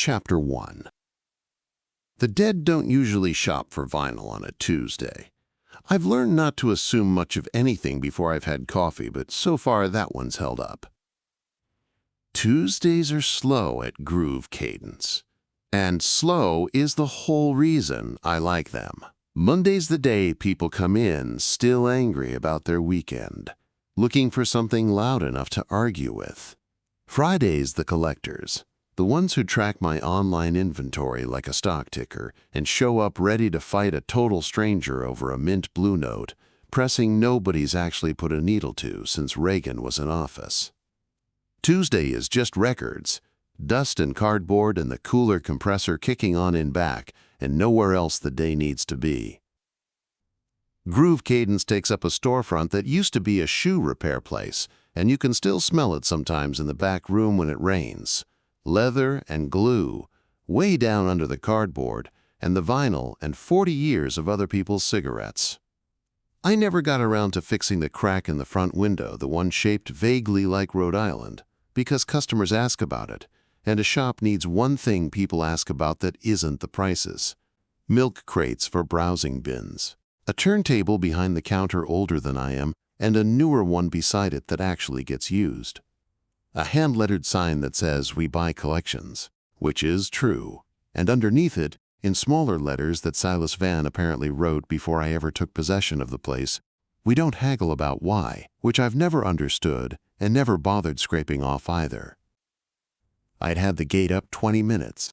Chapter 1. The dead don't usually shop for vinyl on a Tuesday. I've learned not to assume much of anything before I've had coffee, but so far that one's held up. Tuesdays are slow at Groove Cadence. And slow is the whole reason I like them. Monday's the day people come in still angry about their weekend, looking for something loud enough to argue with. Friday's the collectors, the ones who track my online inventory like a stock ticker and show up ready to fight a total stranger over a mint blue note, pressing nobody's actually put a needle to since Reagan was in office. Tuesday is just records, dust and cardboard and the cooler compressor kicking on in back, and nowhere else the day needs to be. Groove Cadence takes up a storefront that used to be a shoe repair place, and you can still smell it sometimes in the back room when it rains. Leather and glue, way down under the cardboard, and the vinyl and 40 years of other people's cigarettes. I never got around to fixing the crack in the front window, the one shaped vaguely like Rhode Island, because customers ask about it, and a shop needs one thing people ask about that isn't the prices: milk crates for browsing bins, a turntable behind the counter older than I am, and a newer one beside it that actually gets used. A hand-lettered sign that says, "We buy collections," which is true, and underneath it, in smaller letters that Silas Vann apparently wrote before I ever took possession of the place, "We don't haggle about why," which I've never understood and never bothered scraping off either. I'd had the gate up 20 minutes.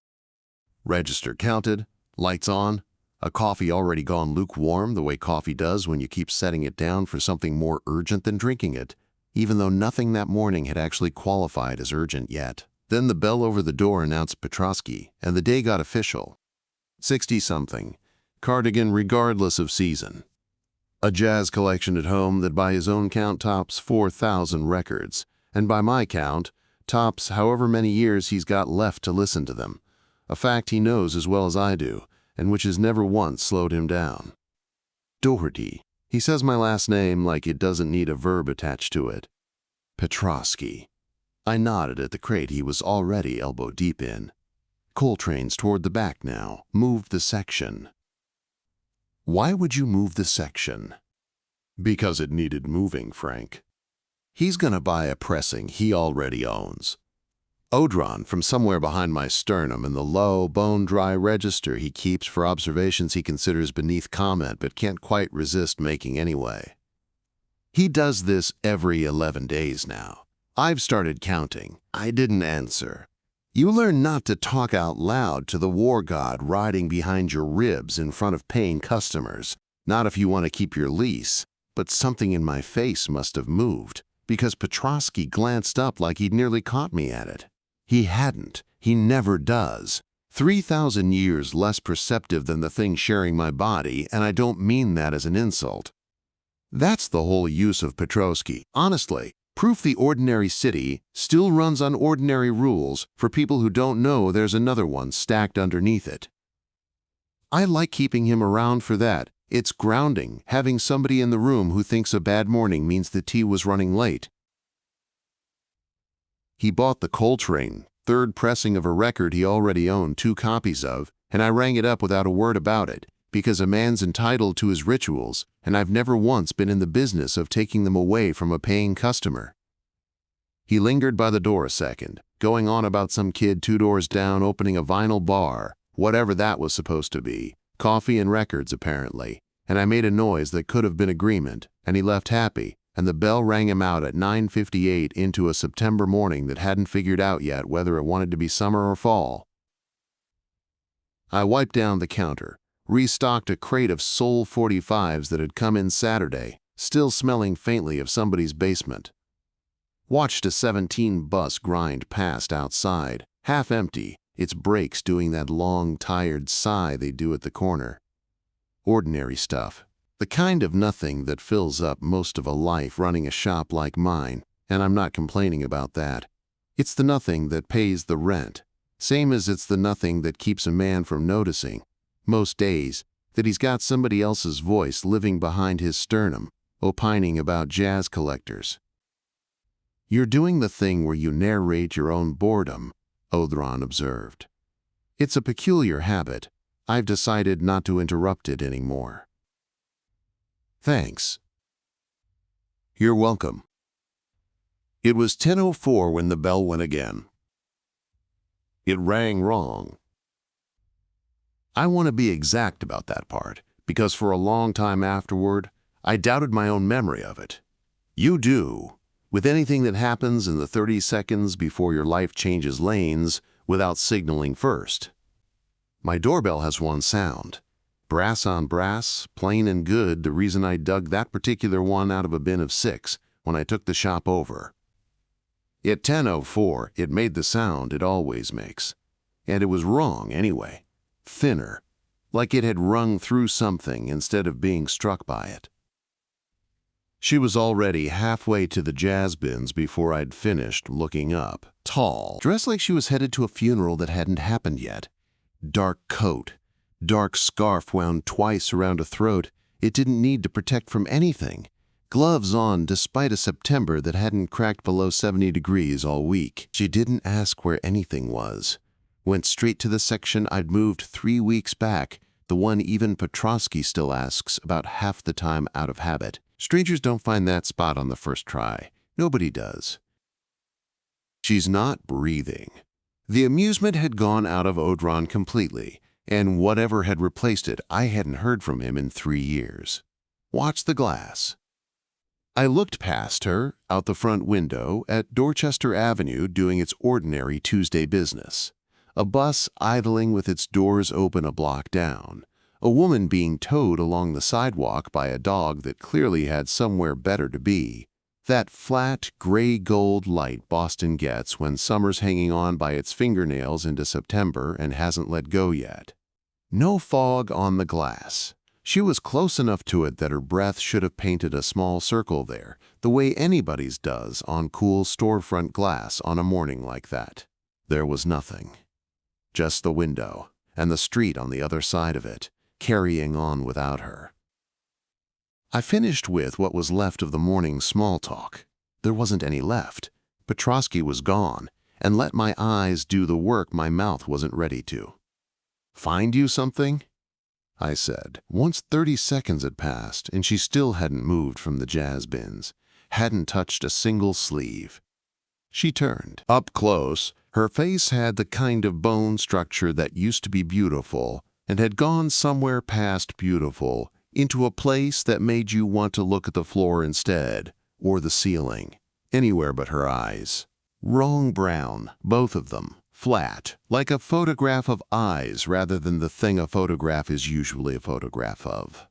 Register counted, lights on, a coffee already gone lukewarm the way coffee does when you keep setting it down for something more urgent than drinking it, even though nothing that morning had actually qualified as urgent yet. Then the bell over the door announced Petrosky, and the day got official. 60-something, cardigan regardless of season. A jazz collection at home that by his own count tops 4,000 records, and by my count, tops however many years he's got left to listen to them, a fact he knows as well as I do, and which has never once slowed him down. Doherty. He says my last name like it doesn't need a verb attached to it. Petrosky. I nodded at the crate he was already elbow-deep in. Coltrane's toward the back now. Moved the section. Why would you move the section? Because it needed moving, Frank. He's gonna buy a pressing he already owns. Odhran from somewhere behind my sternum in the low, bone-dry register he keeps for observations he considers beneath comment but can't quite resist making anyway. He does this every 11 days now. I've started counting. I didn't answer. You learn not to talk out loud to the war god riding behind your ribs in front of paying customers, not if you want to keep your lease, but something in my face must have moved, because Petrosky glanced up like he'd nearly caught me at it. He hadn't. He never does. 3,000 years less perceptive than the thing sharing my body, and I don't mean that as an insult. That's the whole use of Petrosky, honestly. Proof the ordinary city still runs on ordinary rules for people who don't know there's another one stacked underneath it. I like keeping him around for that. It's grounding, having somebody in the room who thinks a bad morning means the tea was running late. He bought the Coltrane, third pressing of a record he already owned 2 copies of, and I rang it up without a word about it, because a man's entitled to his rituals, and I've never once been in the business of taking them away from a paying customer. He lingered by the door a second, going on about some kid 2 doors down opening a vinyl bar, whatever that was supposed to be, coffee and records apparently, and I made a noise that could have been agreement, and he left happy, and the bell rang him out at 9:58 into a September morning that hadn't figured out yet whether it wanted to be summer or fall. I wiped down the counter, restocked a crate of Soul 45s that had come in Saturday, still smelling faintly of somebody's basement. Watched a 17 bus grind past outside, half empty, its brakes doing that long, tired sigh they do at the corner. Ordinary stuff. The kind of nothing that fills up most of a life running a shop like mine, and I'm not complaining about that. It's the nothing that pays the rent, same as it's the nothing that keeps a man from noticing, most days, that he's got somebody else's voice living behind his sternum, opining about jazz collectors. You're doing the thing where you narrate your own boredom, Odhran observed. It's a peculiar habit. I've decided not to interrupt it anymore. Thanks. You're welcome. It was 10:04 when the bell went again. It rang wrong. I want to be exact about that part, because for a long time afterward, I doubted my own memory of it. You do, with anything that happens in the 30 seconds before your life changes lanes without signaling first. My doorbell has one sound. Brass on brass, plain and good, the reason I dug that particular one out of a bin of 6 when I took the shop over. At 10:04, it made the sound it always makes. And it was wrong anyway. Thinner, like it had rung through something instead of being struck by it. She was already halfway to the jazz bins before I'd finished looking up. Tall, dressed like she was headed to a funeral that hadn't happened yet. Dark coat, dark scarf wound twice around a throat it didn't need to protect from anything. Gloves on despite a September that hadn't cracked below 70 degrees all week. She didn't ask where anything was. Went straight to the section I'd moved 3 weeks back, the one even Petrosky still asks about half the time out of habit. Strangers don't find that spot on the first try. Nobody does. She's not breathing. The amusement had gone out of Odhran completely, and whatever had replaced it, I hadn't heard from him in 3 years. Watch the glass. I looked past her, out the front window, at Dorchester Avenue doing its ordinary Tuesday business. A bus idling with its doors open a block down. A woman being towed along the sidewalk by a dog that clearly had somewhere better to be. That flat, gray-gold light Boston gets when summer's hanging on by its fingernails into September and hasn't let go yet. No fog on the glass. She was close enough to it that her breath should have painted a small circle there, the way anybody's does on cool storefront glass on a morning like that. There was nothing. Just the window, and the street on the other side of it, carrying on without her. I finished with what was left of the morning's small talk. There wasn't any left. Petrosky was gone, and let my eyes do the work my mouth wasn't ready to. "Find you something?" I said. Once 30 seconds had passed, and she still hadn't moved from the jazz bins, hadn't touched a single sleeve. She turned. Up close, her face had the kind of bone structure that used to be beautiful and had gone somewhere past beautiful, into a place that made you want to look at the floor instead, or the ceiling, anywhere but her eyes. Wrong brown, both of them, flat, like a photograph of eyes rather than the thing a photograph is usually a photograph of.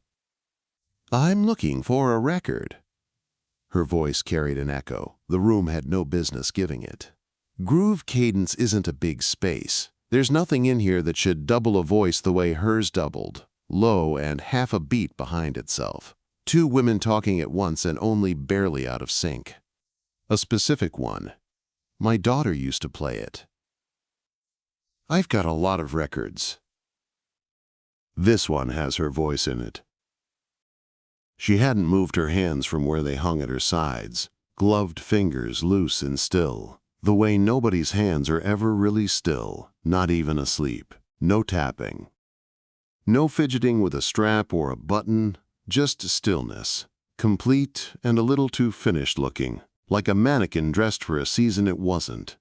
"I'm looking for a record." Her voice carried an echo. The room had no business giving it. Groove Cadence isn't a big space. There's nothing in here that should double a voice the way hers doubled. Low and half a beat behind itself. 2 women talking at once and only barely out of sync. A specific one. My daughter used to play it. I've got a lot of records. This one has her voice in it. She hadn't moved her hands from where they hung at her sides, gloved fingers loose and still, the way nobody's hands are ever really still, not even asleep. No tapping. No fidgeting with a strap or a button, just stillness, complete and a little too finished looking, like a mannequin dressed for a season it wasn't.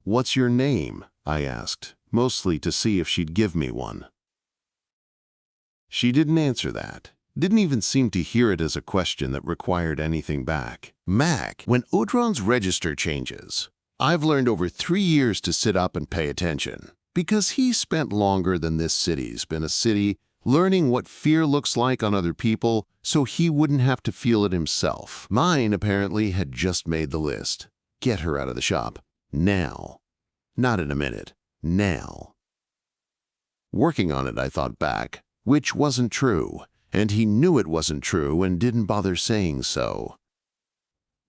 "What's your name?" I asked, mostly to see if she'd give me one. She didn't answer that, didn't even seem to hear it as a question that required anything back. "Mac, when Odhran's register changes, I've learned over 3 years to sit up and pay attention. Because he spent longer than this city's been a city learning what fear looks like on other people so he wouldn't have to feel it himself. Mine, apparently, had just made the list. Get her out of the shop. Now. Not in a minute. Now. Working on it, I thought back, which wasn't true, and he knew it wasn't true and didn't bother saying so.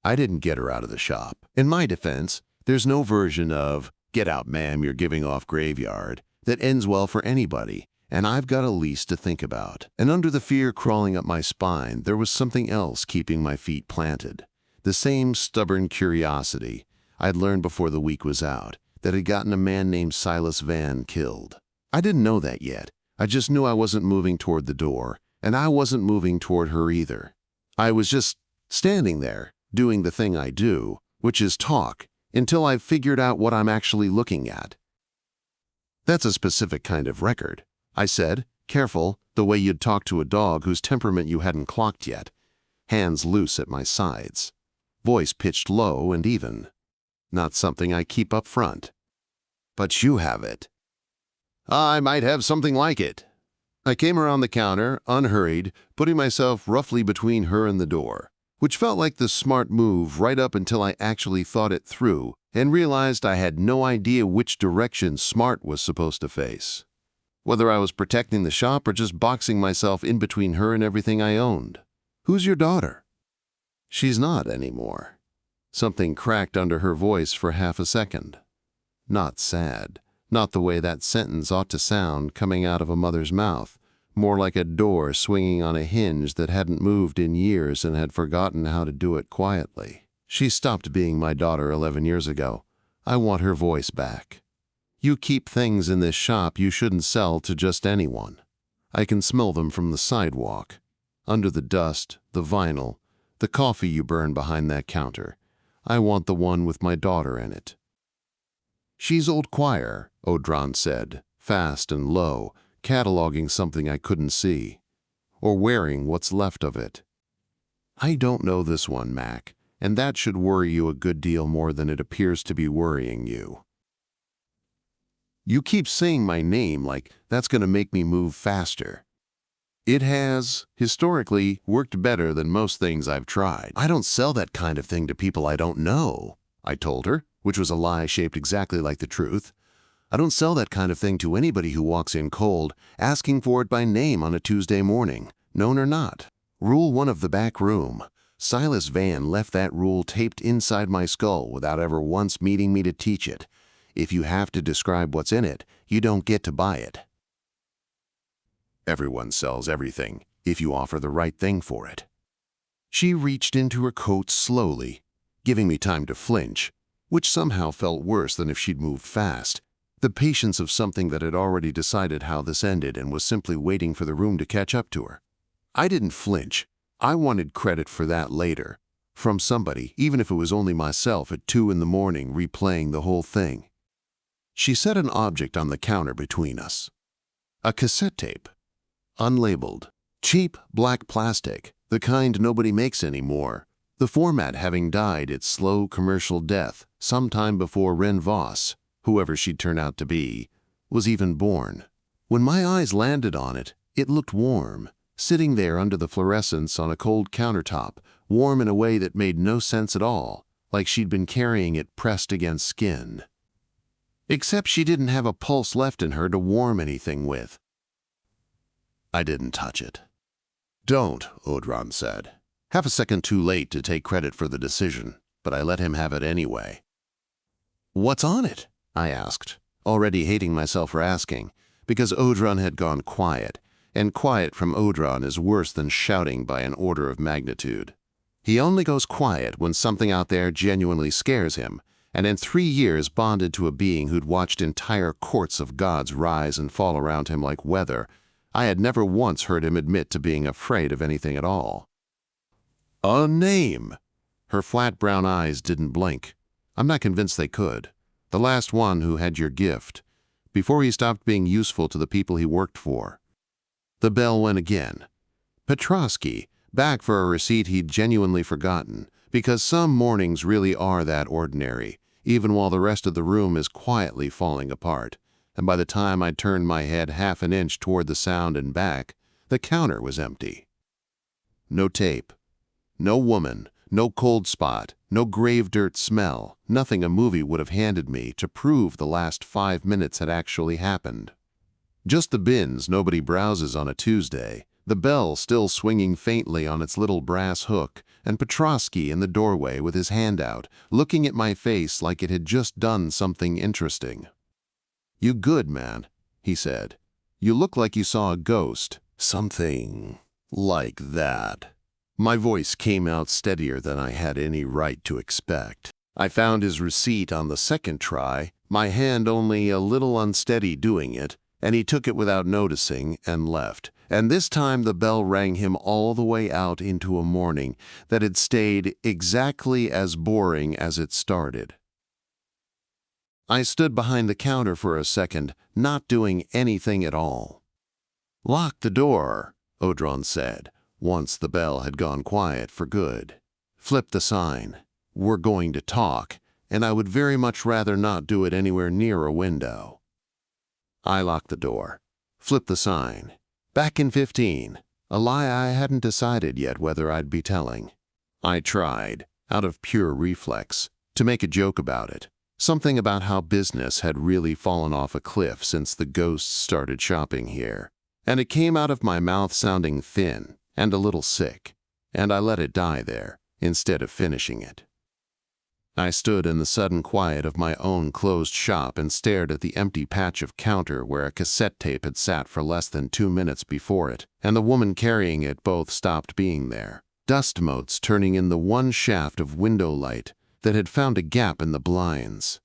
I didn't get her out of the shop. In my defense, there's no version of, "Get out, ma'am, you're giving off graveyard," that ends well for anybody, and I've got a lease to think about. And under the fear crawling up my spine, there was something else keeping my feet planted. The same stubborn curiosity I'd learned before the week was out, that had gotten a man named Silas Vann killed. I didn't know that yet. I just knew I wasn't moving toward the door, and I wasn't moving toward her either. I was just standing there, doing the thing I do, which is talk, until I've figured out what I'm actually looking at. That's a specific kind of record, I said, careful, the way you'd talk to a dog whose temperament you hadn't clocked yet, hands loose at my sides, voice pitched low and even. Not something I keep up front. But you have it. I might have something like it. I came around the counter, unhurried, putting myself roughly between her and the door, which felt like the smart move right up until I actually thought it through and realized I had no idea which direction smart was supposed to face. Whether I was protecting the shop or just boxing myself in between her and everything I owned. Who's your daughter? She's not anymore. Something cracked under her voice for half a second. Not sad. Not the way that sentence ought to sound coming out of a mother's mouth. More like a door swinging on a hinge that hadn't moved in years and had forgotten how to do it quietly. She stopped being my daughter 11 years ago. I want her voice back. You keep things in this shop you shouldn't sell to just anyone. I can smell them from the sidewalk. Under the dust, the vinyl, the coffee you burn behind that counter. I want the one with my daughter in it. She's old choir, Odhran said, fast and low, cataloging something I couldn't see, or wearing what's left of it. I don't know this one, Mac, and that should worry you a good deal more than it appears to be worrying you. You keep saying my name like that's going to make me move faster. It has, historically, worked better than most things I've tried. I don't sell that kind of thing to people I don't know, I told her, which was a lie shaped exactly like the truth. I don't sell that kind of thing to anybody who walks in cold, asking for it by name on a Tuesday morning, known or not. Rule 1 of the back room. Silas Vann left that rule taped inside my skull without ever once meeting me to teach it. If you have to describe what's in it, you don't get to buy it. Everyone sells everything, if you offer the right thing for it. She reached into her coat slowly, giving me time to flinch, which somehow felt worse than if she'd moved fast. The patience of something that had already decided how this ended and was simply waiting for the room to catch up to her. I didn't flinch. I wanted credit for that later, from somebody, even if it was only myself at 2 in the morning replaying the whole thing. She set an object on the counter between us. A cassette tape. Unlabeled. Cheap black plastic, the kind nobody makes anymore. The format having died its slow commercial death sometime before Wren Voss, whoever she'd turn out to be, was even born. When my eyes landed on it, it looked warm, sitting there under the fluorescence on a cold countertop, warm in a way that made no sense at all, like she'd been carrying it pressed against skin. Except she didn't have a pulse left in her to warm anything with. I didn't touch it. Don't, Odhran said. Half a second too late to take credit for the decision, but I let him have it anyway. What's on it? I asked, already hating myself for asking, because Odhran had gone quiet, and quiet from Odhran is worse than shouting by an order of magnitude. He only goes quiet when something out there genuinely scares him, and in 3 years bonded to a being who'd watched entire courts of gods rise and fall around him like weather, I had never once heard him admit to being afraid of anything at all. A name! Her flat brown eyes didn't blink. I'm not convinced they could. The last one who had your gift, before he stopped being useful to the people he worked for. The bell went again. Petrosky, back for a receipt he'd genuinely forgotten, because some mornings really are that ordinary, even while the rest of the room is quietly falling apart, and by the time I turned my head half an inch toward the sound and back, the counter was empty. No tape. No woman, no cold spot, no grave dirt smell, nothing a movie would have handed me to prove the last 5 minutes had actually happened. Just the bins nobody browses on a Tuesday, the bell still swinging faintly on its little brass hook, and Petrosky in the doorway with his hand out, looking at my face like it had just done something interesting. "You good, man," he said. "You look like you saw a ghost." Something like that. My voice came out steadier than I had any right to expect. I found his receipt on the second try, my hand only a little unsteady doing it, and he took it without noticing and left. And this time the bell rang him all the way out into a morning that had stayed exactly as boring as it started. I stood behind the counter for a second, not doing anything at all. "Lock the door," Odhran said, once the bell had gone quiet for good. "Flip the sign. We're going to talk, and I would very much rather not do it anywhere near a window." I locked the door. Flipped the sign. Back in 15. A lie I hadn't decided yet whether I'd be telling. I tried, out of pure reflex, to make a joke about it. Something about how business had really fallen off a cliff since the ghosts started shopping here. And it came out of my mouth sounding thin and a little sick, and I let it die there instead of finishing it. I stood in the sudden quiet of my own closed shop and stared at the empty patch of counter where a cassette tape had sat for less than 2 minutes before it, and the woman carrying it both stopped being there. Dust motes turning in the one shaft of window light that had found a gap in the blinds.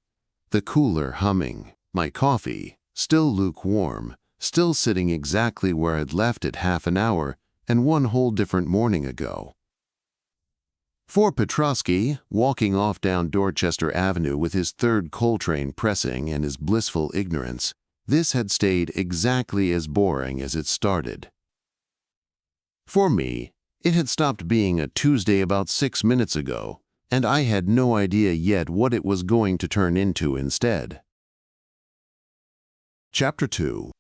The cooler humming. My coffee, still lukewarm, still sitting exactly where I'd left it half an hour and one whole different morning ago. For Petrosky, walking off down Dorchester Avenue with his third coal train pressing and his blissful ignorance, this had stayed exactly as boring as it started. For me, it had stopped being a Tuesday about 6 minutes ago, and I had no idea yet what it was going to turn into instead. Chapter 2.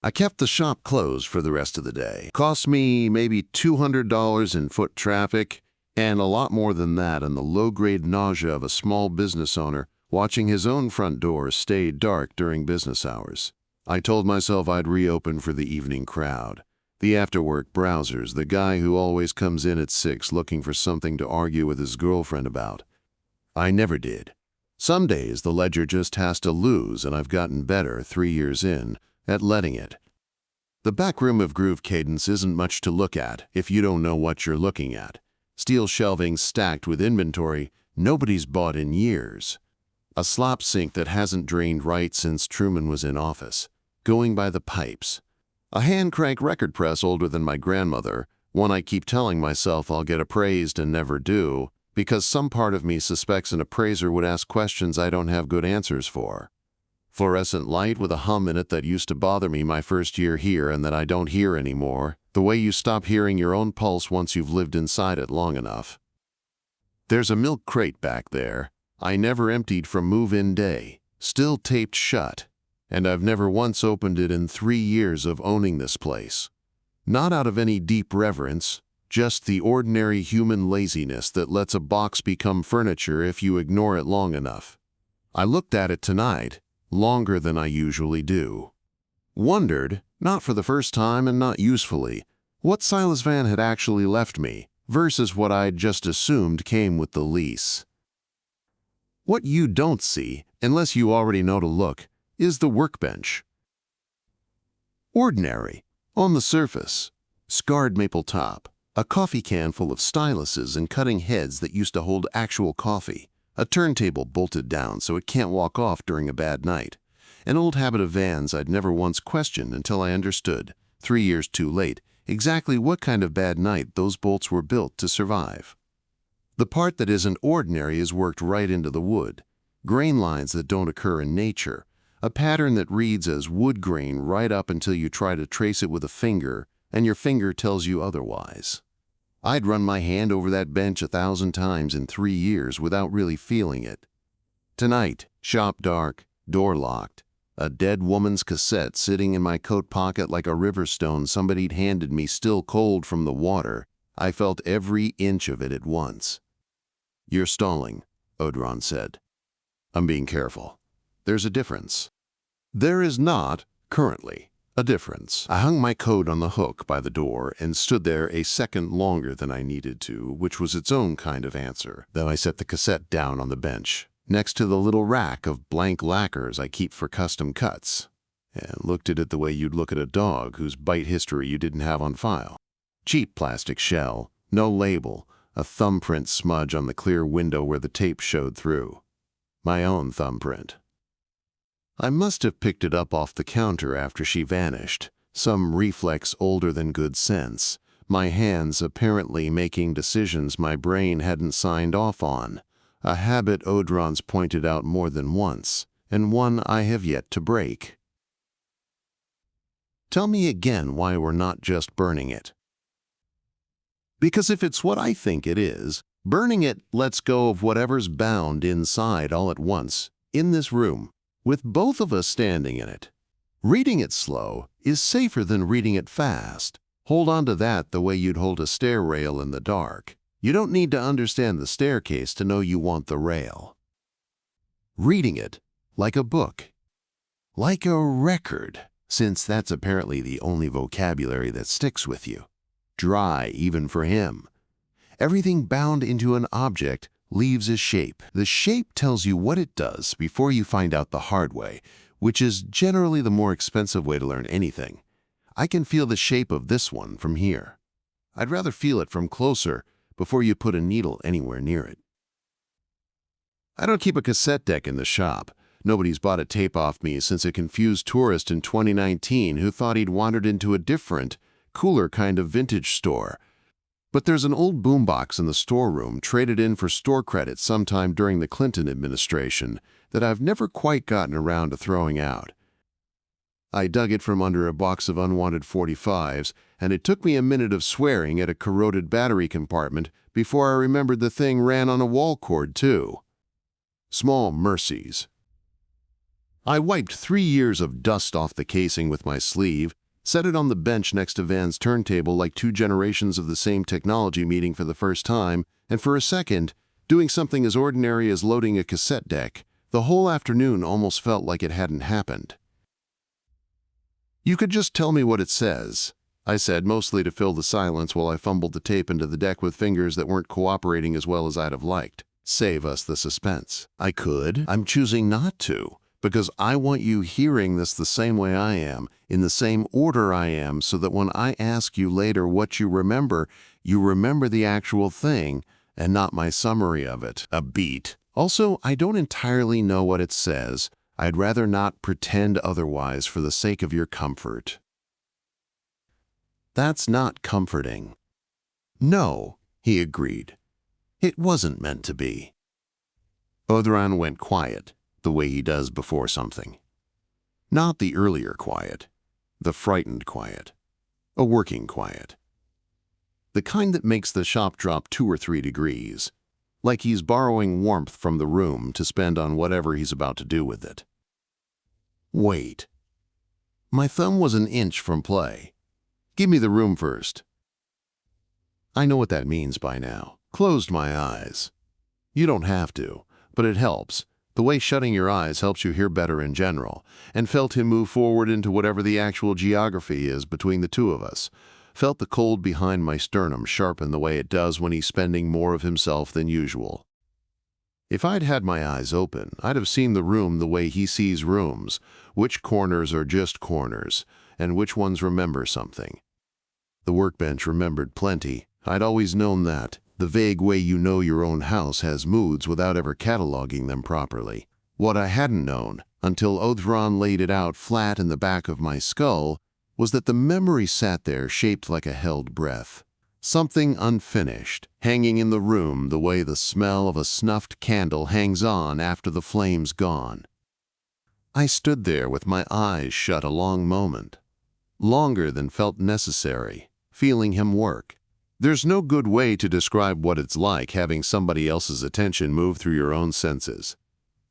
I kept the shop closed for the rest of the day. Cost me maybe $200 in foot traffic, and a lot more than that in the low-grade nausea of a small business owner watching his own front door stay dark during business hours. I told myself I'd reopen for the evening crowd. The after-work browsers, the guy who always comes in at 6 looking for something to argue with his girlfriend about. I never did. Some days the ledger just has to lose, and I've gotten better 3 years in at letting it. The back room of Groove Cadence isn't much to look at if you don't know what you're looking at. Steel shelving stacked with inventory nobody's bought in years. A slop sink that hasn't drained right since Truman was in office, going by the pipes. A hand-crank record press older than my grandmother, one I keep telling myself I'll get appraised and never do, because some part of me suspects an appraiser would ask questions I don't have good answers for. Fluorescent light with a hum in it that used to bother me my first year here and that I don't hear anymore, the way you stop hearing your own pulse once you've lived inside it long enough. There's a milk crate back there, I never emptied from move-in day, still taped shut, and I've never once opened it in 3 years of owning this place. Not out of any deep reverence, just the ordinary human laziness that lets a box become furniture if you ignore it long enough. I looked at it tonight, longer than I usually do. Wondered, not for the first time and not usefully, what Silas Vann had actually left me versus what I'd just assumed came with the lease. What you don't see, unless you already know to look, is the workbench. Ordinary, on the surface, scarred maple top, a coffee can full of styluses and cutting heads that used to hold actual coffee, a turntable bolted down so it can't walk off during a bad night, an old habit of Vann's I'd never once questioned until I understood, 3 years too late, exactly what kind of bad night those bolts were built to survive. The part that isn't ordinary is worked right into the wood, grain lines that don't occur in nature, a pattern that reads as wood grain right up until you try to trace it with a finger and your finger tells you otherwise. I'd run my hand over that bench 1,000 times in 3 years without really feeling it. Tonight, shop dark, door locked, a dead woman's cassette sitting in my coat pocket like a river stone somebody'd handed me still cold from the water. I felt every inch of it at once. "You're stalling," Odhran said. "I'm being careful. There's a difference." There is not, currently, a difference. I hung my coat on the hook by the door and stood there a second longer than I needed to, which was its own kind of answer. Then I set the cassette down on the bench, next to the little rack of blank lacquers I keep for custom cuts, and looked at it the way you'd look at a dog whose bite history you didn't have on file. Cheap plastic shell, no label, a thumbprint smudge on the clear window where the tape showed through. My own thumbprint. I must have picked it up off the counter after she vanished, some reflex older than good sense, my hands apparently making decisions my brain hadn't signed off on, a habit Odhran's pointed out more than once, and one I have yet to break. Tell me again why we're not just burning it. Because if it's what I think it is, burning it lets go of whatever's bound inside all at once, in this room, with both of us standing in it. Reading it slow is safer than reading it fast. Hold on to that the way you'd hold a stair rail in the dark. You don't need to understand the staircase to know you want the rail. Reading it like a book. Like a record, since that's apparently the only vocabulary that sticks with you. Dry even for him. Everything bound into an object leaves a shape. The shape tells you what it does before you find out the hard way, which is generally the more expensive way to learn anything. I can feel the shape of this one from here. I'd rather feel it from closer before you put a needle anywhere near it. I don't keep a cassette deck in the shop. Nobody's bought a tape off me since a confused tourist in 2019 who thought he'd wandered into a different, cooler kind of vintage store. But there's an old boombox in the storeroom traded in for store credit sometime during the Clinton administration that I've never quite gotten around to throwing out. I dug it from under a box of unwanted 45s, and it took me a minute of swearing at a corroded battery compartment before I remembered the thing ran on a wall cord too. Small mercies. I wiped 3 years of dust off the casing with my sleeve, set it on the bench next to Vann's turntable like 2 generations of the same technology meeting for the first time, and for a second, doing something as ordinary as loading a cassette deck, the whole afternoon almost felt like it hadn't happened. "You could just tell me what it says," I said, mostly to fill the silence while I fumbled the tape into the deck with fingers that weren't cooperating as well as I'd have liked. Save us the suspense. I could. I'm choosing not to, because I want you hearing this the same way I am, in the same order I am, so that when I ask you later what you remember the actual thing, and not my summary of it, a beat. Also, I don't entirely know what it says. I'd rather not pretend otherwise for the sake of your comfort. That's not comforting. No, he agreed. It wasn't meant to be. Odhran went quiet, the way he does before something. Not the earlier quiet, the frightened quiet, a working quiet. The kind that makes the shop drop 2 or 3 degrees, like he's borrowing warmth from the room to spend on whatever he's about to do with it. Wait. My thumb was an inch from play. Give me the room first. I know what that means by now. Closed my eyes. You don't have to, but it helps. The way shutting your eyes helps you hear better in general, and felt him move forward into whatever the actual geography is between the two of us. Felt the cold behind my sternum sharpen the way it does when he's spending more of himself than usual. If I'd had my eyes open, I'd have seen the room the way he sees rooms, which corners are just corners, and which ones remember something. The workbench remembered plenty. I'd always known that, the vague way you know your own house has moods without ever cataloging them properly. What I hadn't known, until Odhran laid it out flat in the back of my skull, was that the memory sat there shaped like a held breath. Something unfinished, hanging in the room the way the smell of a snuffed candle hangs on after the flame's gone. I stood there with my eyes shut a long moment. Longer than felt necessary, feeling him work. There's no good way to describe what it's like having somebody else's attention move through your own senses.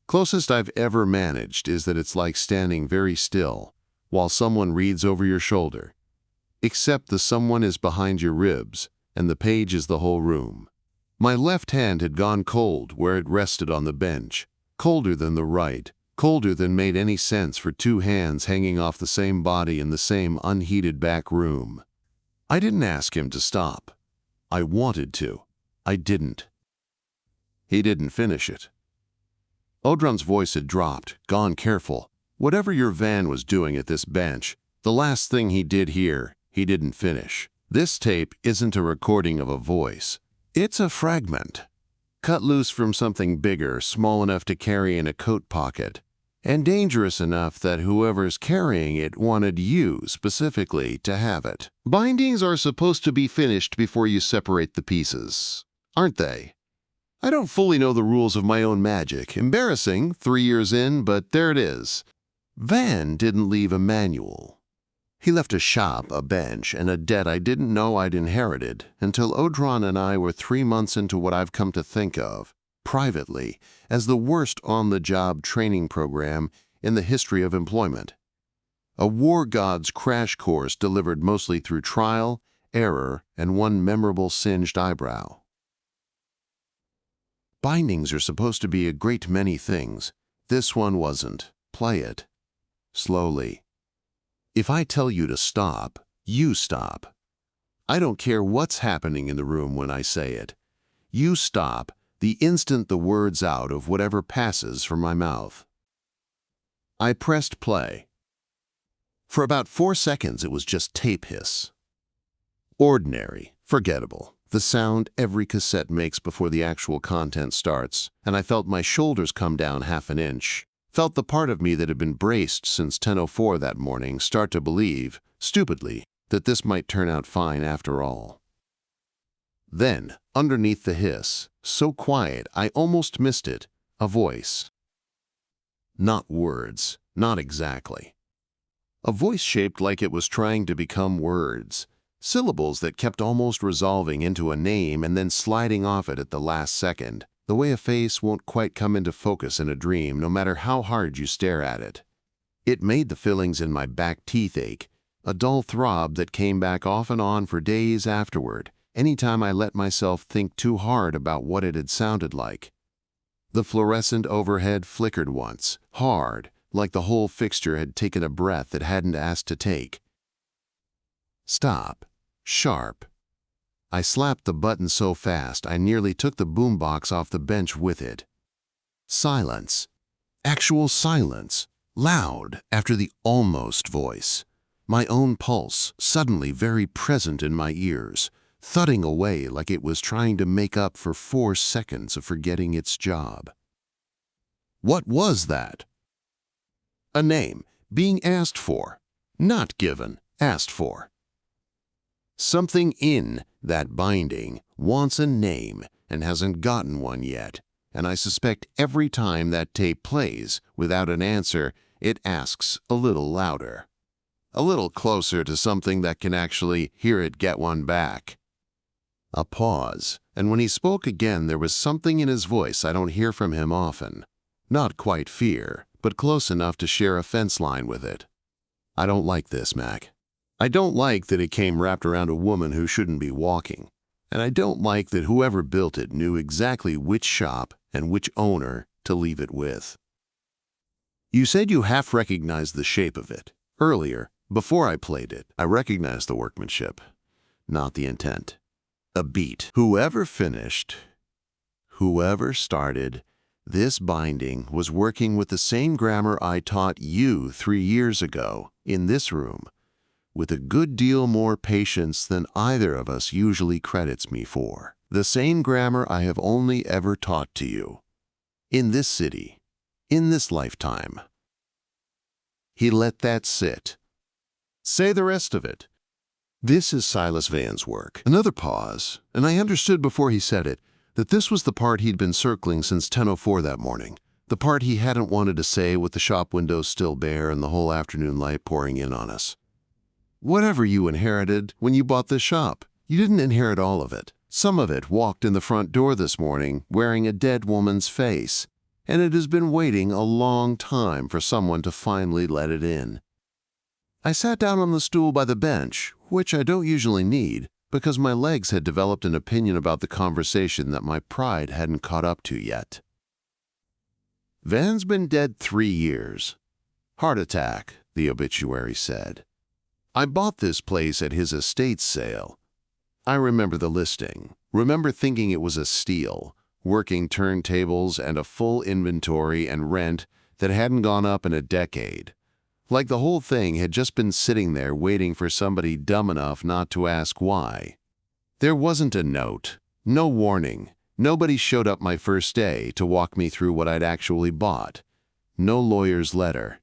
Closest I've ever managed is that it's like standing very still while someone reads over your shoulder, except the someone is behind your ribs and the page is the whole room. My left hand had gone cold where it rested on the bench, colder than the right, colder than made any sense for 2 hands hanging off the same body in the same unheated back room. I didn't ask him to stop. I wanted to. I didn't. He didn't finish it. Odhran's voice had dropped, gone careful. Whatever your Vann was doing at this bench, the last thing he did here, he didn't finish. This tape isn't a recording of a voice. It's a fragment, cut loose from something bigger, small enough to carry in a coat pocket, and dangerous enough that whoever's carrying it wanted you, specifically, to have it. Bindings are supposed to be finished before you separate the pieces, aren't they? I don't fully know the rules of my own magic. Embarrassing, 3 years in, but there it is. Vann didn't leave a manual. He left a shop, a bench, and a debt I didn't know I'd inherited until Odhran and I were 3 months into what I've come to think of, privately, as the worst on-the-job training program in the history of employment. A war god's crash course delivered mostly through trial, error, and one memorable singed eyebrow. Bindings are supposed to be a great many things. This one wasn't. Play it. Slowly. If I tell you to stop, you stop. I don't care what's happening in the room when I say it. You stop the instant the word's out of whatever passes from my mouth. I pressed play. For about 4 seconds it was just tape hiss. Ordinary, forgettable. The sound every cassette makes before the actual content starts, and I felt my shoulders come down half an inch. Felt the part of me that had been braced since 10:04 that morning start to believe, stupidly, that this might turn out fine after all. Then, underneath the hiss, so quiet I almost missed it, a voice. Not words, not exactly. A voice shaped like it was trying to become words. Syllables that kept almost resolving into a name and then sliding off it at the last second, the way a face won't quite come into focus in a dream no matter how hard you stare at it. It made the fillings in my back teeth ache, a dull throb that came back off and on for days afterward, anytime I let myself think too hard about what it had sounded like. The fluorescent overhead flickered once, hard, like the whole fixture had taken a breath it hadn't asked to take. Stop. Sharp. I slapped the button so fast I nearly took the boombox off the bench with it. Silence. Actual silence. Loud after the almost voice. My own pulse, suddenly very present in my ears, thudding away like it was trying to make up for 4 seconds of forgetting its job. What was that? A name. Being asked for. Not given. Asked for. Something in that binding wants a name and hasn't gotten one yet, and I suspect every time that tape plays without an answer, it asks a little louder, a little closer to something that can actually hear it get one back. A pause, and when he spoke again there was something in his voice I don't hear from him often. Not quite fear, but close enough to share a fence line with it. I don't like this, Mac. I don't like that it came wrapped around a woman who shouldn't be walking, and I don't like that whoever built it knew exactly which shop and which owner to leave it with. You said you half recognized the shape of it. Earlier, before I played it, I recognized the workmanship, not the intent. A beat. Whoever finished, whoever started, this binding was working with the same grammar I taught you 3 years ago in this room, with a good deal more patience than either of us usually credits me for. The same grammar I have only ever taught to you. In this city. In this lifetime. He let that sit. Say the rest of it. This is Silas Vann's work. Another pause, and I understood before he said it that this was the part he'd been circling since 10:04 that morning. The part he hadn't wanted to say with the shop windows still bare and the whole afternoon light pouring in on us. Whatever you inherited when you bought this shop, you didn't inherit all of it. Some of it walked in the front door this morning wearing a dead woman's face, and it has been waiting a long time for someone to finally let it in. I sat down on the stool by the bench, which I don't usually need, because my legs had developed an opinion about the conversation that my pride hadn't caught up to yet. Vann's been dead 3 years. Heart attack, the obituary said. I bought this place at his estate sale. I remember the listing, remember thinking it was a steal, working turntables and a full inventory and rent that hadn't gone up in a decade. Like the whole thing had just been sitting there waiting for somebody dumb enough not to ask why. There wasn't a note, No warning. Nobody showed up my first day to walk me through what I'd actually bought. No lawyer's letter.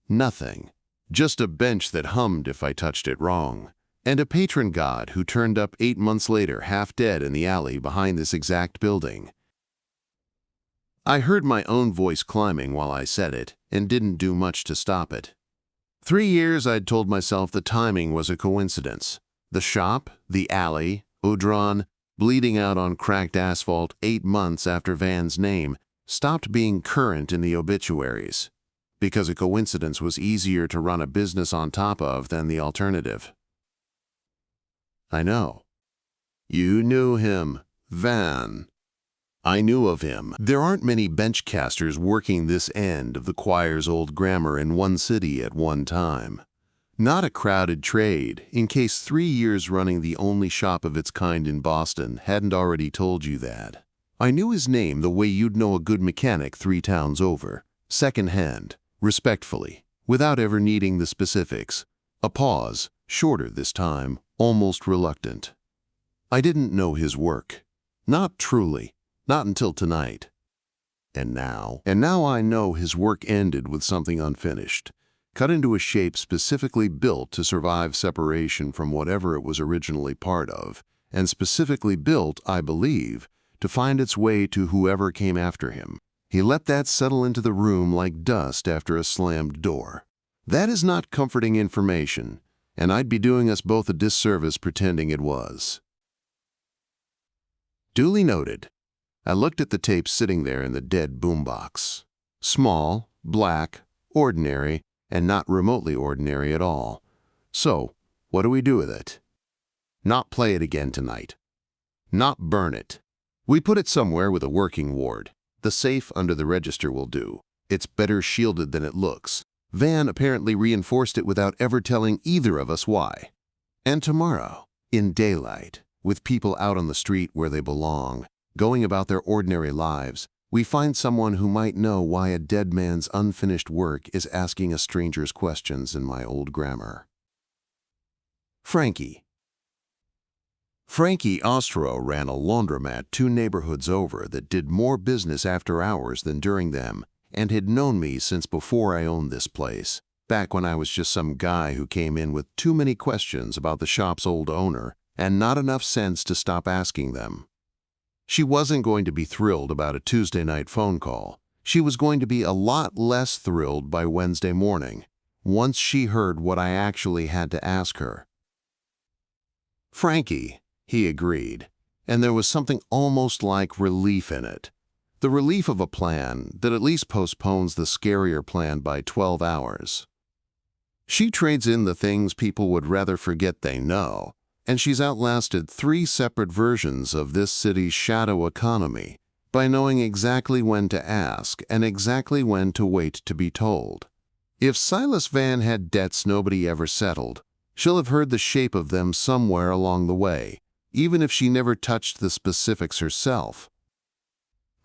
Nothing. Just a bench that hummed if I touched it wrong. And a patron god who turned up 8 months later half dead in the alley behind this exact building. I heard my own voice climbing while I said it, and didn't do much to stop it. 3 years I'd told myself the timing was a coincidence. The shop, the alley, Odhran, bleeding out on cracked asphalt 8 months after Vann's name, stopped being current in the obituaries, because a coincidence was easier to run a business on top of than the alternative. I know. You knew him, Vann. I knew of him. There aren't many benchcasters working this end of the choir's old grammar in one city at one time. Not a crowded trade, in case 3 years running the only shop of its kind in Boston hadn't already told you that. I knew his name the way you'd know a good mechanic 3 towns over, second-hand, respectfully, without ever needing the specifics. A pause, shorter this time, almost reluctant. I didn't know his work. Not truly. Not until tonight. And now I know his work ended with something unfinished, cut into a shape specifically built to survive separation from whatever it was originally part of, and specifically built, I believe, to find its way to whoever came after him. He let that settle into the room like dust after a slammed door. That is not comforting information, and I'd be doing us both a disservice pretending it was. Duly noted. I looked at the tape sitting there in the dead boombox. Small, black, ordinary, and not remotely ordinary at all. So, what do we do with it? Not play it again tonight. Not burn it. We put it somewhere with a working ward. The safe under the register will do. It's better shielded than it looks. Vann apparently reinforced it without ever telling either of us why. And tomorrow, in daylight, with people out on the street where they belong, going about their ordinary lives, we find someone who might know why a dead man's unfinished work is asking a stranger's questions in my old grammar. Frankie. Frankie Ostro ran a laundromat 2 neighborhoods over that did more business after hours than during them, and had known me since before I owned this place, back when I was just some guy who came in with too many questions about the shop's old owner and not enough sense to stop asking them. She wasn't going to be thrilled about a Tuesday night phone call. She was going to be a lot less thrilled by Wednesday morning, once she heard what I actually had to ask her. Frankie, he agreed, and there was something almost like relief in it. The relief of a plan that at least postpones the scarier plan by 12 hours. She trades in the things people would rather forget they know, and she's outlasted 3 separate versions of this city's shadow economy by knowing exactly when to ask and exactly when to wait to be told. If Silas Vann had debts nobody ever settled, she'll have heard the shape of them somewhere along the way, even if she never touched the specifics herself.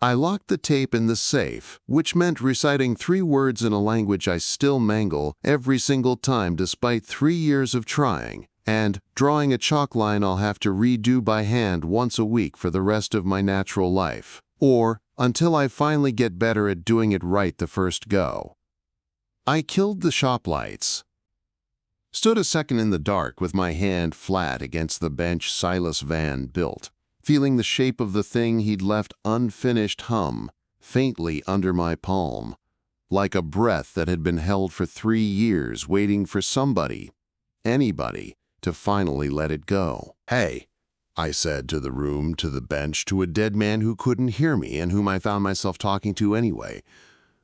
I locked the tape in the safe, which meant reciting 3 words in a language I still mangle every single time despite 3 years of trying, and drawing a chalk line I'll have to redo by hand once a week for the rest of my natural life, or until I finally get better at doing it right the first go. I killed the shop lights. Stood a second in the dark with my hand flat against the bench Silas Vann built, feeling the shape of the thing he'd left unfinished hum faintly under my palm, like a breath that had been held for 3 years waiting for somebody, anybody, to finally let it go. Hey, I said to the room, to the bench, to a dead man who couldn't hear me and whom I found myself talking to anyway.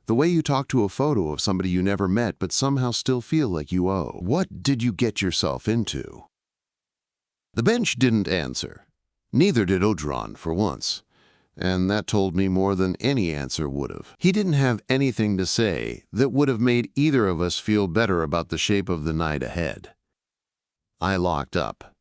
The way you talk to a photo of somebody you never met but somehow still feel like you owe. What did you get yourself into? The bench didn't answer. Neither did Odhran, for once. And that told me more than any answer would have. He didn't have anything to say that would have made either of us feel better about the shape of the night ahead. I locked up.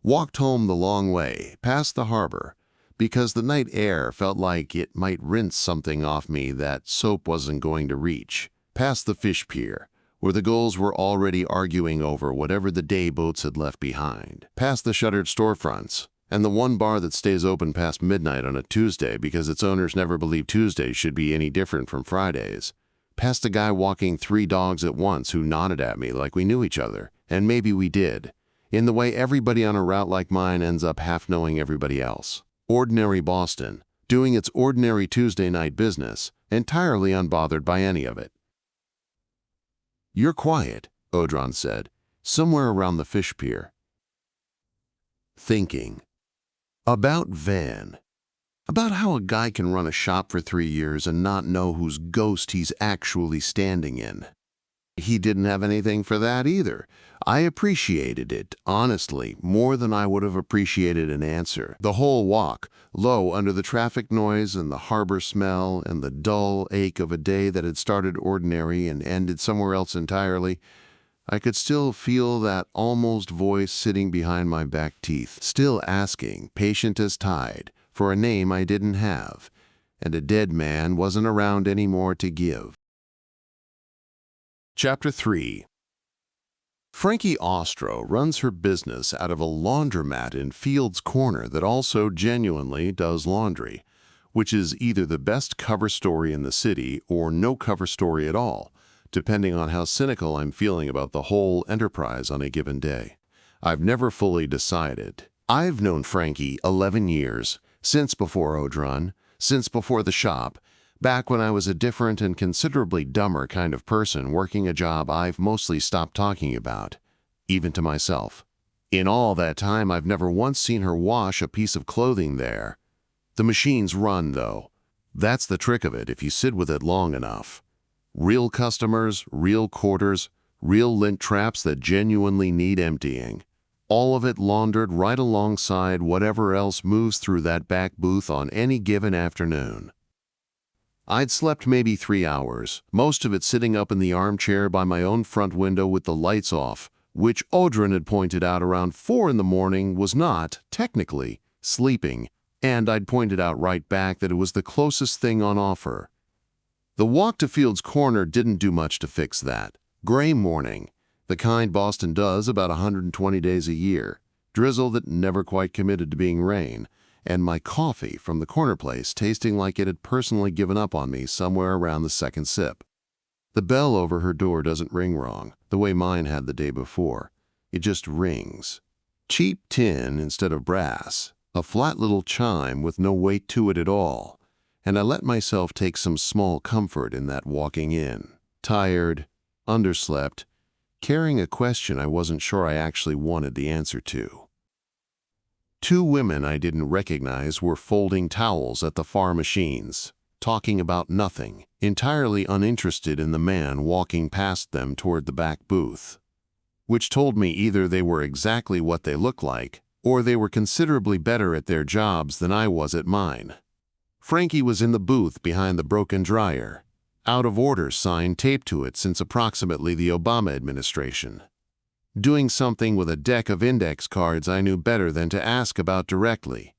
Walked home the long way, past the harbor, because the night air felt like it might rinse something off me that soap wasn't going to reach, past the fish pier, where the gulls were already arguing over whatever the day boats had left behind, past the shuttered storefronts, and the one bar that stays open past midnight on a Tuesday because its owners never believe Tuesdays should be any different from Fridays. Past a guy walking 3 dogs at once who nodded at me like we knew each other, and maybe we did, in the way everybody on a route like mine ends up half knowing everybody else. Ordinary Boston, doing its ordinary Tuesday night business, entirely unbothered by any of it. "You're quiet," Odhran said, somewhere around the fish pier. Thinking. About Vann. About how a guy can run a shop for 3 years and not know whose ghost he's actually standing in. He didn't have anything for that either. I appreciated it, honestly, more than I would have appreciated an answer. The whole walk, low under the traffic noise and the harbor smell and the dull ache of a day that had started ordinary and ended somewhere else entirely, I could still feel that almost voice sitting behind my back teeth, still asking, patient as tide, for a name I didn't have, and a dead man wasn't around anymore to give. Chapter 3. Frankie Ostro runs her business out of a laundromat in Fields Corner that also genuinely does laundry, which is either the best cover story in the city or no cover story at all, depending on how cynical I'm feeling about the whole enterprise on a given day. I've never fully decided. I've known Frankie 11 years, since before Odhran, since before the shop, back when I was a different and considerably dumber kind of person working a job I've mostly stopped talking about, even to myself. In all that time, I've never once seen her wash a piece of clothing there. The machines run, though. That's the trick of it if you sit with it long enough. Real customers, real quarters, real lint traps that genuinely need emptying. All of it laundered right alongside whatever else moves through that back booth on any given afternoon. I'd slept maybe 3 hours, most of it sitting up in the armchair by my own front window with the lights off, which Odhran had pointed out around 4 in the morning was not, technically, sleeping, and I'd pointed out right back that it was the closest thing on offer. The walk to Fields Corner didn't do much to fix that. Gray morning, the kind Boston does about 120 days a year, drizzle that never quite committed to being rain, and my coffee from the corner place tasting like it had personally given up on me somewhere around the second sip. The bell over her door doesn't ring wrong, the way mine had the day before. It just rings. Cheap tin instead of brass, a flat little chime with no weight to it at all, and I let myself take some small comfort in that walking in. Tired, underslept, carrying a question I wasn't sure I actually wanted the answer to. 2 women I didn't recognize were folding towels at the far machines, talking about nothing, entirely uninterested in the man walking past them toward the back booth, which told me either they were exactly what they looked like, or they were considerably better at their jobs than I was at mine. Frankie was in the booth behind the broken dryer, out of order sign taped to it since approximately the Obama administration. Doing something with a deck of index cards I knew better than to ask about directly,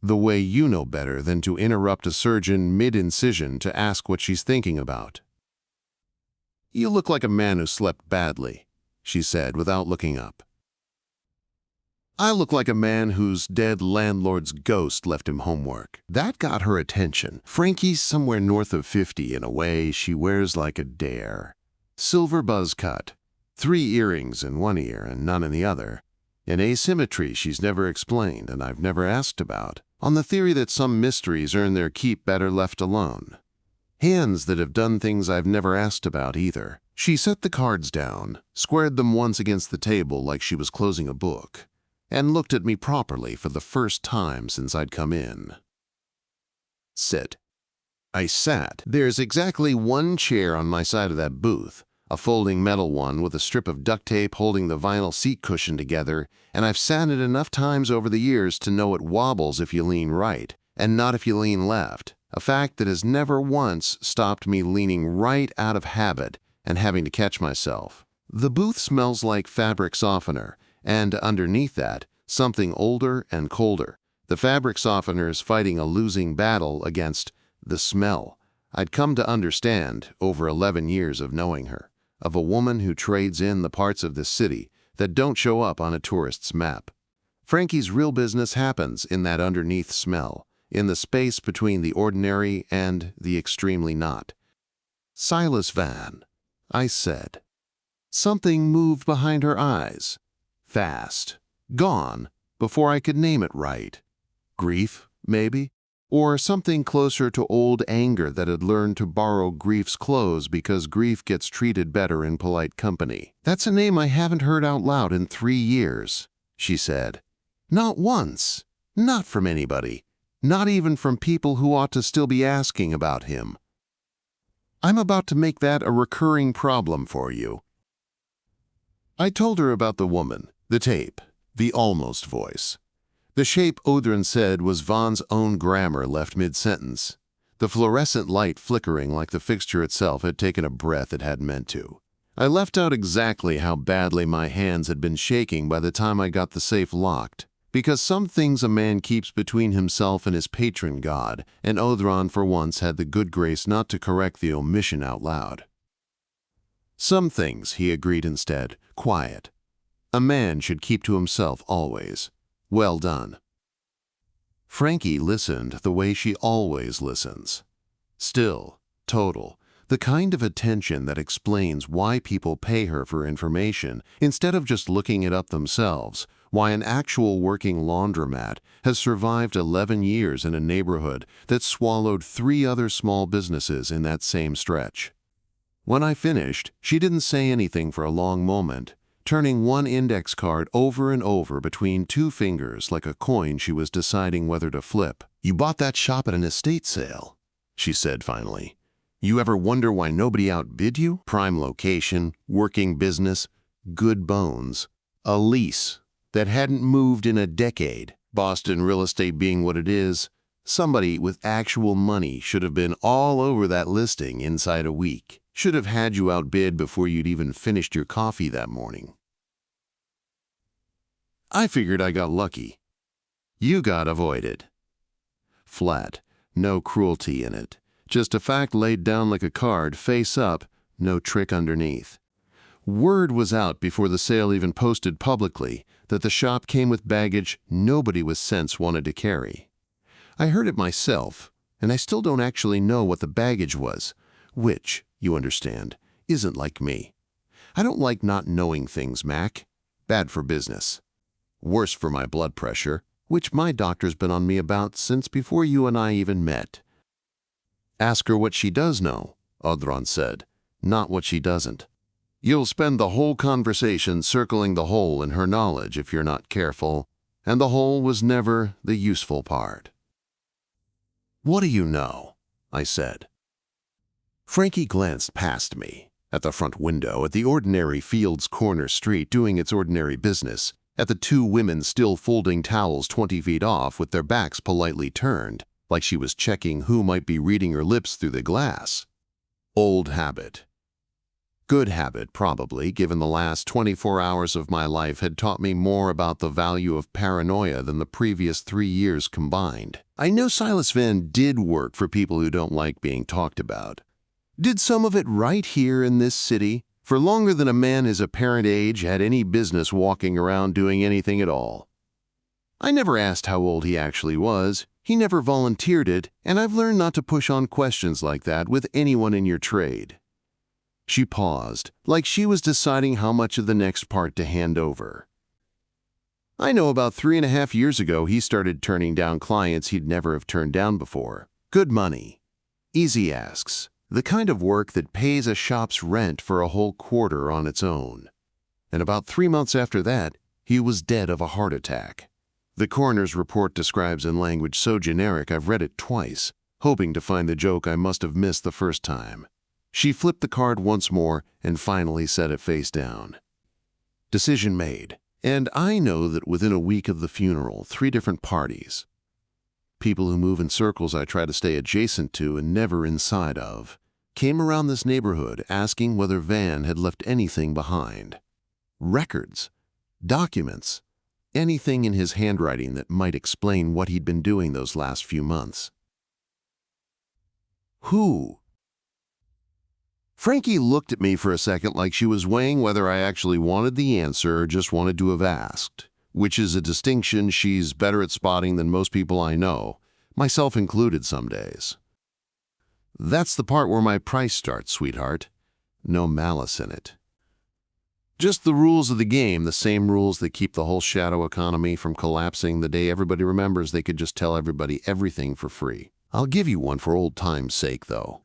the way you know better than to interrupt a surgeon mid-incision to ask what she's thinking about. "You look like a man who slept badly," she said without looking up. "I look like a man whose dead landlord's ghost left him homework." That got her attention. Frankie's somewhere north of 50 in a way she wears like a dare. Silver buzz cut. 3 earrings in one ear and none in the other. An asymmetry she's never explained and I've never asked about, on the theory that some mysteries earn their keep better left alone. Hands that have done things I've never asked about either. She set the cards down, squared them once against the table like she was closing a book, and looked at me properly for the first time since I'd come in. "Sit." I sat. There's exactly 1 chair on my side of that booth, a folding metal one with a strip of duct tape holding the vinyl seat cushion together, and I've sat it enough times over the years to know it wobbles if you lean right, and not if you lean left, a fact that has never once stopped me leaning right out of habit and having to catch myself. The booth smells like fabric softener, and underneath that, something older and colder. The fabric softener's fighting a losing battle against the smell I'd come to understand over 11 years of knowing her, of a woman who trades in the parts of this city that don't show up on a tourist's map. Frankie's real business happens in that underneath smell, in the space between the ordinary and the extremely not. Silas Vann, I said. Something moved behind her eyes. Fast. Gone, before I could name it right. Grief, maybe? Or something closer to old anger that had learned to borrow grief's clothes because grief gets treated better in polite company. That's a name I haven't heard out loud in 3 years, she said. Not once. Not from anybody. Not even from people who ought to still be asking about him. I'm about to make that a recurring problem for you. I told her about the woman, the tape, the almost voice. The shape Odhran said was Vann's own grammar left mid-sentence. The fluorescent light flickering like the fixture itself had taken a breath it hadn't meant to. I left out exactly how badly my hands had been shaking by the time I got the safe locked, because some things a man keeps between himself and his patron god, and Odhran for once had the good grace not to correct the omission out loud. Some things, he agreed instead, quiet. A man should keep to himself always. Well done. Frankie listened the way she always listens. Still, total, the kind of attention that explains why people pay her for information instead of just looking it up themselves, why an actual working laundromat has survived 11 years in a neighborhood that swallowed 3 other small businesses in that same stretch. When I finished, she didn't say anything for a long moment, turning one index card over and over between 2 fingers like a coin she was deciding whether to flip. You bought that shop at an estate sale, she said finally. You ever wonder why nobody outbid you? Prime location, working business, good bones. A lease that hadn't moved in a decade. Boston real estate being what it is, somebody with actual money should have been all over that listing inside a week. Should have had you outbid before you'd even finished your coffee that morning. I figured I got lucky. You got avoided. Flat, no cruelty in it. Just a fact laid down like a card, face up, no trick underneath. Word was out before the sale even posted publicly that the shop came with baggage nobody with sense wanted to carry. I heard it myself, and I still don't actually know what the baggage was, which, you understand, isn't like me. I don't like not knowing things, Mac. Bad for business. Worse for my blood pressure, which my doctor's been on me about since before you and I even met. Ask her what she does know, Odhran said, not what she doesn't. You'll spend the whole conversation circling the hole in her knowledge if you're not careful, and the hole was never the useful part. What do you know? I said. Frankie glanced past me, at the front window, at the ordinary Fields Corner street doing its ordinary business, at the 2 women still folding towels 20 feet off with their backs politely turned, like she was checking who might be reading her lips through the glass. Old habit. Good habit, probably, given the last 24 hours of my life had taught me more about the value of paranoia than the previous 3 years combined. I know Silas Vann did work for people who don't like being talked about. Did some of it right here in this city, for longer than a man his apparent age had any business walking around doing anything at all. I never asked how old he actually was, he never volunteered it, and I've learned not to push on questions like that with anyone in your trade. She paused, like she was deciding how much of the next part to hand over. I know about 3.5 years ago he started turning down clients he'd never have turned down before. Good money. Easy asks. The kind of work that pays a shop's rent for a whole quarter on its own. And about 3 months after that, he was dead of a heart attack. The coroner's report describes in language so generic I've read it twice, hoping to find the joke I must have missed the first time. She flipped the card once more and finally set it face down. Decision made. And I know that within a week of the funeral, 3 different parties. People who move in circles I try to stay adjacent to and never inside of, came around this neighborhood asking whether Vann had left anything behind. Records, documents, anything in his handwriting that might explain what he'd been doing those last few months. Who? Frankie looked at me for a second like she was weighing whether I actually wanted the answer or just wanted to have asked, which is a distinction she's better at spotting than most people I know, myself included some days. That's the part where my price starts, sweetheart. No malice in it. Just the rules of the game, the same rules that keep the whole shadow economy from collapsing the day everybody remembers they could just tell everybody everything for free. I'll give you one for old time's sake, though.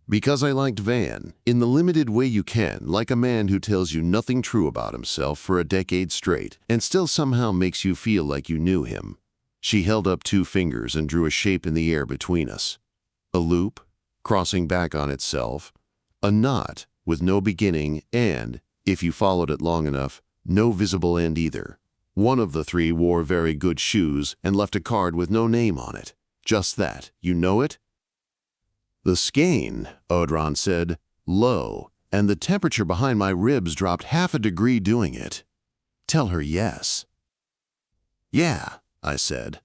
Because I liked Vann, in the limited way you can, like a man who tells you nothing true about himself for a decade straight and still somehow makes you feel like you knew him. She held up 2 fingers and drew a shape in the air between us. A loop, crossing back on itself, a knot with no beginning and, if you followed it long enough, no visible end either. One of the 3 wore very good shoes and left a card with no name on it. Just that. You know it? The Skein, Odhran said, low, and the temperature behind my ribs dropped half a degree doing it. Tell her yes. Yeah, I said.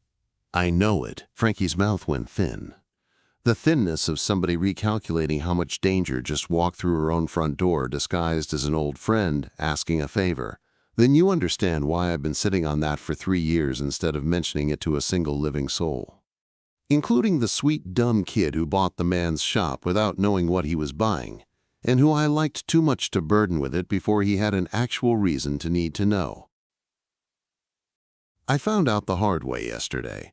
I know it. Frankie's mouth went thin. The thinness of somebody recalculating how much danger just walked through her own front door disguised as an old friend asking a favor. Then you understand why I've been sitting on that for 3 years instead of mentioning it to a single living soul. Including the sweet, dumb kid who bought the man's shop without knowing what he was buying, and who I liked too much to burden with it before he had an actual reason to need to know. I found out the hard way yesterday.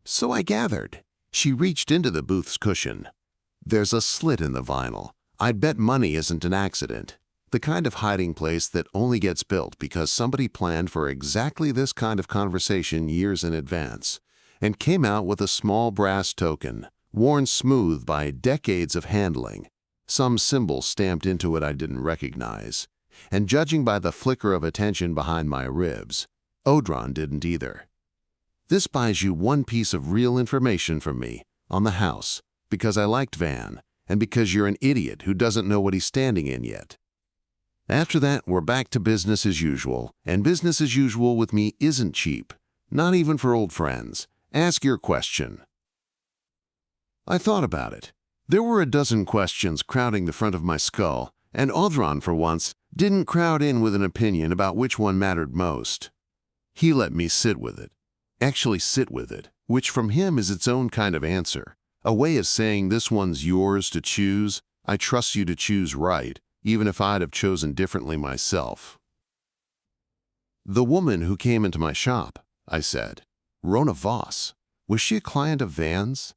So I gathered. She reached into the booth's cushion. There's a slit in the vinyl. I'd bet money isn't an accident. The kind of hiding place that only gets built because somebody planned for exactly this kind of conversation years in advance, and came out with a small brass token, worn smooth by decades of handling, some symbol stamped into it I didn't recognize, and judging by the flicker of attention behind my ribs, Odhran didn't either. This buys you one piece of real information from me, on the house, because I liked Vann, and because you're an idiot who doesn't know what he's standing in yet. After that, we're back to business as usual, and business as usual with me isn't cheap, not even for old friends. Ask your question. I thought about it. There were a dozen questions crowding the front of my skull, and Odhran, for once, didn't crowd in with an opinion about which one mattered most. He let me sit with it. Actually sit with it, which from him is its own kind of answer, a way of saying this one's yours to choose. I trust you to choose right, even if I'd have chosen differently myself. The woman who came into my shop, I said. Wren Voss. Was she a client of Vann's?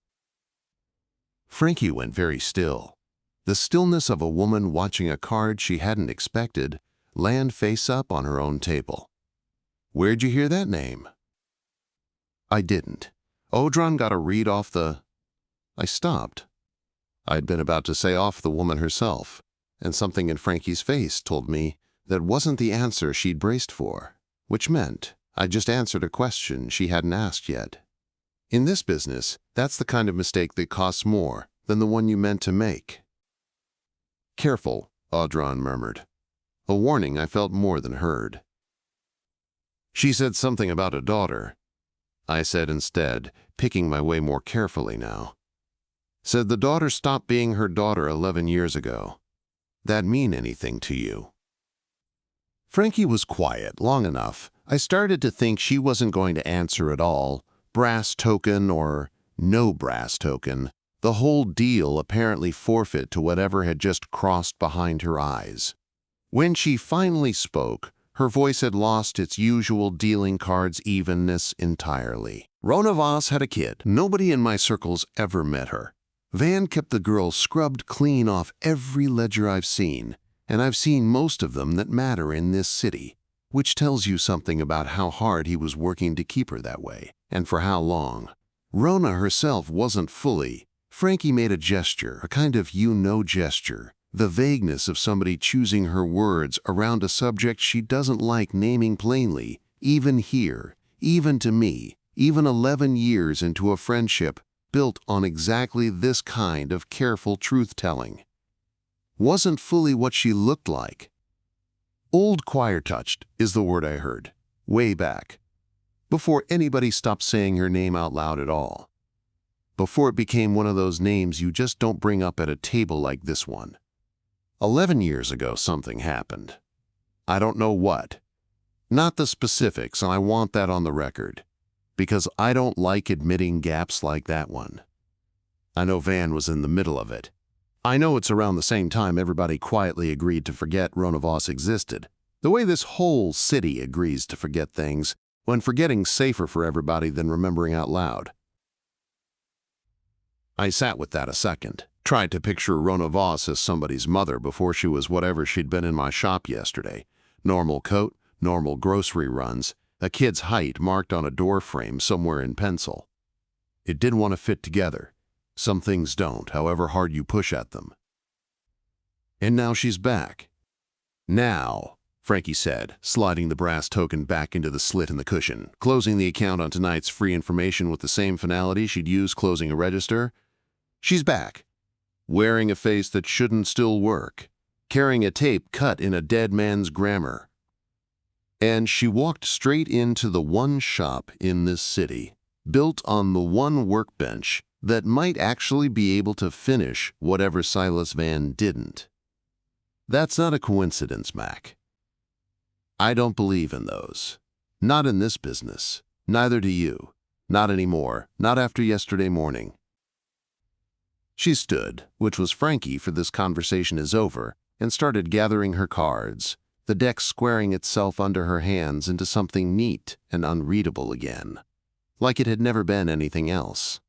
Frankie went very still. The stillness of a woman watching a card she hadn't expected land face up on her own table. Where'd you hear that name? I didn't. Odhran got a read off the... I stopped. I'd been about to say off the woman herself, and something in Frankie's face told me that wasn't the answer she'd braced for, which meant I'd just answered a question she hadn't asked yet. In this business, that's the kind of mistake that costs more than the one you meant to make. Careful, Odhran murmured. A warning I felt more than heard. She said something about a daughter. I said instead, picking my way more carefully now. Said the daughter stopped being her daughter 11 years ago. That mean anything to you? Frankie was quiet long enough. I started to think she wasn't going to answer at all, brass token or no brass token, the whole deal apparently forfeit to whatever had just crossed behind her eyes. When she finally spoke, her voice had lost its usual dealing cards evenness entirely. Wren Voss had a kid. Nobody in my circles ever met her. Vann kept the girl scrubbed clean off every ledger I've seen, and I've seen most of them that matter in this city, which tells you something about how hard he was working to keep her that way, and for how long. Rona herself wasn't fully. Frankie made a gesture, a kind of you-know gesture, the vagueness of somebody choosing her words around a subject she doesn't like naming plainly, even here, even to me, even 11 years into a friendship built on exactly this kind of careful truth-telling. Wasn't fully what she looked like. Old choir-touched is the word I heard, way back, before anybody stopped saying her name out loud at all. Before it became one of those names you just don't bring up at a table like this one. 11 years ago something happened. I don't know what. Not the specifics, and I want that on the record, because I don't like admitting gaps like that one. I know Vann was in the middle of it. I know it's around the same time everybody quietly agreed to forget Wren Voss existed. The way this whole city agrees to forget things, when forgetting's safer for everybody than remembering out loud. I sat with that a second, tried to picture Wren Voss as somebody's mother before she was whatever she'd been in my shop yesterday. Normal coat, normal grocery runs, a kid's height marked on a door frame somewhere in pencil. It didn't want to fit together. Some things don't, however hard you push at them. And now she's back. Now, Frankie said, sliding the brass token back into the slit in the cushion, closing the account on tonight's free information with the same finality she'd use closing a register. She's back, wearing a face that shouldn't still work, carrying a tape cut in a dead man's grammar. And she walked straight into the one shop in this city, built on the one workbench that might actually be able to finish whatever Silas Vann didn't. That's not a coincidence, Mac. I don't believe in those. Not in this business. Neither do you. Not anymore. Not after yesterday morning. She stood, which was Frankie for this conversation is over, and started gathering her cards, the deck squaring itself under her hands into something neat and unreadable again, like it had never been anything else.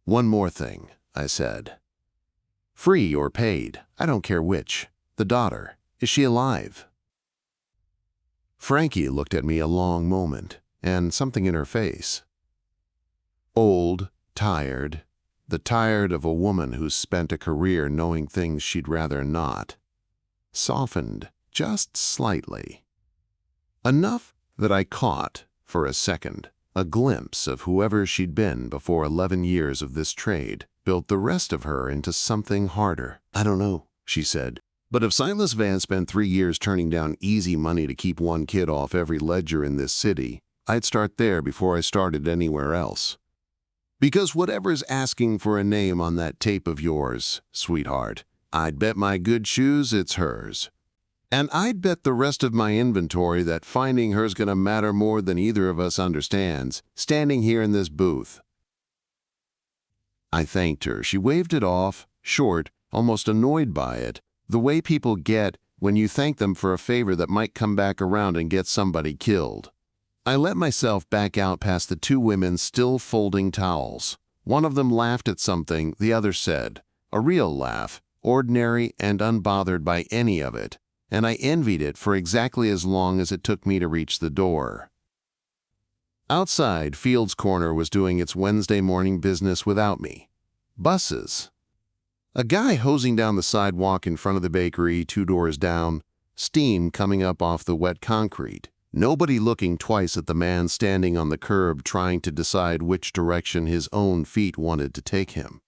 One more thing, I said. Free or paid, I don't care which. The daughter, is she alive? Frankie looked at me a long moment, and something in her face. Old, tired, the tired of a woman who's spent a career knowing things she'd rather not. Softened just slightly. Enough that I caught, for a second, a glimpse of whoever she'd been before 11 years of this trade built the rest of her into something harder. I don't know, she said. But if Silas Vann spent 3 years turning down easy money to keep one kid off every ledger in this city, I'd start there before I started anywhere else. Because whatever's asking for a name on that tape of yours, sweetheart, I'd bet my good shoes it's hers. And I'd bet the rest of my inventory that finding her's gonna matter more than either of us understands, standing here in this booth. I thanked her. She waved it off, short, almost annoyed by it, the way people get when you thank them for a favor that might come back around and get somebody killed. I let myself back out past the two women still folding towels. One of them laughed at something, the other said, a real laugh, ordinary and unbothered by any of it, and I envied it for exactly as long as it took me to reach the door. Outside, Fields Corner was doing its Wednesday morning business without me. Buses. A guy hosing down the sidewalk in front of the bakery 2 doors down, steam coming up off the wet concrete. Nobody looking twice at the man standing on the curb trying to decide which direction his own feet wanted to take him.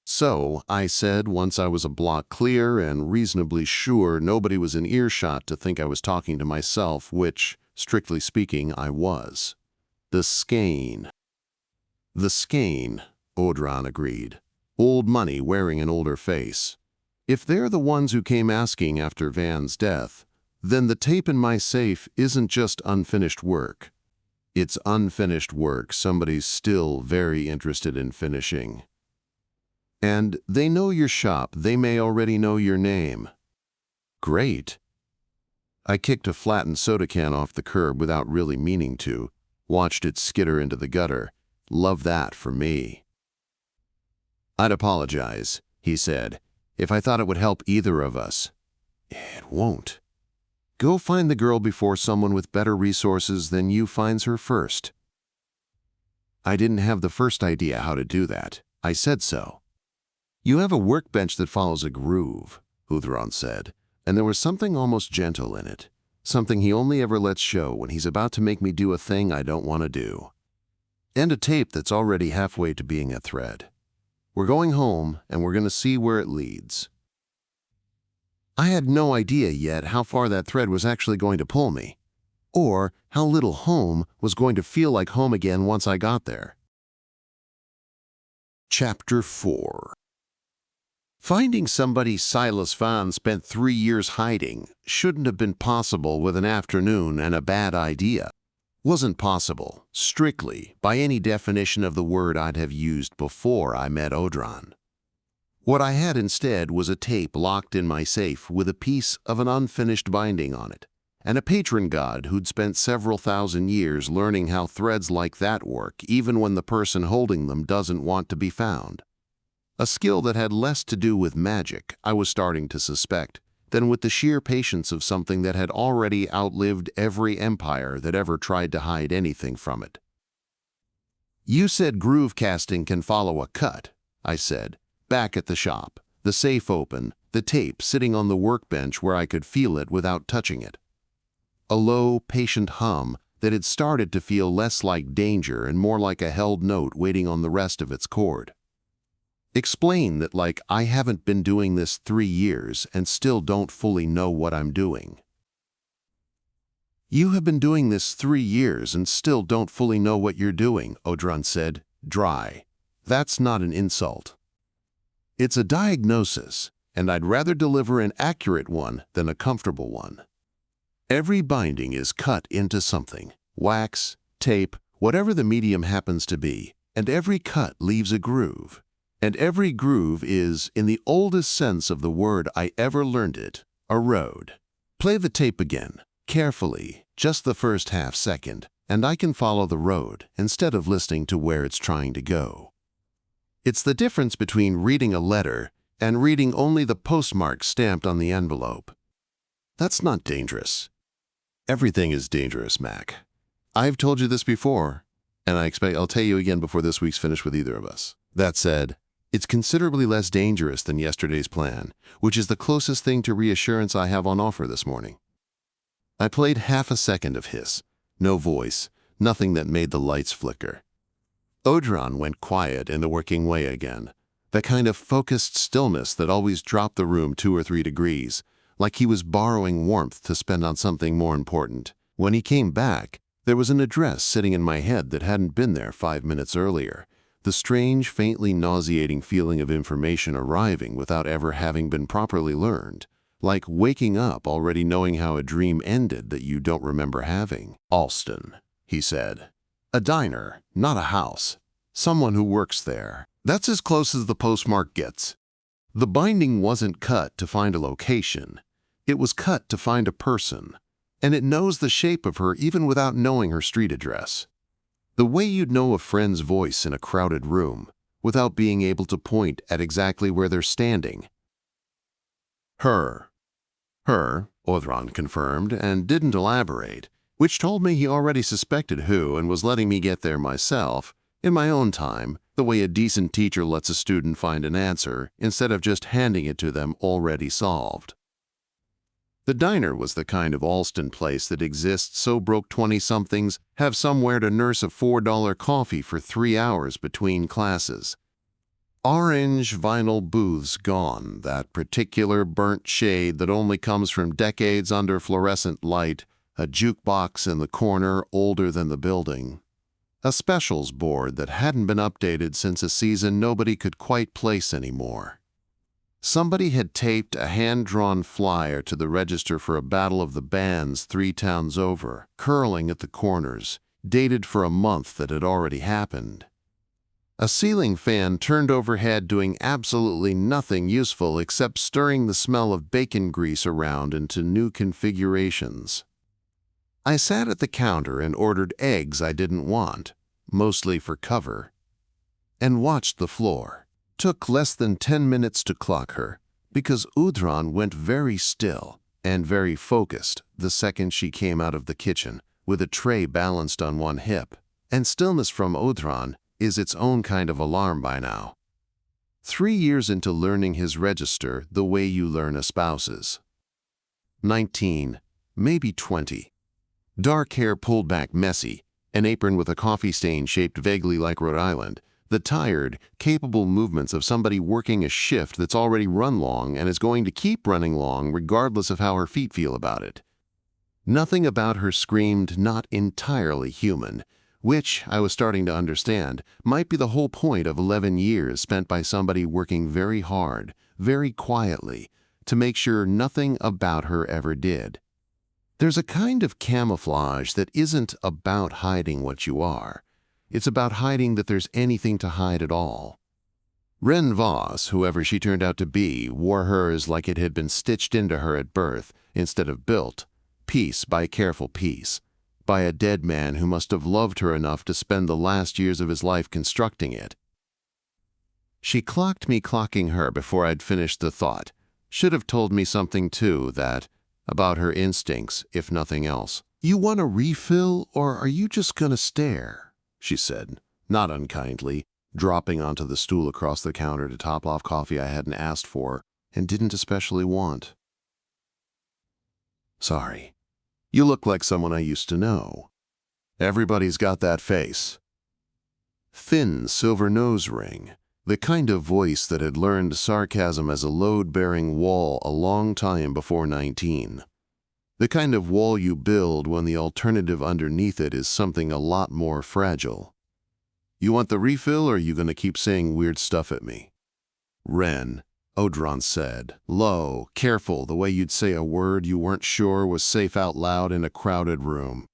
So, I said once I was a block clear and reasonably sure nobody was in earshot to think I was talking to myself, which, strictly speaking, I was. The Skein. The Skein, Odhran agreed. Old money wearing an older face. If they're the ones who came asking after Vann's death, then the tape in my safe isn't just unfinished work. It's unfinished work somebody's still very interested in finishing. And they know your shop. They may already know your name. Great. I kicked a flattened soda can off the curb without really meaning to, watched it skitter into the gutter. Love that for me. I'd apologize, he said, if I thought it would help either of us. It won't. Go find the girl before someone with better resources than you finds her first. I didn't have the first idea how to do that. I said so. You have a workbench that follows a groove, Odhran said, and there was something almost gentle in it, something he only ever lets show when he's about to make me do a thing I don't want to do. And a tape that's already halfway to being a thread. We're going home, and we're going to see where it leads. I had no idea yet how far that thread was actually going to pull me, or how little home was going to feel like home again once I got there. Chapter 4. Finding somebody Silas Vann spent 3 years hiding shouldn't have been possible with an afternoon and a bad idea. Wasn't possible, strictly, by any definition of the word I'd have used before I met Odhran. What I had instead was a tape locked in my safe with a piece of an unfinished binding on it, and a patron god who'd spent several thousand years learning how threads like that work even when the person holding them doesn't want to be found. A skill that had less to do with magic, I was starting to suspect, than with the sheer patience of something that had already outlived every empire that ever tried to hide anything from it. "You said groove casting can follow a cut," I said, back at the shop, the safe open, the tape sitting on the workbench where I could feel it without touching it. A low, patient hum that had started to feel less like danger and more like a held note waiting on the rest of its chord. Explain that like I haven't been doing this 3 years and still don't fully know what I'm doing. "You have been doing this 3 years and still don't fully know what you're doing," Odhran said, dry. "That's not an insult. It's a diagnosis, and I'd rather deliver an accurate one than a comfortable one. Every binding is cut into something, wax, tape, whatever the medium happens to be, and every cut leaves a groove. And every groove is, in the oldest sense of the word I ever learned it, a road. Play the tape again, carefully, just the first half second, and I can follow the road instead of listening to where it's trying to go. It's the difference between reading a letter and reading only the postmark stamped on the envelope. That's not dangerous. Everything is dangerous, Mac. I've told you this before, and I expect I'll tell you again before this week's finished with either of us. That said, it's considerably less dangerous than yesterday's plan, which is the closest thing to reassurance I have on offer this morning." I played half a second of hiss. No voice, nothing that made the lights flicker. Odhran went quiet in the working way again, that kind of focused stillness that always dropped the room 2 or 3 degrees, like he was borrowing warmth to spend on something more important. When he came back, there was an address sitting in my head that hadn't been there 5 minutes earlier. The strange, faintly nauseating feeling of information arriving without ever having been properly learned, like waking up already knowing how a dream ended that you don't remember having. "Alston," he said. "A diner, not a house. Someone who works there. That's as close as the postmark gets." The binding wasn't cut to find a location. It was cut to find a person, and it knows the shape of her even without knowing her street address. The way you'd know a friend's voice in a crowded room, without being able to point at exactly where they're standing. Her, Odhran confirmed, and didn't elaborate, which told me he already suspected who and was letting me get there myself, in my own time, the way a decent teacher lets a student find an answer, instead of just handing it to them already solved. The diner was the kind of Alston place that exists so broke 20-somethings have somewhere to nurse a $4 coffee for 3 hours between classes. Orange vinyl booths gone, that particular burnt shade that only comes from decades under fluorescent light, a jukebox in the corner older than the building. A specials board that hadn't been updated since a season nobody could quite place anymore. Somebody had taped a hand-drawn flyer to the register for a battle of the bands 3 towns over, curling at the corners, dated for a month that had already happened. A ceiling fan turned overhead doing absolutely nothing useful except stirring the smell of bacon grease around into new configurations. I sat at the counter and ordered eggs I didn't want, mostly for cover, and watched the floor. Took less than 10 minutes to clock her, because Odhran went very still and very focused the second she came out of the kitchen, with a tray balanced on one hip, and stillness from Odhran is its own kind of alarm by now. 3 years into learning his register the way you learn a spouse's. 19, maybe 20. Dark hair pulled back messy, an apron with a coffee stain shaped vaguely like Rhode Island, the tired, capable movements of somebody working a shift that's already run long and is going to keep running long regardless of how her feet feel about it. Nothing about her screamed not entirely human, which, I was starting to understand, might be the whole point of 11 years spent by somebody working very hard, very quietly, to make sure nothing about her ever did. There's a kind of camouflage that isn't about hiding what you are. It's about hiding that there's anything to hide at all. Wren Voss, whoever she turned out to be, wore hers like it had been stitched into her at birth instead of built, piece by careful piece, by a dead man who must have loved her enough to spend the last years of his life constructing it. She clocked me clocking her before I'd finished the thought. Should have told me something, too, about her instincts, if nothing else. "You want a refill, or are you just gonna stare?" she said, not unkindly, dropping onto the stool across the counter to top off coffee I hadn't asked for and didn't especially want. "Sorry. You look like someone I used to know." Everybody's got that face. Thin silver nose ring, the kind of voice that had learned sarcasm as a load-bearing wall a long time before 19. The kind of wall you build when the alternative underneath it is something a lot more fragile. "You want the refill, or are you going to keep saying weird stuff at me?" "Wren," Odhran said, low, careful, the way you'd say a word you weren't sure was safe out loud in a crowded room.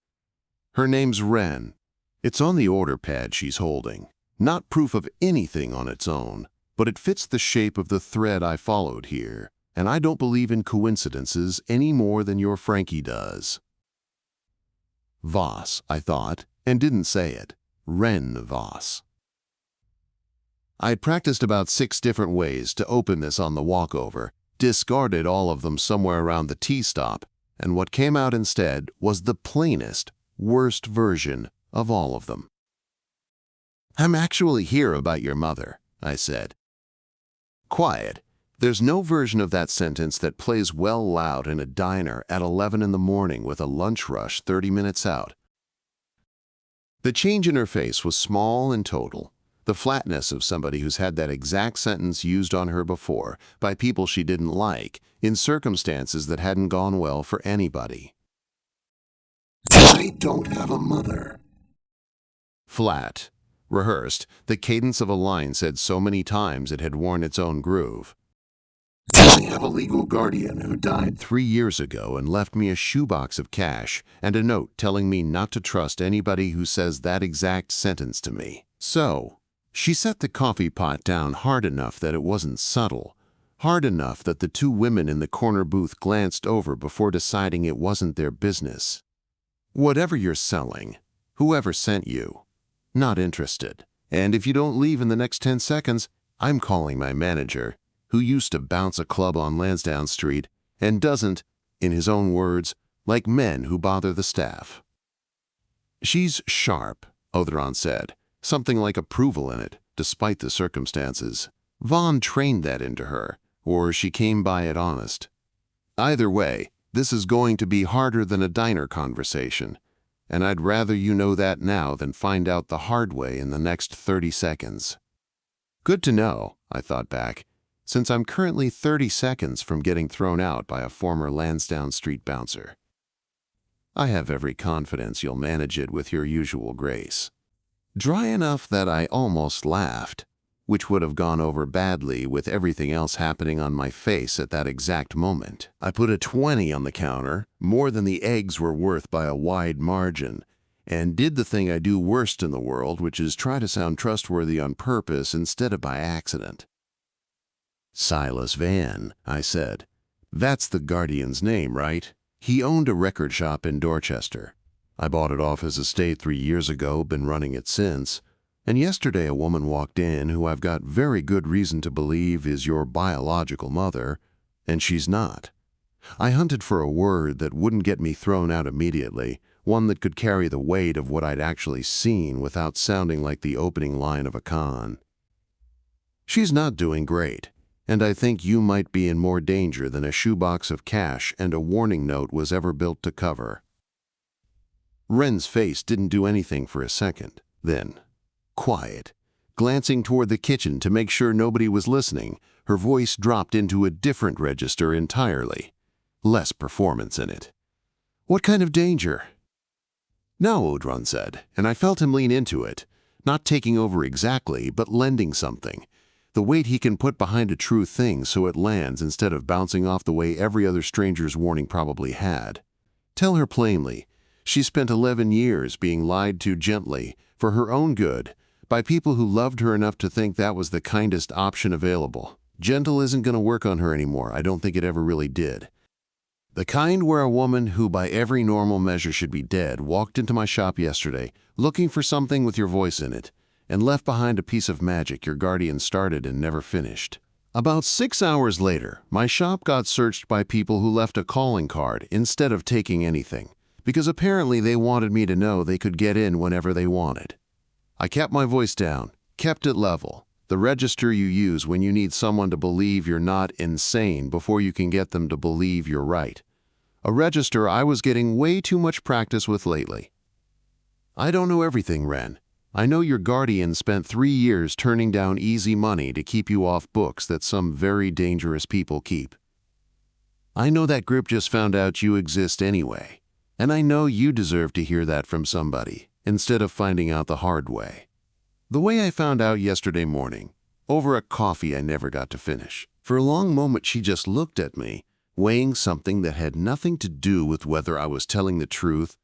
"Her name's Wren. It's on the order pad she's holding. Not proof of anything on its own, but it fits the shape of the thread I followed here, and I don't believe in coincidences any more than your Frankie does." Voss, I thought, and didn't say it. Wren Voss. I'd practiced about 6 different ways to open this on the walkover, discarded all of them somewhere around the T-stop, and what came out instead was the plainest, worst version of all of them. "I'm actually here about your mother," I said. Quiet. There's no version of that sentence that plays well loud in a diner at 11 in the morning with a lunch rush 30 minutes out. The change in her face was small and total, the flatness of somebody who's had that exact sentence used on her before by people she didn't like in circumstances that hadn't gone well for anybody. "I don't have a mother." Flat. Rehearsed, the cadence of a line said so many times it had worn its own groove. "I have a legal guardian who died 3 years ago and left me a shoebox of cash and a note telling me not to trust anybody who says that exact sentence to me. So," she set the coffee pot down hard enough that it wasn't subtle, hard enough that the 2 women in the corner booth glanced over before deciding it wasn't their business. "Whatever you're selling, whoever sent you, not interested. And if you don't leave in the next 10 seconds, I'm calling my manager, who used to bounce a club on Lansdowne Street and doesn't, in his own words, like men who bother the staff." "She's sharp," Odhran said, something like approval in it, despite the circumstances. Vaughn trained that into her, or she came by it honest. Either way, this is going to be harder than a diner conversation, and I'd rather you know that now than find out the hard way in the next 30 seconds. Good to know, I thought back, since I'm currently 30 seconds from getting thrown out by a former Lansdowne Street bouncer. "I have every confidence you'll manage it with your usual grace." Dry enough that I almost laughed, which would have gone over badly with everything else happening on my face at that exact moment. I put a 20 on the counter, more than the eggs were worth by a wide margin, and did the thing I do worst in the world, which is try to sound trustworthy on purpose instead of by accident. "Silas Vann," I said. "That's the guardian's name, right? He owned a record shop in Dorchester. I bought it off his estate 3 years ago, been running it since. And yesterday a woman walked in who I've got very good reason to believe is your biological mother, and she's not. I hunted for a word that wouldn't get me thrown out immediately, one that could carry the weight of what I'd actually seen without sounding like the opening line of a con. She's not doing great, and I think you might be in more danger than a shoebox of cash and a warning note was ever built to cover." Wren's face didn't do anything for a second. Then, quiet, glancing toward the kitchen to make sure nobody was listening, her voice dropped into a different register entirely. Less performance in it. "What kind of danger?" "No," Odhran said, and I felt him lean into it, not taking over exactly, but lending something. The weight he can put behind a true thing so it lands instead of bouncing off the way every other stranger's warning probably had. Tell her plainly, she spent 11 years being lied to gently, for her own good, by people who loved her enough to think that was the kindest option available. Gentle isn't going to work on her anymore. I don't think it ever really did. The kind where a woman who by every normal measure should be dead walked into my shop yesterday, looking for something with your voice in it, and left behind a piece of magic your guardian started and never finished. About 6 hours later, my shop got searched by people who left a calling card instead of taking anything, because apparently they wanted me to know they could get in whenever they wanted. I kept my voice down, kept it level, the register you use when you need someone to believe you're not insane before you can get them to believe you're right. A register I was getting way too much practice with lately. I don't know everything, Wren. I know your guardian spent 3 years turning down easy money to keep you off books that some very dangerous people keep. I know that group just found out you exist anyway, and I know you deserve to hear that from somebody, instead of finding out the hard way. The way I found out yesterday morning, over a coffee I never got to finish. For a long moment she just looked at me, weighing something that had nothing to do with whether I was telling the truth,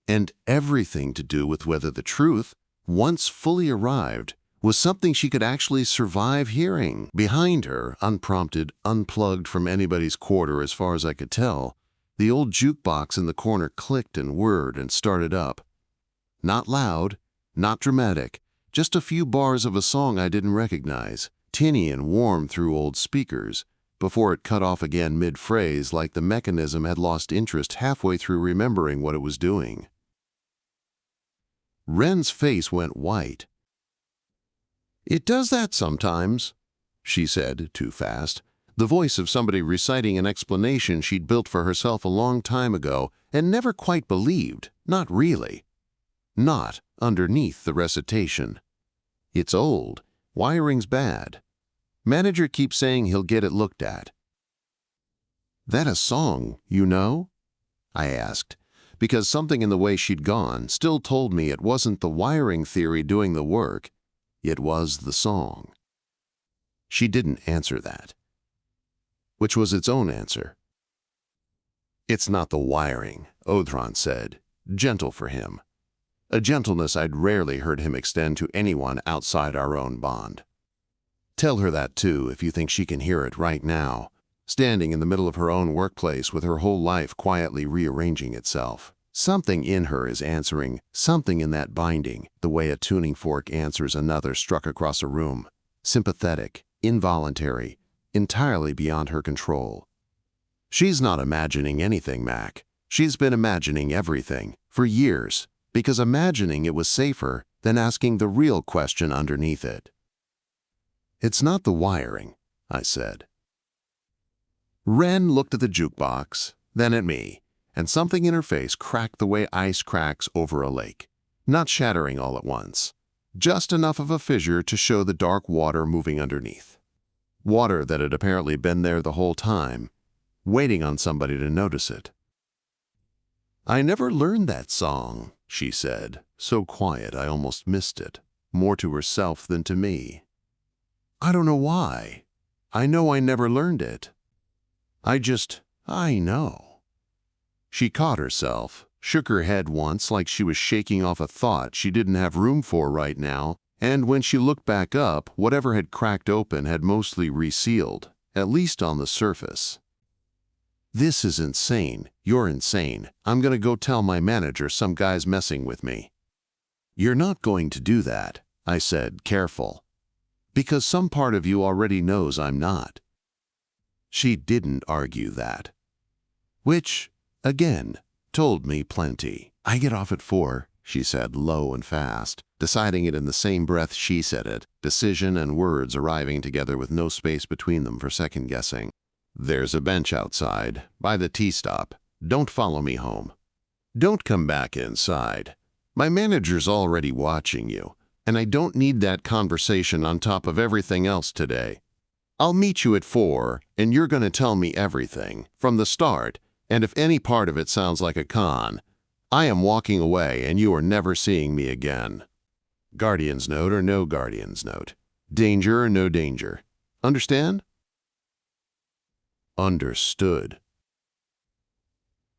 and everything to do with whether the truth, once fully arrived, was something she could actually survive hearing. Behind her, unprompted, unplugged from anybody's quarter as far as I could tell, the old jukebox in the corner clicked and whirred and started up. Not loud, not dramatic, just a few bars of a song I didn't recognize, tinny and warm through old speakers, before it cut off again mid-phrase like the mechanism had lost interest halfway through remembering what it was doing. Wren's face went white. "It does that sometimes," she said, too fast, the voice of somebody reciting an explanation she'd built for herself a long time ago and never quite believed, not really. Not underneath the recitation. "It's old. Wiring's bad. Manager keeps saying he'll get it looked at." "That a song, you know?" I asked, because something in the way she'd gone still told me it wasn't the wiring theory doing the work, it was the song. She didn't answer that, which was its own answer. "It's not the wiring," Odhran said, gentle for him. A gentleness I'd rarely heard him extend to anyone outside our own bond. "Tell her that too if you think she can hear it right now," standing in the middle of her own workplace with her whole life quietly rearranging itself. Something in her is answering, something in that binding, the way a tuning fork answers another struck across a room. Sympathetic, involuntary, entirely beyond her control. She's not imagining anything, Mac. She's been imagining everything, for years, because imagining it was safer than asking the real question underneath it. "It's not the wiring," I said. Wren looked at the jukebox, then at me, and something in her face cracked the way ice cracks over a lake, not shattering all at once, just enough of a fissure to show the dark water moving underneath. Water that had apparently been there the whole time, waiting on somebody to notice it. "I never learned that song," she said, so quiet I almost missed it, more to herself than to me. "I don't know why. I know I never learned it. I know." She caught herself, shook her head once like she was shaking off a thought she didn't have room for right now, and when she looked back up, whatever had cracked open had mostly resealed, at least on the surface. "This is insane. You're insane. I'm gonna go tell my manager some guy's messing with me." "You're not going to do that," I said, careful, "because some part of you already knows I'm not." She didn't argue that. Which, again, told me plenty. "I get off at 4, she said low and fast, deciding it in the same breath she said it, decision and words arriving together with no space between them for second-guessing. "There's a bench outside, by the T-stop. Don't follow me home. Don't come back inside. My manager's already watching you, and I don't need that conversation on top of everything else today. I'll meet you at 4, and you're going to tell me everything, from the start, and if any part of it sounds like a con, I am walking away and you are never seeing me again." Guardian's note or no guardian's note, Danger or no danger. Understand? Understood.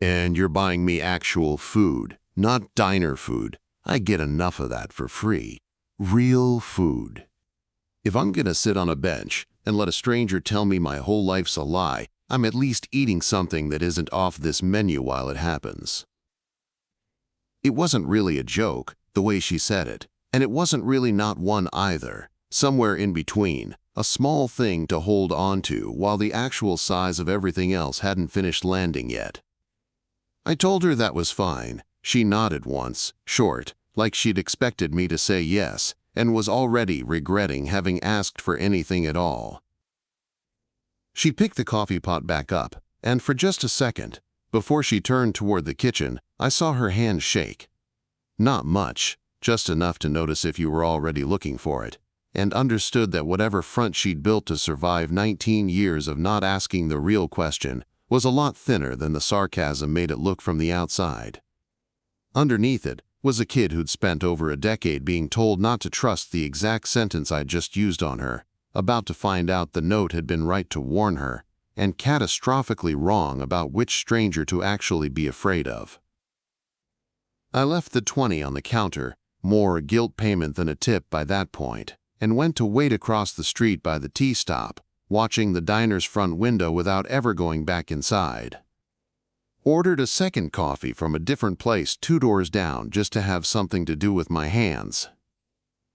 And you're buying me actual food, not diner food. I get enough of that for free. Real food. If I'm gonna sit on a bench and let a stranger tell me my whole life's a lie, I'm at least eating something that isn't off this menu while it happens. It wasn't really a joke, the way she said it, and it wasn't really not one either. Somewhere in between, a small thing to hold on to while the actual size of everything else hadn't finished landing yet. I told her that was fine. She nodded once, short, like she'd expected me to say yes, and was already regretting having asked for anything at all. She picked the coffee pot back up, and for just a second, before she turned toward the kitchen, I saw her hand shake. Not much, just enough to notice if you were already looking for it, and understood that whatever front she'd built to survive 19 years of not asking the real question was a lot thinner than the sarcasm made it look from the outside. Underneath it was a kid who'd spent over a decade being told not to trust the exact sentence I'd just used on her, about to find out the note had been right to warn her, and catastrophically wrong about which stranger to actually be afraid of. I left the 20 on the counter, more a guilt payment than a tip by that point, and went to wait across the street by the tea stop, watching the diner's front window without ever going back inside. Ordered a second coffee from a different place 2 doors down just to have something to do with my hands.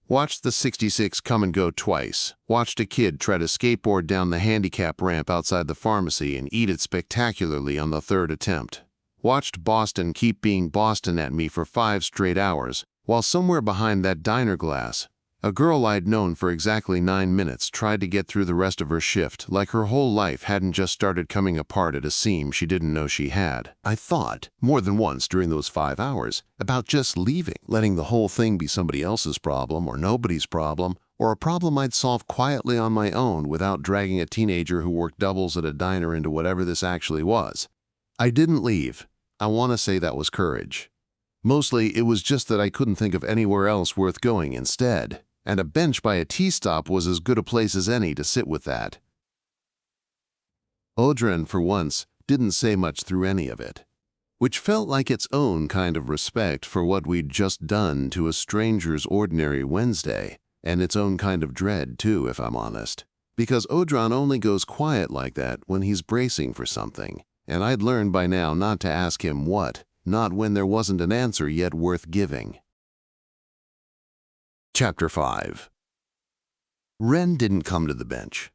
Watched the 66 come and go twice. Watched a kid try to skateboard down the handicap ramp outside the pharmacy and eat it spectacularly on the 3rd attempt. Watched Boston keep being Boston at me for 5 straight hours, while somewhere behind that diner glass, a girl I'd known for exactly 9 minutes tried to get through the rest of her shift like her whole life hadn't just started coming apart at a seam she didn't know she had. I thought, more than once during those 5 hours, about just leaving, letting the whole thing be somebody else's problem or nobody's problem, or a problem I'd solve quietly on my own without dragging a teenager who worked doubles at a diner into whatever this actually was. I didn't leave. I want to say that was courage. Mostly, it was just that I couldn't think of anywhere else worth going instead. And a bench by a tea stop was as good a place as any to sit with that. Odhran, for once, didn't say much through any of it, which felt like its own kind of respect for what we'd just done to a stranger's ordinary Wednesday, and its own kind of dread, too, if I'm honest, because Odhran only goes quiet like that when he's bracing for something, and I'd learned by now not to ask him what, not when there wasn't an answer yet worth giving. Chapter 5. Wren didn't come to the bench.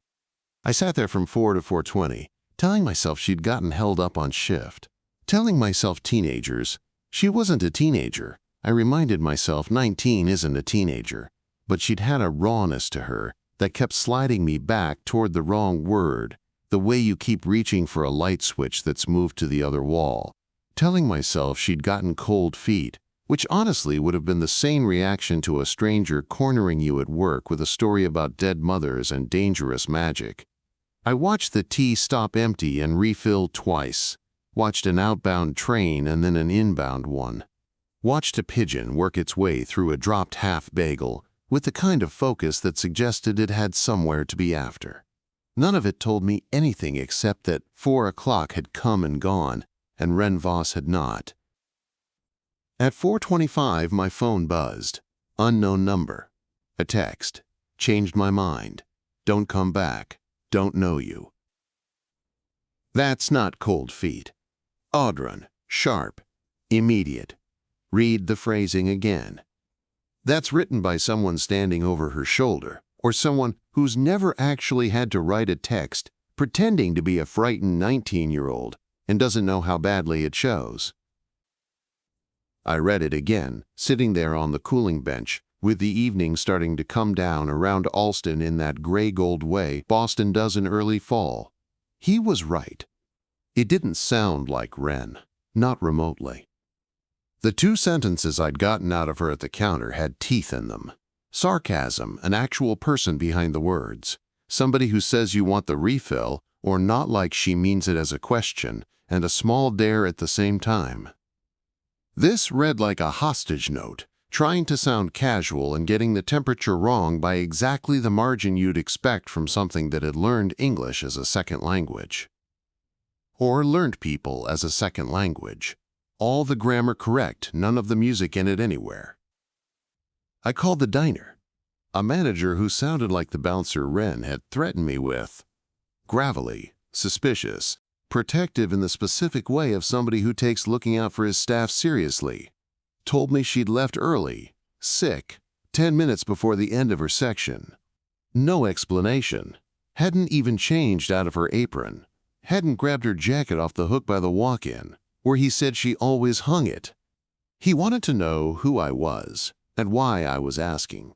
I sat there from 4 to 4:20, telling myself she'd gotten held up on shift. Telling myself teenagers. She wasn't a teenager. I reminded myself 19 isn't a teenager, but she'd had a rawness to her that kept sliding me back toward the wrong word, the way you keep reaching for a light switch that's moved to the other wall. Telling myself she'd gotten cold feet, which honestly would have been the sane reaction to a stranger cornering you at work with a story about dead mothers and dangerous magic. I watched the tea stop empty and refill twice, watched an outbound train and then an inbound one, watched a pigeon work its way through a dropped half bagel with the kind of focus that suggested it had somewhere to be after. None of it told me anything except that 4 o'clock had come and gone, and Wren Voss had not. At 4:25, my phone buzzed. Unknown number. A text. Changed my mind. Don't come back. Don't know you. That's not cold feet. Odhran. Sharp. Immediate. Read the phrasing again. That's written by someone standing over her shoulder, or someone who's never actually had to write a text pretending to be a frightened 19-year-old and doesn't know how badly it shows. I read it again, sitting there on the cooling bench, with the evening starting to come down around Alston in that gray-gold way Boston does in early fall. He was right. It didn't sound like Wren, not remotely. The 2 sentences I'd gotten out of her at the counter had teeth in them. Sarcasm, an actual person behind the words, somebody who says you want the refill, or not like she means it as a question, and a small dare at the same time. This read like a hostage note, trying to sound casual and getting the temperature wrong by exactly the margin you'd expect from something that had learned English as a second language. Or learned people as a second language. All the grammar correct, none of the music in it anywhere. I called the diner. A manager who sounded like the bouncer Wren had threatened me with. Gravelly, suspicious, protective in the specific way of somebody who takes looking out for his staff seriously. Told me she'd left early, sick, 10 minutes before the end of her section. No explanation. Hadn't even changed out of her apron. Hadn't grabbed her jacket off the hook by the walk-in, where he said she always hung it. He wanted to know who I was and why I was asking.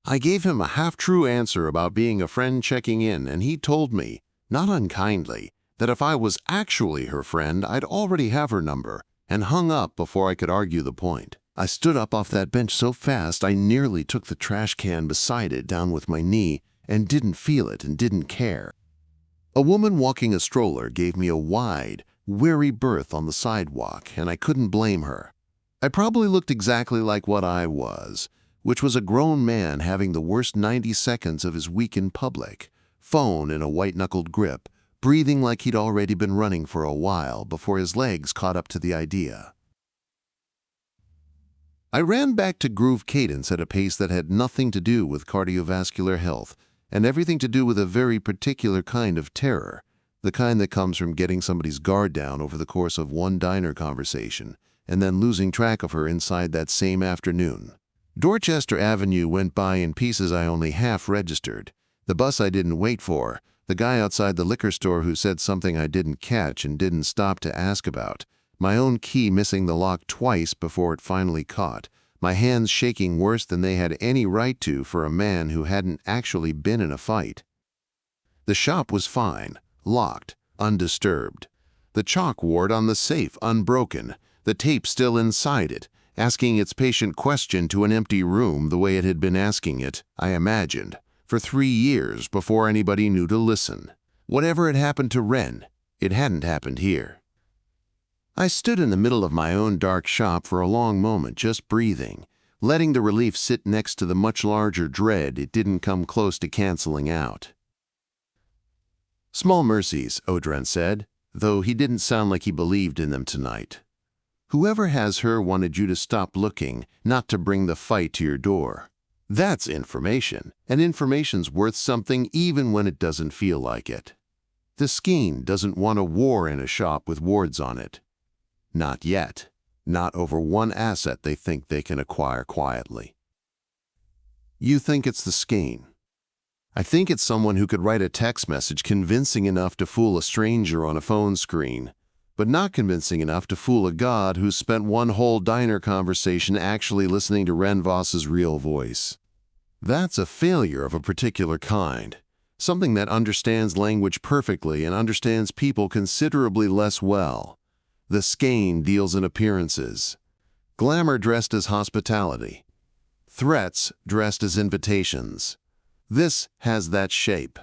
I gave him a half-true answer about being a friend checking in, and he told me, not unkindly, that if I was actually her friend, I'd already have her number, and hung up before I could argue the point. I stood up off that bench so fast I nearly took the trash can beside it down with my knee and didn't feel it and didn't care. A woman walking a stroller gave me a wide, weary berth on the sidewalk, and I couldn't blame her. I probably looked exactly like what I was, which was a grown man having the worst 90 seconds of his week in public, phone in a white-knuckled grip, breathing like he'd already been running for a while before his legs caught up to the idea. I ran back to Groove Cadence at a pace that had nothing to do with cardiovascular health and everything to do with a very particular kind of terror, the kind that comes from getting somebody's guard down over the course of one diner conversation and then losing track of her inside that same afternoon. Dorchester Avenue went by in pieces I only half registered. The bus I didn't wait for, the guy outside the liquor store who said something I didn't catch and didn't stop to ask about, my own key missing the lock twice before it finally caught, my hands shaking worse than they had any right to for a man who hadn't actually been in a fight. The shop was fine, locked, undisturbed. The chalkboard on the safe unbroken, the tape still inside it, asking its patient question to an empty room the way it had been asking it, I imagined, for 3 years before anybody knew to listen. Whatever had happened to Wren, it hadn't happened here. I stood in the middle of my own dark shop for a long moment, just breathing, letting the relief sit next to the much larger dread it didn't come close to canceling out. Small mercies, Odhran said, though he didn't sound like he believed in them tonight. Whoever has her wanted you to stop looking, not to bring the fight to your door. That's information, and information's worth something even when it doesn't feel like it. The Skein doesn't want a war in a shop with wards on it. Not yet. Not over one asset they think they can acquire quietly. You think it's the Skein. I think it's someone who could write a text message convincing enough to fool a stranger on a phone screen, but not convincing enough to fool a god who's spent one whole diner conversation actually listening to Wren Voss's real voice. That's a failure of a particular kind, something that understands language perfectly and understands people considerably less well. The Skein deals in appearances. Glamour dressed as hospitality. Threats dressed as invitations. This has that shape.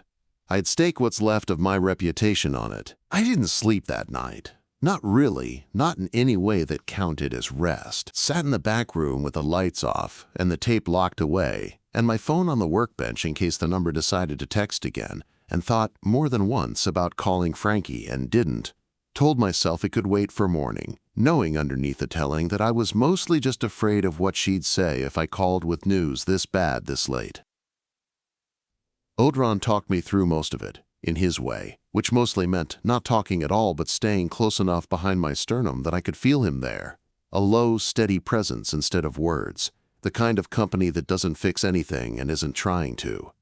I'd stake what's left of my reputation on it. I didn't sleep that night. Not really, not in any way that counted as rest. Sat in the back room with the lights off and the tape locked away, and my phone on the workbench in case the number decided to text again, and thought more than once about calling Frankie and didn't. Told myself it could wait for morning, knowing underneath the telling that I was mostly just afraid of what she'd say if I called with news this bad this late. Odhran talked me through most of it, in his way, which mostly meant not talking at all but staying close enough behind my sternum that I could feel him there. A low, steady presence instead of words, the kind of company that doesn't fix anything and isn't trying to.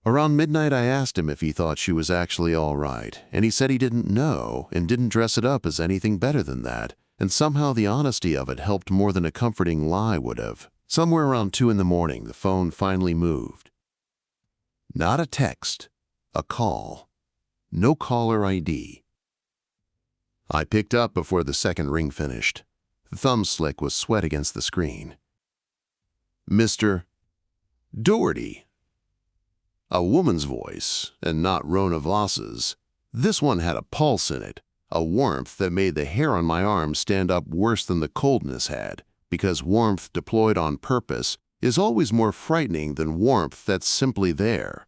Around midnight I asked him if he thought she was actually all right, and he said he didn't know and didn't dress it up as anything better than that, and somehow the honesty of it helped more than a comforting lie would have. Somewhere around 2 in the morning, the phone finally moved. Not a text, a call. No caller ID. I picked up before the second ring finished. The thumb slick was sweat against the screen. Mr. Doherty. A woman's voice, and not Wren Voss's. This one had a pulse in it, a warmth that made the hair on my arm stand up worse than the coldness had. because warmth deployed on purpose is always more frightening than warmth that's simply there.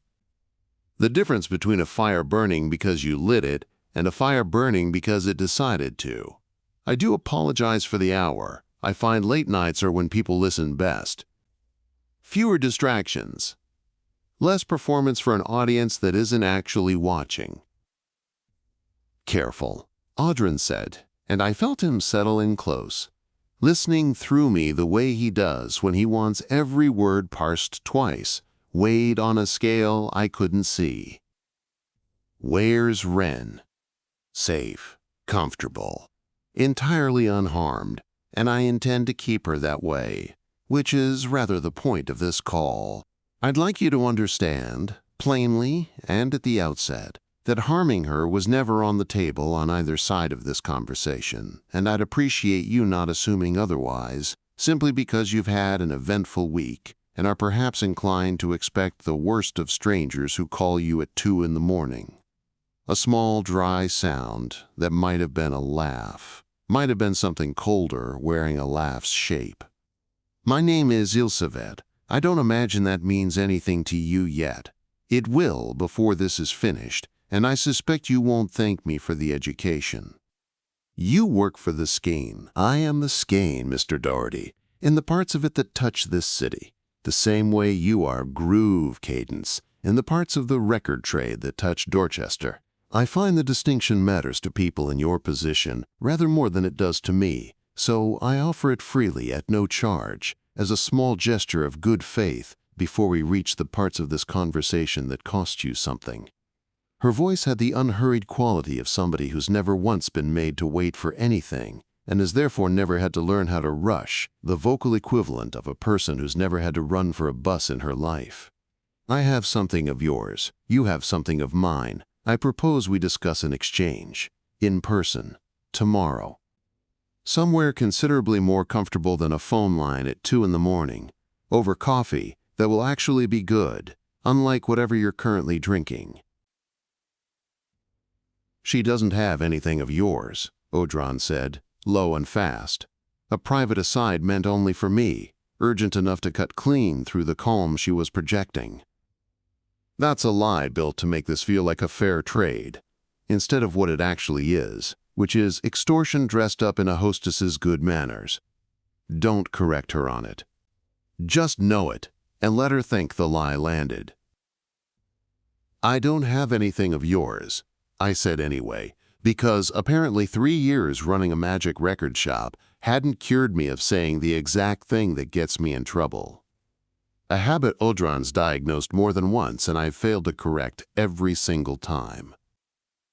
The difference between a fire burning because you lit it and a fire burning because it decided to. I do apologize for the hour. I find late nights are when people listen best. Fewer distractions. Less performance for an audience that isn't actually watching. Careful, Odhran said, and I felt him settle in close, listening through me the way he does when he wants every word parsed twice, weighed on a scale I couldn't see. Where's Wren? Safe, comfortable, entirely unharmed, and I intend to keep her that way, which is rather the point of this call. I'd like you to understand, plainly and at the outset, that harming her was never on the table on either side of this conversation, and I'd appreciate you not assuming otherwise, simply because you've had an eventful week and are perhaps inclined to expect the worst of strangers who call you at 2 in the morning. A small, dry sound that might have been a laugh, might have been something colder wearing a laugh's shape. My name is Ilsevet. I don't imagine that means anything to you yet. It will before this is finished, and I suspect you won't thank me for the education. You work for the Skein. I am the Skein, Mr. Doherty, in the parts of it that touch this city, the same way you are Groove Cadence in the parts of the record trade that touch Dorchester. I find the distinction matters to people in your position rather more than it does to me, so I offer it freely at no charge, as a small gesture of good faith before we reach the parts of this conversation that cost you something. Her voice had the unhurried quality of somebody who's never once been made to wait for anything and has therefore never had to learn how to rush, the vocal equivalent of a person who's never had to run for a bus in her life. I have something of yours. You have something of mine. I propose we discuss an exchange, in person, tomorrow. Somewhere considerably more comfortable than a phone line at 2 in the morning, over coffee that will actually be good, unlike whatever you're currently drinking. She doesn't have anything of yours, Odhran said, low and fast. A private aside meant only for me, urgent enough to cut clean through the calm she was projecting. That's a lie built to make this feel like a fair trade, instead of what it actually is, which is extortion dressed up in a hostess's good manners. Don't correct her on it. Just know it, and let her think the lie landed. I don't have anything of yours, I said anyway, because apparently 3 years running a magic record shop hadn't cured me of saying the exact thing that gets me in trouble. A habit Odhran's diagnosed more than once, and I've failed to correct every single time.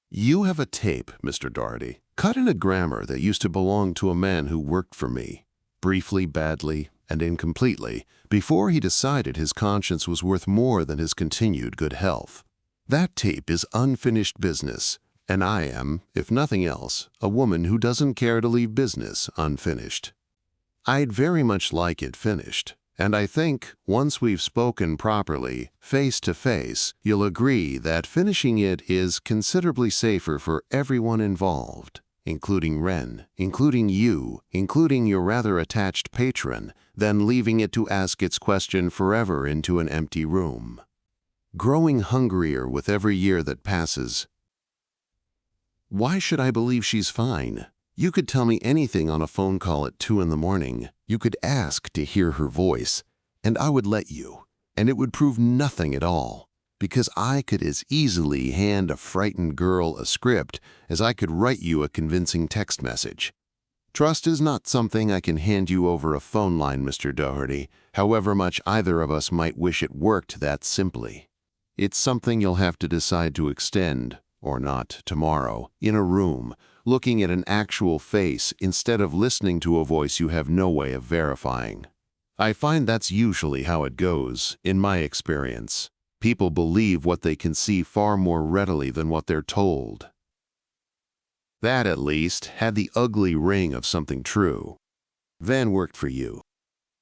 You have a tape, Mr. Doherty, cut in a grammar that used to belong to a man who worked for me, briefly, badly, and incompletely, before he decided his conscience was worth more than his continued good health. That tape is unfinished business, and I am, if nothing else, a woman who doesn't care to leave business unfinished. I'd very much like it finished, and I think, once we've spoken properly, face to face, you'll agree that finishing it is considerably safer for everyone involved, including Wren, including you, including your rather attached patron, than leaving it to ask its question forever into an empty room. Growing hungrier with every year that passes. Why should I believe she's fine? You could tell me anything on a phone call at 2 in the morning. You could ask to hear her voice, and I would let you, and it would prove nothing at all, because I could as easily hand a frightened girl a script as I could write you a convincing text message. Trust is not something I can hand you over a phone line, Mr. Doherty, however much either of us might wish it worked that simply. It's something you'll have to decide to extend, or not, tomorrow, in a room, looking at an actual face instead of listening to a voice you have no way of verifying. I find that's usually how it goes, in my experience. People believe what they can see far more readily than what they're told. That, at least, had the ugly ring of something true. Vann worked for you.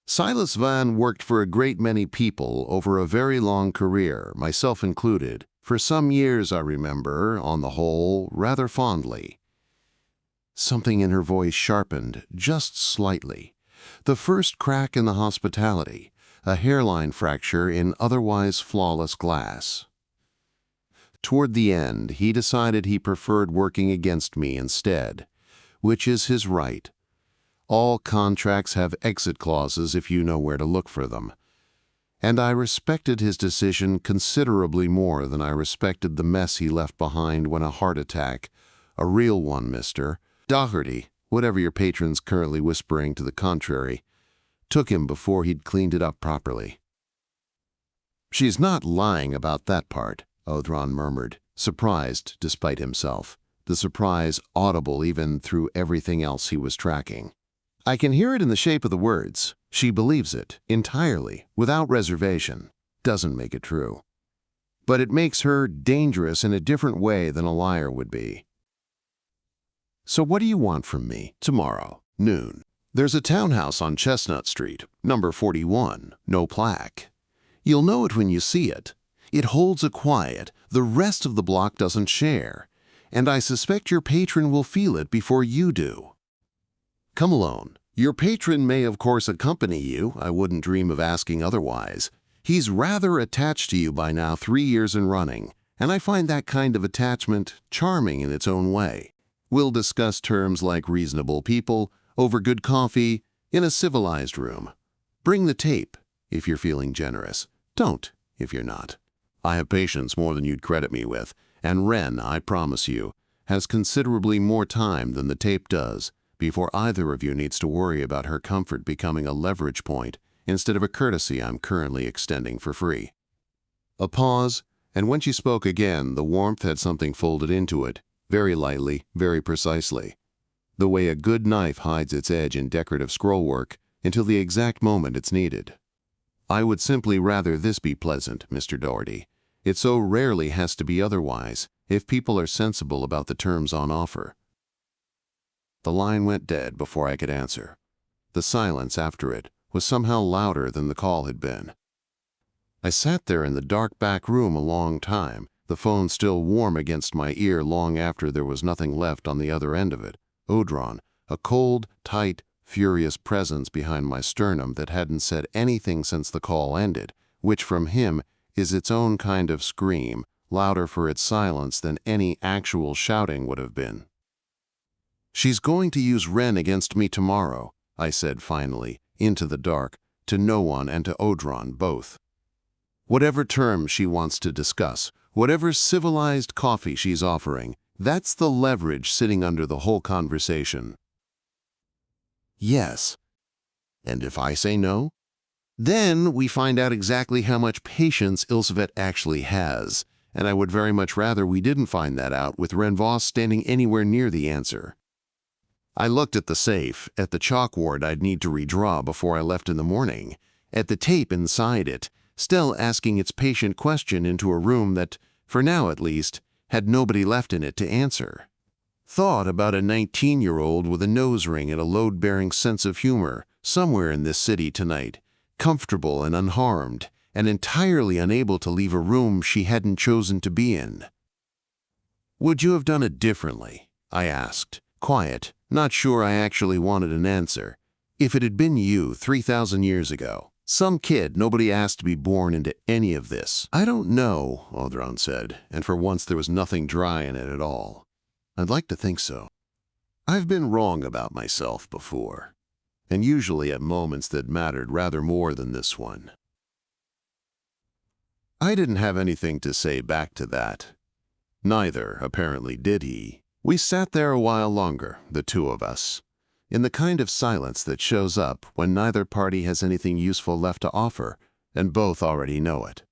Silas Vann worked for a great many people over a very long career, myself included. For some years, I remember, on the whole, rather fondly. Something in her voice sharpened, just slightly. The first crack in the hospitality, a hairline fracture in otherwise flawless glass. Toward the end, he decided he preferred working against me instead, which is his right. All contracts have exit clauses if you know where to look for them. And I respected his decision considerably more than I respected the mess he left behind when a heart attack, a real one, Mr. Doherty, whatever your patron's currently whispering to the contrary, took him before he'd cleaned it up properly. "She's not lying about that part," Odhran murmured, surprised despite himself, the surprise audible even through everything else he was tracking. "I can hear it in the shape of the words. She believes it, entirely, without reservation. Doesn't make it true. But it makes her dangerous in a different way than a liar would be. So what do you want from me tomorrow, noon? There's a townhouse on Chestnut Street, number 41, no plaque. You'll know it when you see it. It holds a quiet the rest of the block doesn't share, and I suspect your patron will feel it before you do. Come alone. Your patron may of course accompany you, I wouldn't dream of asking otherwise. He's rather attached to you by now 3 years in running, and I find that kind of attachment charming in its own way. We'll discuss terms like reasonable people, over good coffee, in a civilized room. Bring the tape, if you're feeling generous. Don't, if you're not. I have patience more than you'd credit me with, and Wren, I promise you, has considerably more time than the tape does before either of you needs to worry about her comfort becoming a leverage point instead of a courtesy I'm currently extending for free." A pause, and when she spoke again, the warmth had something folded into it, very lightly, very precisely, the way a good knife hides its edge in decorative scrollwork until the exact moment it's needed. "I would simply rather this be pleasant, Mr. Doherty. It so rarely has to be otherwise, if people are sensible about the terms on offer." The line went dead before I could answer. The silence after it was somehow louder than the call had been. I sat there in the dark back room a long time, the phone still warm against my ear long after there was nothing left on the other end of it. Odhran, a cold, tight, furious presence behind my sternum that hadn't said anything since the call ended, which from him is its own kind of scream, louder for its silence than any actual shouting would have been. "She's going to use Wren against me tomorrow," I said finally, into the dark, to no one and to Odhran both. "Whatever terms she wants to discuss, whatever civilized coffee she's offering, that's the leverage sitting under the whole conversation." "Yes. And if I say no?" "Then we find out exactly how much patience Ilsevet actually has, and I would very much rather we didn't find that out with Wren Voss standing anywhere near the answer." I looked at the safe, at the chalkboard I'd need to redraw before I left in the morning, at the tape inside it, still asking its patient question into a room that, for now at least, had nobody left in it to answer. Thought about a 19-year-old with a nose ring and a load-bearing sense of humor somewhere in this city tonight, comfortable and unharmed, and entirely unable to leave a room she hadn't chosen to be in. "Would you have done it differently?" I asked, quiet, not sure I actually wanted an answer. "If it had been you 3,000 years ago, some kid nobody asked to be born into any of this." "I don't know," Odhran said, and for once there was nothing dry in it at all. "I'd like to think so. I've been wrong about myself before, and usually at moments that mattered rather more than this one." I didn't have anything to say back to that. Neither, apparently, did he. We sat there a while longer, the two of us, in the kind of silence that shows up when neither party has anything useful left to offer, and both already know it.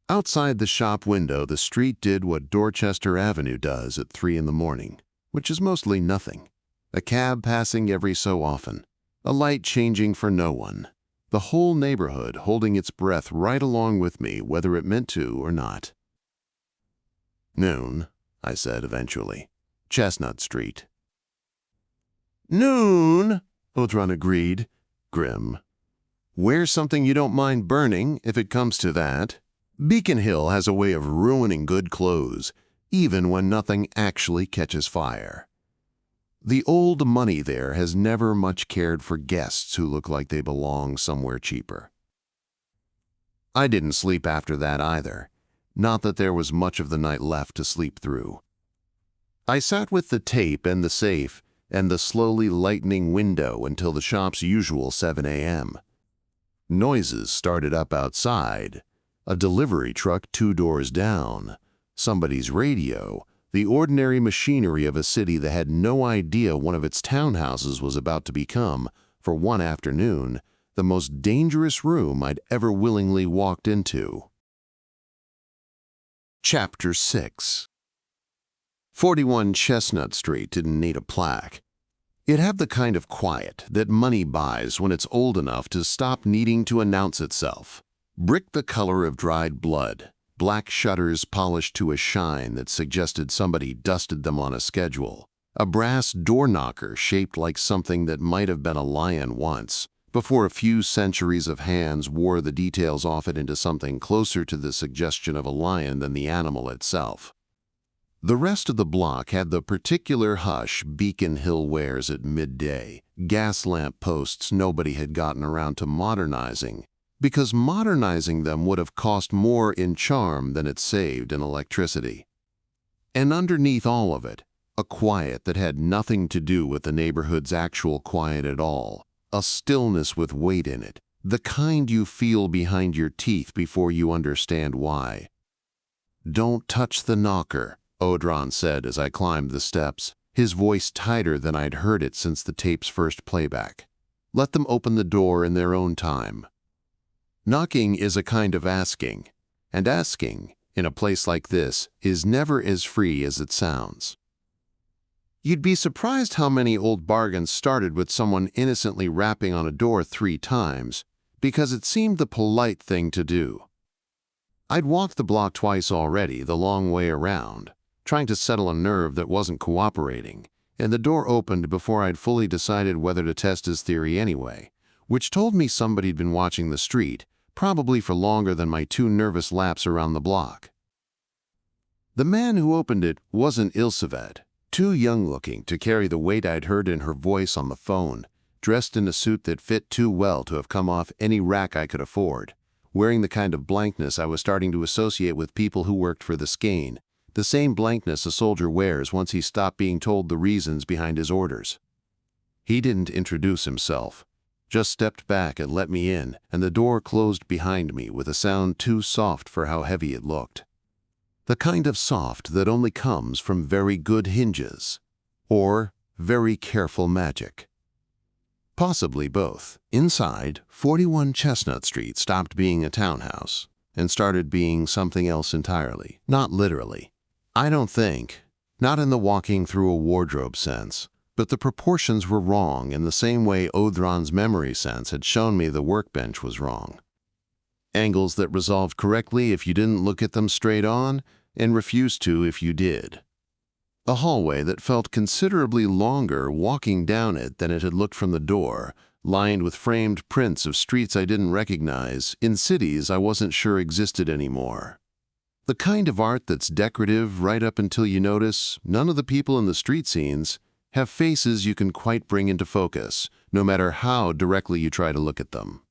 Outside the shop window, the street did what Dorchester Avenue does at 3 in the morning, which is mostly nothing. A cab passing every so often, a light changing for no one, the whole neighborhood holding its breath right along with me whether it meant to or not. "Noon," I said eventually. "Chestnut Street." "Noon," Odhran agreed, grim. "Wear something you don't mind burning, if it comes to that. Beacon Hill has a way of ruining good clothes, even when nothing actually catches fire." The old money there has never much cared for guests who look like they belong somewhere cheaper. I didn't sleep after that either. Not that there was much of the night left to sleep through. I sat with the tape and the safe and the slowly lightening window until the shop's usual 7 a.m. Noises started up outside, a delivery truck 2 doors down, somebody's radio, the ordinary machinery of a city that had no idea one of its townhouses was about to become, for one afternoon, the most dangerous room I'd ever willingly walked into. Chapter 6. 41 Chestnut Street didn't need a plaque. It had the kind of quiet that money buys when it's old enough to stop needing to announce itself. Brick the color of dried blood, black shutters polished to a shine that suggested somebody dusted them on a schedule, a brass door knocker shaped like something that might have been a lion once, before a few centuries of hands wore the details off it into something closer to the suggestion of a lion than the animal itself. The rest of the block had the particular hush Beacon Hill wears at midday, gas lamp posts nobody had gotten around to modernizing, because modernizing them would have cost more in charm than it saved in electricity. And underneath all of it, a quiet that had nothing to do with the neighborhood's actual quiet at all, a stillness with weight in it, the kind you feel behind your teeth before you understand why. "Don't touch the knocker," Odhran said as I climbed the steps, his voice tighter than I'd heard it since the tape's first playback. "Let them open the door in their own time." Knocking is a kind of asking, and asking, in a place like this, is never as free as it sounds. You'd be surprised how many old bargains started with someone innocently rapping on a door 3 times, because it seemed the polite thing to do. I'd walked the block twice already, the long way around, trying to settle a nerve that wasn't cooperating, and the door opened before I'd fully decided whether to test his theory anyway, which told me somebody'd been watching the street, probably for longer than my 2 nervous laps around the block. The man who opened it wasn't Ilsevet, too young-looking to carry the weight I'd heard in her voice on the phone, dressed in a suit that fit too well to have come off any rack I could afford, wearing the kind of blankness I was starting to associate with people who worked for the Skein, the same blankness a soldier wears once he stopped being told the reasons behind his orders. He didn't introduce himself, just stepped back and let me in, and the door closed behind me with a sound too soft for how heavy it looked. The kind of soft that only comes from very good hinges, or very careful magic. Possibly both. Inside, 41 Chestnut Street stopped being a townhouse and started being something else entirely. Not literally. I don't think. Not in the walking through a wardrobe sense, but the proportions were wrong in the same way Odhran's memory sense had shown me the workbench was wrong. Angles that resolved correctly if you didn't look at them straight on, and refused to if you did. A hallway that felt considerably longer walking down it than it had looked from the door, lined with framed prints of streets I didn't recognize, in cities I wasn't sure existed anymore. The kind of art that's decorative right up until you notice none of the people in the street scenes have faces you can quite bring into focus, no matter how directly you try to look at them.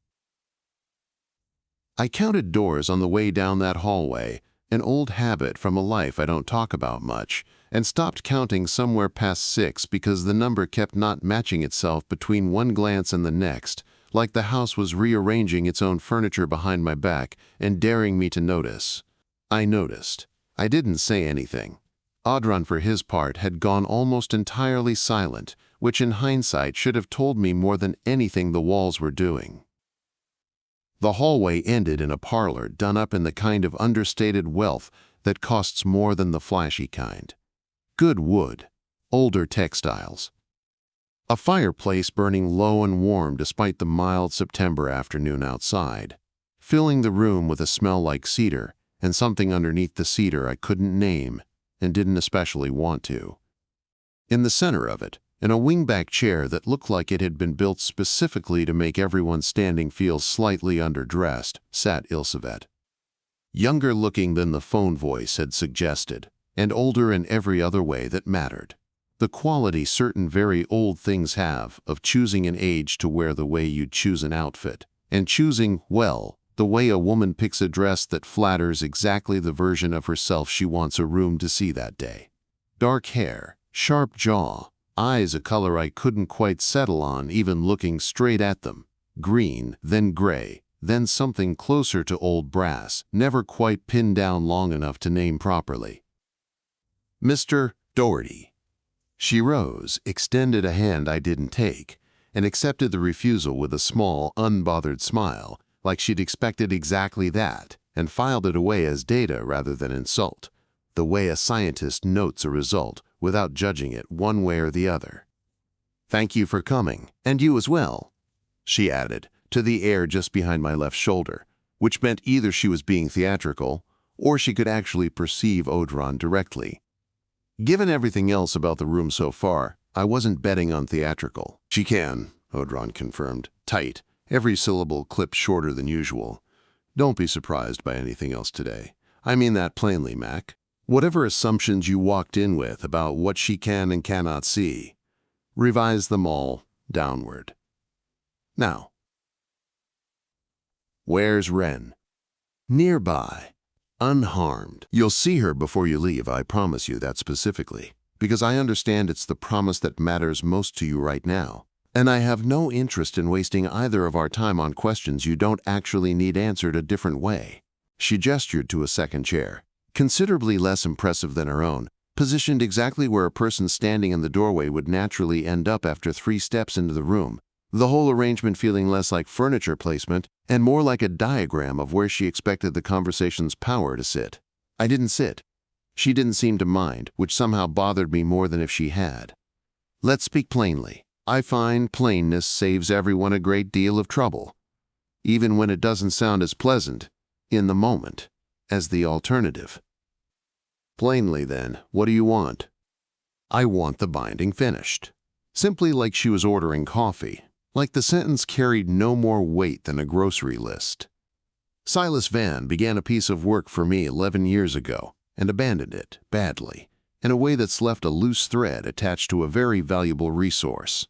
I counted doors on the way down that hallway, an old habit from a life I don't talk about much, and stopped counting somewhere past 6 because the number kept not matching itself between one glance and the next, like the house was rearranging its own furniture behind my back and daring me to notice. I noticed. I didn't say anything. Odhran, for his part, had gone almost entirely silent, which in hindsight should have told me more than anything the walls were doing. The hallway ended in a parlor done up in the kind of understated wealth that costs more than the flashy kind. Good wood, older textiles. A fireplace burning low and warm despite the mild September afternoon outside, filling the room with a smell like cedar, and something underneath the cedar I couldn't name and didn't especially want to. In the center of it, in a wingback chair that looked like it had been built specifically to make everyone standing feel slightly underdressed, sat Ilsevet. Younger looking than the phone voice had suggested, and older in every other way that mattered. The quality certain very old things have of choosing an age to wear the way you'd choose an outfit, and choosing, well, the way a woman picks a dress that flatters exactly the version of herself she wants a room to see that day. Dark hair, sharp jaw, eyes a color I couldn't quite settle on even looking straight at them, green, then gray, then something closer to old brass, never quite pinned down long enough to name properly. Mr. Doherty. She rose, extended a hand I didn't take, and accepted the refusal with a small, unbothered smile, like she'd expected exactly that, and filed it away as data rather than insult, the way a scientist notes a result without judging it one way or the other. "Thank you for coming, and you as well," she added, to the air just behind my left shoulder, which meant either she was being theatrical or she could actually perceive Odhran directly. Given everything else about the room so far, I wasn't betting on theatrical. "She can," Odhran confirmed, tight, every syllable clipped shorter than usual. "Don't be surprised by anything else today. I mean that plainly, Mac. Whatever assumptions you walked in with about what she can and cannot see, revise them all downward. Now, where's Wren?" "Nearby. Unharmed. You'll see her before you leave, I promise you that specifically, because I understand it's the promise that matters most to you right now, and I have no interest in wasting either of our time on questions you don't actually need answered a different way." She gestured to a second chair, considerably less impressive than her own, positioned exactly where a person standing in the doorway would naturally end up after 3 steps into the room, the whole arrangement feeling less like furniture placement and more like a diagram of where she expected the conversation's power to sit. I didn't sit. She didn't seem to mind, which somehow bothered me more than if she had. Let's speak plainly. I find plainness saves everyone a great deal of trouble, even when it doesn't sound as pleasant, in the moment, as the alternative. Plainly then, what do you want? I want the binding finished. Simply like she was ordering coffee. Like the sentence carried no more weight than a grocery list. Silas Vann began a piece of work for me 11 years ago and abandoned it, badly, in a way that's left a loose thread attached to a very valuable resource.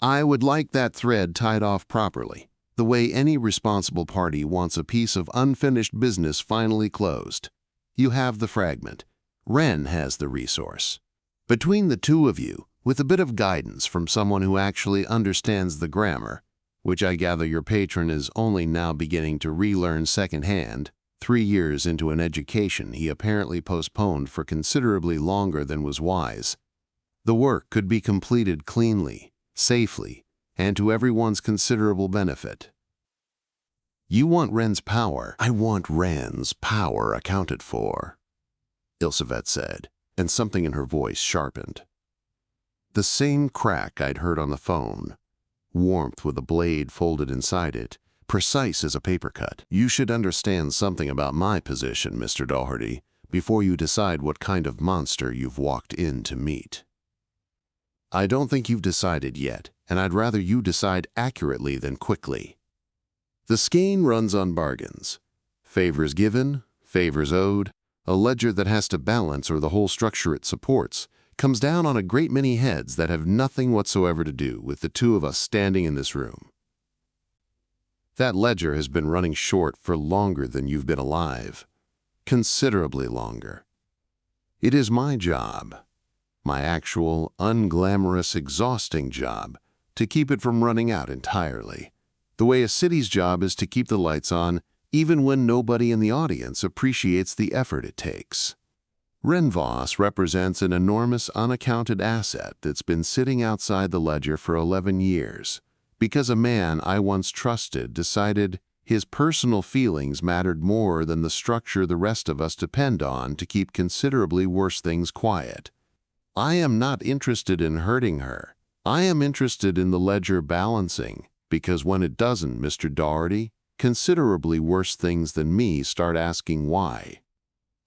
I would like that thread tied off properly, the way any responsible party wants a piece of unfinished business finally closed. You have the fragment. Wren has the resource. Between the two of you, with a bit of guidance from someone who actually understands the grammar, which I gather your patron is only now beginning to relearn secondhand, 3 years into an education he apparently postponed for considerably longer than was wise, the work could be completed cleanly, safely, and to everyone's considerable benefit. You want Wren's power. I want Wren's power accounted for, Ilsevet said, and something in her voice sharpened. The same crack I'd heard on the phone, warmth with a blade folded inside it, precise as a paper cut. You should understand something about my position, Mr. Doherty, before you decide what kind of monster you've walked in to meet. I don't think you've decided yet, and I'd rather you decide accurately than quickly. The Skein runs on bargains. Favors given, favors owed, a ledger that has to balance or the whole structure it supports, comes down on a great many heads that have nothing whatsoever to do with the two of us standing in this room. That ledger has been running short for longer than you've been alive, considerably longer. It is my job, my actual, unglamorous, exhausting job, to keep it from running out entirely, the way a city's job is to keep the lights on even when nobody in the audience appreciates the effort it takes. Wren Voss represents an enormous unaccounted asset that's been sitting outside the ledger for 11 years, because a man I once trusted decided his personal feelings mattered more than the structure the rest of us depend on to keep considerably worse things quiet. I am not interested in hurting her. I am interested in the ledger balancing, because when it doesn't, Mr. Doherty, considerably worse things than me start asking why.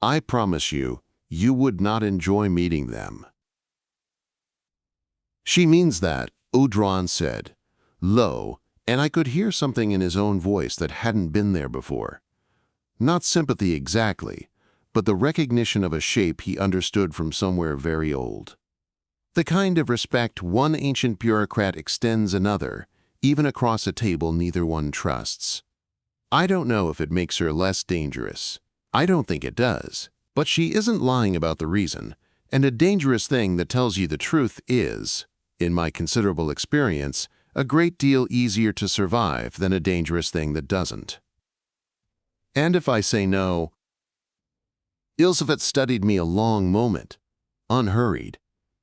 I promise you, you would not enjoy meeting them. She means that, Odhran said, low, and I could hear something in his own voice that hadn't been there before. Not sympathy exactly, but the recognition of a shape he understood from somewhere very old. The kind of respect one ancient bureaucrat extends another, even across a table neither one trusts. I don't know if it makes her less dangerous. I don't think it does. But she isn't lying about the reason, and a dangerous thing that tells you the truth is, in my considerable experience, a great deal easier to survive than a dangerous thing that doesn't. And if I say no, Ilsevet studied me a long moment, unhurried.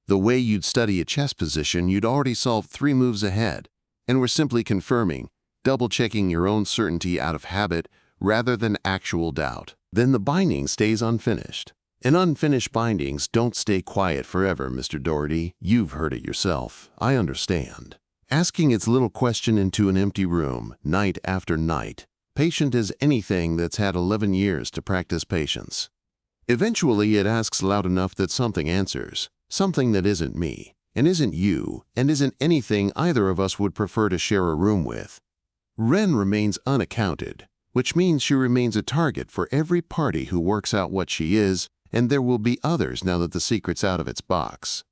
The way you'd study a chess position, you'd already solved 3 moves ahead, and were simply confirming, double-checking your own certainty out of habit rather than actual doubt. Then the binding stays unfinished. And unfinished bindings don't stay quiet forever, Mr. Doherty. You've heard it yourself. I understand. Asking its little question into an empty room, night after night, patient as anything that's had 11 years to practice patience. Eventually, it asks loud enough that something answers, something that isn't me, and isn't you, and isn't anything either of us would prefer to share a room with. Wren remains unaccounted, which means she remains a target for every party who works out what she is, and there will be others now that the secret's out of its box.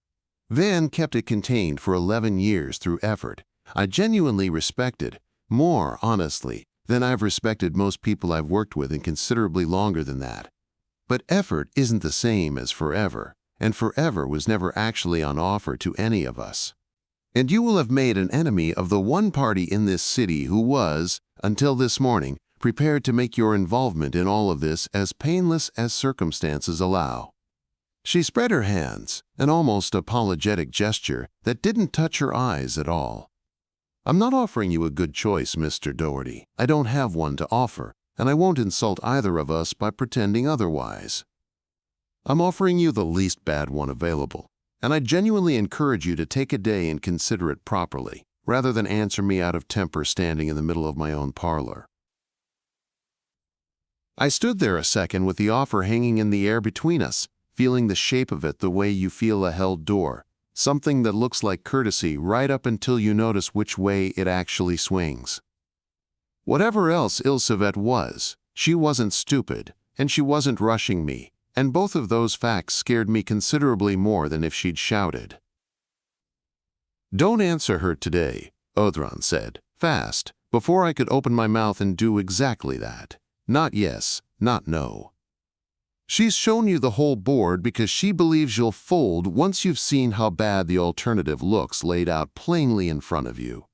Vann kept it contained for 11 years through effort. I genuinely respected, more honestly, than I've respected most people I've worked with in considerably longer than that. But effort isn't the same as forever, and forever was never actually on offer to any of us. And you will have made an enemy of the one party in this city who was, until this morning, prepared to make your involvement in all of this as painless as circumstances allow. She spread her hands, an almost apologetic gesture that didn't touch her eyes at all. I'm not offering you a good choice, Mr. Doherty. I don't have one to offer, and I won't insult either of us by pretending otherwise. I'm offering you the least bad one available, and I genuinely encourage you to take a day and consider it properly, rather than answer me out of temper standing in the middle of my own parlor. I stood there a second with the offer hanging in the air between us, feeling the shape of it the way you feel a held door, something that looks like courtesy right up until you notice which way it actually swings. Whatever else Ilsevet was, she wasn't stupid, and she wasn't rushing me, and both of those facts scared me considerably more than if she'd shouted. Don't answer her today, Odhran said, fast, before I could open my mouth and do exactly that. Not yes, not no. She's shown you the whole board because she believes you'll fold once you've seen how bad the alternative looks laid out plainly in front of you.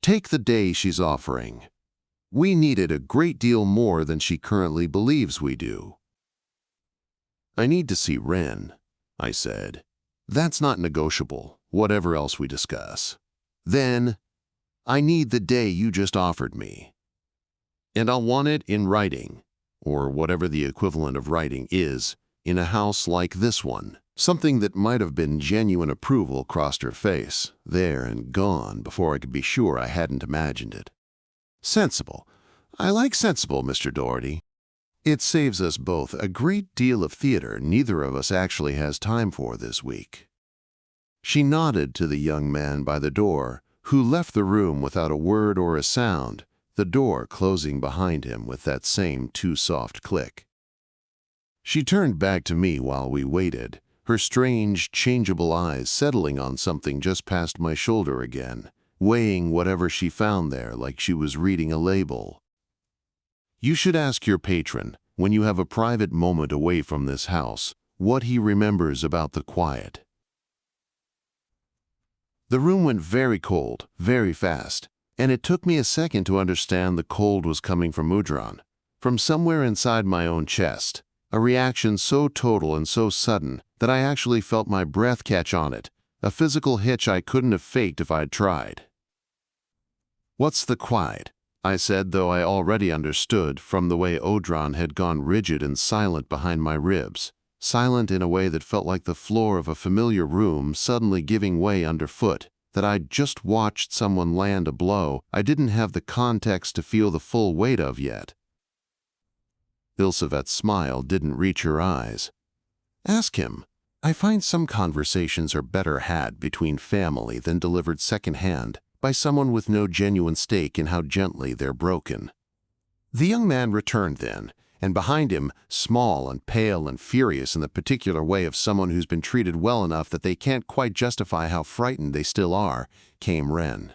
Take the day she's offering. We need it a great deal more than she currently believes we do. I need to see Wren, I said. That's not negotiable, whatever else we discuss. Then, I need the day you just offered me. And I'll want it in writing, or whatever the equivalent of writing is, in a house like this one. Something that might have been genuine approval crossed her face, there and gone before I could be sure I hadn't imagined it. Sensible. I like sensible, Mr. Doherty. It saves us both a great deal of theater neither of us actually has time for this week. She nodded to the young man by the door, who left the room without a word or a sound, the door closing behind him with that same too-soft click. She turned back to me while we waited, her strange, changeable eyes settling on something just past my shoulder again, weighing whatever she found there like she was reading a label. You should ask your patron, when you have a private moment away from this house, what he remembers about the quiet. The room went very cold, very fast, and it took me a second to understand the cold was coming from Odhran, from somewhere inside my own chest, a reaction so total and so sudden that I actually felt my breath catch on it, a physical hitch I couldn't have faked if I'd tried. What's the quiet? I said, though I already understood from the way Odhran had gone rigid and silent behind my ribs, silent in a way that felt like the floor of a familiar room suddenly giving way underfoot, that I'd just watched someone land a blow I didn't have the context to feel the full weight of yet. Ilsevet's smile didn't reach her eyes. Ask him. I find some conversations are better had between family than delivered second-hand by someone with no genuine stake in how gently they're broken. The young man returned then, and behind him, small and pale and furious in the particular way of someone who's been treated well enough that they can't quite justify how frightened they still are, came Wren.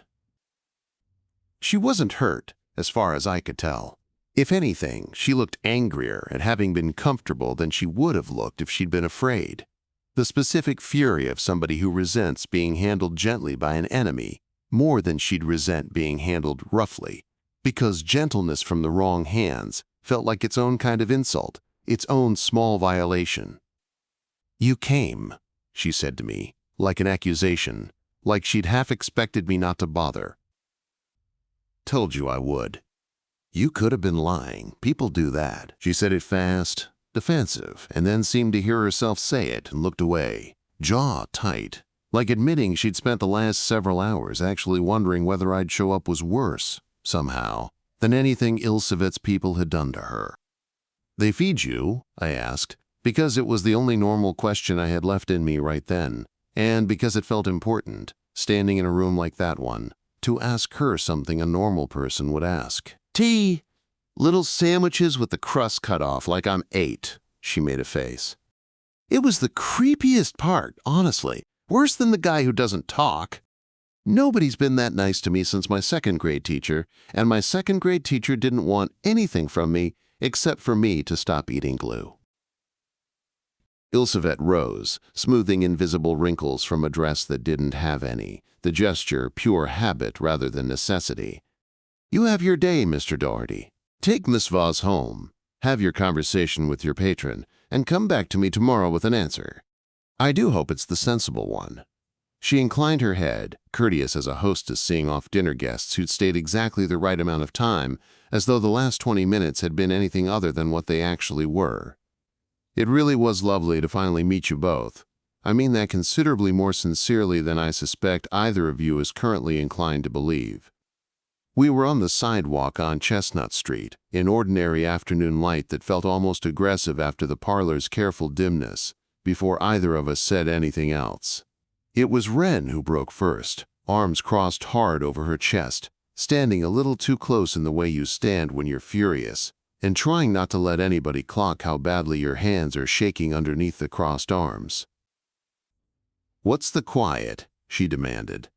She wasn't hurt, as far as I could tell. If anything, she looked angrier at having been comfortable than she would have looked if she'd been afraid. The specific fury of somebody who resents being handled gently by an enemy more than she'd resent being handled roughly, because gentleness from the wrong hands felt like its own kind of insult, its own small violation. "You came," she said to me, like an accusation, like she'd half expected me not to bother. "Told you I would." "You could have been lying. People do that." She said it fast, defensive, and then seemed to hear herself say it and looked away, jaw tight, like admitting she'd spent the last several hours actually wondering whether I'd show up was worse, somehow, than anything Ilsevet's people had done to her. "They feed you?" I asked, because it was the only normal question I had left in me right then, and because it felt important, standing in a room like that one, to ask her something a normal person would ask. "Tea! Little sandwiches with the crust cut off like I'm 8, she made a face. It was the creepiest part, honestly. Worse than the guy who doesn't talk. Nobody's been that nice to me since my second-grade teacher, and my second-grade teacher didn't want anything from me except for me to stop eating glue." Ilsevet rose, smoothing invisible wrinkles from a dress that didn't have any, the gesture pure habit rather than necessity. "You have your day, Mr. Doherty. Take Miss Voss home, have your conversation with your patron, and come back to me tomorrow with an answer. I do hope it's the sensible one." She inclined her head, courteous as a hostess seeing off dinner guests who'd stayed exactly the right amount of time, as though the last 20 minutes had been anything other than what they actually were. "It really was lovely to finally meet you both. I mean that considerably more sincerely than I suspect either of you is currently inclined to believe." We were on the sidewalk on Chestnut Street, in ordinary afternoon light that felt almost aggressive after the parlor's careful dimness, before either of us said anything else. It was Wren who broke first, arms crossed hard over her chest, standing a little too close in the way you stand when you're furious, and trying not to let anybody clock how badly your hands are shaking underneath the crossed arms. "What's the quiet?" she demanded.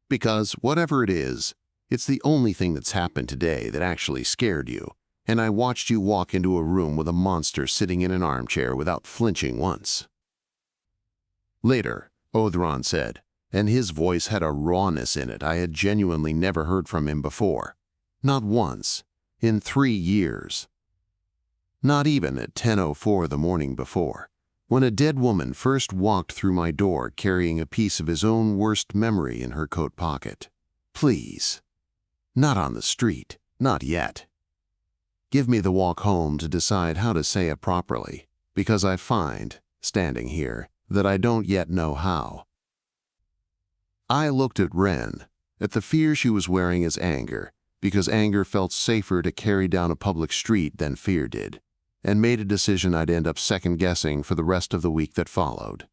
"Because, whatever it is, it's the only thing that's happened today that actually scared you, and I watched you walk into a room with a monster sitting in an armchair without flinching once." "Later," Odhran said, and his voice had a rawness in it I had genuinely never heard from him before. Not once, in 3 years. Not even at 10:04 the morning before, when a dead woman first walked through my door carrying a piece of his own worst memory in her coat pocket. "Please. Not on the street. Not yet. Give me the walk home to decide how to say it properly, because I find, standing here, that I don't yet know how." I looked at Wren, at the fear she was wearing as anger, because anger felt safer to carry down a public street than fear did, and made a decision I'd end up second-guessing for the rest of the week that followed.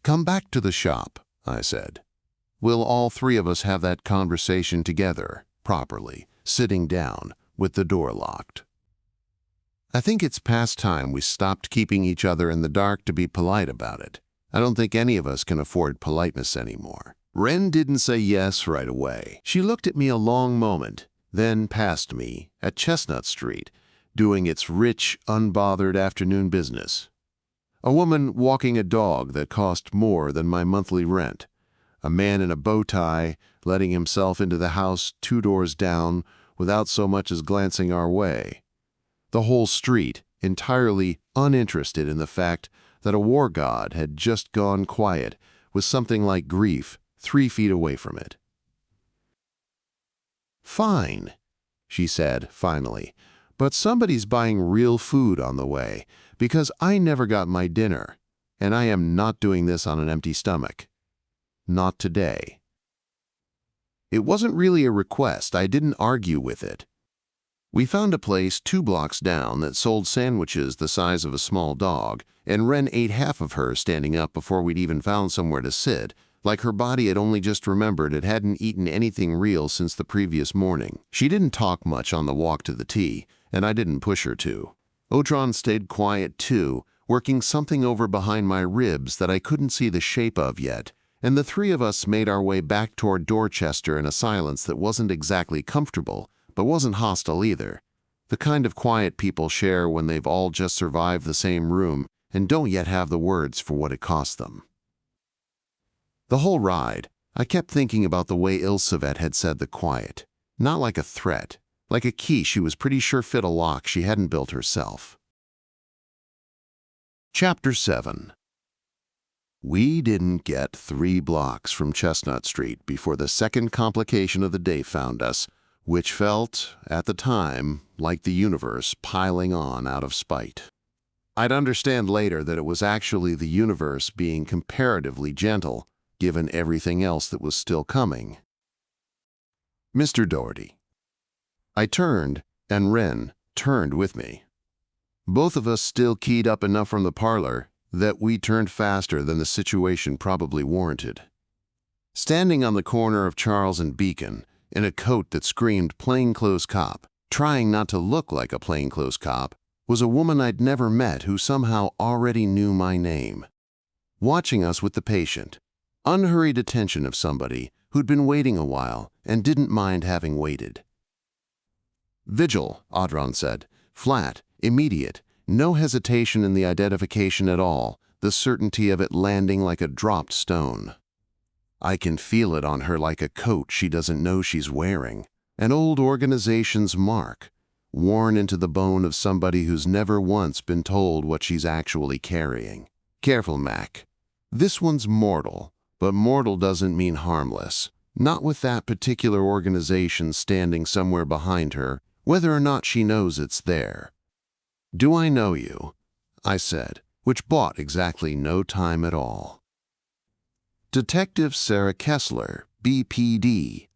"Come back to the shop," I said. "We'll all 3 of us have that conversation together, properly, sitting down, with the door locked. I think it's past time we stopped keeping each other in the dark to be polite about it. I don't think any of us can afford politeness anymore." Wren didn't say yes right away. She looked at me a long moment, then past me, at Chestnut Street, doing its rich, unbothered afternoon business. A woman walking a dog that cost more than my monthly rent. A man in a bow tie letting himself into the house 2 doors down without so much as glancing our way. The whole street entirely uninterested in the fact that a war god had just gone quiet with something like grief 3 feet away from it. "Fine," she said finally, "but somebody's buying real food on the way, because I never got my dinner, and I am not doing this on an empty stomach. Not today." It wasn't really a request. I didn't argue with it. We found a place 2 blocks down that sold sandwiches the size of a small dog, and Wren ate half of her standing up before we'd even found somewhere to sit, like her body had only just remembered it hadn't eaten anything real since the previous morning. She didn't talk much on the walk to the tea, and I didn't push her to. Odhran stayed quiet too, working something over behind my ribs that I couldn't see the shape of yet, and the three of us made our way back toward Dorchester in a silence that wasn't exactly comfortable, but wasn't hostile either. The kind of quiet people share when they've all just survived the same room and don't yet have the words for what it cost them. The whole ride, I kept thinking about the way Ilsevet had said the quiet, not like a threat, like a key she was pretty sure fit a lock she hadn't built herself. Chapter 7. We didn't get 3 blocks from Chestnut Street before the second complication of the day found us, which felt, at the time, like the universe piling on out of spite. I'd understand later that it was actually the universe being comparatively gentle, given everything else that was still coming. Mr. Doherty. I turned, and Wren turned with me. Both of us still keyed up enough from the parlor that we turned faster than the situation probably warranted. Standing on the corner of Charles and Beacon, in a coat that screamed plainclothes cop, trying not to look like a plainclothes cop, was a woman I'd never met who somehow already knew my name. Watching us with the patient, unhurried attention of somebody who'd been waiting a while and didn't mind having waited. Vigil, Odhran said, flat, immediate, no hesitation in the identification at all, the certainty of it landing like a dropped stone. I can feel it on her like a coat she doesn't know she's wearing, an old organization's mark, worn into the bone of somebody who's never once been told what she's actually carrying. Careful, Mac. This one's mortal, but mortal doesn't mean harmless. Not with that particular organization standing somewhere behind her, whether or not she knows it's there. Do I know you? I said, which bought exactly no time at all. Detective Sarah Kessler, BPD.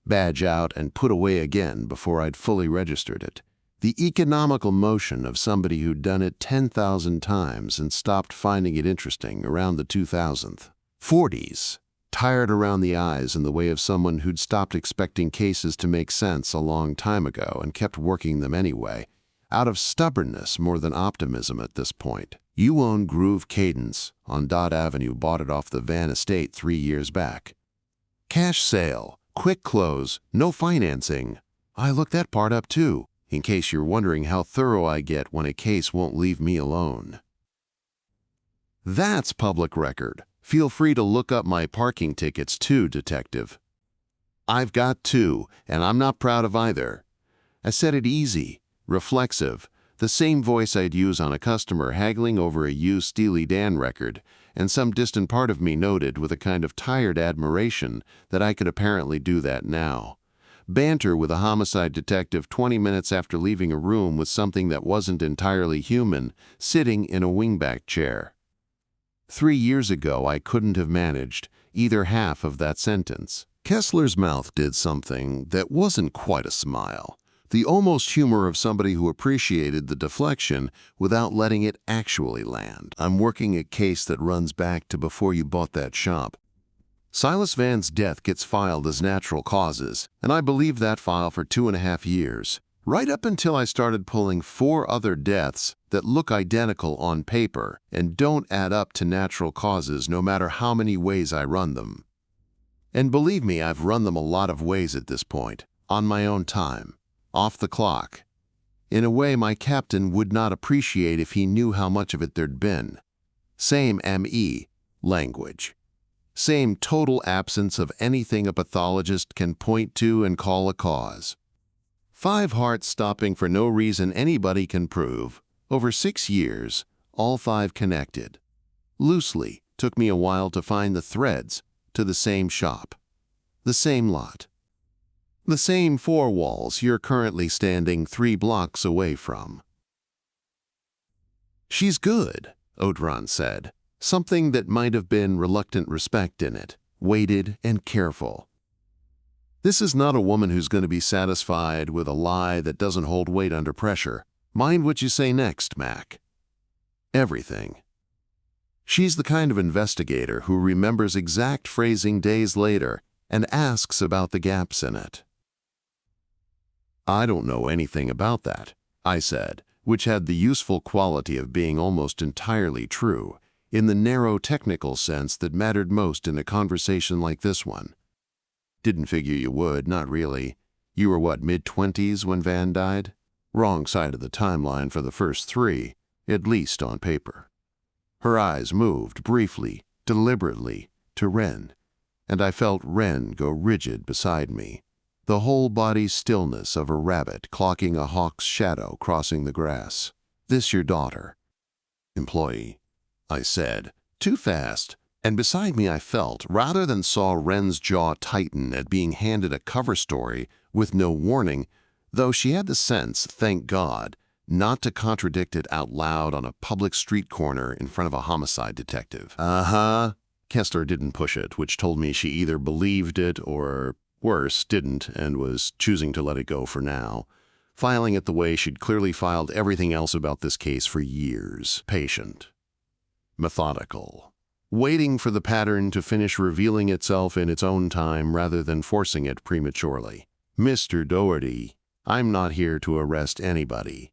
Badge out and put away again before I'd fully registered it. The economical motion of somebody who'd done it 10,000 times and stopped finding it interesting around the 2000th. 40s. Tired around the eyes in the way of someone who'd stopped expecting cases to make sense a long time ago and kept working them anyway, out of stubbornness more than optimism at this point. You own Groove Cadence on Dot Avenue, bought it off the Vann estate 3 years back. Cash sale, quick close, no financing. I looked that part up too, in case you're wondering how thorough I get when a case won't leave me alone. That's public record. Feel free to look up my parking tickets too, Detective. I've got 2, and I'm not proud of either. I said it easy, reflexive, the same voice I'd use on a customer haggling over a used Steely Dan record, and some distant part of me noted with a kind of tired admiration that I could apparently do that now. Banter with a homicide detective 20 minutes after leaving a room with something that wasn't entirely human, sitting in a wingback chair. 3 years ago, I couldn't have managed either half of that sentence. Kessler's mouth did something that wasn't quite a smile. The almost humor of somebody who appreciated the deflection without letting it actually land. I'm working a case that runs back to before you bought that shop. Silas Vann's death gets filed as natural causes, and I believed that file for 2.5 years, right up until I started pulling 4 other deaths that look identical on paper and don't add up to natural causes no matter how many ways I run them. And believe me, I've run them a lot of ways at this point, on my own time. Off the clock. In a way my captain would not appreciate if he knew how much of it there'd been. Same ME, language. Same total absence of anything a pathologist can point to and call a cause. 5 hearts stopping for no reason anybody can prove. Over 6 years, all 5 connected. Loosely, took me a while to find the threads to the same shop. The same lot. The same 4 walls you're currently standing 3 blocks away from. She's good, Odhran said, something that might have been reluctant respect in it, weighted and careful. This is not a woman who's going to be satisfied with a lie that doesn't hold weight under pressure. Mind what you say next, Mac. Everything. She's the kind of investigator who remembers exact phrasing days later and asks about the gaps in it. I don't know anything about that. I said, which had the useful quality of being almost entirely true, in the narrow technical sense that mattered most in a conversation like this one. Didn't figure you would, not really. You were what, mid-20s when Vann died? Wrong side of the timeline for the first 3, at least on paper. Her eyes moved briefly, deliberately, to Wren, and I felt Wren go rigid beside me, the whole body stillness of a rabbit clocking a hawk's shadow crossing the grass. This your daughter? Employee, I said, too fast, and beside me I felt, rather than saw Wren's jaw tighten at being handed a cover story with no warning, though she had the sense, thank God, not to contradict it out loud on a public street corner in front of a homicide detective. Kessler didn't push it, which told me she either believed it or, worse, didn't and was choosing to let it go for now, filing it the way she'd clearly filed everything else about this case for years. Patient. Methodical. Waiting for the pattern to finish revealing itself in its own time rather than forcing it prematurely. Mr. Doherty, I'm not here to arrest anybody.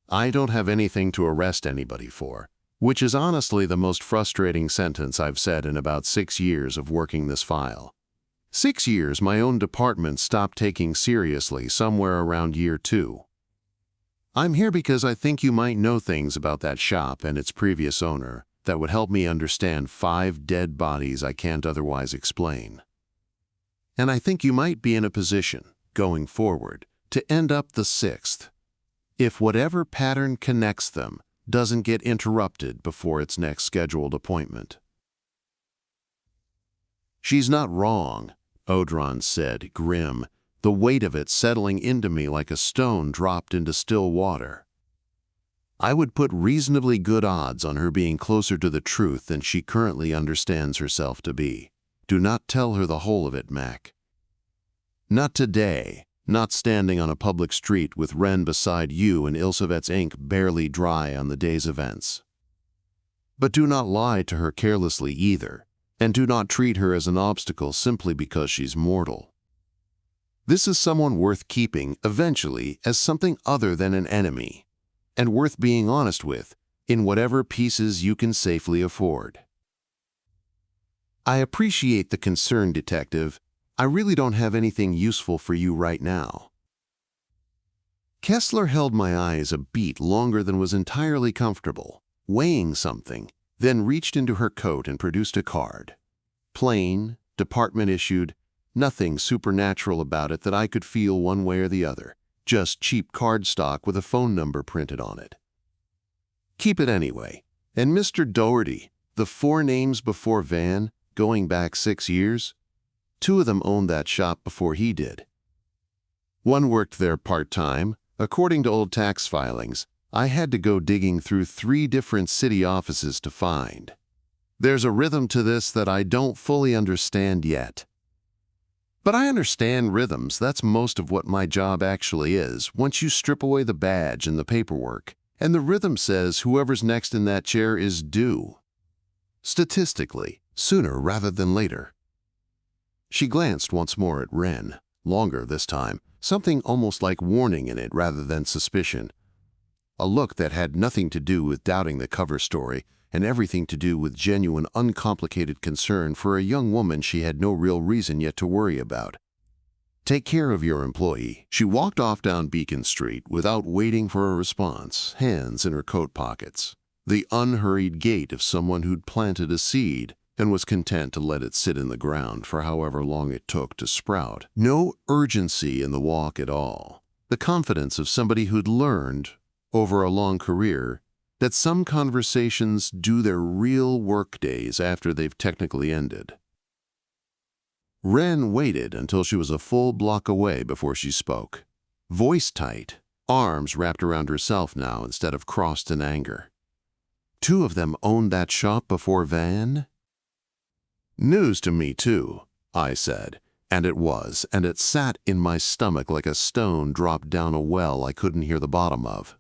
I don't have anything to arrest anybody for, which is honestly the most frustrating sentence I've said in about 6 years of working this file. 6 years my own department stopped taking seriously somewhere around year 2. I'm here because I think you might know things about that shop and its previous owner that would help me understand 5 dead bodies I can't otherwise explain. And I think you might be in a position, going forward, to end up the 6th, if whatever pattern connects them doesn't get interrupted before its next scheduled appointment. She's not wrong, Odhran said, grim, the weight of it settling into me like a stone dropped into still water. I would put reasonably good odds on her being closer to the truth than she currently understands herself to be. Do not tell her the whole of it, Mac. Not today, not standing on a public street with Wren beside you and Ilsevet's ink barely dry on the day's events. But do not lie to her carelessly either, and do not treat her as an obstacle simply because she's mortal. This is someone worth keeping, eventually, as something other than an enemy, and worth being honest with, in whatever pieces you can safely afford. I appreciate the concern, Detective. I really don't have anything useful for you right now. Kessler held my eyes a beat longer than was entirely comfortable, weighing something, then reached into her coat and produced a card. Plain, department issued, nothing supernatural about it that I could feel one way or the other, just cheap cardstock with a phone number printed on it. Keep it anyway. And Mr. Doherty, the 4 names before Vann, going back 6 years, 2 of them owned that shop before he did. One worked there part-time. According to old tax filings, I had to go digging through 3 different city offices to find. There's a rhythm to this that I don't fully understand yet. But I understand rhythms. That's most of what my job actually is, once you strip away the badge and the paperwork, and the rhythm says whoever's next in that chair is due. Statistically, sooner rather than later. She glanced once more at Wren, longer this time, something almost like warning in it rather than suspicion. A look that had nothing to do with doubting the cover story and everything to do with genuine, uncomplicated concern for a young woman she had no real reason yet to worry about. Take care of your employee. She walked off down Beacon Street without waiting for a response, hands in her coat pockets, the unhurried gait of someone who'd planted a seed and was content to let it sit in the ground for however long it took to sprout. No urgency in the walk at all. The confidence of somebody who'd learned, over a long career, that some conversations do their real work days after they've technically ended. Wren waited until she was a full block away before she spoke. Voice tight, arms wrapped around herself now instead of crossed in anger. 2 of them owned that shop before Vann? News to me, too, I said, and it was, and it sat in my stomach like a stone dropped down a well I couldn't hear the bottom of.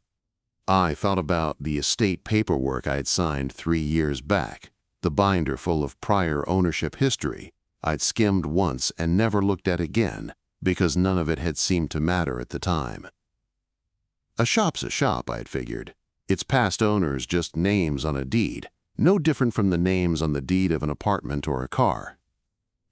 I thought about the estate paperwork I'd signed 3 years back, the binder full of prior ownership history I'd skimmed once and never looked at again because none of it had seemed to matter at the time. A shop's a shop, I had figured. Its past owners just names on a deed, no different from the names on the deed of an apartment or a car.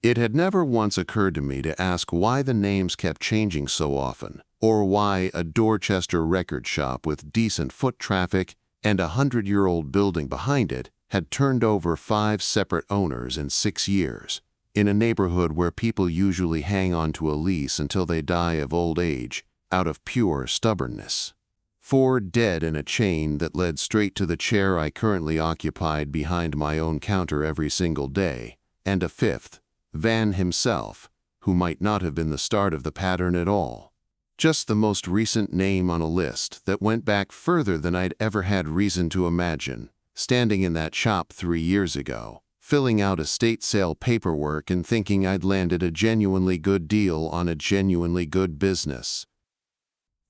It had never once occurred to me to ask why the names kept changing so often, or why a Dorchester record shop with decent foot traffic and a 100-year-old building behind it had turned over 5 separate owners in 6 years, in a neighborhood where people usually hang on to a lease until they die of old age, out of pure stubbornness. 4 dead in a chain that led straight to the chair I currently occupied behind my own counter every single day, and a 5th, Vann himself, who might not have been the start of the pattern at all. Just the most recent name on a list that went back further than I'd ever had reason to imagine, standing in that shop 3 years ago, filling out estate sale paperwork and thinking I'd landed a genuinely good deal on a genuinely good business.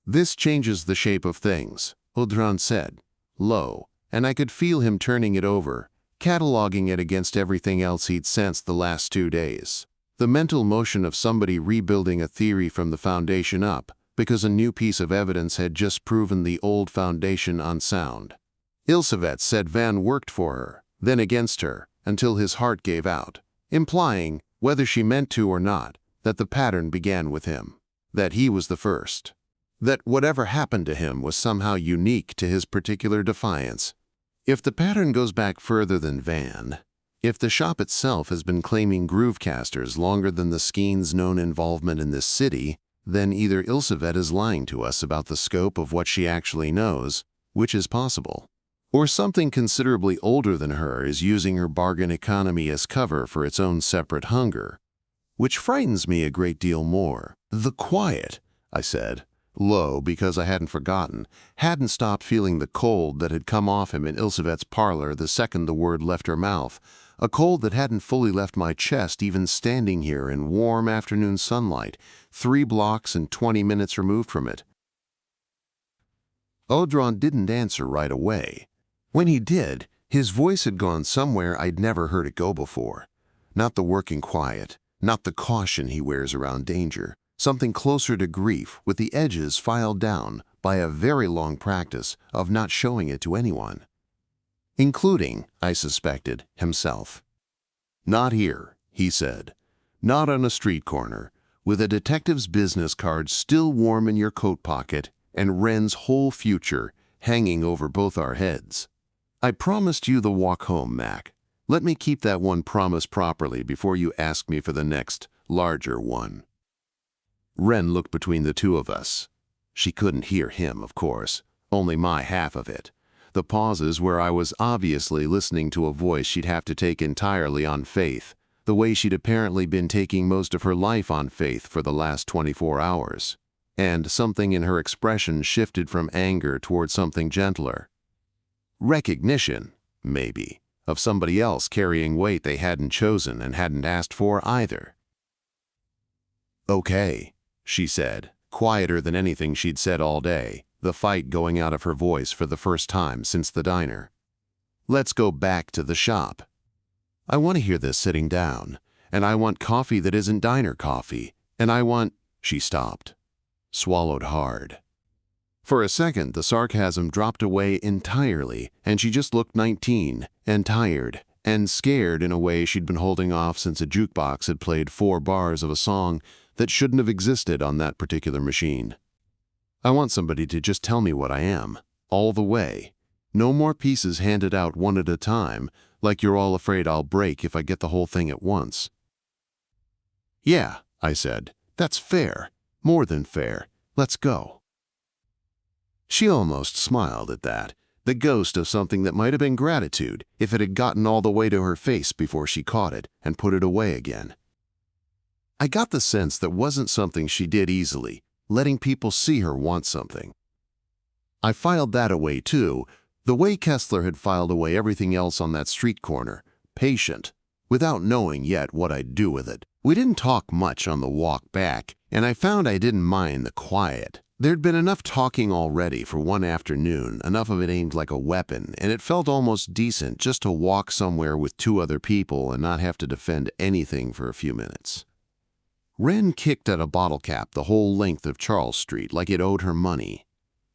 "This changes the shape of things," Odhran said, low, and I could feel him turning it over, cataloging it against everything else he'd sensed the last 2 days. The mental motion of somebody rebuilding a theory from the foundation up, because a new piece of evidence had just proven the old foundation unsound. Ilsevet said Vann worked for her, then against her, until his heart gave out, implying, whether she meant to or not, that the pattern began with him, that he was the first, that whatever happened to him was somehow unique to his particular defiance. If the pattern goes back further than Vann, if the shop itself has been claiming groovecasters longer than the Skein's known involvement in this city, then either Ilsevet is lying to us about the scope of what she actually knows, which is possible, or something considerably older than her is using her bargain economy as cover for its own separate hunger, which frightens me a great deal more. "The quiet," I said, low because I hadn't forgotten, hadn't stopped feeling the cold that had come off him in Ilsevet's parlor the second the word left her mouth, a cold that hadn't fully left my chest even standing here in warm afternoon sunlight, 3 blocks and 20 minutes removed from it. Odhran didn't answer right away. When he did, his voice had gone somewhere I'd never heard it go before. Not the working quiet, not the caution he wears around danger, something closer to grief with the edges filed down by a very long practice of not showing it to anyone, including, I suspected, himself. "Not here," he said. "Not on a street corner, with a detective's business card still warm in your coat pocket and Wren's whole future hanging over both our heads. I promised you the walk home, Mac. Let me keep that one promise properly before you ask me for the next, larger one." Wren looked between the two of us. She couldn't hear him, of course, only my half of it. The pauses where I was obviously listening to a voice she'd have to take entirely on faith, the way she'd apparently been taking most of her life on faith for the last 24 hours. And something in her expression shifted from anger toward something gentler. Recognition, maybe, of somebody else carrying weight they hadn't chosen and hadn't asked for either. "Okay," she said, quieter than anything she'd said all day, the fight going out of her voice for the first time since the diner. "Let's go back to the shop. I want to hear this sitting down, and I want coffee that isn't diner coffee, and I want—" She stopped, swallowed hard. For a second, the sarcasm dropped away entirely, and she just looked 19, and tired, and scared in a way she'd been holding off since a jukebox had played 4 bars of a song that shouldn't have existed on that particular machine. "I want somebody to just tell me what I am, all the way. No more pieces handed out one at a time, like you're all afraid I'll break if I get the whole thing at once." "Yeah," I said, "that's fair. More than fair. Let's go." She almost smiled at that, the ghost of something that might have been gratitude if it had gotten all the way to her face before she caught it and put it away again. I got the sense that wasn't something she did easily, letting people see her want something. I filed that away too, the way Kessler had filed away everything else on that street corner, patient, without knowing yet what I'd do with it. We didn't talk much on the walk back, and I found I didn't mind the quiet. There'd been enough talking already for one afternoon, enough of it aimed like a weapon, and it felt almost decent just to walk somewhere with 2 other people and not have to defend anything for a few minutes. Wren kicked at a bottle cap the whole length of Charles Street like it owed her money.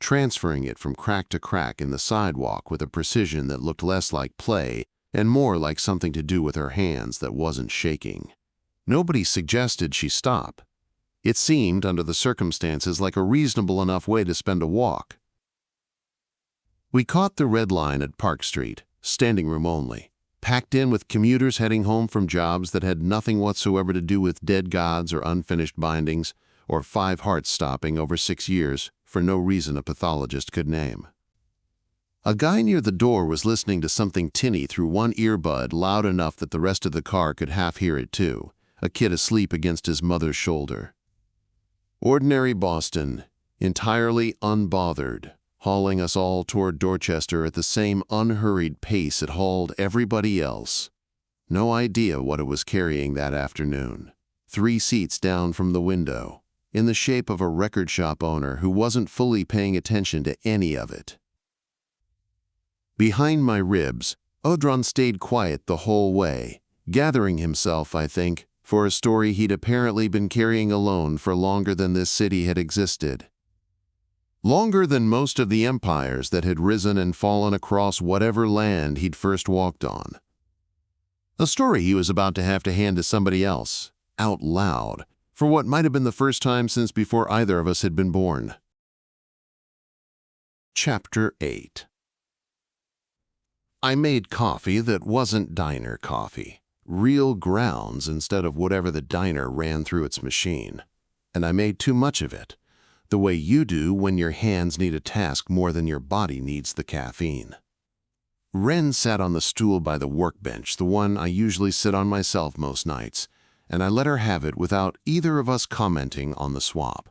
transferring it from crack to crack in the sidewalk with a precision that looked less like play and more like something to do with her hands that wasn't shaking. Nobody suggested she stop. It seemed, under the circumstances, like a reasonable enough way to spend a walk. We caught the red line at Park Street, standing room only, packed in with commuters heading home from jobs that had nothing whatsoever to do with dead gods or unfinished bindings, or 5 hearts stopping over 6 years for no reason a pathologist could name. A guy near the door was listening to something tinny through one earbud loud enough that the rest of the car could half hear it too, a kid asleep against his mother's shoulder. Ordinary Boston, entirely unbothered, hauling us all toward Dorchester at the same unhurried pace it hauled everybody else. No idea what it was carrying that afternoon. 3 seats down from the window, in the shape of a record shop owner who wasn't fully paying attention to any of it. Behind my ribs, Odhran stayed quiet the whole way, gathering himself, I think, for a story he'd apparently been carrying alone for longer than this city had existed. Longer than most of the empires that had risen and fallen across whatever land he'd first walked on. A story he was about to have to hand to somebody else, out loud, for what might have been the first time since before either of us had been born. Chapter 8. I made coffee that wasn't diner coffee. Real grounds instead of whatever the diner ran through its machine. And I made too much of it, the way you do when your hands need a task more than your body needs the caffeine. Wren sat on the stool by the workbench, the one I usually sit on myself most nights, and I let her have it without either of us commenting on the swap.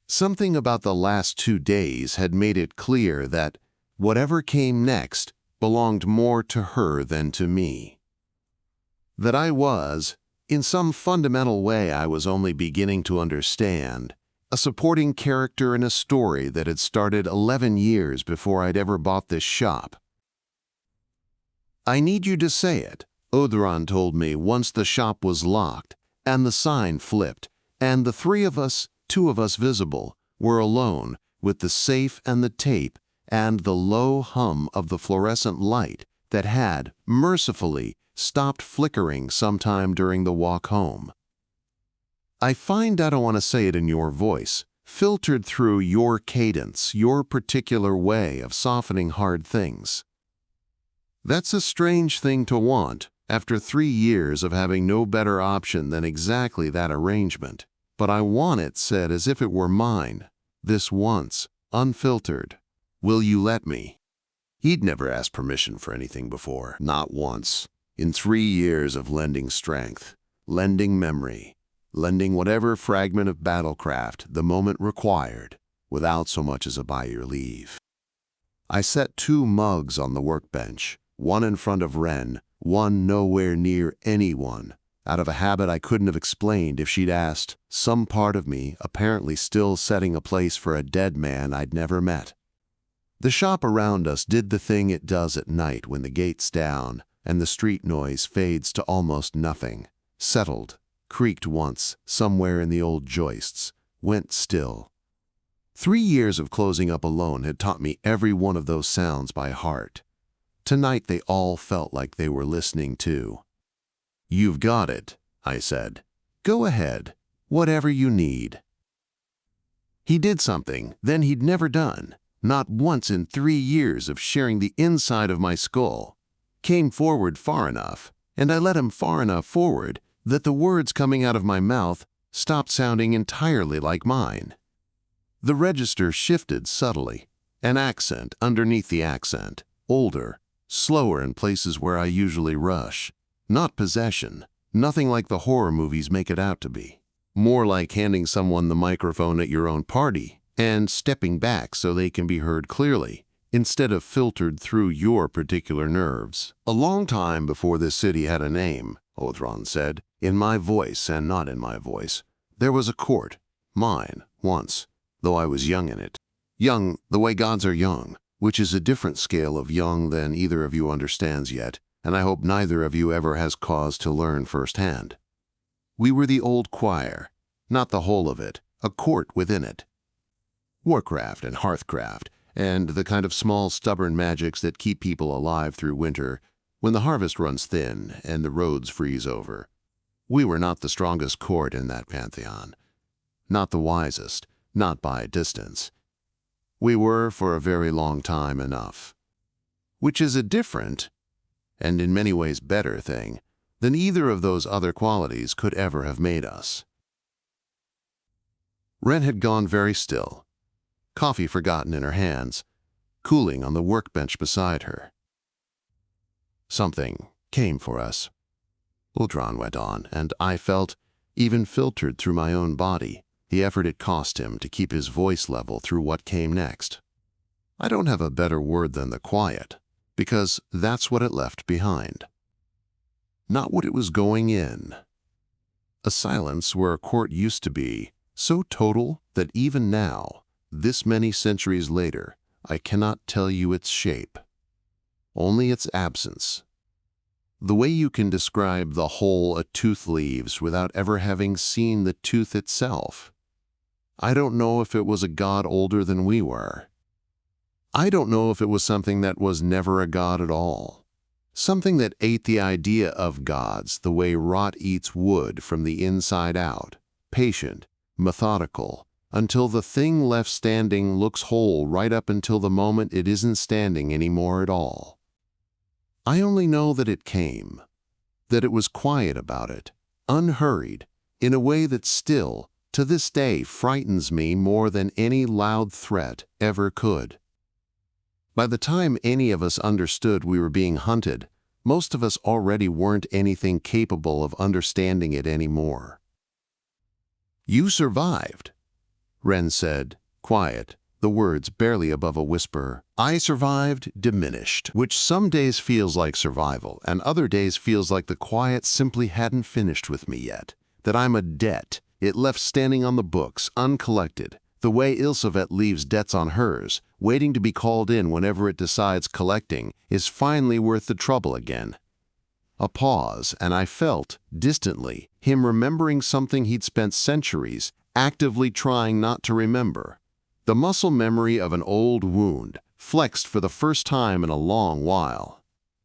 Something about the last 2 days had made it clear that whatever came next belonged more to her than to me. That I was, in some fundamental way I was only beginning to understand, a supporting character in a story that had started 11 years before I'd ever bought this shop. "I need you to say it," Odhran told me once the shop was locked, and the sign flipped, and the 3 of us, 2 of us visible, were alone, with the safe and the tape, and the low hum of the fluorescent light that had, mercifully, stopped flickering sometime during the walk home. I find I don't want to say it in your voice, filtered through your cadence, your particular way of softening hard things. That's a strange thing to want after 3 years of having no better option than exactly that arrangement, but I want it said as if it were mine, this once, unfiltered. Will you let me? He'd never asked permission for anything before, not once. In 3 years of lending strength, lending memory, lending whatever fragment of battlecraft the moment required, without so much as a by your leave. I set 2 mugs on the workbench, one in front of Wren, one nowhere near anyone, out of a habit I couldn't have explained if she'd asked, some part of me apparently still setting a place for a dead man I'd never met. The shop around us did the thing it does at night when the gate's down, and the street noise fades to almost nothing, settled, creaked once, somewhere in the old joists, went still. 3 years of closing up alone had taught me every one of those sounds by heart. Tonight they all felt like they were listening too. "You've got it," I said. "Go ahead, whatever you need." He did something then he'd never done, not once in 3 years of sharing the inside of my skull. Came forward far enough, and I let him far enough forward that the words coming out of my mouth stopped sounding entirely like mine. The register shifted subtly, an accent underneath the accent, older, slower in places where I usually rush. Not possession, nothing like the horror movies make it out to be. More like handing someone the microphone at your own party and stepping back so they can be heard clearly, instead of filtered through your particular nerves. "A long time before this city had a name," Odhran said, "in my voice and not in my voice, there was a court, mine, once, though I was young in it. Young the way gods are young, which is a different scale of young than either of you understands yet, and I hope neither of you ever has cause to learn firsthand. We were the old choir, not the whole of it, a court within it. Warcraft and hearthcraft, and the kind of small, stubborn magics that keep people alive through winter when the harvest runs thin and the roads freeze over. We were not the strongest court in that pantheon. Not the wisest, not by a distance. We were, for a very long time, enough. Which is a different, and in many ways better thing, than either of those other qualities could ever have made us. Wren had gone very still, coffee forgotten in her hands, cooling on the workbench beside her. Something came for us, Odhran went on, and I felt, even filtered through my own body, the effort it cost him to keep his voice level through what came next. I don't have a better word than the quiet, because that's what it left behind. Not what it was going in. A silence where a court used to be, so total that even now, this many centuries later, I cannot tell you its shape. Only its absence. The way you can describe the hole a tooth leaves without ever having seen the tooth itself. I don't know if it was a god older than we were. I don't know if it was something that was never a god at all. Something that ate the idea of gods the way rot eats wood from the inside out, patient, methodical, until the thing left standing looks whole right up until the moment it isn't standing anymore at all. I only know that it came, that it was quiet about it, unhurried, in a way that still, to this day, frightens me more than any loud threat ever could. By the time any of us understood we were being hunted, most of us already weren't anything capable of understanding it anymore. "You survived," Wren said, quiet, the words barely above a whisper. "I survived diminished," which some days feels like survival, and other days feels like the quiet simply hadn't finished with me yet, that I'm a debt, it left standing on the books, uncollected, the way Ilsevet leaves debts on hers, waiting to be called in whenever it decides collecting is finally worth the trouble again. A pause, and I felt, distantly, him remembering something he'd spent centuries actively trying not to remember. The muscle memory of an old wound, flexed for the first time in a long while.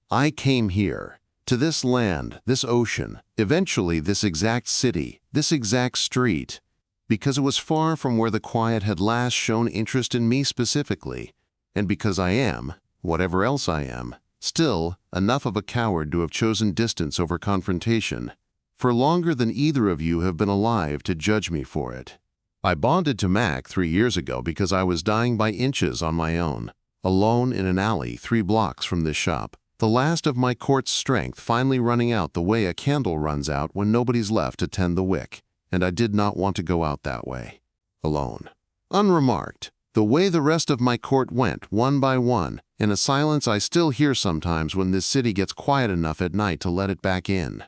I came here, to this land, this ocean, eventually this exact city, this exact street, because it was far from where the quiet had last shown interest in me specifically, and because I am, whatever else I am, still enough of a coward to have chosen distance over confrontation, for longer than either of you have been alive to judge me for it. I bonded to Mac 3 years ago because I was dying by inches on my own, alone in an alley 3 blocks from this shop, the last of my court's strength finally running out the way a candle runs out when nobody's left to tend the wick, and I did not want to go out that way, alone. Unremarked, the way the rest of my court went, one by one, in a silence I still hear sometimes when this city gets quiet enough at night to let it back in.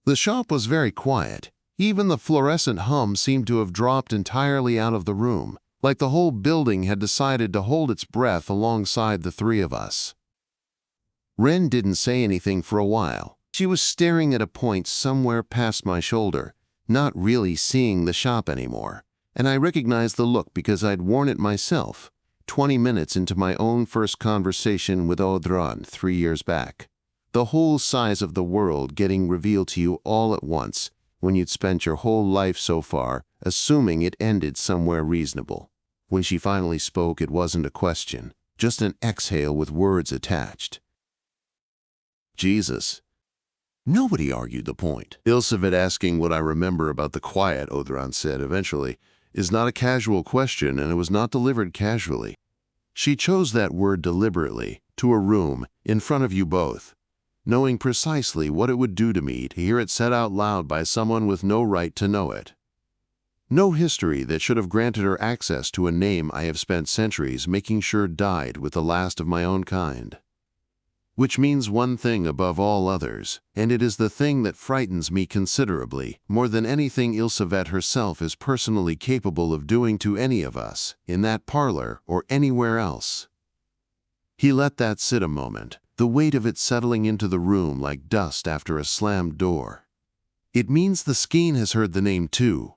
The shop was very quiet. Even the fluorescent hum seemed to have dropped entirely out of the room, like the whole building had decided to hold its breath alongside the 3 of us. Wren didn't say anything for a while. She was staring at a point somewhere past my shoulder, not really seeing the shop anymore, and I recognized the look because I'd worn it myself, 20 minutes into my own first conversation with Odhran 3 years back. The whole size of the world getting revealed to you all at once, when you'd spent your whole life so far assuming it ended somewhere reasonable. When she finally spoke, it wasn't a question, just an exhale with words attached. Jesus. Nobody argued the point. Ilsevet asking what I remember about the quiet, Odhran said eventually, is not a casual question, and it was not delivered casually. She chose that word deliberately, to a room, in front of you both, knowing precisely what it would do to me to hear it said out loud by someone with no right to know it. No history that should have granted her access to a name I have spent centuries making sure died with the last of my own kind. Which means one thing above all others, and it is the thing that frightens me considerably, more than anything Ilsevet herself is personally capable of doing to any of us, in that parlor or anywhere else. He let that sit a moment, the weight of it settling into the room like dust after a slammed door. It means the Skein has heard the name too.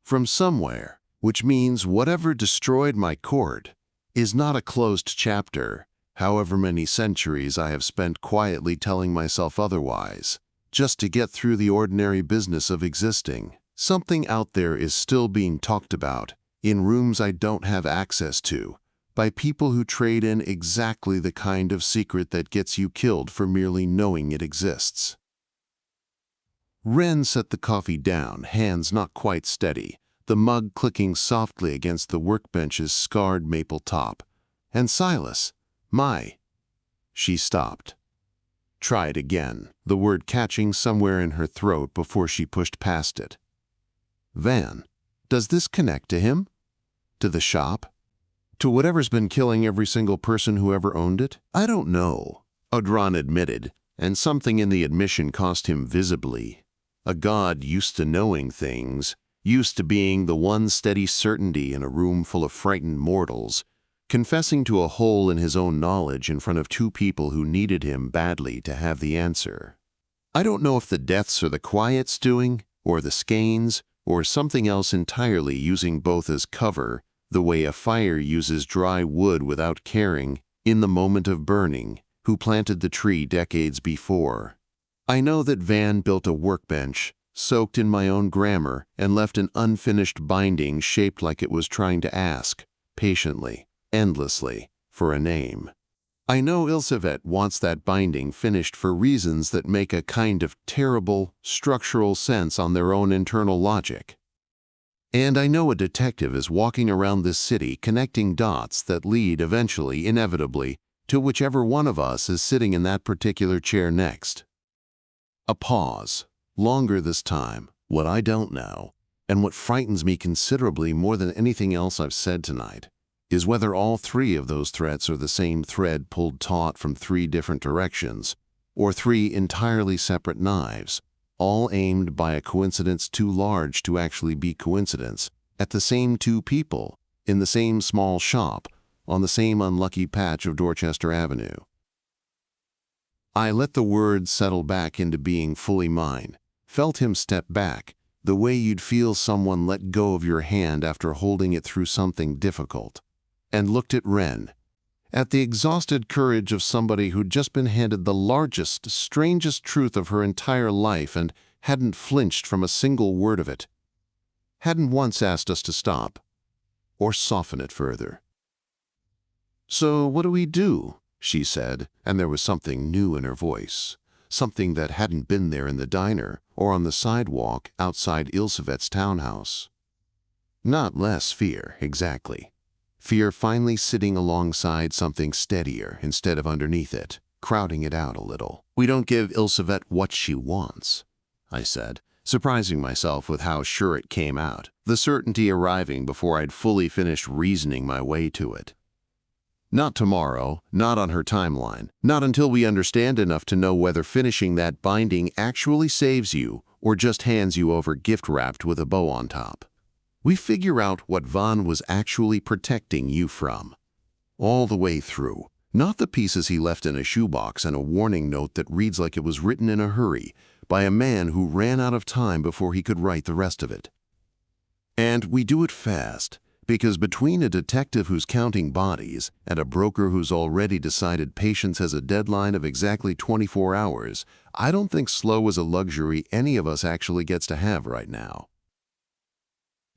From somewhere, which means whatever destroyed my court is not a closed chapter, however many centuries I have spent quietly telling myself otherwise, just to get through the ordinary business of existing. Something out there is still being talked about, in rooms I don't have access to, by people who trade in exactly the kind of secret that gets you killed for merely knowing it exists. Wren set the coffee down, hands not quite steady, the mug clicking softly against the workbench's scarred maple top. And Silas, She stopped. Tried again, the word catching somewhere in her throat before she pushed past it. Vann, does this connect to him? To the shop? To whatever's been killing every single person who ever owned it? I don't know, Odhran admitted, and something in the admission cost him visibly. A god used to knowing things, used to being the one steady certainty in a room full of frightened mortals, confessing to a hole in his own knowledge in front of two people who needed him badly to have the answer. I don't know if the deaths are the quiet's doing, or the Skeins, or something else entirely, using both as cover, the way a fire uses dry wood without caring, in the moment of burning, who planted the tree decades before. I know that Vann built a workbench, soaked in my own grammar, and left an unfinished binding shaped like it was trying to ask, patiently, endlessly, for a name. I know Ilsevet wants that binding finished for reasons that make a kind of terrible, structural sense on their own internal logic. And I know a detective is walking around this city connecting dots that lead eventually, inevitably, to whichever one of us is sitting in that particular chair next. A pause, longer this time. What I don't know, and what frightens me considerably more than anything else I've said tonight, is whether all three of those threats are the same thread pulled taut from three different directions, or three entirely separate knives, all aimed by a coincidence too large to actually be coincidence, at the same two people, in the same small shop, on the same unlucky patch of Dorchester Avenue. I let the words settle back into being fully mine, felt him step back, the way you'd feel someone let go of your hand after holding it through something difficult, and looked at Wren, at the exhausted courage of somebody who'd just been handed the largest, strangest truth of her entire life and hadn't flinched from a single word of it, hadn't once asked us to stop, or soften it further. "So what do we do?" she said, and there was something new in her voice, something that hadn't been there in the diner or on the sidewalk outside Ilsevet's townhouse. Not less fear, exactly. Fear finally sitting alongside something steadier instead of underneath it, crowding it out a little. "We don't give Ilsevet what she wants," I said, surprising myself with how sure it came out, the certainty arriving before I'd fully finished reasoning my way to it. "Not tomorrow, not on her timeline, not until we understand enough to know whether finishing that binding actually saves you or just hands you over gift-wrapped with a bow on top. We figure out what Vann was actually protecting you from. All the way through, not the pieces he left in a shoebox and a warning note that reads like it was written in a hurry by a man who ran out of time before he could write the rest of it. And we do it fast, because between a detective who's counting bodies and a broker who's already decided patience has a deadline of exactly 24 hours, I don't think slow is a luxury any of us actually gets to have right now."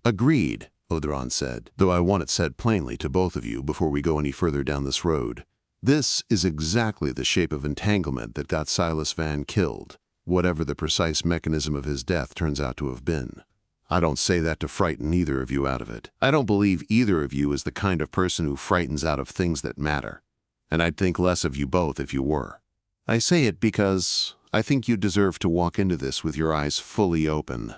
"Agreed," Odhran said, "though I want it said plainly to both of you before we go any further down this road. This is exactly the shape of entanglement that got Silas Vann killed, whatever the precise mechanism of his death turns out to have been. I don't say that to frighten either of you out of it. I don't believe either of you is the kind of person who frightens out of things that matter, and I'd think less of you both if you were. I say it because I think you deserve to walk into this with your eyes fully open.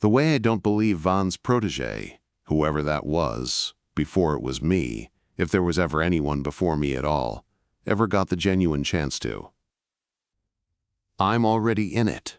The way I don't believe Vann's protege, whoever that was, before it was me, if there was ever anyone before me at all, ever got the genuine chance to." "I'm already in it,"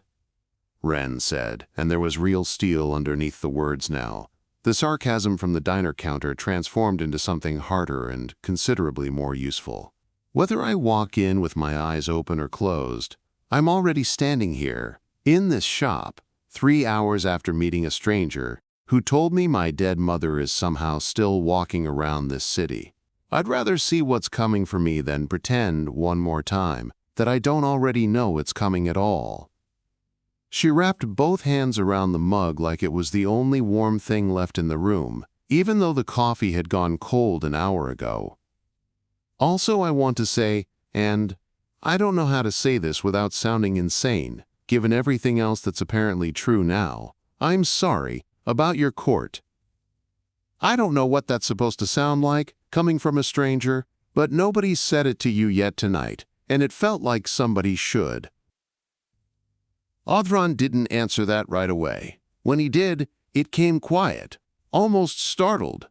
Wren said, and there was real steel underneath the words now. The sarcasm from the diner counter transformed into something harder and considerably more useful. "Whether I walk in with my eyes open or closed, I'm already standing here, in this shop, 3 hours after meeting a stranger, who told me my dead mother is somehow still walking around this city. I'd rather see what's coming for me than pretend one more time that I don't already know it's coming at all. She wrapped both hands around the mug like it was the only warm thing left in the room, even though the coffee had gone cold an hour ago. Also, I want to say, and I don't know how to say this without sounding insane, given everything else that's apparently true now, I'm sorry about your court. I don't know what that's supposed to sound like, coming from a stranger, but nobody's said it to you yet tonight, and it felt like somebody should. Odhran didn't answer that right away. When he did, it came quiet, almost startled.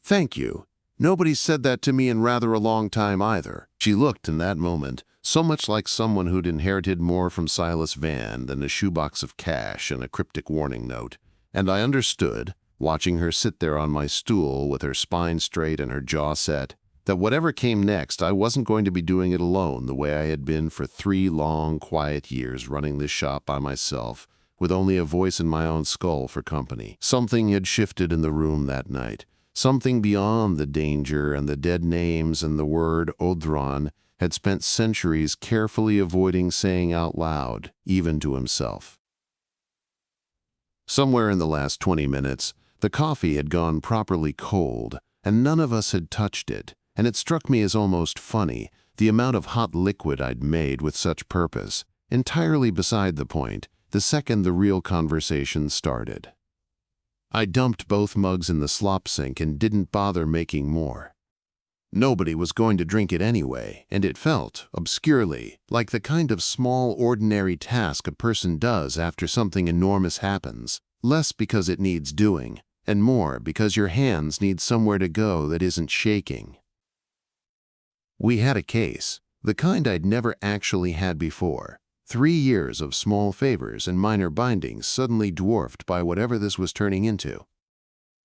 Thank you. Nobody said that to me in rather a long time either. She looked in that moment so much like someone who'd inherited more from Silas Vann than a shoebox of cash and a cryptic warning note. And I understood, watching her sit there on my stool with her spine straight and her jaw set, that whatever came next, I wasn't going to be doing it alone the way I had been for 3 long, quiet years running this shop by myself, with only a voice in my own skull for company. Something had shifted in the room that night. Something beyond the danger and the dead names and the word Odhran had spent centuries carefully avoiding saying out loud, even to himself. Somewhere in the last 20 minutes, the coffee had gone properly cold, and none of us had touched it, and it struck me as almost funny, the amount of hot liquid I'd made with such purpose, entirely beside the point, the second the real conversation started. I dumped both mugs in the slop sink and didn't bother making more. Nobody was going to drink it anyway, and it felt, obscurely, like the kind of small, ordinary task a person does after something enormous happens, less because it needs doing, and more because your hands need somewhere to go that isn't shaking. We had a case, the kind I'd never actually had before. 3 years of small favors and minor bindings suddenly dwarfed by whatever this was turning into.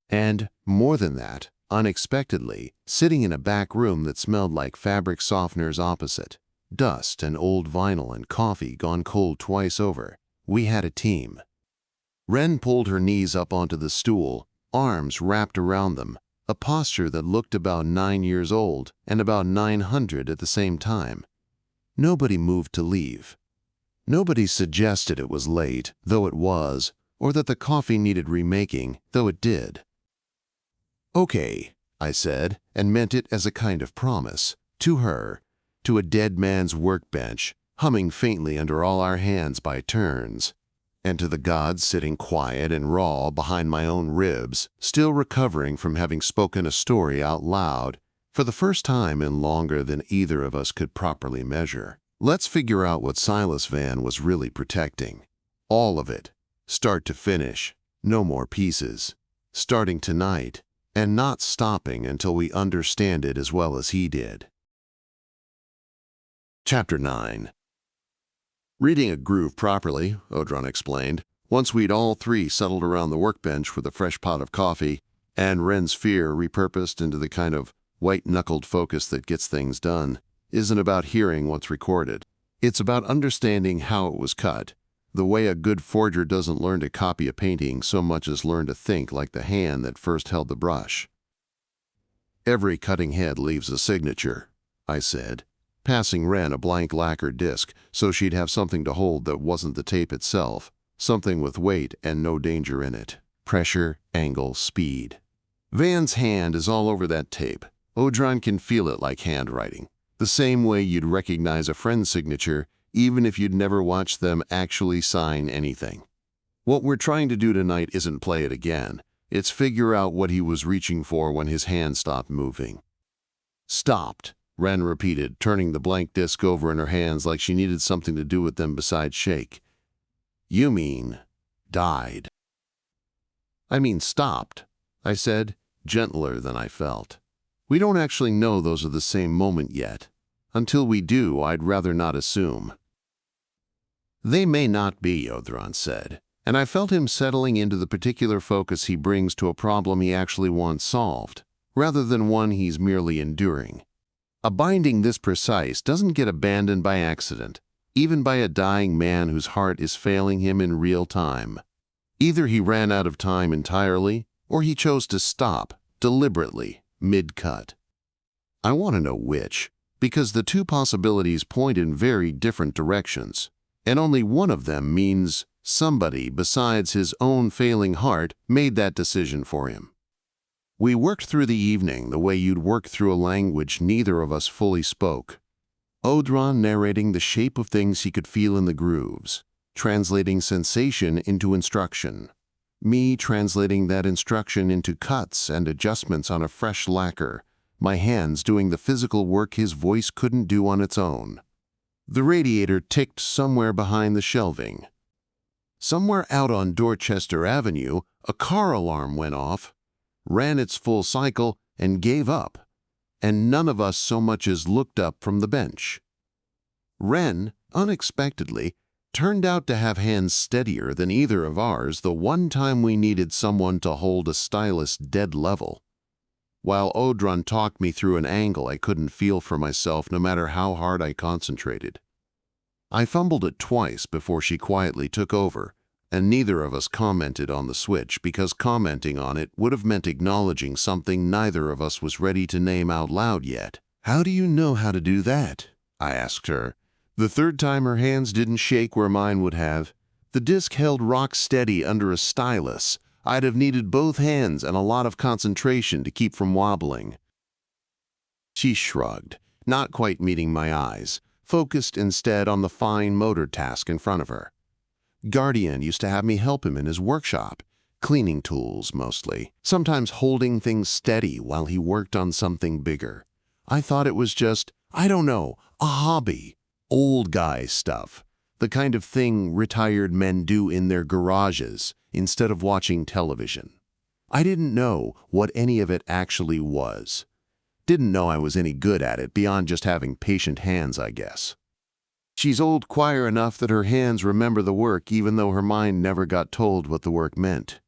And, more than that, unexpectedly, sitting in a back room that smelled like fabric softeners opposite, dust and old vinyl and coffee gone cold twice over, we had a team. Wren pulled her knees up onto the stool, arms wrapped around them, a posture that looked about 9 years old and about 900 at the same time. Nobody moved to leave. Nobody suggested it was late, though it was, or that the coffee needed remaking, though it did. Okay, I said, and meant it as a kind of promise, to her, to a dead man's workbench, humming faintly under all our hands by turns, and to the gods sitting quiet and raw behind my own ribs, still recovering from having spoken a story out loud, for the first time in longer than either of us could properly measure. Let's figure out what Silas Vann was really protecting. All of it, start to finish, no more pieces, starting tonight, and not stopping until we understand it as well as he did. Chapter 9. Reading a groove properly, Odhran explained, once we'd all 3 settled around the workbench with a fresh pot of coffee, and Wren's fear repurposed into the kind of white-knuckled focus that gets things done, isn't about hearing what's recorded. It's about understanding how it was cut, the way a good forger doesn't learn to copy a painting so much as learn to think like the hand that first held the brush. Every cutting head leaves a signature, I said, passing Wren a blank lacquer disc so she'd have something to hold that wasn't the tape itself, something with weight and no danger in it. Pressure, angle, speed. Vann's hand is all over that tape. Odhran can feel it like handwriting. The same way you'd recognize a friend's signature even if you'd never watched them actually sign anything. What we're trying to do tonight isn't play it again. It's figure out what he was reaching for when his hand stopped moving. Stopped, Wren repeated, turning the blank disc over in her hands like she needed something to do with them besides shake. You mean, died. I mean stopped, I said, gentler than I felt. We don't actually know those are the same moment yet. Until we do, I'd rather not assume. They may not be, Odhran said, and I felt him settling into the particular focus he brings to a problem he actually wants solved, rather than one he's merely enduring. A binding this precise doesn't get abandoned by accident, even by a dying man whose heart is failing him in real time. Either he ran out of time entirely, or he chose to stop, deliberately, mid-cut. I want to know which, because the two possibilities point in very different directions, and only one of them means somebody besides his own failing heart made that decision for him. We worked through the evening the way you'd work through a language neither of us fully spoke. Odhran narrating the shape of things he could feel in the grooves, translating sensation into instruction. Me translating that instruction into cuts and adjustments on a fresh lacquer, my hands doing the physical work his voice couldn't do on its own. The radiator ticked somewhere behind the shelving. Somewhere out on Dorchester Avenue, a car alarm went off, ran its full cycle, and gave up, and none of us so much as looked up from the bench. Wren, unexpectedly, turned out to have hands steadier than either of ours the one time we needed someone to hold a stylus dead level, while Odhran talked me through an angle I couldn't feel for myself no matter how hard I concentrated. I fumbled it twice before she quietly took over, and neither of us commented on the switch because commenting on it would have meant acknowledging something neither of us was ready to name out loud yet. "How do you know how to do that?" I asked her. The third time her hands didn't shake where mine would have. The disc held rock steady under a stylus. I'd have needed both hands and a lot of concentration to keep from wobbling. She shrugged, not quite meeting my eyes, focused instead on the fine motor task in front of her. Guardian used to have me help him in his workshop, cleaning tools mostly, sometimes holding things steady while he worked on something bigger. I thought it was just, I don't know, a hobby, old guy stuff, the kind of thing retired men do in their garages instead of watching television. I didn't know what any of it actually was. Didn't know I was any good at it beyond just having patient hands, I guess. She's old choir enough that her hands remember the work even though her mind never got told what the work meant,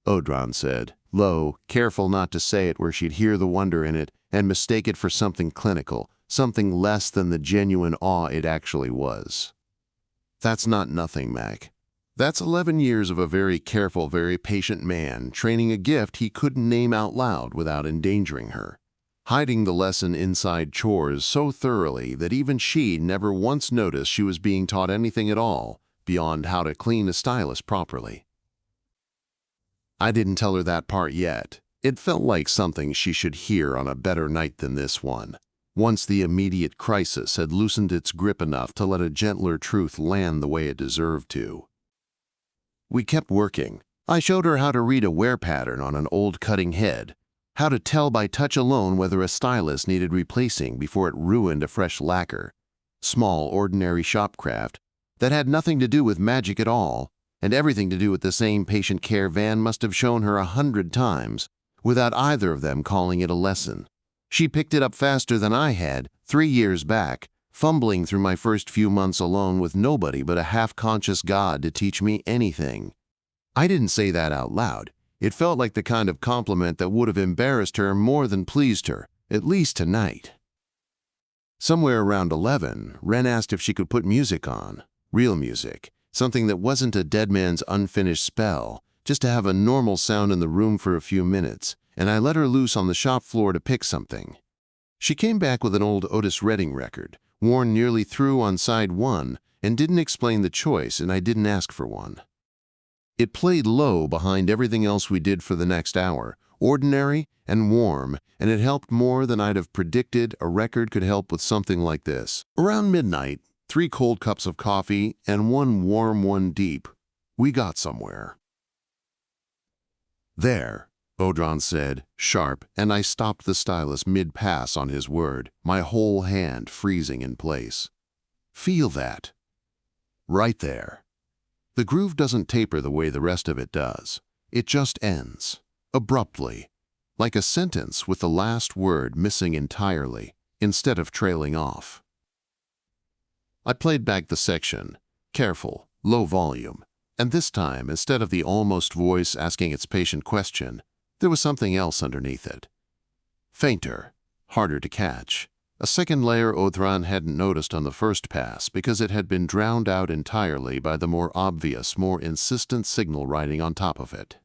Odhran said, low, careful not to say it where she'd hear the wonder in it and mistake it for something clinical, something less than the genuine awe it actually was. That's not nothing, Mac. That's 11 years of a very careful, very patient man training a gift he couldn't name out loud without endangering her, hiding the lesson inside chores so thoroughly that even she never once noticed she was being taught anything at all beyond how to clean a stylus properly. I didn't tell her that part yet. It felt like something she should hear on a better night than this one, once the immediate crisis had loosened its grip enough to let a gentler truth land the way it deserved to. We kept working. I showed her how to read a wear pattern on an old cutting head, how to tell by touch alone whether a stylus needed replacing before it ruined a fresh lacquer, small, ordinary shopcraft that had nothing to do with magic at all, and everything to do with the same patient care Vann must have shown her 100 times, without either of them calling it a lesson. She picked it up faster than I had, 3 years back, fumbling through my first few months alone with nobody but a half-conscious God to teach me anything. I didn't say that out loud. It felt like the kind of compliment that would have embarrassed her more than pleased her, at least tonight. Somewhere around 11, Wren asked if she could put music on, real music, something that wasn't a dead man's unfinished spell, just to have a normal sound in the room for a few minutes, and I let her loose on the shop floor to pick something. She came back with an old Otis Redding record, worn nearly through on side 1, and didn't explain the choice, and I didn't ask for one. It played low behind everything else we did for the next hour, ordinary and warm, and it helped more than I'd have predicted a record could help with something like this. Around midnight, 3 cold cups of coffee and 1 warm one deep, we got somewhere. "There," Odhran said, sharp, and I stopped the stylus mid-pass on his word, my whole hand freezing in place. "Feel that. Right there. The groove doesn't taper the way the rest of it does. It just ends, abruptly, like a sentence with the last word missing entirely, instead of trailing off." I played back the section, careful, low volume, and this time, instead of the almost voice asking its patient question, there was something else underneath it. Fainter, harder to catch, A second layer Odhran hadn't noticed on the first pass because it had been drowned out entirely by the more obvious, more insistent signal writing on top of it.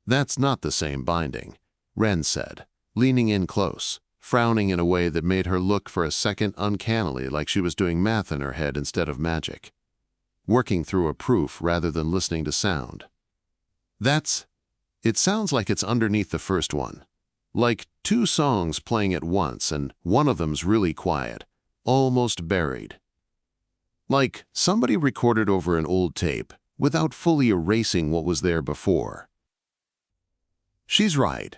"That's not the same binding," Wren said, leaning in close, frowning in a way that made her look for a second uncannily like she was doing math in her head instead of magic, working through a proof rather than listening to sound. It sounds like it's underneath the first one. Like two songs playing at once and one of them's really quiet, almost buried. Like somebody recorded over an old tape without fully erasing what was there before." She's right.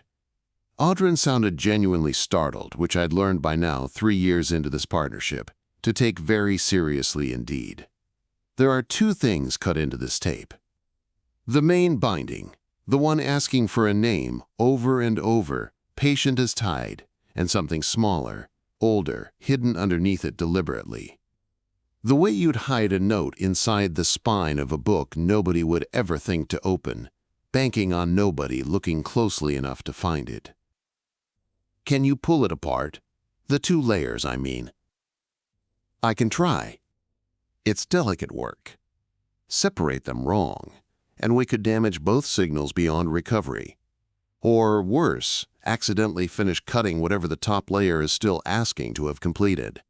Odhran sounded genuinely startled, which I'd learned by now 3 years into this partnership, to take very seriously indeed. There are two things cut into this tape. The main binding, the one asking for a name over and over, patient as tide, and something smaller, older, hidden underneath it deliberately. The way you'd hide a note inside the spine of a book nobody would ever think to open, banking on nobody looking closely enough to find it. Can you pull it apart? The two layers, I mean. I can try. It's delicate work. Separate them wrong, and we could damage both signals beyond recovery. Or worse, accidentally finish cutting whatever the top layer is still asking to have completed.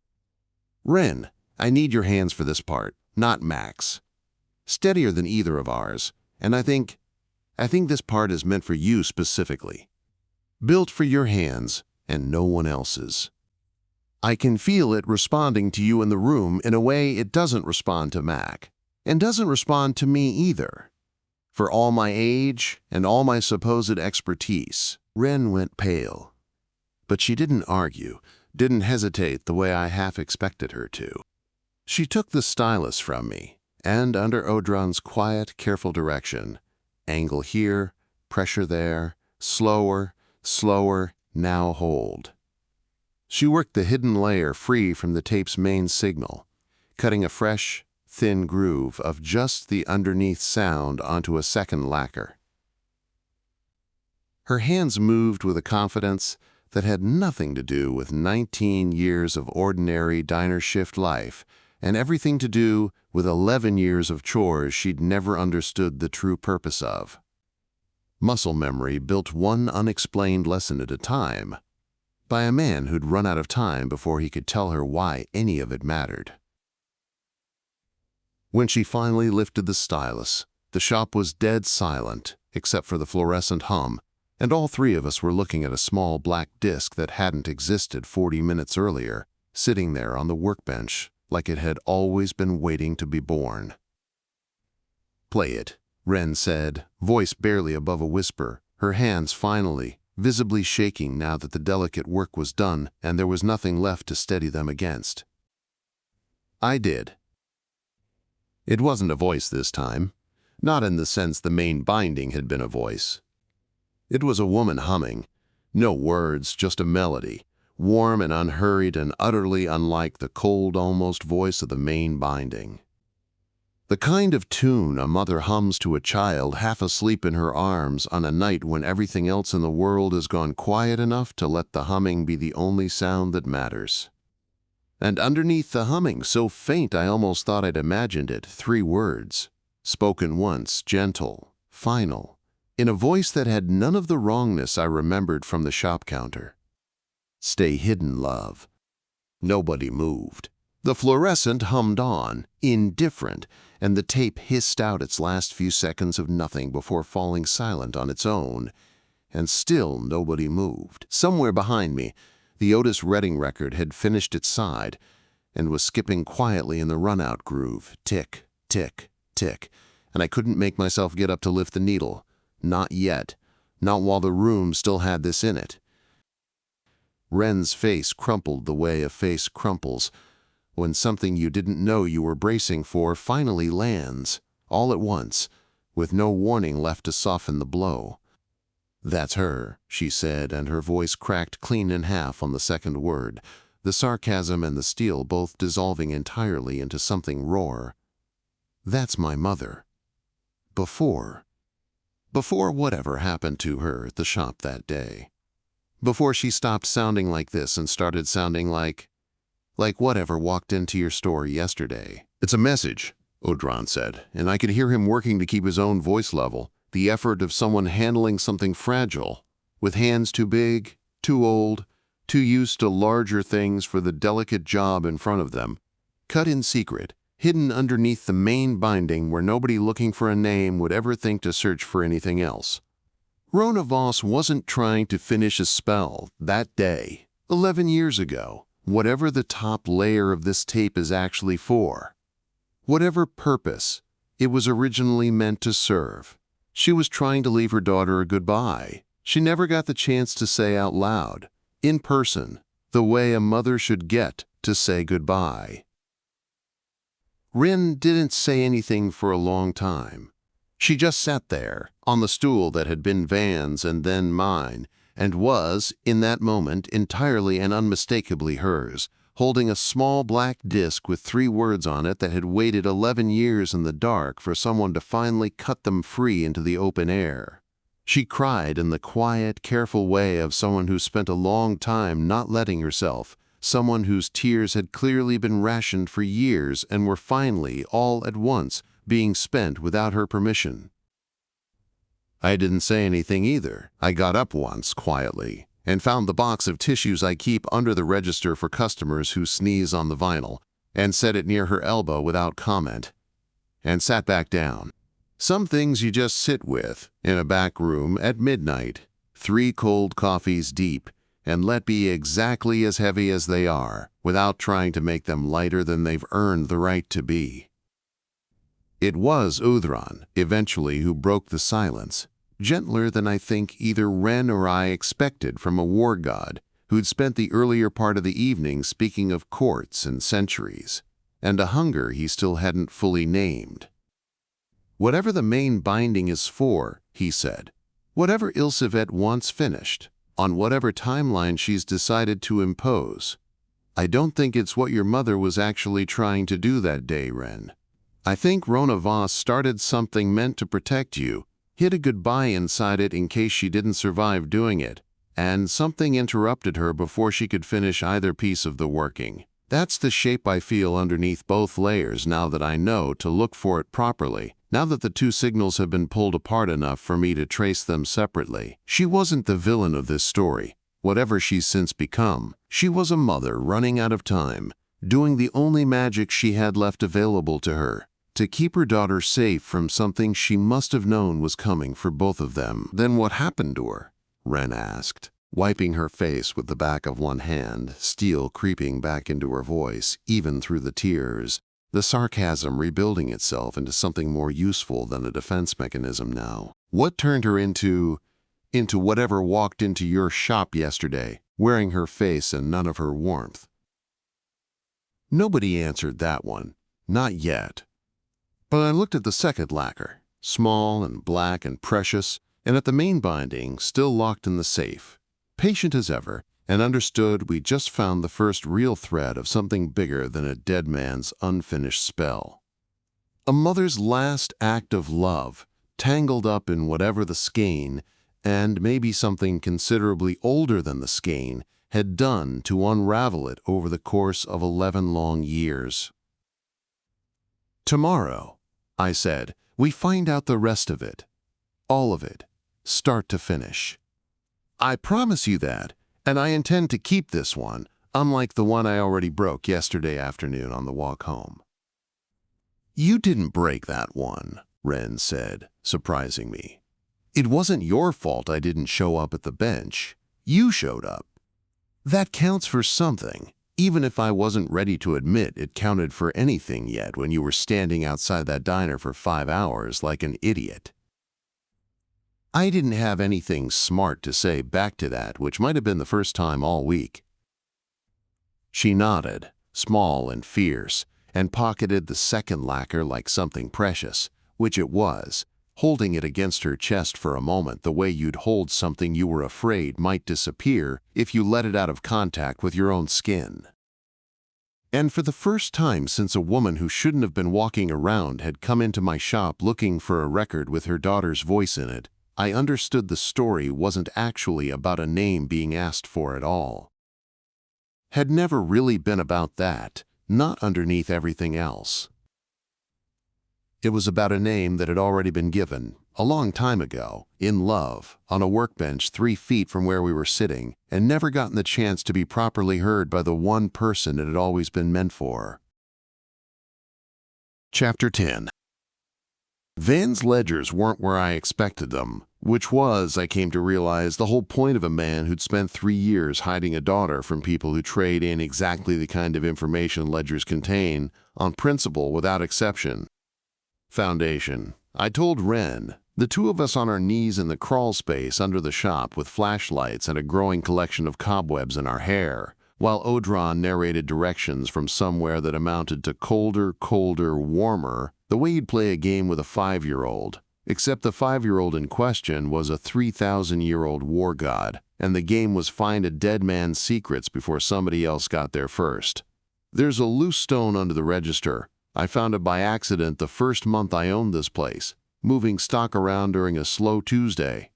Wren, I need your hands for this part, not Max. Steadier than either of ours, and I think this part is meant for you specifically. Built for your hands and no one else's. I can feel it responding to you in the room in a way it doesn't respond to Mac, and doesn't respond to me either. For all my age and all my supposed expertise, Wren went pale. But she didn't argue, didn't hesitate the way I half expected her to. She took the stylus from me, and under Odhran's quiet, careful direction, angle here, pressure there, slower, slower, now hold. She worked the hidden layer free from the tape's main signal, cutting a fresh, thin groove of just the underneath sound onto a second lacquer. Her hands moved with a confidence that had nothing to do with 19 years of ordinary diner shift life and everything to do with 11 years of chores she'd never understood the true purpose of. Muscle memory built one unexplained lesson at a time, by a man who'd run out of time before he could tell her why any of it mattered. When she finally lifted the stylus, the shop was dead silent, except for the fluorescent hum, and all three of us were looking at a small black disc that hadn't existed 40 minutes earlier, sitting there on the workbench like it had always been waiting to be born. "Play it," Wren said, voice barely above a whisper, her hands finally, visibly shaking now that the delicate work was done and there was nothing left to steady them against. I did. It wasn't a voice this time, not in the sense the main binding had been a voice. It was a woman humming, no words, just a melody, warm and unhurried and utterly unlike the cold, almost voice of the main binding. The kind of tune a mother hums to a child half asleep in her arms on a night when everything else in the world has gone quiet enough to let the humming be the only sound that matters. And underneath the humming, so faint I almost thought I'd imagined it, 3 words, spoken once, gentle, final, in a voice that had none of the wrongness I remembered from the shop counter. "Stay hidden, love." Nobody moved. The fluorescent hummed on, indifferent, and the tape hissed out its last few seconds of nothing before falling silent on its own, and still nobody moved. Somewhere behind me, the Otis Redding record had finished its side and was skipping quietly in the run-out groove, tick, tick, tick, and I couldn't make myself get up to lift the needle. Not yet, not while the room still had this in it. Wren's face crumpled the way a face crumples when something you didn't know you were bracing for finally lands, all at once, with no warning left to soften the blow. "That's her," she said, and her voice cracked clean in half on the second word, the sarcasm and the steel both dissolving entirely into something raw. "That's my mother. Before whatever happened to her at the shop that day. before she stopped sounding like this and started sounding like whatever walked into your store yesterday. It's a message, Odhran said, and I could hear him working to keep his own voice level, the effort of someone handling something fragile, with hands too big, too old, too used to larger things for the delicate job in front of them, cut in secret, hidden underneath the main binding where nobody looking for a name would ever think to search for anything else. Wren Voss wasn't trying to finish a spell that day, 11 years ago, whatever the top layer of this tape is actually for. Whatever purpose it was originally meant to serve. She was trying to leave her daughter a goodbye. She never got the chance to say out loud, in person, the way a mother should get to say goodbye. Wren didn't say anything for a long time. She just sat there, on the stool that had been Van's and then mine, and was, in that moment, entirely and unmistakably hers, holding a small black disc with 3 words on it that had waited 11 years in the dark for someone to finally cut them free into the open air. She cried in the quiet, careful way of someone who spent a long time not letting herself, someone whose tears had clearly been rationed for years and were finally, all at once, being spent without her permission. I didn't say anything either. I got up once, quietly, and found the box of tissues I keep under the register for customers who sneeze on the vinyl, and set it near her elbow without comment, and sat back down. Some things you just sit with, in a back room at midnight, 3 cold coffees deep, and let be exactly as heavy as they are, without trying to make them lighter than they've earned the right to be. It was Odhran, eventually, who broke the silence, gentler than I think either Wren or I expected from a war god who'd spent the earlier part of the evening speaking of courts and centuries, and a hunger he still hadn't fully named. Whatever the main binding is for, he said, whatever Ilsevet wants finished, on whatever timeline she's decided to impose, I don't think it's what your mother was actually trying to do that day, Wren. I think Wren Voss started something meant to protect you, hid a goodbye inside it in case she didn't survive doing it, and something interrupted her before she could finish either piece of the working. That's the shape I feel underneath both layers now that I know to look for it properly, now that the 2 signals have been pulled apart enough for me to trace them separately. She wasn't the villain of this story, whatever she's since become. She was a mother running out of time, doing the only magic she had left available to her, to keep her daughter safe from something she must have known was coming for both of them. Then what happened to her? Wren asked, wiping her face with the back of one hand, steel creeping back into her voice, even through the tears, the sarcasm rebuilding itself into something more useful than a defense mechanism now. What turned her into whatever walked into your shop yesterday, wearing her face and none of her warmth? Nobody answered that one, not yet. But I looked at the second lacquer, small and black and precious, and at the main binding, still locked in the safe, patient as ever, and understood we just found the first real thread of something bigger than a dead man's unfinished spell. A mother's last act of love, tangled up in whatever the skein, and maybe something considerably older than the skein, had done to unravel it over the course of 11 long years. Tomorrow, I said, we find out the rest of it. All of it, start to finish. I promise you that, and I intend to keep this one, unlike the one I already broke yesterday afternoon on the walk home. You didn't break that one, Wren said, surprising me. It wasn't your fault I didn't show up at the bench. You showed up. That counts for something, even if I wasn't ready to admit it counted for anything yet when you were standing outside that diner for 5 hours like an idiot. I didn't have anything smart to say back to that, which might have been the first time all week. She nodded, small and fierce, and pocketed the second lacquer like something precious, which it was, holding it against her chest for a moment the way you'd hold something you were afraid might disappear if you let it out of contact with your own skin. And for the first time since a woman who shouldn't have been walking around had come into my shop looking for a record with her daughter's voice in it, I understood the story wasn't actually about a name being asked for at all. Had never really been about that, not underneath everything else. It was about a name that had already been given, a long time ago, in love, on a workbench 3 feet from where we were sitting, and never gotten the chance to be properly heard by the one person it had always been meant for. Chapter 10. Vann's ledgers weren't where I expected them, which was, I came to realize, the whole point of a man who'd spent 3 years hiding a daughter from people who trade in exactly the kind of information ledgers contain, on principle without exception. Foundation. I told Wren, the two of us on our knees in the crawl space under the shop with flashlights and a growing collection of cobwebs in our hair, while Odhran narrated directions from somewhere that amounted to colder, warmer, the way you'd play a game with a 5-year-old, except the 5-year-old in question was a 3,000-year-old war god, and the game was find a dead man's secrets before somebody else got there first. There's a loose stone under the register. I found it by accident the first month I owned this place, moving stock around during a slow Tuesday.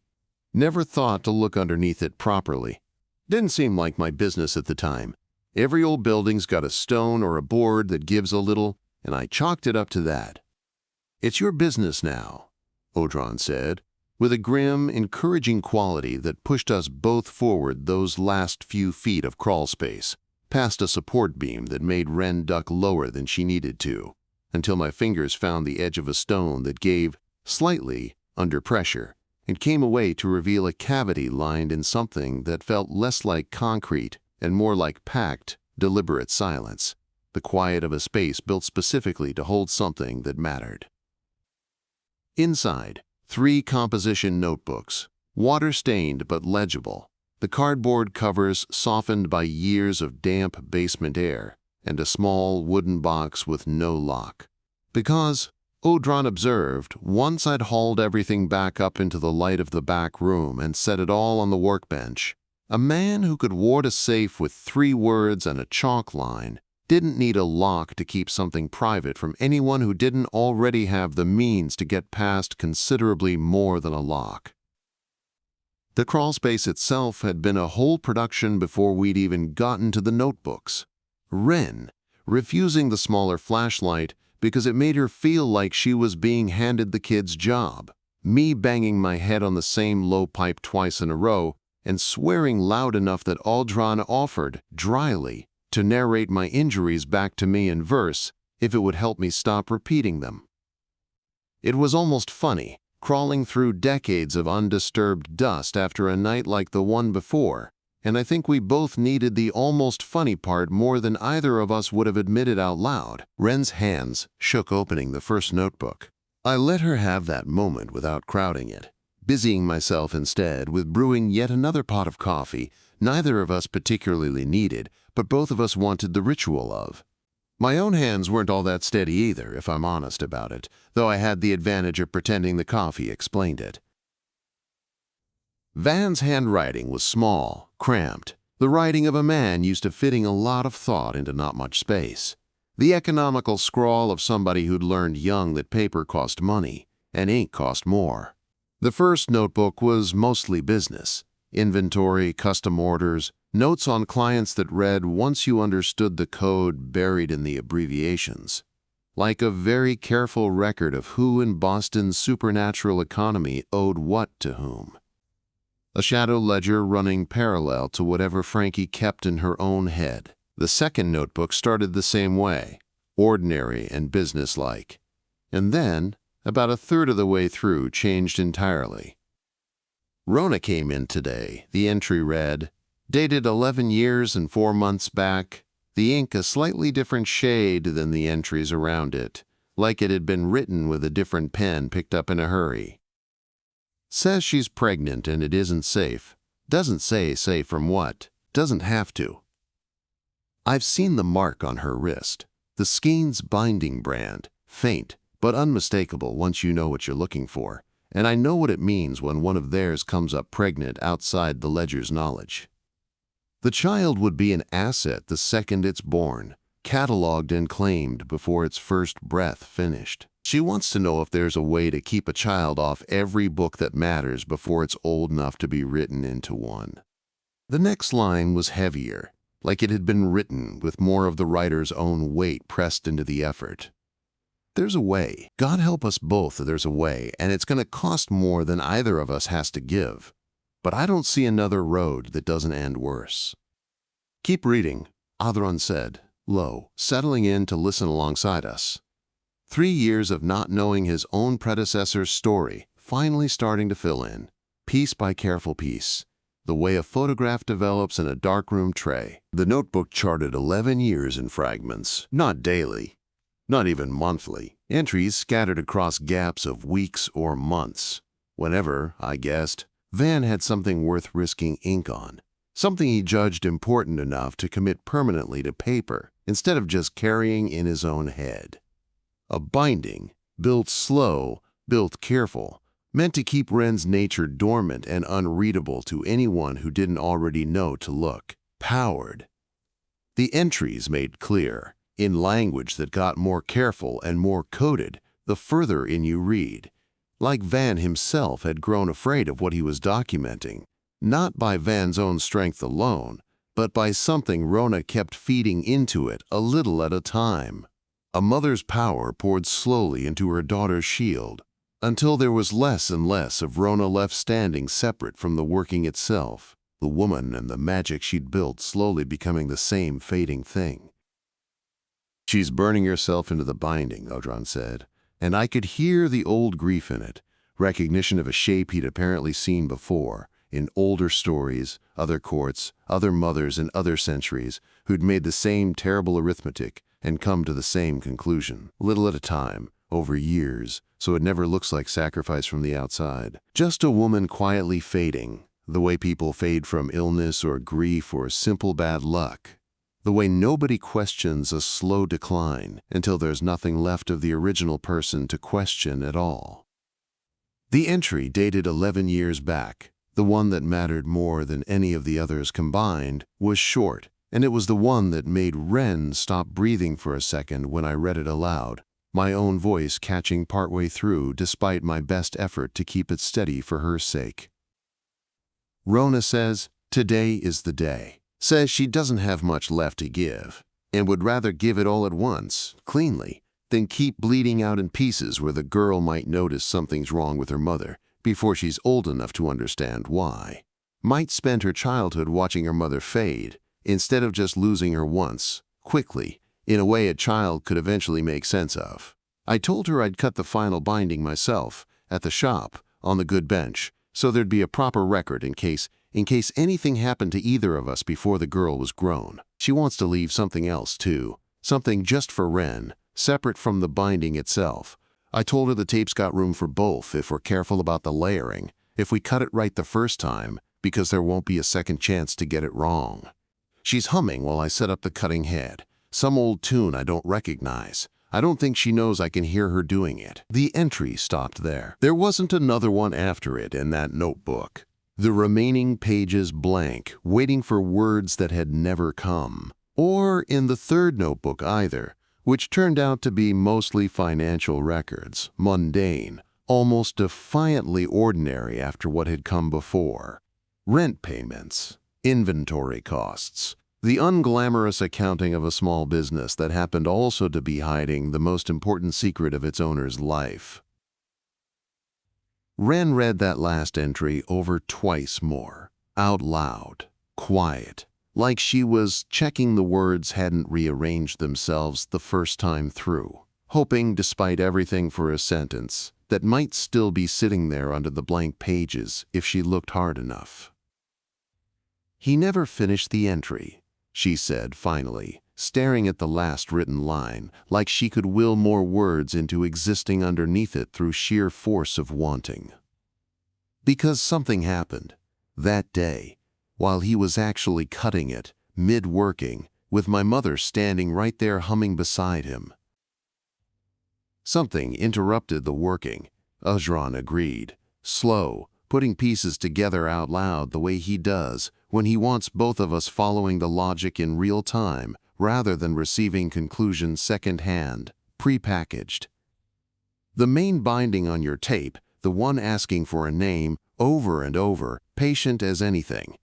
Never thought to look underneath it properly. Didn't seem like my business at the time. Every old building's got a stone or a board that gives a little, and I chalked it up to that. "It's your business now," Odhran said, with a grim, encouraging quality that pushed us both forward those last few feet of crawl space, past a support beam that made Wren duck lower than she needed to, until my fingers found the edge of a stone that gave, slightly, under pressure, and came away to reveal a cavity lined in something that felt less like concrete and more like packed, deliberate silence, the quiet of a space built specifically to hold something that mattered. Inside, 3 composition notebooks, water-stained but legible, the cardboard covers softened by years of damp basement air, and a small wooden box with no lock. Because, Odhran observed, once I'd hauled everything back up into the light of the back room and set it all on the workbench, a man who could ward a safe with 3 words and a chalk line didn't need a lock to keep something private from anyone who didn't already have the means to get past considerably more than a lock. The crawlspace itself had been a whole production before we'd even gotten to the notebooks. Wren, refusing the smaller flashlight because it made her feel like she was being handed the kid's job, me banging my head on the same low pipe twice in a row, and swearing loud enough that Odhran offered, dryly, to narrate my injuries back to me in verse if it would help me stop repeating them. It was almost funny, crawling through decades of undisturbed dust after a night like the one before, and I think we both needed the almost funny part more than either of us would have admitted out loud. Wren's hands shook opening the first notebook. I let her have that moment without crowding it, busying myself instead with brewing yet another pot of coffee neither of us particularly needed, but both of us wanted the ritual of. My own hands weren't all that steady either, if I'm honest about it, though I had the advantage of pretending the coffee explained it. Vann's handwriting was small, cramped, the writing of a man used to fitting a lot of thought into not much space. The economical scrawl of somebody who'd learned young that paper cost money, and ink cost more. The first notebook was mostly business. Inventory, custom orders, notes on clients that read once you understood the code buried in the abbreviations. Like a very careful record of who in Boston's supernatural economy owed what to whom. A shadow ledger running parallel to whatever Frankie kept in her own head. The second notebook started the same way, ordinary and businesslike, and then, about a third of the way through, changed entirely. Rona came in today. The entry read, dated 11 years and 4 months back, the ink a slightly different shade than the entries around it, like it had been written with a different pen picked up in a hurry. Says she's pregnant and it isn't safe. Doesn't say safe from what. Doesn't have to. I've seen the mark on her wrist, the Skein's binding brand, faint but unmistakable once you know what you're looking for, and I know what it means when one of theirs comes up pregnant outside the ledger's knowledge. The child would be an asset the second it's born, cataloged and claimed before its first breath finished. She wants to know if there's a way to keep a child off every book that matters before it's old enough to be written into one. The next line was heavier, like it had been written with more of the writer's own weight pressed into the effort. There's a way. God help us both that there's a way, and it's going to cost more than either of us has to give. But I don't see another road that doesn't end worse. Keep reading, Odhran said, low, settling in to listen alongside us. 3 years of not knowing his own predecessor's story, finally starting to fill in, piece by careful piece, the way a photograph develops in a darkroom tray. The notebook charted 11 years in fragments, not daily, not even monthly, entries scattered across gaps of weeks or months. Whenever, I guessed, Vann had something worth risking ink on, something he judged important enough to commit permanently to paper instead of just carrying in his own head. A binding, built slow, built careful, meant to keep Wren's nature dormant and unreadable to anyone who didn't already know to look. Powered. The entries made clear, in language that got more careful and more coded the further in you read, like Vann himself had grown afraid of what he was documenting, not by Vann's own strength alone, but by something Rona kept feeding into it a little at a time. A mother's power poured slowly into her daughter's shield, until there was less and less of Rona left standing separate from the working itself, the woman and the magic she'd built slowly becoming the same fading thing. She's burning herself into the binding, Odhran said, and I could hear the old grief in it, recognition of a shape he'd apparently seen before, in older stories, other courts, other mothers in other centuries who'd made the same terrible arithmetic and come to the same conclusion, little at a time, over years, so it never looks like sacrifice from the outside. Just a woman quietly fading, the way people fade from illness or grief or simple bad luck. The way nobody questions a slow decline until there's nothing left of the original person to question at all. The entry dated 11 years back, the one that mattered more than any of the others combined, was short, and it was the one that made Wren stop breathing for a second when I read it aloud, my own voice catching partway through despite my best effort to keep it steady for her sake. Rona says, today is the day. Says she doesn't have much left to give, and would rather give it all at once, cleanly, than keep bleeding out in pieces where the girl might notice something's wrong with her mother before she's old enough to understand why. Might spend her childhood watching her mother fade, instead of just losing her once, quickly, in a way a child could eventually make sense of. I told her I'd cut the final binding myself, at the shop, on the good bench, so there'd be a proper record in case anything happened to either of us before the girl was grown. She wants to leave something else too, something just for Wren, separate from the binding itself. I told her the tape's got room for both if we're careful about the layering, if we cut it right the first time, because there won't be a second chance to get it wrong. She's humming while I set up the cutting head, some old tune I don't recognize. I don't think she knows I can hear her doing it. The entry stopped there. There wasn't another one after it in that notebook. The remaining pages blank, waiting for words that had never come. Or in the third notebook either, which turned out to be mostly financial records, mundane, almost defiantly ordinary after what had come before. Rent payments, inventory costs, the unglamorous accounting of a small business that happened also to be hiding the most important secret of its owner's life. Wren read that last entry over twice more, out loud, quiet, like she was checking the words hadn't rearranged themselves the first time through, hoping, despite everything, for a sentence that might still be sitting there under the blank pages if she looked hard enough. He never finished the entry, she said finally, staring at the last written line, like she could will more words into existing underneath it through sheer force of wanting. Because something happened, that day, while he was actually cutting it, mid-working, with my mother standing right there humming beside him. Something interrupted the working, Odhran agreed, slow, putting pieces together out loud the way he does when he wants both of us following the logic in real time rather than receiving conclusions second-hand, pre-packaged. The main binding on your tape, the one asking for a name over and over, patient as anything.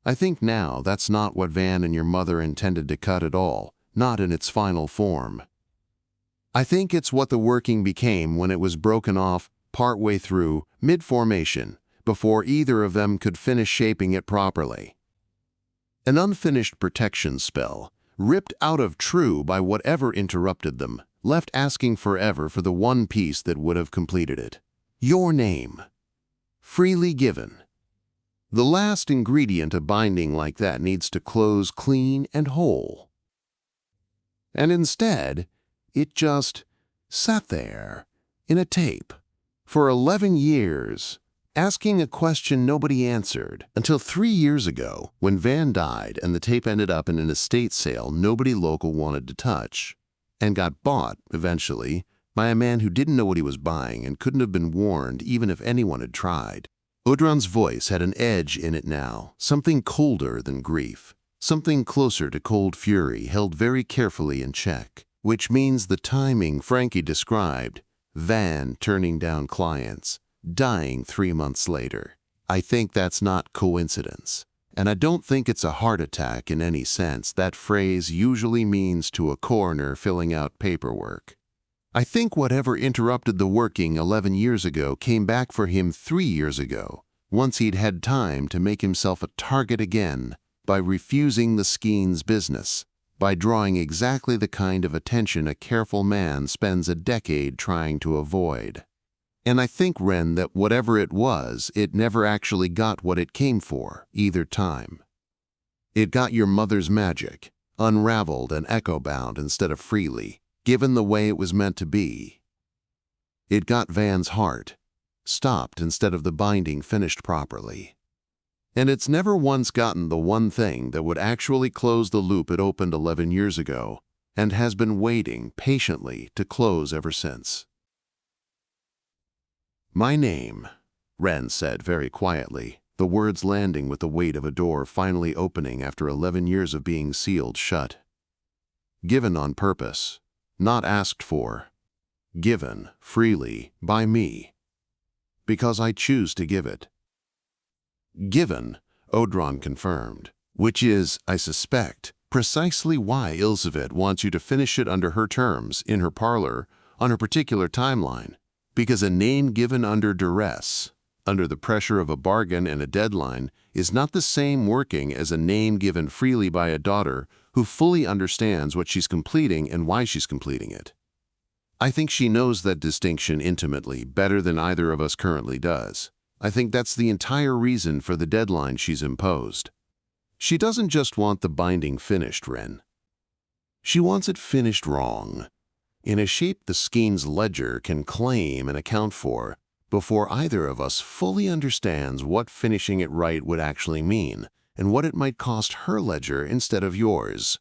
I think now that's not what Vann and your mother intended to cut at all, not in its final form. I think it's what the working became when it was broken off partway through, mid-formation, before either of them could finish shaping it properly. An unfinished protection spell, ripped out of true by whatever interrupted them, left asking forever for the one piece that would have completed it. Your name. Freely given. The last ingredient a binding like that needs to close clean and whole. And instead, it just sat there, in a tape, for 11 years, asking a question nobody answered, until 3 years ago, when Vann died and the tape ended up in an estate sale nobody local wanted to touch, and got bought, eventually, by a man who didn't know what he was buying and couldn't have been warned even if anyone had tried. Odhran's voice had an edge in it now, something colder than grief, something closer to cold fury held very carefully in check, which means the timing Frankie described, Vann turning down clients, dying 3 months later. I think that's not coincidence. And I don't think it's a heart attack in any sense that phrase usually means to a coroner filling out paperwork. I think whatever interrupted the working 11 years ago came back for him 3 years ago, once he'd had time to make himself a target again by refusing the Skein's business, by drawing exactly the kind of attention a careful man spends a decade trying to avoid. And I think, Wren, that whatever it was, it never actually got what it came for, either time. It got your mother's magic, unraveled and echo-bound instead of freely, given the way it was meant to be. It got Vann's heart, stopped instead of the binding finished properly. And it's never once gotten the one thing that would actually close the loop it opened 11 years ago, and has been waiting patiently to close ever since. My name, Wren said very quietly, the words landing with the weight of a door finally opening after 11 years of being sealed shut. Given on purpose, not asked for. Given, freely, by me. Because I choose to give it. Given, Odhran confirmed, which is, I suspect, precisely why Ilseviet wants you to finish it under her terms, in her parlor, on her particular timeline. Because a name given under duress, under the pressure of a bargain and a deadline, is not the same working as a name given freely by a daughter who fully understands what she's completing and why she's completing it. I think she knows that distinction intimately, better than either of us currently does. I think that's the entire reason for the deadline she's imposed. She doesn't just want the binding finished, Wren. She wants it finished wrong, in a shape the Skein's ledger can claim and account for, before either of us fully understands what finishing it right would actually mean, and what it might cost her ledger instead of yours.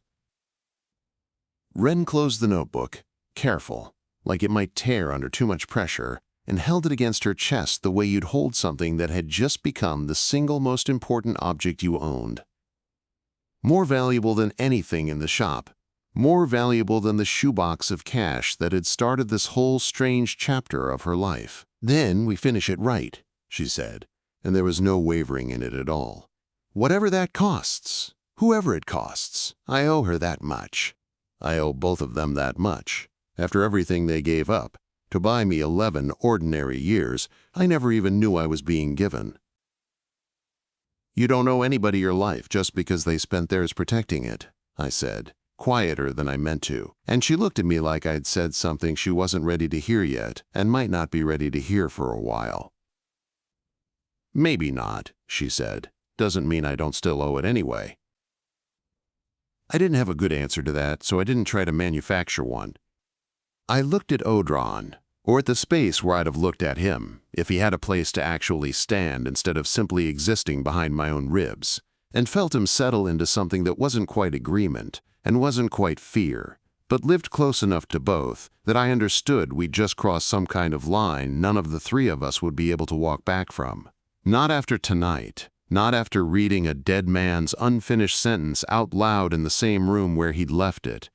Wren closed the notebook, careful, like it might tear under too much pressure, and held it against her chest the way you'd hold something that had just become the single most important object you owned. More valuable than anything in the shop, more valuable than the shoebox of cash that had started this whole strange chapter of her life. Then we finish it right, she said, and there was no wavering in it at all. Whatever that costs, whoever it costs, I owe her that much. I owe both of them that much. After everything they gave up, to buy me 11 ordinary years, I never even knew I was being given. You don't owe anybody your life just because they spent theirs protecting it, I said, quieter than I meant to, and she looked at me like I'd said something she wasn't ready to hear yet and might not be ready to hear for a while. Maybe not, she said. Doesn't mean I don't still owe it anyway. I didn't have a good answer to that, so I didn't try to manufacture one. I looked at Odhran, or at the space where I'd have looked at him, if he had a place to actually stand instead of simply existing behind my own ribs, and felt him settle into something that wasn't quite agreement, and wasn't quite fear, but lived close enough to both that I understood we'd just crossed some kind of line none of the three of us would be able to walk back from. Not after tonight, not after reading a dead man's unfinished sentence out loud in the same room where he'd left it.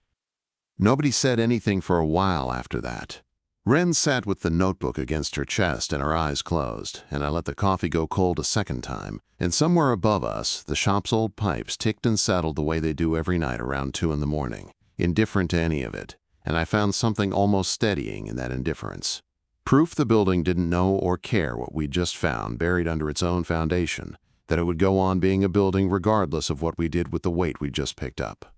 Nobody said anything for a while after that. Wren sat with the notebook against her chest and her eyes closed, and I let the coffee go cold a second time, and somewhere above us, the shop's old pipes ticked and settled the way they do every night around 2 in the morning, indifferent to any of it, and I found something almost steadying in that indifference. Proof the building didn't know or care what we'd just found buried under its own foundation, that it would go on being a building regardless of what we did with the weight we'd just picked up.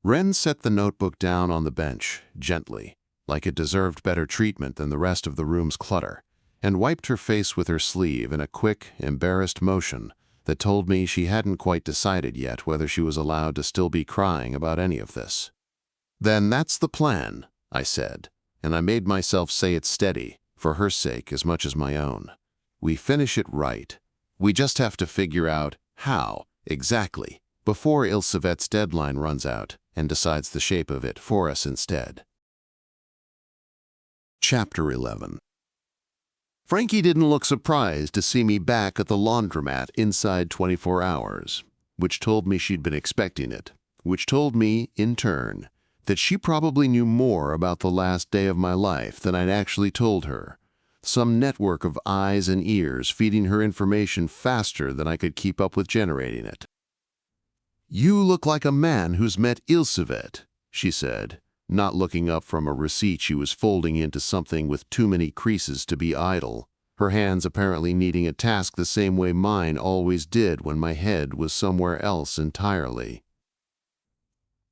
Wren set the notebook down on the bench, gently, like it deserved better treatment than the rest of the room's clutter, and wiped her face with her sleeve in a quick, embarrassed motion that told me she hadn't quite decided yet whether she was allowed to still be crying about any of this. "Then that's the plan," I said, and I made myself say it steady, for her sake as much as my own. "We finish it right. We just have to figure out how, exactly, before Ilsevet's deadline runs out and decides the shape of it for us instead." Chapter 11. Frankie didn't look surprised to see me back at the laundromat inside 24 hours, which told me she'd been expecting it, which told me, in turn, that she probably knew more about the last day of my life than I'd actually told her, some network of eyes and ears feeding her information faster than I could keep up with generating it. "You look like a man who's met Ilsevet," she said, not looking up from a receipt she was folding into something with too many creases to be idle, her hands apparently needing a task the same way mine always did when my head was somewhere else entirely.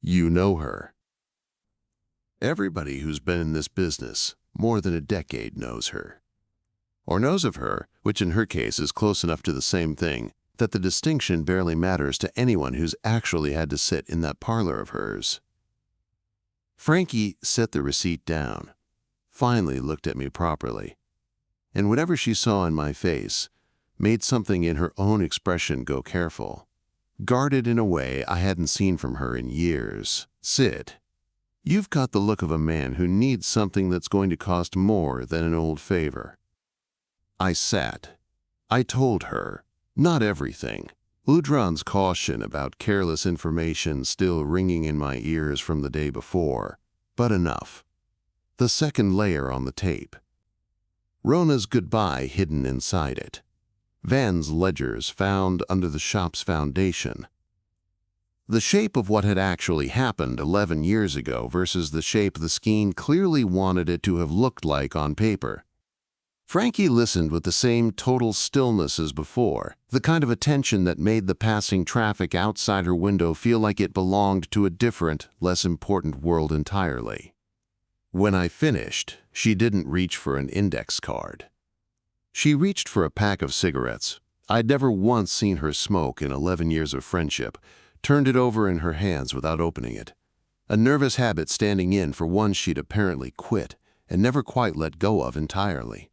"You know her." Everybody who's been in this business more than a decade knows her. Or knows of her, which in her case is close enough to the same thing that the distinction barely matters to anyone who's actually had to sit in that parlor of hers. Frankie set the receipt down, finally looked at me properly, and whatever she saw in my face made something in her own expression go careful, guarded in a way I hadn't seen from her in years. "Sid, you've got the look of a man who needs something that's going to cost more than an old favor." I sat. I told her, not everything. Odhran's caution about careless information still ringing in my ears from the day before, but enough. The second layer on the tape. Rona's goodbye hidden inside it. Vann's ledgers found under the shop's foundation. The shape of what had actually happened 11 years ago versus the shape the Skein clearly wanted it to have looked like on paper. Frankie listened with the same total stillness as before, the kind of attention that made the passing traffic outside her window feel like it belonged to a different, less important world entirely. When I finished, she didn't reach for an index card. She reached for a pack of cigarettes. I'd never once seen her smoke in 11 years of friendship, turned it over in her hands without opening it. A nervous habit standing in for one she'd apparently quit and never quite let go of entirely.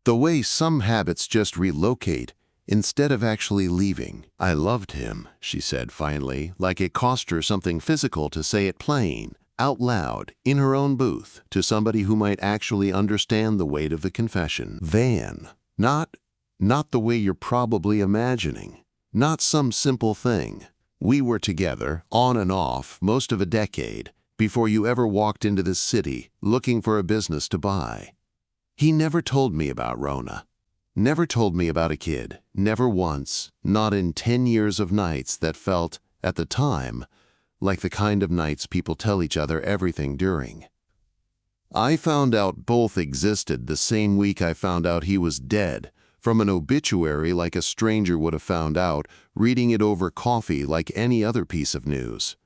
The way some habits just relocate instead of actually leaving. "I loved him," she said finally, like it cost her something physical to say it plain, out loud, in her own booth, to somebody who might actually understand the weight of the confession. "Vann. Not the way you're probably imagining. Not some simple thing. We were together, on and off, most of a decade, before you ever walked into this city looking for a business to buy. He never told me about Rona. Never told me about a kid. Never once. Not in 10 years of nights that felt, at the time, like the kind of nights people tell each other everything during. I found out both existed the same week I found out he was dead, from an obituary like a stranger would have found out, reading it over coffee like any other piece of news.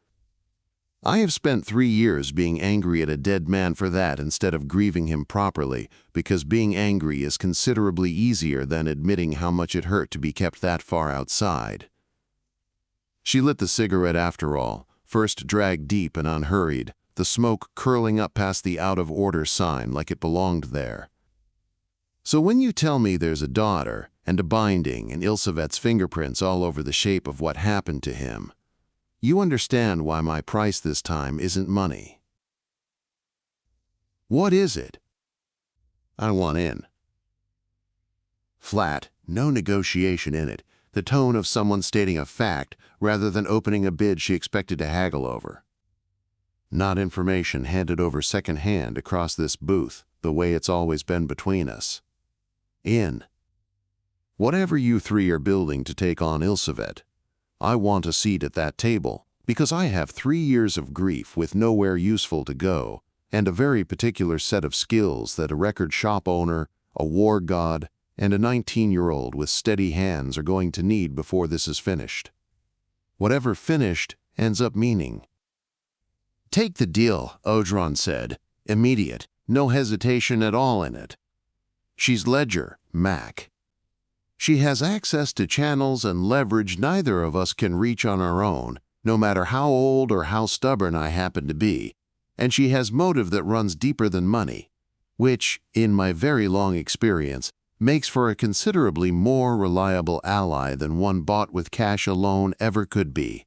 I have spent 3 years being angry at a dead man for that instead of grieving him properly, because being angry is considerably easier than admitting how much it hurt to be kept that far outside." She lit the cigarette after all, first dragged deep and unhurried, the smoke curling up past the out-of-order sign like it belonged there. "So when you tell me there's a daughter and a binding and Ilsevet's fingerprints all over the shape of what happened to him, you understand why my price this time isn't money." "What is it?" "I want in." Flat, no negotiation in it, the tone of someone stating a fact rather than opening a bid she expected to haggle over. not information handed over second-hand across this booth the way it's always been between us. In whatever you three are building to take on Ilsevet, I want a seat at that table because I have 3 years of grief with nowhere useful to go and a very particular set of skills that a record shop owner, a war god, and a 19-year-old with steady hands are going to need before this is finished. Whatever finished ends up meaning. Take the deal, Odhran said. Immediate, no hesitation at all in it. She's Ledger, Mac. She has access to channels and leverage neither of us can reach on our own, no matter how old or how stubborn I happen to be, and she has motive that runs deeper than money, which, in my very long experience, makes for a considerably more reliable ally than one bought with cash alone ever could be.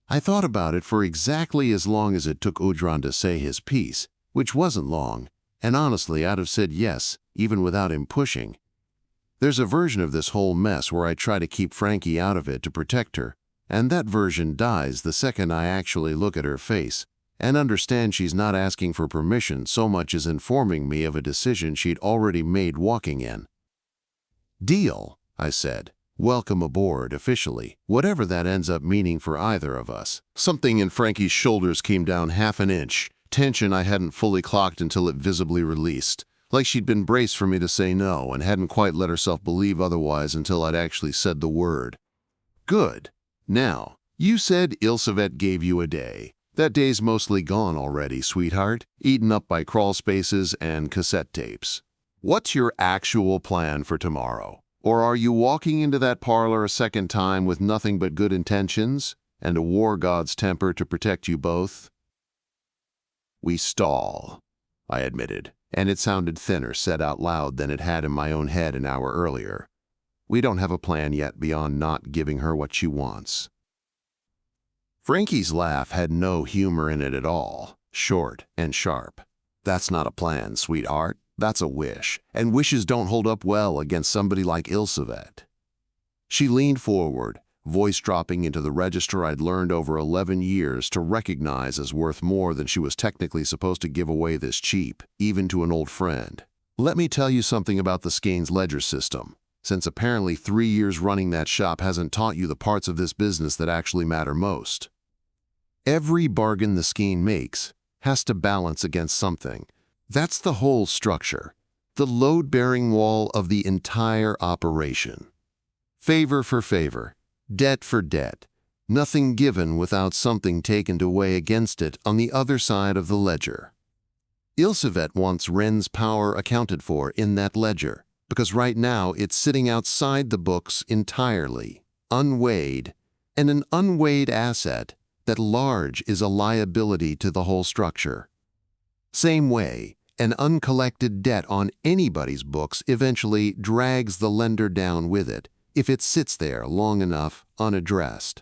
I thought about it for exactly as long as it took Odhran to say his piece, which wasn't long, and honestly I'd have said yes, even without him pushing. There's a version of this whole mess where I try to keep Frankie out of it to protect her, and that version dies the second I actually look at her face and understand she's not asking for permission so much as informing me of a decision she'd already made walking in. Deal, I said. Welcome aboard, officially, whatever that ends up meaning for either of us. Something in Frankie's shoulders came down half an inch, tension I hadn't fully clocked until it visibly released, like she'd been braced for me to say no and hadn't quite let herself believe otherwise until I'd actually said the word. Good. Now, you said Ilsevet gave you a day. That day's mostly gone already, sweetheart, eaten up by crawl spaces and cassette tapes. What's your actual plan for tomorrow? Or are you walking into that parlor a second time with nothing but good intentions and a war god's temper to protect you both? We stall, I admitted, and it sounded thinner said out loud than it had in my own head an hour earlier. We don't have a plan yet beyond not giving her what she wants. Frankie's laugh had no humor in it at all, short and sharp. That's not a plan, sweetheart. That's a wish, and wishes don't hold up well against somebody like Ilsevet. She leaned forward, voice dropping into the register I'd learned over 11 years to recognize as worth more than she was technically supposed to give away this cheap, even to an old friend. Let me tell you something about the Skein's ledger system, since apparently 3 years running that shop hasn't taught you the parts of this business that actually matter most. Every bargain the Skein makes has to balance against something. That's the whole structure, the load-bearing wall of the entire operation. Favor for favor, debt for debt, nothing given without something taken to weigh against it on the other side of the ledger. Ilsevet wants Wren's power accounted for in that ledger, because right now it's sitting outside the books entirely, unweighed, and an unweighed asset that large is a liability to the whole structure. Same way, an uncollected debt on anybody's books eventually drags the lender down with it if it sits there long enough unaddressed.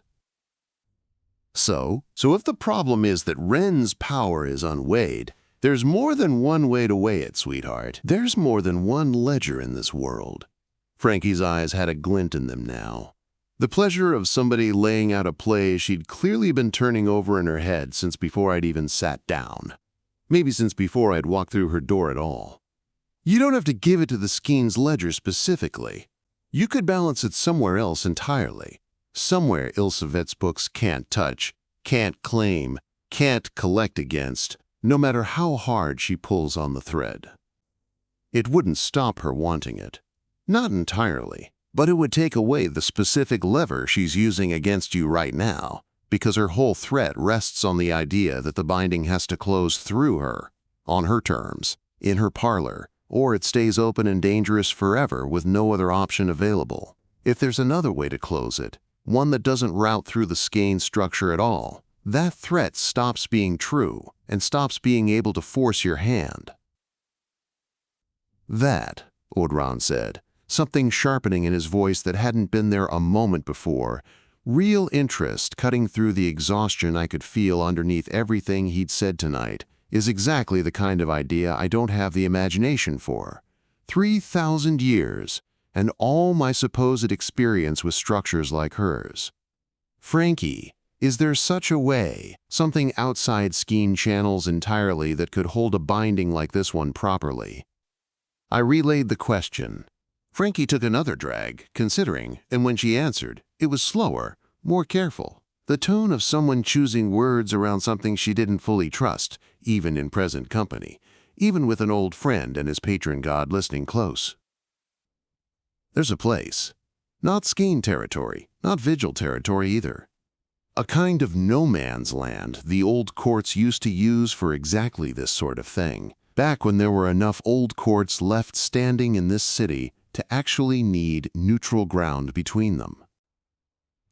So if the problem is that Wren's power is unweighed, there's more than one way to weigh it, sweetheart. There's more than one ledger in this world. Frankie's eyes had a glint in them now. The pleasure of somebody laying out a play she'd clearly been turning over in her head since before I'd even sat down. Maybe since before I'd walked through her door at all. You don't have to give it to the Skein's ledger specifically. You could balance it somewhere else entirely. Somewhere Ilsevet's books can't touch, can't claim, can't collect against, no matter how hard she pulls on the thread. It wouldn't stop her wanting it. Not entirely. But it would take away the specific lever she's using against you right now, because her whole threat rests on the idea that the binding has to close through her, on her terms, in her parlor, or it stays open and dangerous forever with no other option available. If there's another way to close it, one that doesn't route through the Skein structure at all, that threat stops being true and stops being able to force your hand. That, Odhran said, something sharpening in his voice that hadn't been there a moment before, real interest cutting through the exhaustion I could feel underneath everything he'd said tonight, is exactly the kind of idea I don't have the imagination for. 3,000 years, and all my supposed experience with structures like hers. Frankie, Is there such a way, something outside Skein channels entirely, that could hold a binding like this one properly? I relayed the question. Frankie took another drag, considering, and when she answered, it was slower, more careful. The tone of someone choosing words around something she didn't fully trust, even in present company, even with an old friend and his patron god listening close. There's a place. Not Skein territory, not Vigil territory either. A kind of no man's land the old courts used to use for exactly this sort of thing, back when there were enough old courts left standing in this city to actually need neutral ground between them.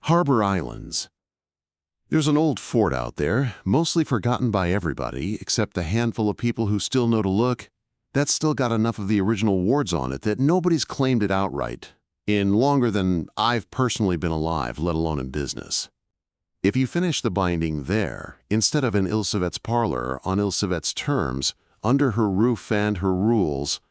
Harbor Islands. There's an old fort out there, mostly forgotten by everybody except the handful of people who still know to look, that's still got enough of the original wards on it that nobody's claimed it outright, in longer than I've personally been alive, let alone in business. If you finish the binding there, instead of in Ilsevet's parlor, on Ilsevet's terms, under her roof and her rules,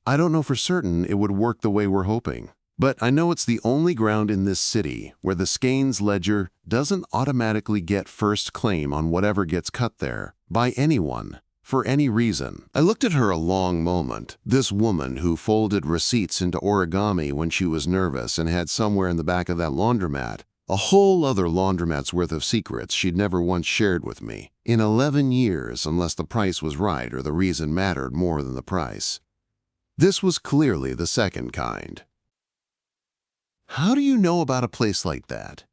I don't know for certain it would work the way we're hoping. But I know it's the only ground in this city where the Skein's ledger doesn't automatically get first claim on whatever gets cut there, by anyone, for any reason. I looked at her a long moment, this woman who folded receipts into origami when she was nervous and had somewhere in the back of that laundromat a whole other laundromat's worth of secrets she'd never once shared with me, in 11 years, unless the price was right or the reason mattered more than the price. This was clearly the second kind. How do you know about a place like that?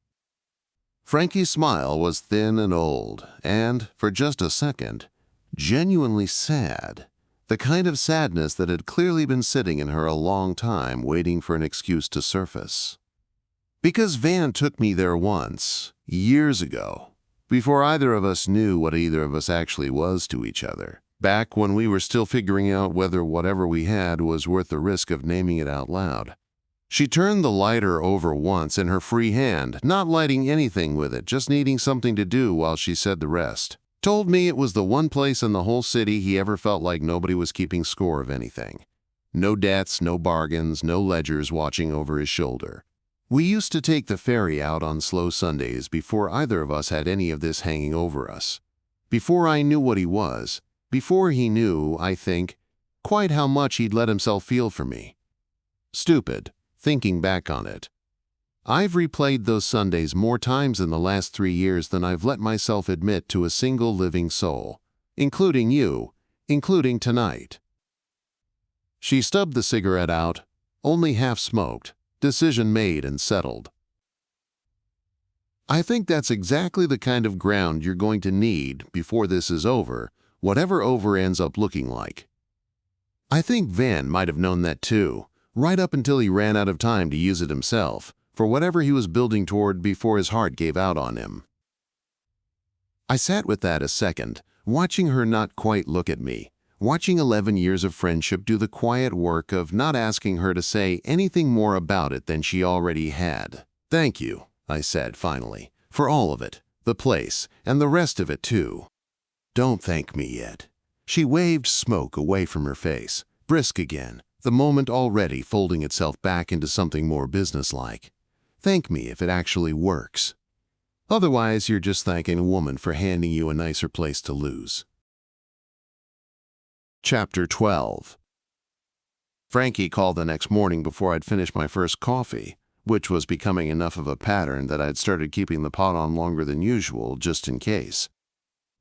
Frankie's smile was thin and old, and, for just a second, genuinely sad. The kind of sadness that had clearly been sitting in her a long time, waiting for an excuse to surface. Because Vann took me there once, years ago, before either of us knew what either of us actually was to each other, back when we were still figuring out whether whatever we had was worth the risk of naming it out loud. She turned the lighter over once in her free hand, not lighting anything with it, just needing something to do while she said the rest. Told me it was the one place in the whole city he ever felt like nobody was keeping score of anything. No debts, no bargains, no ledgers watching over his shoulder. We used to take the ferry out on slow Sundays before either of us had any of this hanging over us. Before I knew what he was, before he knew, I think, quite how much he'd let himself feel for me. Stupid. Thinking back on it. I've replayed those Sundays more times in the last 3 years than I've let myself admit to a single living soul, including you, including tonight. She stubbed the cigarette out, only half smoked, decision made and settled. I think that's exactly the kind of ground you're going to need before this is over, whatever over ends up looking like. I think Vann might have known that too, right up until he ran out of time to use it himself, for whatever he was building toward before his heart gave out on him. I sat with that a second, watching her not quite look at me, watching 11 years of friendship do the quiet work of not asking her to say anything more about it than she already had. Thank you, I said finally, for all of it, the place, and the rest of it too. Don't thank me yet. She waved smoke away from her face, brisk again, the moment already folding itself back into something more businesslike. Thank me if it actually works. Otherwise, you're just thanking a woman for handing you a nicer place to lose. Chapter 12. Frankie called the next morning before I'd finished my first coffee, which was becoming enough of a pattern that I'd started keeping the pot on longer than usual, just in case.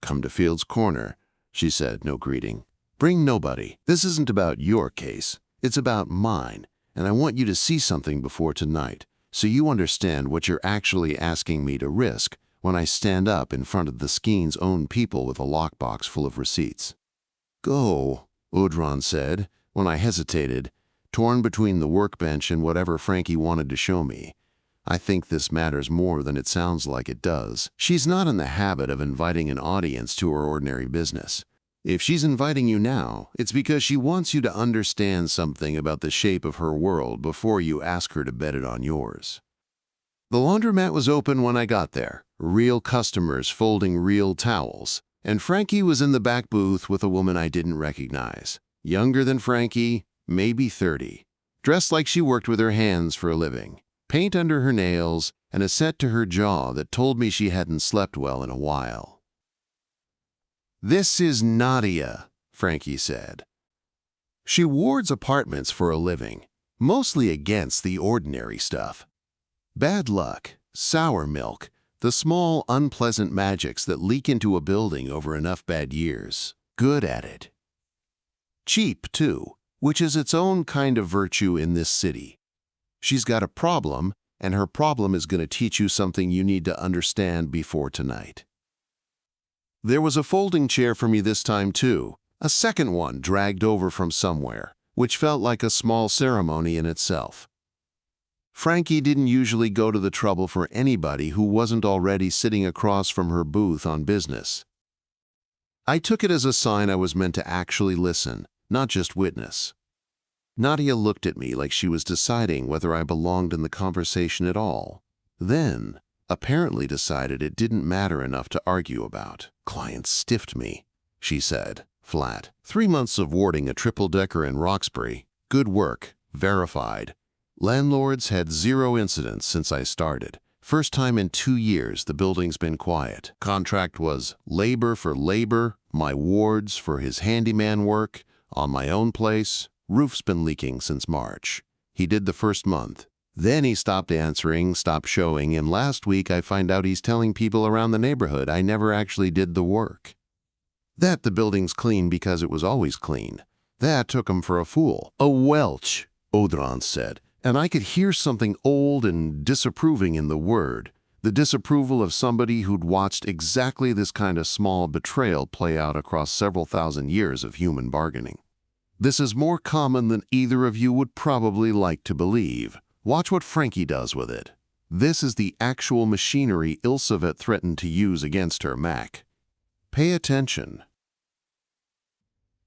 "Come to Field's Corner," she said, no greeting. "Bring nobody. This isn't about your case. It's about mine, and I want you to see something before tonight, so you understand what you're actually asking me to risk when I stand up in front of the Skein's own people with a lockbox full of receipts." "Go," Odhran said, when I hesitated, torn between the workbench and whatever Frankie wanted to show me. I think this matters more than it sounds like it does. She's not in the habit of inviting an audience to her ordinary business. If she's inviting you now, it's because she wants you to understand something about the shape of her world before you ask her to bet it on yours. The laundromat was open when I got there, real customers folding real towels, and Frankie was in the back booth with a woman I didn't recognize. Younger than Frankie, maybe 30, dressed like she worked with her hands for a living, paint under her nails, and a set to her jaw that told me she hadn't slept well in a while. "This is Nadia," Frankie said. She wards apartments for a living, mostly against the ordinary stuff. Bad luck, sour milk, the small, unpleasant magics that leak into a building over enough bad years. Good at it. Cheap, too, which is its own kind of virtue in this city. She's got a problem, and her problem is going to teach you something you need to understand before tonight. There was a folding chair for me this time, too, a second one dragged over from somewhere, which felt like a small ceremony in itself. Frankie didn't usually go to the trouble for anybody who wasn't already sitting across from her booth on business. I took it as a sign I was meant to actually listen, not just witness. Nadia looked at me like she was deciding whether I belonged in the conversation at all. Then, apparently decided it didn't matter enough to argue about. "Clients stiffed me," she said, flat. 3 months of warding a triple-decker in Roxbury. Good work. Verified. Landlords had 0 incidents since I started. First time in 2 years the building's been quiet. Contract was labor for labor, my wards for his handyman work, on my own place. Roof's been leaking since March. He did the first month. Then he stopped answering, stopped showing, and last week I find out he's telling people around the neighborhood I never actually did the work. That the building's clean because it was always clean. That took him for a fool. "A welch," Odhran said, and I could hear something old and disapproving in the word, the disapproval of somebody who'd watched exactly this kind of small betrayal play out across several thousand years of human bargaining. "This is more common than either of you would probably like to believe. Watch what Frankie does with it. This is the actual machinery Ilsavet threatened to use against her, Mac. Pay attention."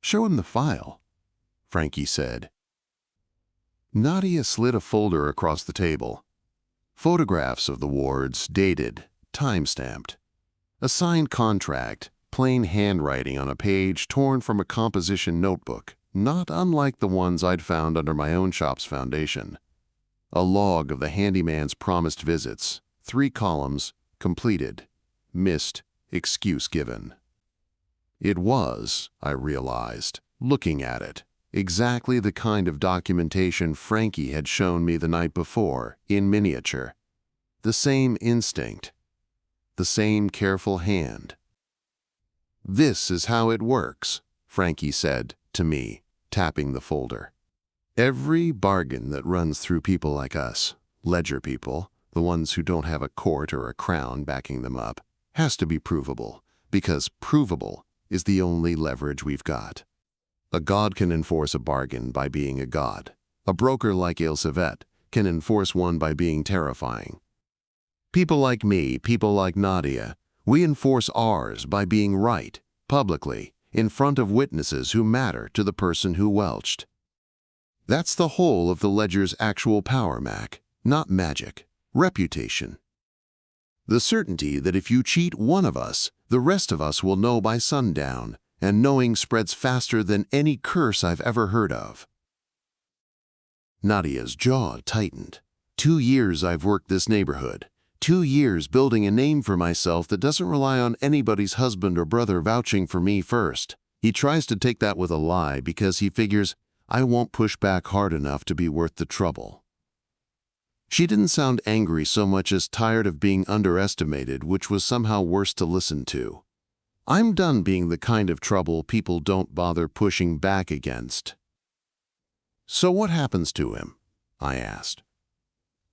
"Show him the file," Frankie said. Nadia slid a folder across the table. Photographs of the wards, dated, time-stamped. A signed contract, plain handwriting on a page torn from a composition notebook, not unlike the ones I'd found under my own shop's foundation. A log of the handyman's promised visits, 3 columns, completed, missed, excuse given. It was, I realized, looking at it, exactly the kind of documentation Frankie had shown me the night before, in miniature. The same instinct, the same careful hand. "This is how it works," Frankie said to me, tapping the folder. "Every bargain that runs through people like us, ledger people, the ones who don't have a court or a crown backing them up, has to be provable, because provable is the only leverage we've got. A god can enforce a bargain by being a god. A broker like Ilsavet can enforce one by being terrifying. People like me, people like Nadia, we enforce ours by being right, publicly, in front of witnesses who matter to the person who welched. That's the whole of the ledger's actual power, Mac, not magic, reputation. The certainty that if you cheat one of us, the rest of us will know by sundown, and knowing spreads faster than any curse I've ever heard of." Nadia's jaw tightened. 2 years I've worked this neighborhood. 2 years building a name for myself that doesn't rely on anybody's husband or brother vouching for me first. He tries to take that with a lie because he figures I won't push back hard enough to be worth the trouble. She didn't sound angry so much as tired of being underestimated, which was somehow worse to listen to. I'm done being the kind of trouble people don't bother pushing back against. "So what happens to him?" I asked.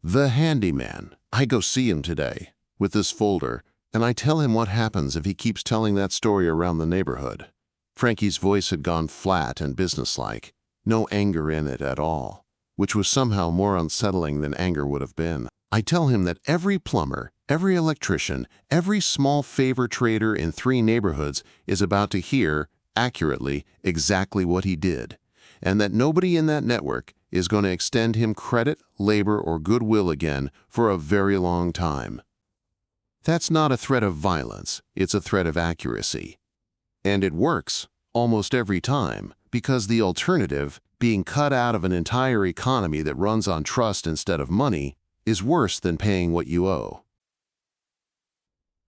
"The handyman. I go see him today, with this folder, and I tell him what happens if he keeps telling that story around the neighborhood." Frankie's voice had gone flat and businesslike, no anger in it at all, which was somehow more unsettling than anger would have been. "I tell him that every plumber, every electrician, every small favor trader in 3 neighborhoods is about to hear, accurately, exactly what he did, and that nobody in that network is going to extend him credit, labor, or goodwill again for a very long time. That's not a threat of violence, it's a threat of accuracy. And it works, almost every time, because the alternative, being cut out of an entire economy that runs on trust instead of money, is worse than paying what you owe.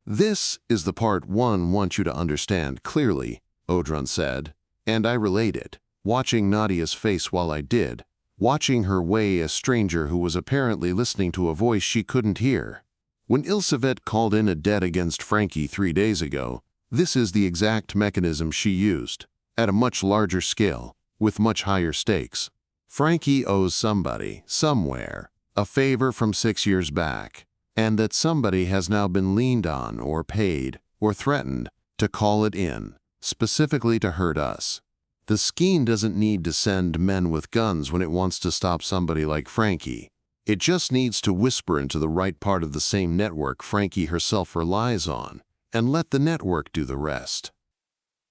This is the part one wants you to understand clearly, Odhran said, and I related, watching Nadia's face while I did, watching her weigh a stranger who was apparently listening to a voice she couldn't hear. When Ilsevet called in a debt against Frankie 3 days ago, this is the exact mechanism she used, at a much larger scale, with much higher stakes. Frankie owes somebody, somewhere, a favor from 6 years back, and that somebody has now been leaned on or paid or threatened to call it in, specifically to hurt us. The Skein doesn't need to send men with guns when it wants to stop somebody like Frankie. It just needs to whisper into the right part of the same network Frankie herself relies on, and let the network do the rest.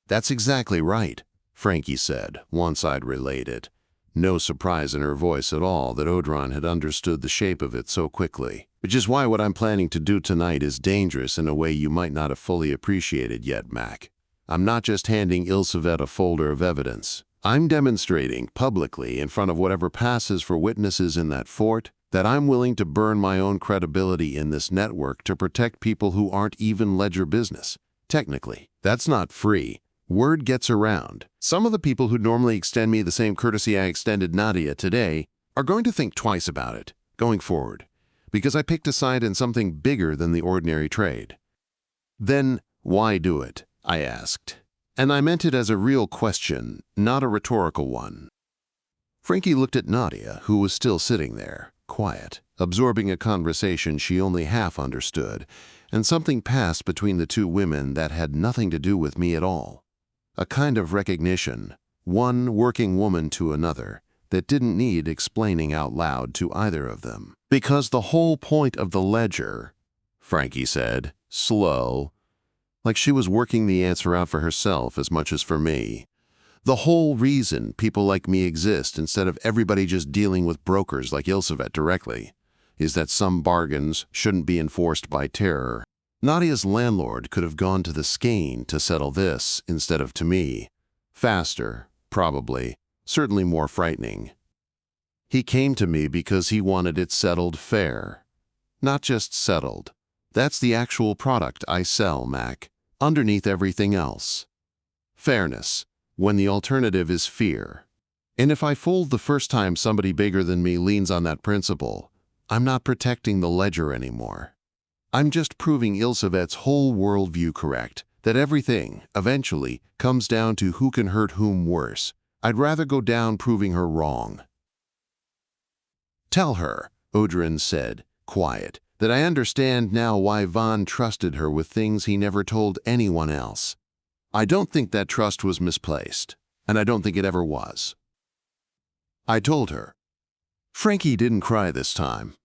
That's exactly right, Frankie said, once I'd relayed it. No surprise in her voice at all that Odhran had understood the shape of it so quickly. Which is why what I'm planning to do tonight is dangerous in a way you might not have fully appreciated yet, Mac. I'm not just handing Ilsevet a folder of evidence. I'm demonstrating publicly in front of whatever passes for witnesses in that fort that I'm willing to burn my own credibility in this network to protect people who aren't even ledger business. Technically, that's not free. Word gets around. Some of the people who normally extend me the same courtesy I extended Nadia today are going to think twice about it, going forward, because I picked a side in something bigger than the ordinary trade. Then, why do it? I asked. And I meant it as a real question, not a rhetorical one. Frankie looked at Nadia, who was still sitting there, quiet, absorbing a conversation she only half understood, and something passed between the two women that had nothing to do with me at all. A kind of recognition, one working woman to another, that didn't need explaining out loud to either of them. Because the whole point of the ledger, Frankie said, slow, like she was working the answer out for herself as much as for me. The whole reason people like me exist instead of everybody just dealing with brokers like Ilsevet directly is that some bargains shouldn't be enforced by terror. Nadia's landlord could have gone to the Skein to settle this instead of to me. Faster, probably, certainly more frightening. He came to me because he wanted it settled fair. Not just settled. That's the actual product I sell, Mac, underneath everything else. Fairness, when the alternative is fear. And if I fold the first time somebody bigger than me leans on that principle, I'm not protecting the ledger anymore. I'm just proving Ilsevet's whole worldview correct, that everything, eventually, comes down to who can hurt whom worse. I'd rather go down proving her wrong. Tell her, Odhran said, quiet, that I understand now why Vann trusted her with things he never told anyone else. I don't think that trust was misplaced, and I don't think it ever was. I told her. Frankie didn't cry this time.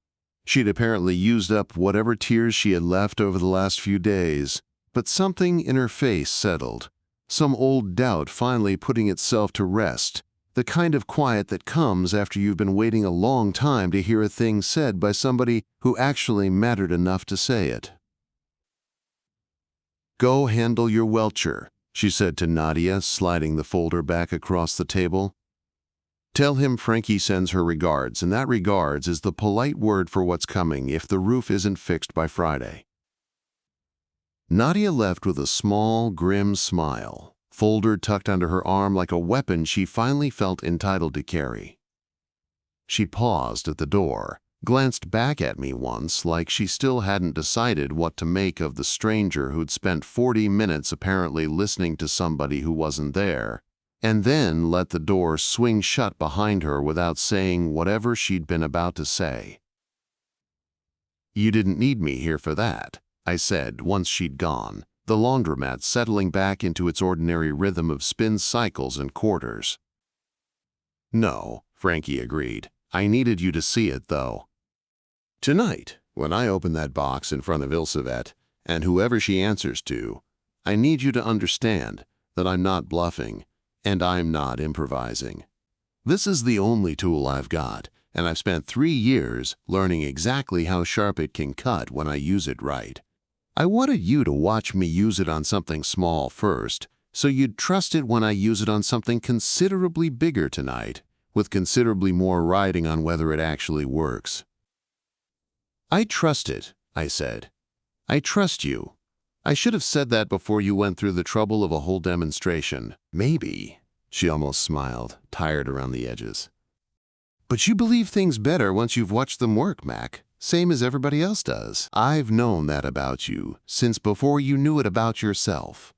She'd apparently used up whatever tears she had left over the last few days, but something in her face settled, some old doubt finally putting itself to rest, the kind of quiet that comes after you've been waiting a long time to hear a thing said by somebody who actually mattered enough to say it. Go handle your welcher, she said to Nadia, sliding the folder back across the table. Tell him Frankie sends her regards, and that regards is the polite word for what's coming if the roof isn't fixed by Friday. Nadia left with a small, grim smile, folder tucked under her arm like a weapon she finally felt entitled to carry. She paused at the door, glanced back at me once like she still hadn't decided what to make of the stranger who'd spent 40 minutes apparently listening to somebody who wasn't there, and then let the door swing shut behind her without saying whatever she'd been about to say. You didn't need me here for that, I said once she'd gone, the laundromat settling back into its ordinary rhythm of spin cycles and quarters. No, Frankie agreed. I needed you to see it, though. Tonight, when I open that box in front of Ilsevet, and whoever she answers to, I need you to understand that I'm not bluffing, and I'm not improvising. This is the only tool I've got, and I've spent 3 years learning exactly how sharp it can cut when I use it right. I wanted you to watch me use it on something small first, so you'd trust it when I use it on something considerably bigger tonight, with considerably more riding on whether it actually works. I trust it, I said. I trust you. I should have said that before you went through the trouble of a whole demonstration. Maybe, she almost smiled, tired around the edges. But you believe things better once you've watched them work, Mac, same as everybody else does. I've known that about you since before you knew it about yourself.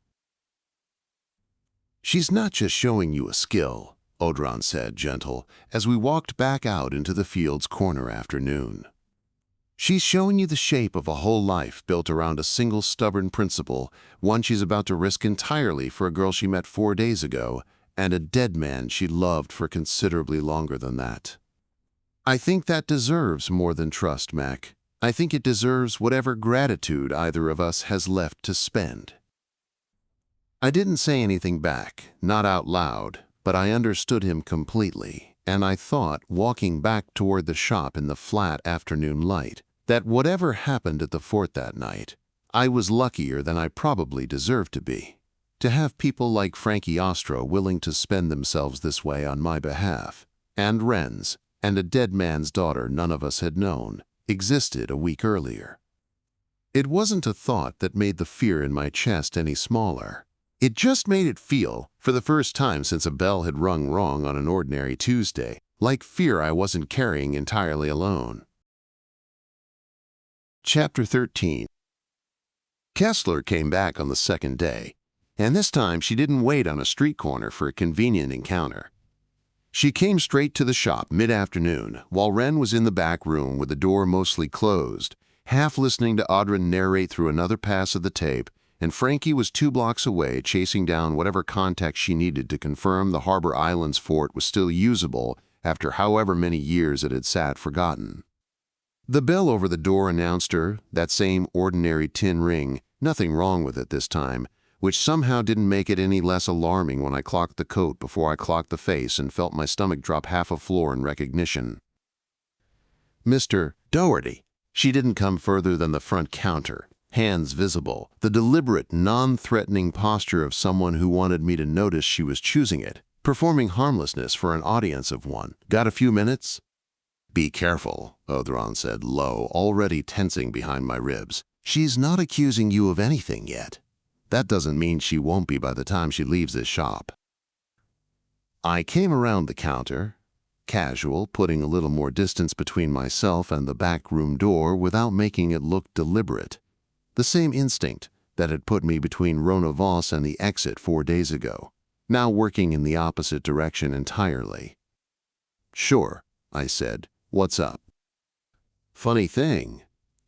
She's not just showing you a skill, Odhran said, gentle, as we walked back out into the field's corner afternoon. She's showing you the shape of a whole life built around a single stubborn principle, one she's about to risk entirely for a girl she met 4 days ago, and a dead man she loved for considerably longer than that. I think that deserves more than trust, Mac. I think it deserves whatever gratitude either of us has left to spend. I didn't say anything back, not out loud, but I understood him completely, and I thought, walking back toward the shop in the flat afternoon light, that whatever happened at the fort that night, I was luckier than I probably deserved to be. To have people like Frankie Ostro willing to spend themselves this way on my behalf, and Wren's, and a dead man's daughter none of us had known, existed a week earlier. It wasn't a thought that made the fear in my chest any smaller. It just made it feel, for the first time since a bell had rung wrong on an ordinary Tuesday, like fear I wasn't carrying entirely alone. Chapter 13. Kessler came back on the second day, and this time she didn't wait on a street corner for a convenient encounter. She came straight to the shop mid-afternoon, while Wren was in the back room with the door mostly closed, half listening to Odhran narrate through another pass of the tape, and Frankie was 2 blocks away chasing down whatever context she needed to confirm the Harbor Islands fort was still usable after however many years it had sat forgotten. The bell over the door announced her, that same ordinary tin ring, nothing wrong with it this time, which somehow didn't make it any less alarming when I clocked the coat before I clocked the face and felt my stomach drop half a floor in recognition. Mr. Doherty. She didn't come further than the front counter, hands visible, the deliberate, non-threatening posture of someone who wanted me to notice she was choosing it, performing harmlessness for an audience of one. Got a few minutes? Be careful, Odhran said low, already tensing behind my ribs. She's not accusing you of anything yet. That doesn't mean she won't be by the time she leaves this shop. I came around the counter, casual, putting a little more distance between myself and the back room door without making it look deliberate. The same instinct that had put me between Wren Voss and the exit 4 days ago, now working in the opposite direction entirely. Sure, I said. What's up? Funny thing.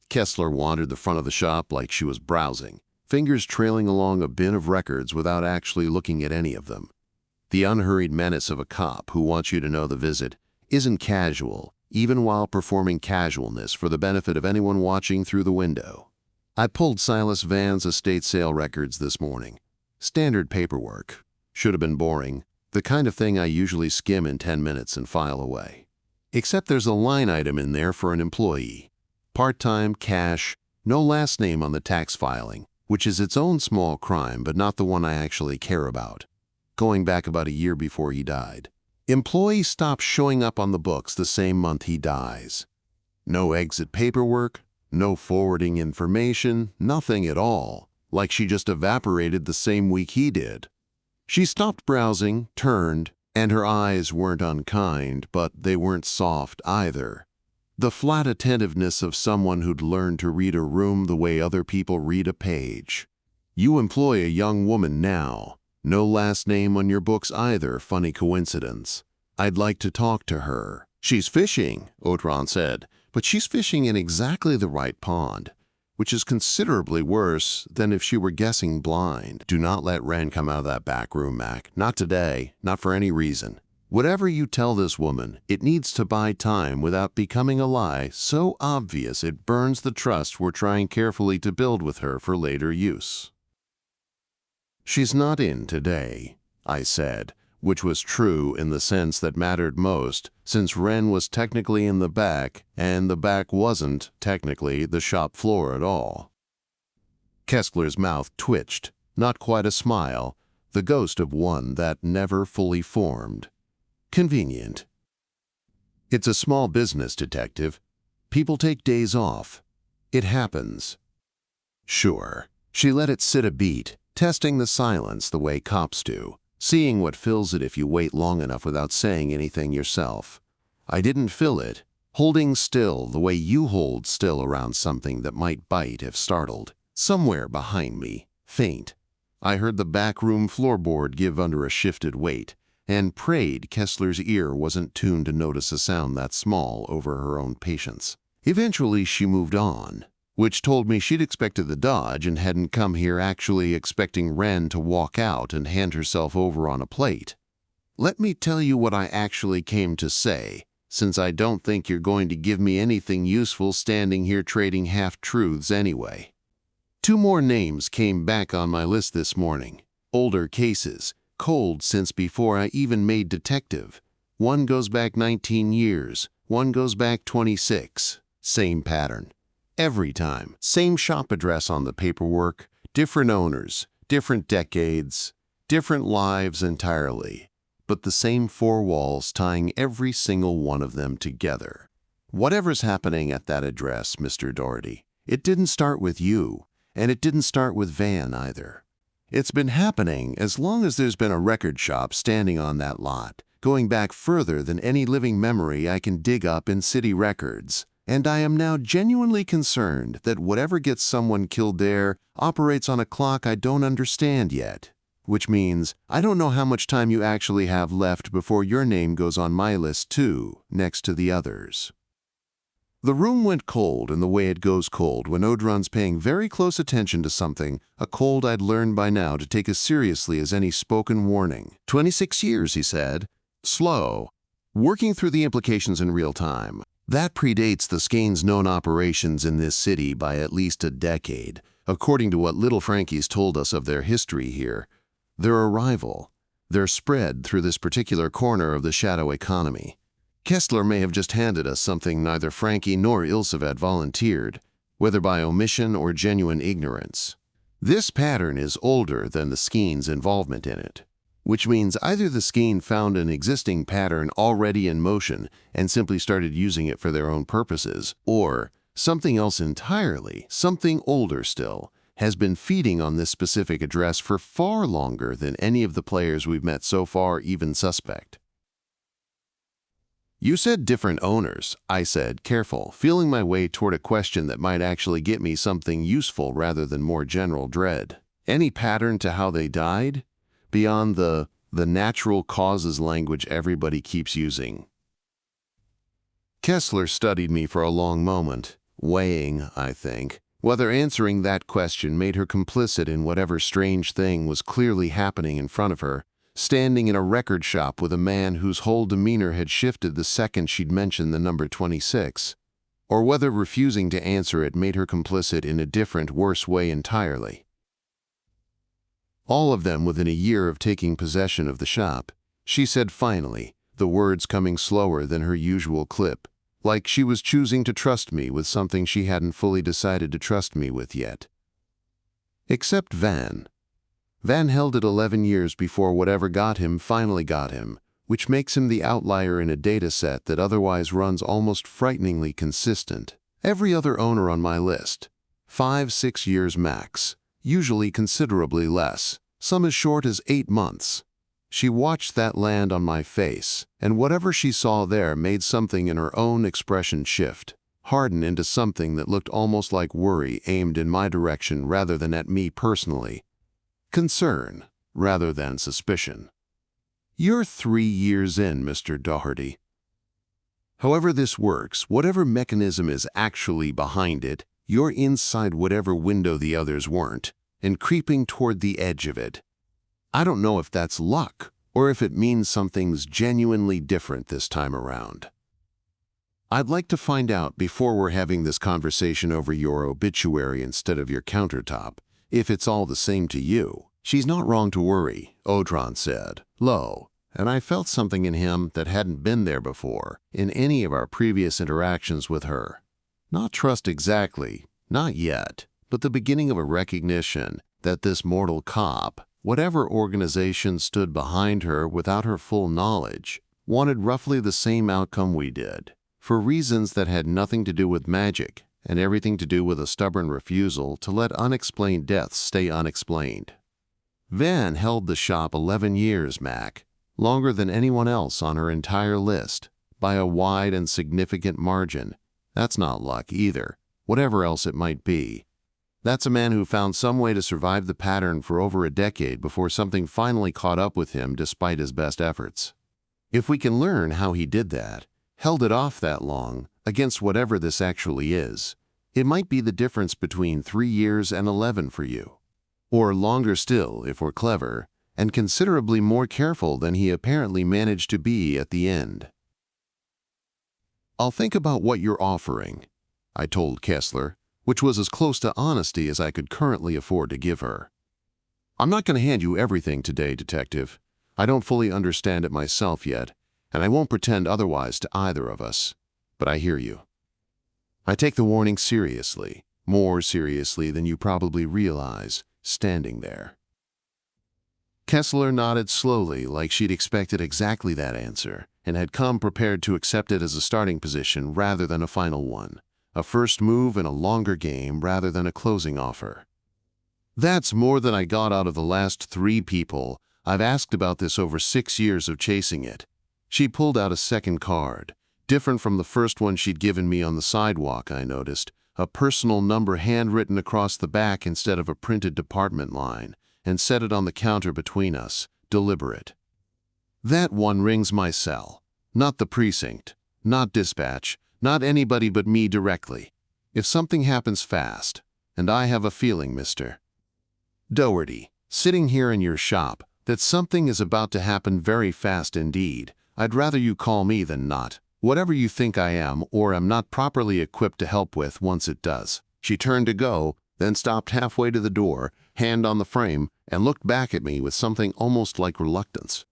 Kessler wandered the front of the shop like she was browsing, fingers trailing along a bin of records without actually looking at any of them. The unhurried menace of a cop who wants you to know the visit isn't casual, even while performing casualness for the benefit of anyone watching through the window. I pulled Silas Vann's estate sale records this morning. Standard paperwork. Should have been boring, the kind of thing I usually skim in 10 minutes and file away. Except there's a line item in there for an employee. Part-time, cash, no last name on the tax filing, which is its own small crime but not the one I actually care about. Going back about a year before he died. Employee stops showing up on the books the same month he dies. No exit paperwork, no forwarding information, nothing at all, like she just evaporated the same week he did. She stopped browsing, turned, and her eyes weren't unkind, but they weren't soft either. The flat attentiveness of someone who'd learned to read a room the way other people read a page. You employ a young woman now. No last name on your books either, funny coincidence. I'd like to talk to her. She's fishing, Odhran said, but she's fishing in exactly the right pond, which is considerably worse than if she were guessing blind. Do not let Wren come out of that back room, Mac. Not today, not for any reason. Whatever you tell this woman, it needs to buy time without becoming a lie so obvious it burns the trust we're trying carefully to build with her for later use. She's not in today, I said, which was true in the sense that mattered most, since Wren was technically in the back, and the back wasn't, technically, the shop floor at all. Kessler's mouth twitched, not quite a smile, the ghost of one that never fully formed. Convenient. It's a small business, detective. People take days off. It happens. Sure, she let it sit a beat, testing the silence the way cops do, seeing what fills it if you wait long enough without saying anything yourself. I didn't fill it, holding still the way you hold still around something that might bite if startled. Somewhere behind me, faint, I heard the backroom floorboard give under a shifted weight, and prayed Kessler's ear wasn't tuned to notice a sound that small over her own patience. Eventually she moved on, which told me she'd expected the dodge and hadn't come here actually expecting Wren to walk out and hand herself over on a plate. Let me tell you what I actually came to say, since I don't think you're going to give me anything useful standing here trading half-truths anyway. 2 more names came back on my list this morning. Older cases, cold since before I even made detective. One goes back 19 years, one goes back 26. Same pattern. Every time. Same shop address on the paperwork, different owners, different decades, different lives entirely, but the same 4 walls tying every single one of them together. Whatever's happening at that address, Mr. Doherty, it didn't start with you. And it didn't start with Vann either. It's been happening as long as there's been a record shop standing on that lot, going back further than any living memory I can dig up in city records. And I am now genuinely concerned that whatever gets someone killed there operates on a clock I don't understand yet. Which means I don't know how much time you actually have left before your name goes on my list too, next to the others. The room went cold in the way it goes cold when Odhran's paying very close attention to something, a cold I'd learned by now to take as seriously as any spoken warning. 26 years, he said. Slow. Working through the implications in real time. That predates the Skein's known operations in this city by at least a decade, according to what little Frankie's told us of their history here. Their arrival, their spread through this particular corner of the shadow economy. Kessler may have just handed us something neither Frankie nor Ilse had volunteered, whether by omission or genuine ignorance. This pattern is older than the Skein's involvement in it, which means either the Skein found an existing pattern already in motion and simply started using it for their own purposes, or something else entirely, something older still, has been feeding on this specific address for far longer than any of the players we've met so far even suspect. You said different owners, I said, careful, feeling my way toward a question that might actually get me something useful rather than more general dread. Any pattern to how they died? Beyond the natural causes language everybody keeps using. Kessler studied me for a long moment, weighing, I think, whether answering that question made her complicit in whatever strange thing was clearly happening in front of her, standing in a record shop with a man whose whole demeanor had shifted the second she'd mentioned the number 26, or whether refusing to answer it made her complicit in a different, worse way entirely. All of them within a year of taking possession of the shop, she said finally, the words coming slower than her usual clip, like she was choosing to trust me with something she hadn't fully decided to trust me with yet. Except Vann. Vann held it 11 years before whatever got him finally got him, which makes him the outlier in a data set that otherwise runs almost frighteningly consistent. Every other owner on my list, 5-6 years max, usually considerably less, some as short as 8 months. She watched that land on my face, and whatever she saw there made something in her own expression shift, harden into something that looked almost like worry aimed in my direction rather than at me personally. Concern, rather than suspicion. You're 3 years in, Mr. Doherty. However this works, whatever mechanism is actually behind it, you're inside whatever window the others weren't, and creeping toward the edge of it. I don't know if that's luck, or if it means something's genuinely different this time around. I'd like to find out before we're having this conversation over your obituary instead of your countertop, if it's all the same to you. She's not wrong to worry, Odhran said, low, and I felt something in him that hadn't been there before in any of our previous interactions with her. Not trust exactly, not yet, but the beginning of a recognition that this mortal cop, whatever organization stood behind her without her full knowledge, wanted roughly the same outcome we did. for reasons that had nothing to do with magic and everything to do with a stubborn refusal to let unexplained deaths stay unexplained. Vann held the shop 11 years, Mac, longer than anyone else on her entire list, by a wide and significant margin. That's not luck either, whatever else it might be. That's a man who found some way to survive the pattern for over a decade before something finally caught up with him despite his best efforts. If we can learn how he did that, held it off that long, against whatever this actually is, it might be the difference between 3 years and 11 for you. Or longer still, if we're clever, and considerably more careful than he apparently managed to be at the end. "I'll think about what you're offering," I told Kessler, which was as close to honesty as I could currently afford to give her. "I'm not going to hand you everything today, Detective. I don't fully understand it myself yet, and I won't pretend otherwise to either of us. But I hear you. I take the warning seriously, more seriously than you probably realize, standing there." Kessler nodded slowly, like she'd expected exactly that answer, and had come prepared to accept it as a starting position rather than a final one, a first move in a longer game rather than a closing offer. "That's more than I got out of the last 3 people. I've asked about this over 6 years of chasing it." She pulled out a second card, different from the first one she'd given me on the sidewalk, I noticed, a personal number handwritten across the back instead of a printed department line, and set it on the counter between us, deliberate. "That one rings my cell, not the precinct, not dispatch, not anybody but me directly. If something happens fast, and I have a feeling, Mr. Doherty, sitting here in your shop, that something is about to happen very fast indeed, I'd rather you call me than not, whatever you think I am or am not properly equipped to help with once it does." She turned to go, then stopped halfway to the door, hand on the frame, and looked back at me with something almost like reluctance.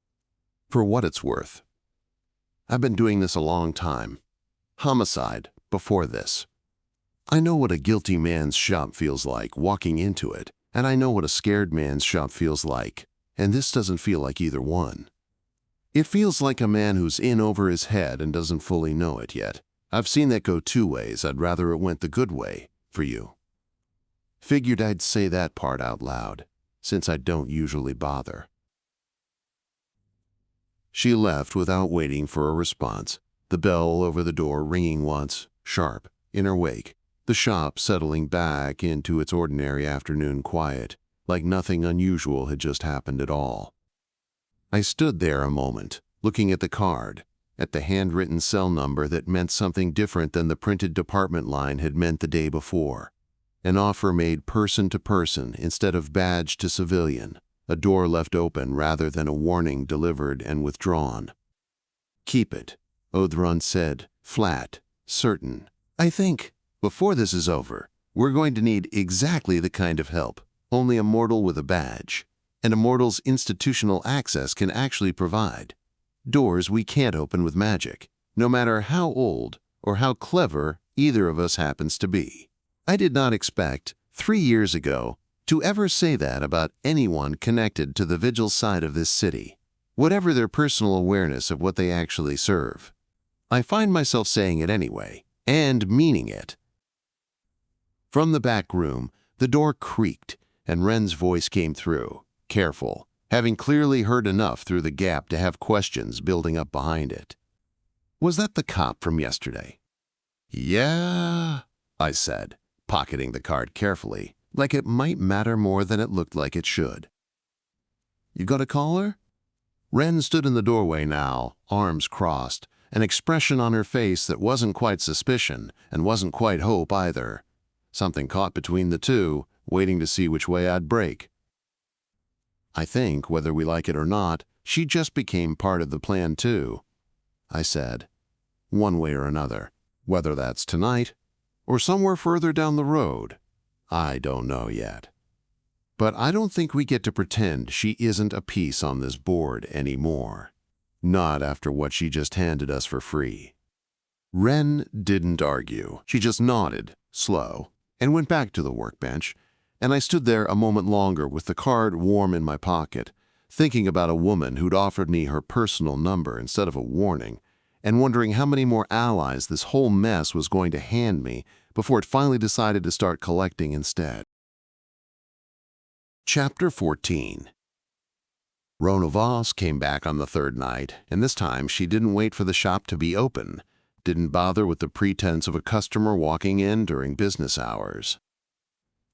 "For what it's worth, I've been doing this a long time. Homicide, before this. I know what a guilty man's shop feels like walking into it, and I know what a scared man's shop feels like, and this doesn't feel like either one. It feels like a man who's in over his head and doesn't fully know it yet. I've seen that go 2 ways. I'd rather it went the good way, for you." Figured I'd say that part out loud, since I don't usually bother. She left without waiting for a response, the bell over the door ringing once, sharp, in her wake, the shop settling back into its ordinary afternoon quiet, like nothing unusual had just happened at all. I stood there a moment, looking at the card, at the handwritten cell number that meant something different than the printed department line had meant the day before. An offer made person to person instead of badge to civilian, a door left open rather than a warning delivered and withdrawn. "Keep it," Odhran said, flat, certain. "I think, before this is over, we're going to need exactly the kind of help only a mortal with a badge, and a mortal's institutional access can actually provide. Doors we can't open with magic, no matter how old or how clever either of us happens to be." I did not expect, 3 years ago, to ever say that about anyone connected to the vigil side of this city, whatever their personal awareness of what they actually serve. I find myself saying it anyway, and meaning it. From the back room, the door creaked, and Wren's voice came through, careful, having clearly heard enough through the gap to have questions building up behind it. "Was that the cop from yesterday?" "Yeah," I said, pocketing the card carefully, like it might matter more than it looked like it should. "You got a caller?" Wren stood in the doorway now, arms crossed, an expression on her face that wasn't quite suspicion and wasn't quite hope either. Something caught between the two, waiting to see which way I'd break. "I think, whether we like it or not, she just became part of the plan too," I said. "One way or another, whether that's tonight or somewhere further down the road, I don't know yet. But I don't think we get to pretend she isn't a piece on this board anymore. Not after what she just handed us for free." Wren didn't argue. She just nodded, slow, and went back to the workbench, and I stood there a moment longer with the card warm in my pocket, thinking about a woman who'd offered me her personal number instead of a warning, and wondering how many more allies this whole mess was going to hand me before it finally decided to start collecting instead. Chapter 14. Wren Voss came back on the third night, and this time she didn't wait for the shop to be open, didn't bother with the pretense of a customer walking in during business hours.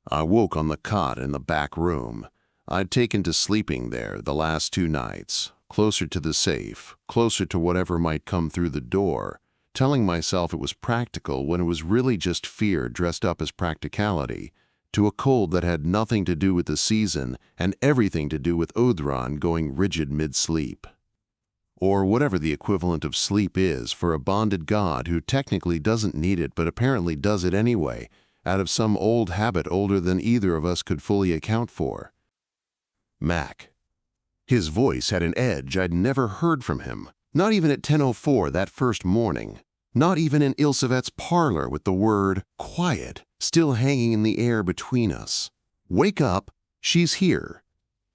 I woke on the cot in the back room. I'd taken to sleeping there the last 2 nights, closer to the safe, closer to whatever might come through the door, telling myself it was practical when it was really just fear dressed up as practicality, to a cold that had nothing to do with the season and everything to do with Odhran going rigid mid-sleep. Or whatever the equivalent of sleep is for a bonded god who technically doesn't need it but apparently does it anyway, out of some old habit older than either of us could fully account for. Mac. His voice had an edge I'd never heard from him, not even at 10:04 that first morning, not even in Ilsevet's parlor with the word quiet still hanging in the air between us. Wake up, she's here.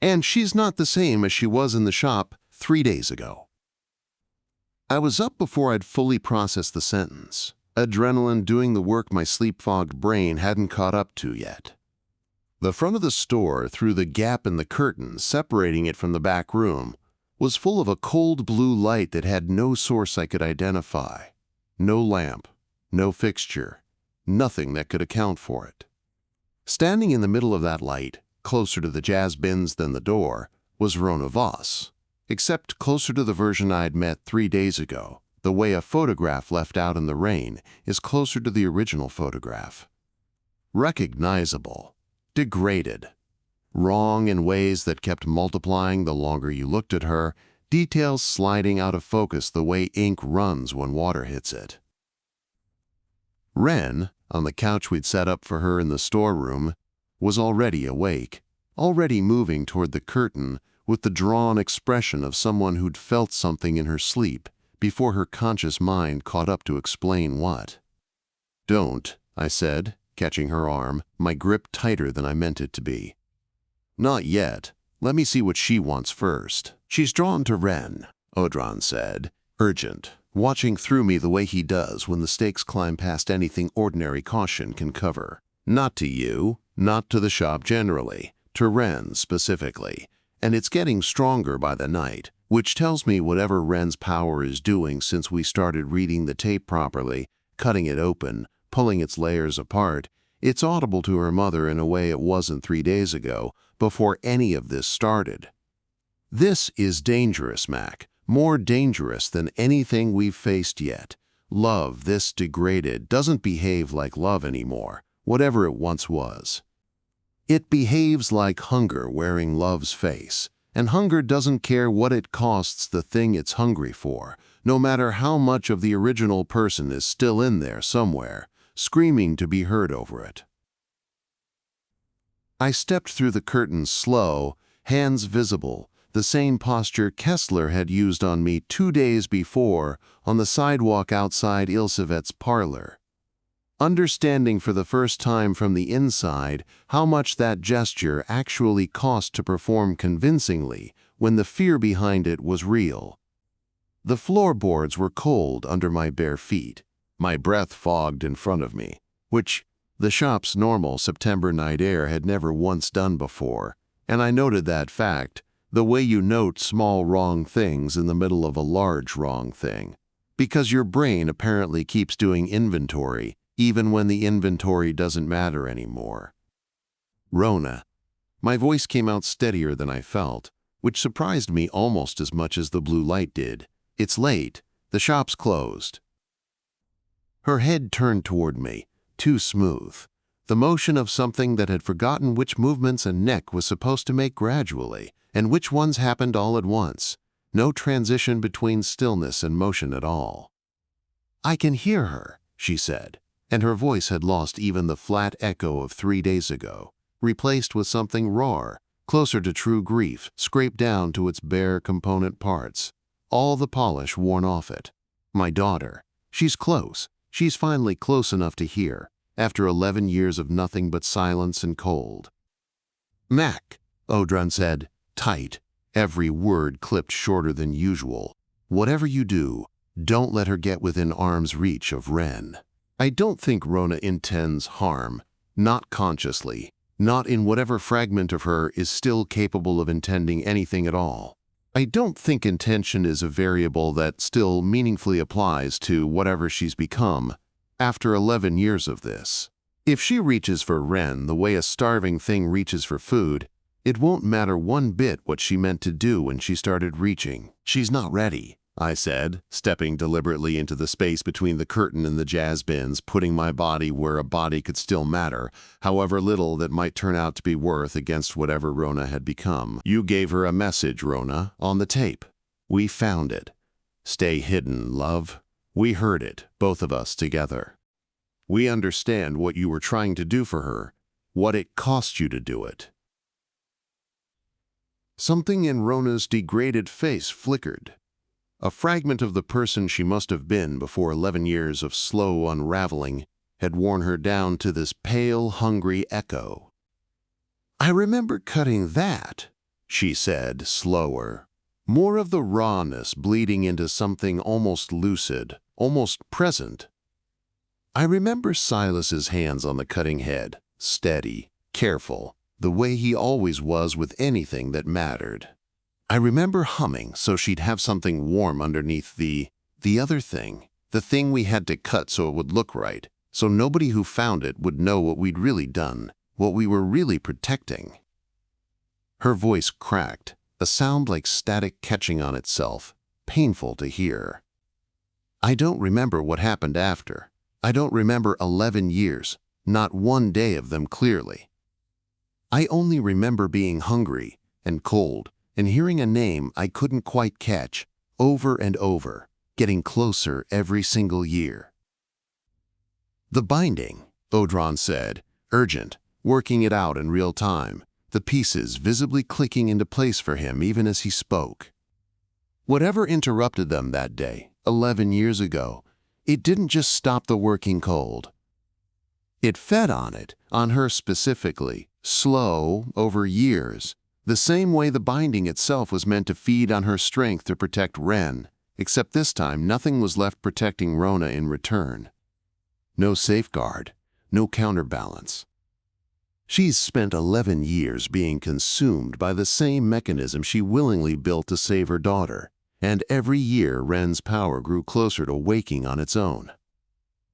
And she's not the same as she was in the shop 3 days ago. I was up before I'd fully processed the sentence, adrenaline doing the work my sleep-fogged brain hadn't caught up to yet. The front of the store, through the gap in the curtain separating it from the back room, was full of a cold blue light that had no source I could identify. No lamp, no fixture, nothing that could account for it. Standing in the middle of that light, closer to the jazz bins than the door, was Wren Voss, except closer to the version I'd met 3 days ago, the way a photograph left out in the rain is closer to the original photograph. Recognizable, degraded, wrong in ways that kept multiplying the longer you looked at her, details sliding out of focus the way ink runs when water hits it. Wren, on the couch we'd set up for her in the storeroom, was already awake, already moving toward the curtain with the drawn expression of someone who'd felt something in her sleep before her conscious mind caught up to explain what. "Don't," I said, catching her arm, my grip tighter than I meant it to be. "Not yet. Let me see what she wants first." "She's drawn to Wren," Odhran said, urgent, watching through me the way he does when the stakes climb past anything ordinary caution can cover. "Not to you, not to the shop generally, to Wren specifically, and it's getting stronger by the night, which tells me whatever Wren's power is doing since we started reading the tape properly, cutting it open, pulling its layers apart, it's audible to her mother in a way it wasn't 3 days ago, before any of this started. This is dangerous, Mac, more dangerous than anything we've faced yet. Love, this degraded, doesn't behave like love anymore, whatever it once was. It behaves like hunger wearing love's face, and hunger doesn't care what it costs the thing it's hungry for, no matter how much of the original person is still in there somewhere, screaming to be heard over it. I stepped through the curtain slow, hands visible, the same posture Kessler had used on me 2 days before on the sidewalk outside Ilsevet's parlor. Understanding for the first time from the inside how much that gesture actually cost to perform convincingly when the fear behind it was real. The floorboards were cold under my bare feet, my breath fogged in front of me, which the shop's normal September night air had never once done before, and I noted that fact, the way you note small wrong things in the middle of a large wrong thing, because your brain apparently keeps doing inventory even when the inventory doesn't matter anymore. "Rona." My voice came out steadier than I felt, which surprised me almost as much as the blue light did. "It's late. The shop's closed." Her head turned toward me, too smooth, the motion of something that had forgotten which movements a neck was supposed to make gradually, and which ones happened all at once, no transition between stillness and motion at all. "I can hear her," she said, and her voice had lost even the flat echo of 3 days ago, replaced with something raw, closer to true grief, scraped down to its bare component parts, all the polish worn off it. "My daughter. She's close. She's finally close enough to hear, after 11 years of nothing but silence and cold." "Mac," Odhran said, tight, every word clipped shorter than usual, "whatever you do, Don't let her get within arm's reach of Wren. I don't think Rona intends harm, not consciously, not in whatever fragment of her is still capable of intending anything at all. I don't think intention is a variable that still meaningfully applies to whatever she's become after 11 years of this. If she reaches for Wren the way a starving thing reaches for food, it won't matter one bit what she meant to do when she started reaching. She's not ready, I said, stepping deliberately into the space between the curtain and the jazz bins, putting my body where a body could still matter, however little that might turn out to be worth against whatever Rona had become. You gave her a message, Rona, on the tape. We found it. Stay hidden, love. We heard it, both of us together. We understand what you were trying to do for her, what it cost you to do it. Something in Rona's degraded face flickered. A fragment of the person she must have been before 11 years of slow unraveling had worn her down to this pale, hungry echo. I remember cutting that, she said, slower. More of the rawness bleeding into something almost lucid, almost present. I remember Silas's hands on the cutting head, steady, careful, the way he always was with anything that mattered. I remember humming so she'd have something warm underneath the other thing, the thing we had to cut so it would look right, so nobody who found it would know what we'd really done, what we were really protecting. Her voice cracked, a sound like static catching on itself, painful to hear. I don't remember what happened after. I don't remember 11 years, not one day of them clearly. I only remember being hungry and cold and hearing a name I couldn't quite catch over and over, getting closer every single year. The binding, Odhran said, urgent, working it out in real time, the pieces visibly clicking into place for him even as he spoke. Whatever interrupted them that day, 11 years ago, it didn't just stop the working cold. It fed on it, on her specifically, slow, over years, the same way the binding itself was meant to feed on her strength to protect Wren, except this time nothing was left protecting Rona in return. No safeguard, no counterbalance. She's spent 11 years being consumed by the same mechanism she willingly built to save her daughter, and every year Wren's power grew closer to waking on its own.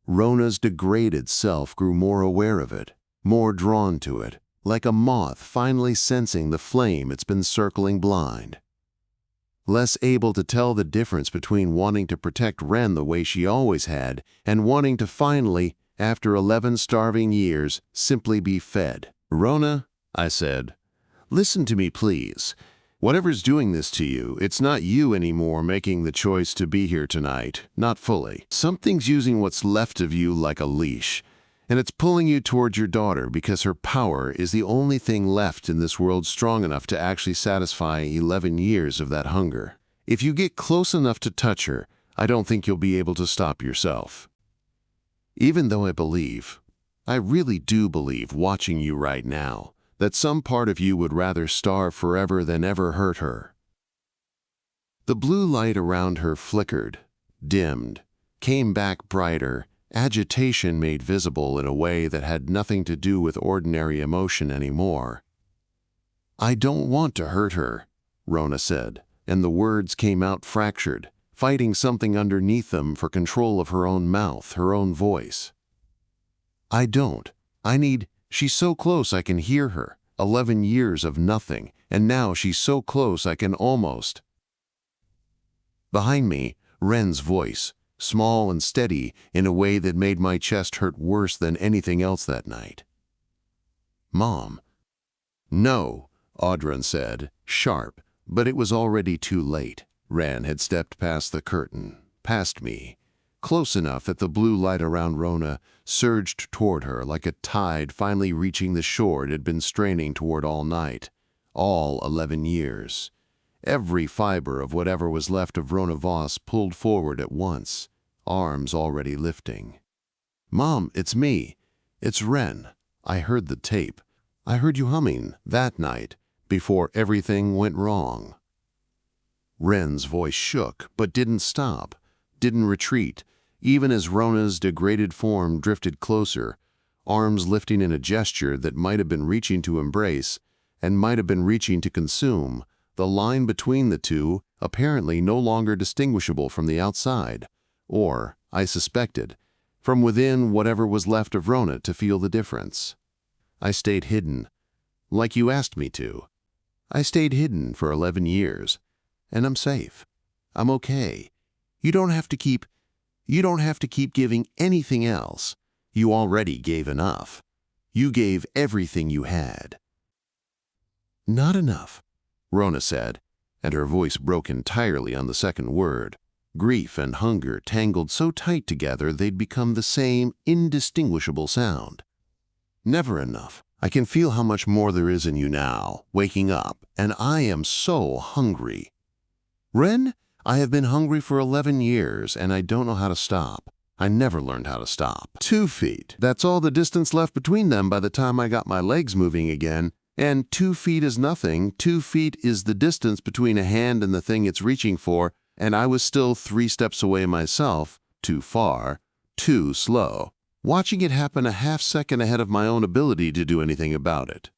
Rona's degraded self grew more aware of it, more drawn to it, like a moth finally sensing the flame it's been circling blind. Less able to tell the difference between wanting to protect Wren the way she always had and wanting to finally, after 11 starving years, simply be fed. Rona, I said, listen to me please. Whatever's doing this to you, it's not you anymore making the choice to be here tonight, not fully. Something's using what's left of you like a leash, and it's pulling you towards your daughter because her power is the only thing left in this world strong enough to actually satisfy 11 years of that hunger. If you get close enough to touch her, I don't think you'll be able to stop yourself. Even though I really do believe watching you right now, that some part of you would rather starve forever than ever hurt her. The blue light around her flickered, dimmed, came back brighter, agitation made visible in a way that had nothing to do with ordinary emotion anymore. I don't want to hurt her, Rona said, and the words came out fractured, fighting something underneath them for control of her own mouth, her own voice. I don't. She's so close I can hear her. 11 years of nothing, and now she's so close I can almost. Behind me, Wren's voice, small and steady in a way that made my chest hurt worse than anything else that night. Mom. No, Odhran said, sharp, but it was already too late. Wren had stepped past the curtain, past me, close enough that the blue light around Rona surged toward her like a tide finally reaching the shore it had been straining toward all night, all 11 years. Every fiber of whatever was left of Wren Voss pulled forward at once, arms already lifting. Mom, it's me. It's Wren. I heard the tape. I heard you humming that night before everything went wrong. Wren's voice shook but didn't stop, didn't retreat, even as Rona's degraded form drifted closer, arms lifting in a gesture that might have been reaching to embrace and might have been reaching to consume, the line between the two apparently no longer distinguishable from the outside, or, I suspected, from within whatever was left of Rona to feel the difference. I stayed hidden, like you asked me to. I stayed hidden for 11 years, and I'm safe. I'm okay. You don't have to keep giving anything else. You already gave enough. You gave everything you had. Not enough, Rona said, and her voice broke entirely on the second word. Grief and hunger tangled so tight together they'd become the same indistinguishable sound. Never enough. I can feel how much more there is in you now, waking up, and I am so hungry. Wren, I have been hungry for 11 years, and I don't know how to stop. I never learned how to stop. 2 feet. That's all the distance left between them by the time I got my legs moving again. And 2 feet is nothing. 2 feet is the distance between a hand and the thing it's reaching for, and I was still 3 steps away myself, too far, too slow, watching it happen a half-second ahead of my own ability to do anything about it.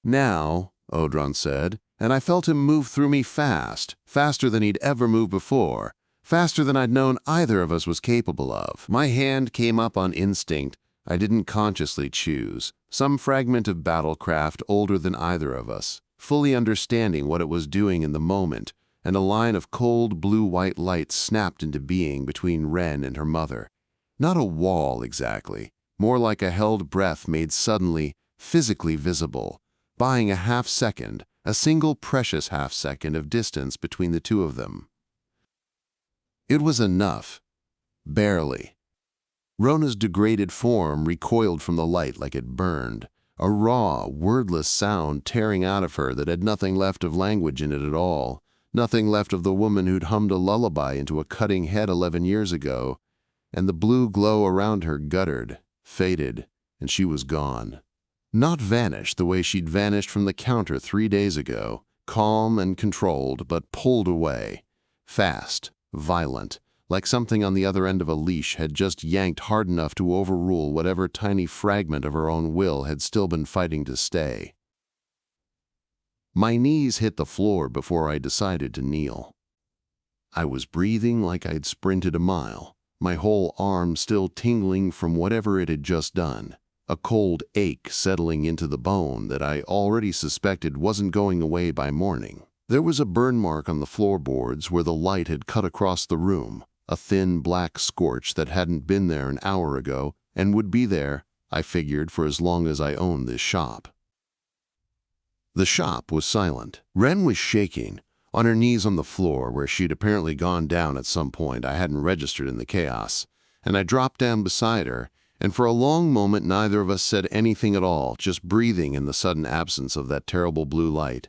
Now, Odhran said, and I felt him move through me fast, faster than he'd ever moved before, faster than I'd known either of us was capable of. My hand came up on instinct I didn't consciously choose, some fragment of battlecraft older than either of us, fully understanding what it was doing in the moment, and a line of cold blue-white light snapped into being between Wren and her mother. Not a wall exactly, more like a held breath made suddenly, physically visible, buying a half-second, a single precious half-second of distance between the two of them. It was enough. Barely. Rona's degraded form recoiled from the light like it burned, a raw, wordless sound tearing out of her that had nothing left of language in it at all, nothing left of the woman who'd hummed a lullaby into a cutting head 11 years ago, and the blue glow around her guttered, faded, and she was gone. Not vanished the way she'd vanished from the counter 3 days ago, calm and controlled, but pulled away, fast, violent, like something on the other end of a leash had just yanked hard enough to overrule whatever tiny fragment of her own will had still been fighting to stay. My knees hit the floor before I decided to kneel. I was breathing like I'd sprinted a mile, my whole arm still tingling from whatever it had just done, a cold ache settling into the bone that I already suspected wasn't going away by morning. There was a burn mark on the floorboards where the light had cut across the room, a thin black scorch that hadn't been there an hour ago and would be there, I figured, for as long as I owned this shop. The shop was silent. Wren was shaking, on her knees on the floor where she'd apparently gone down at some point I hadn't registered in the chaos, and I dropped down beside her, and for a long moment neither of us said anything at all, just breathing in the sudden absence of that terrible blue light.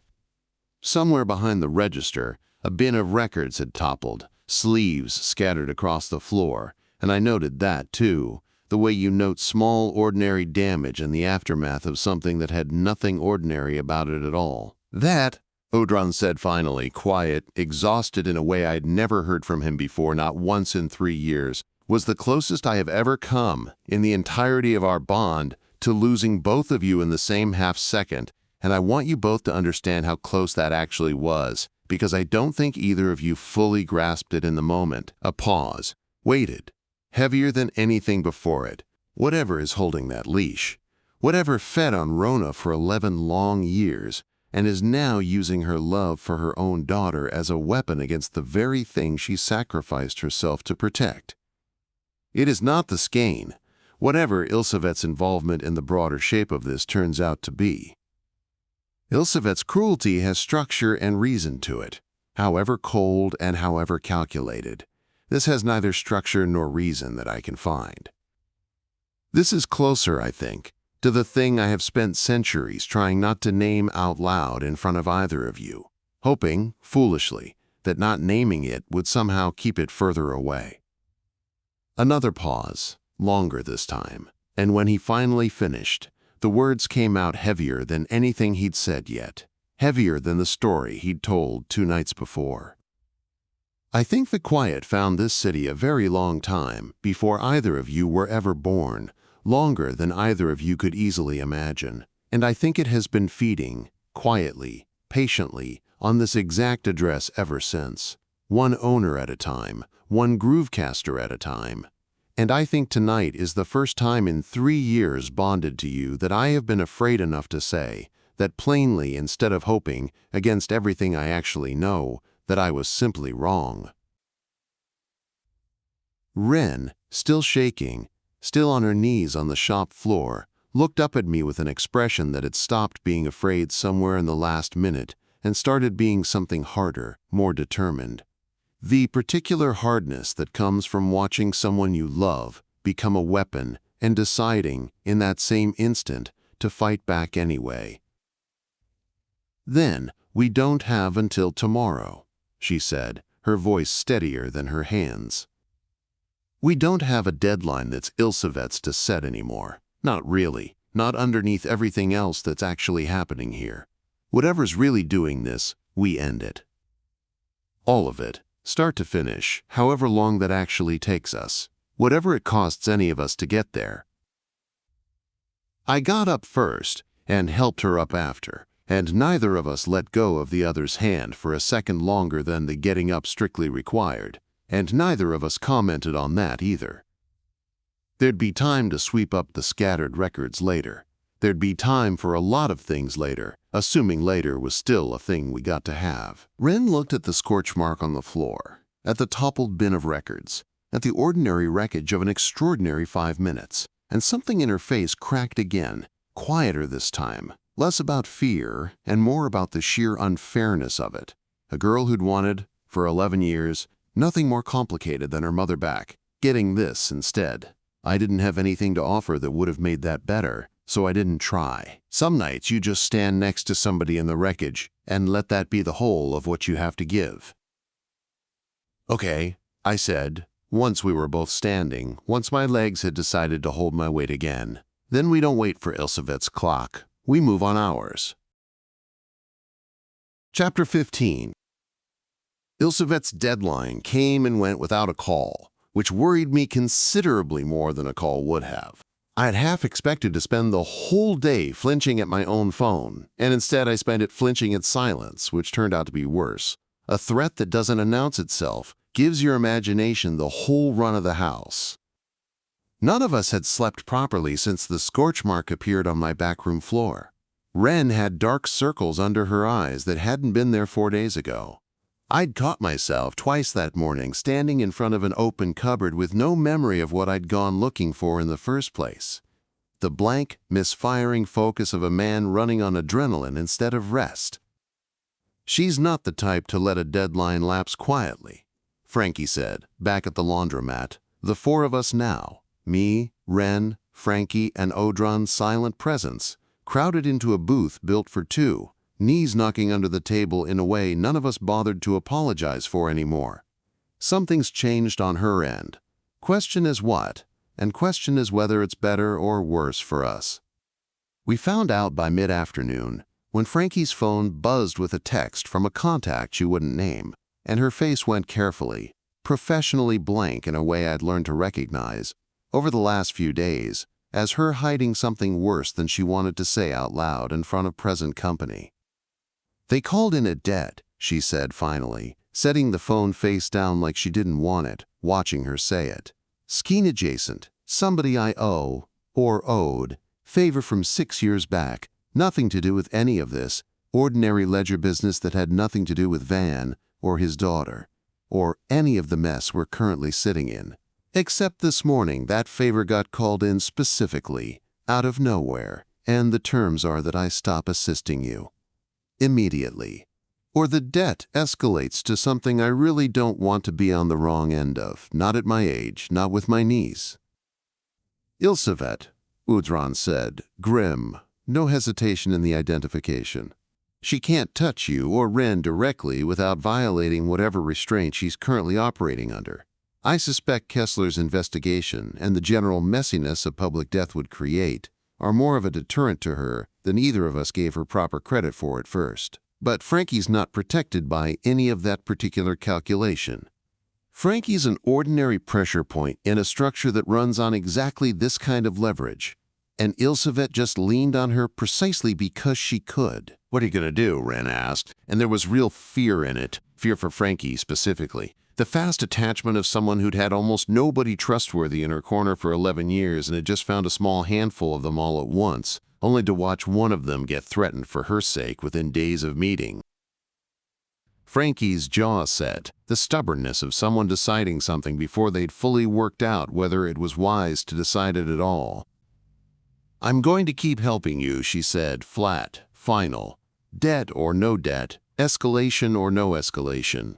Somewhere behind the register, a bin of records had toppled, sleeves scattered across the floor, and I noted that, too, the way you note small ordinary damage in the aftermath of something that had nothing ordinary about it at all. That, Odhran said finally, quiet, exhausted in a way I'd never heard from him before, not once in 3 years, was the closest I have ever come, in the entirety of our bond, to losing both of you in the same half-second, and I want you both to understand how close that actually was, because I don't think either of you fully grasped it in the moment. A pause. Waited. Heavier than anything before it. Whatever is holding that leash. Whatever fed on Rona for 11 long years, and is now using her love for her own daughter as a weapon against the very thing she sacrificed herself to protect. It is not the Skein, whatever Ilsevet's involvement in the broader shape of this turns out to be. Ilsevet's cruelty has structure and reason to it, however cold and however calculated. This has neither structure nor reason that I can find. This is closer, I think, to the thing I have spent centuries trying not to name out loud in front of either of you, hoping, foolishly, that not naming it would somehow keep it further away. Another pause, longer this time, and when he finally finished, the words came out heavier than anything he'd said yet, heavier than the story he'd told 2 nights before. I think the quiet found this city a very long time before either of you were ever born, longer than either of you could easily imagine. And I think it has been feeding, quietly, patiently, on this exact address ever since. One owner at a time, one groovecaster at a time. And I think tonight is the first time in 3 years bonded to you that I have been afraid enough to say that plainly, instead of hoping, against everything I actually know, that I was simply wrong. Wren, still shaking, still on her knees on the shop floor, looked up at me with an expression that had stopped being afraid somewhere in the last minute and started being something harder, more determined. The particular hardness that comes from watching someone you love become a weapon and deciding, in that same instant, to fight back anyway. "Then, we don't have until tomorrow," she said, her voice steadier than her hands. "We don't have a deadline that's Ilsevet's to set anymore. Not really. Not underneath everything else that's actually happening here. Whatever's really doing this, we end it. All of it, start to finish, however long that actually takes us. Whatever it costs any of us to get there." I got up first and helped her up after, and neither of us let go of the other's hand for a second longer than the getting up strictly required, and neither of us commented on that either. There'd be time to sweep up the scattered records later. There'd be time for a lot of things later, assuming later was still a thing we got to have. Wren looked at the scorch mark on the floor, at the toppled bin of records, at the ordinary wreckage of an extraordinary 5 minutes, and something in her face cracked again, quieter this time, less about fear and more about the sheer unfairness of it. A girl who'd wanted, for 11 years, nothing more complicated than her mother back, getting this instead. I didn't have anything to offer that would have made that better, so I didn't try. Some nights you just stand next to somebody in the wreckage and let that be the whole of what you have to give. "Okay," I said, once we were both standing, once my legs had decided to hold my weight again. "Then we don't wait for Ilsevet's clock. We move on ours." Chapter 15. Ilsevet's deadline came and went without a call, which worried me considerably more than a call would have. I had half expected to spend the whole day flinching at my own phone, and instead I spent it flinching at silence, which turned out to be worse. A threat that doesn't announce itself gives your imagination the whole run of the house. None of us had slept properly since the scorch mark appeared on my backroom floor. Wren had dark circles under her eyes that hadn't been there 4 days ago. I'd caught myself twice that morning standing in front of an open cupboard with no memory of what I'd gone looking for in the first place. The blank, misfiring focus of a man running on adrenaline instead of rest. "She's not the type to let a deadline lapse quietly," Frankie said, back at the laundromat. The 4 of us now, me, Wren, Frankie, and Odhran's silent presence, crowded into a booth built for 2. Knees knocking under the table in a way none of us bothered to apologize for anymore. Something's changed on her end. Question is what, and question is whether it's better or worse for us. We found out by mid-afternoon when Frankie's phone buzzed with a text from a contact she wouldn't name, and her face went carefully, professionally blank in a way I'd learned to recognize, over the last few days, as her hiding something worse than she wanted to say out loud in front of present company. "They called in a debt," she said finally, setting the phone face down like she didn't want it, watching her say it. "Skein adjacent, somebody I owe, or owed, favor from 6 years back, nothing to do with any of this, ordinary ledger business that had nothing to do with Vann, or his daughter, or any of the mess we're currently sitting in. Except this morning that favor got called in specifically, out of nowhere, and the terms are that I stop assisting you immediately, or the debt escalates to something I really don't want to be on the wrong end of, not at my age, not with my niece." "Ilsevet," Odhran said, grim, no hesitation in the identification. "She can't touch you or Wren directly without violating whatever restraint she's currently operating under. I suspect Kessler's investigation and the general messiness a public death would create are more of a deterrent to her than either of us gave her proper credit for at first. But Frankie's not protected by any of that particular calculation. Frankie's an ordinary pressure point in a structure that runs on exactly this kind of leverage. And Ilsevet just leaned on her precisely because she could. "What are you going to do?" Wren asked, and there was real fear in it, fear for Frankie specifically. The fast attachment of someone who'd had almost nobody trustworthy in her corner for 11 years and had just found a small handful of them all at once, only to watch one of them get threatened for her sake within days of meeting. Frankie's jaw set, the stubbornness of someone deciding something before they'd fully worked out whether it was wise to decide it at all. "I'm going to keep helping you," she said, flat, final. Debt or no debt, escalation or no escalation.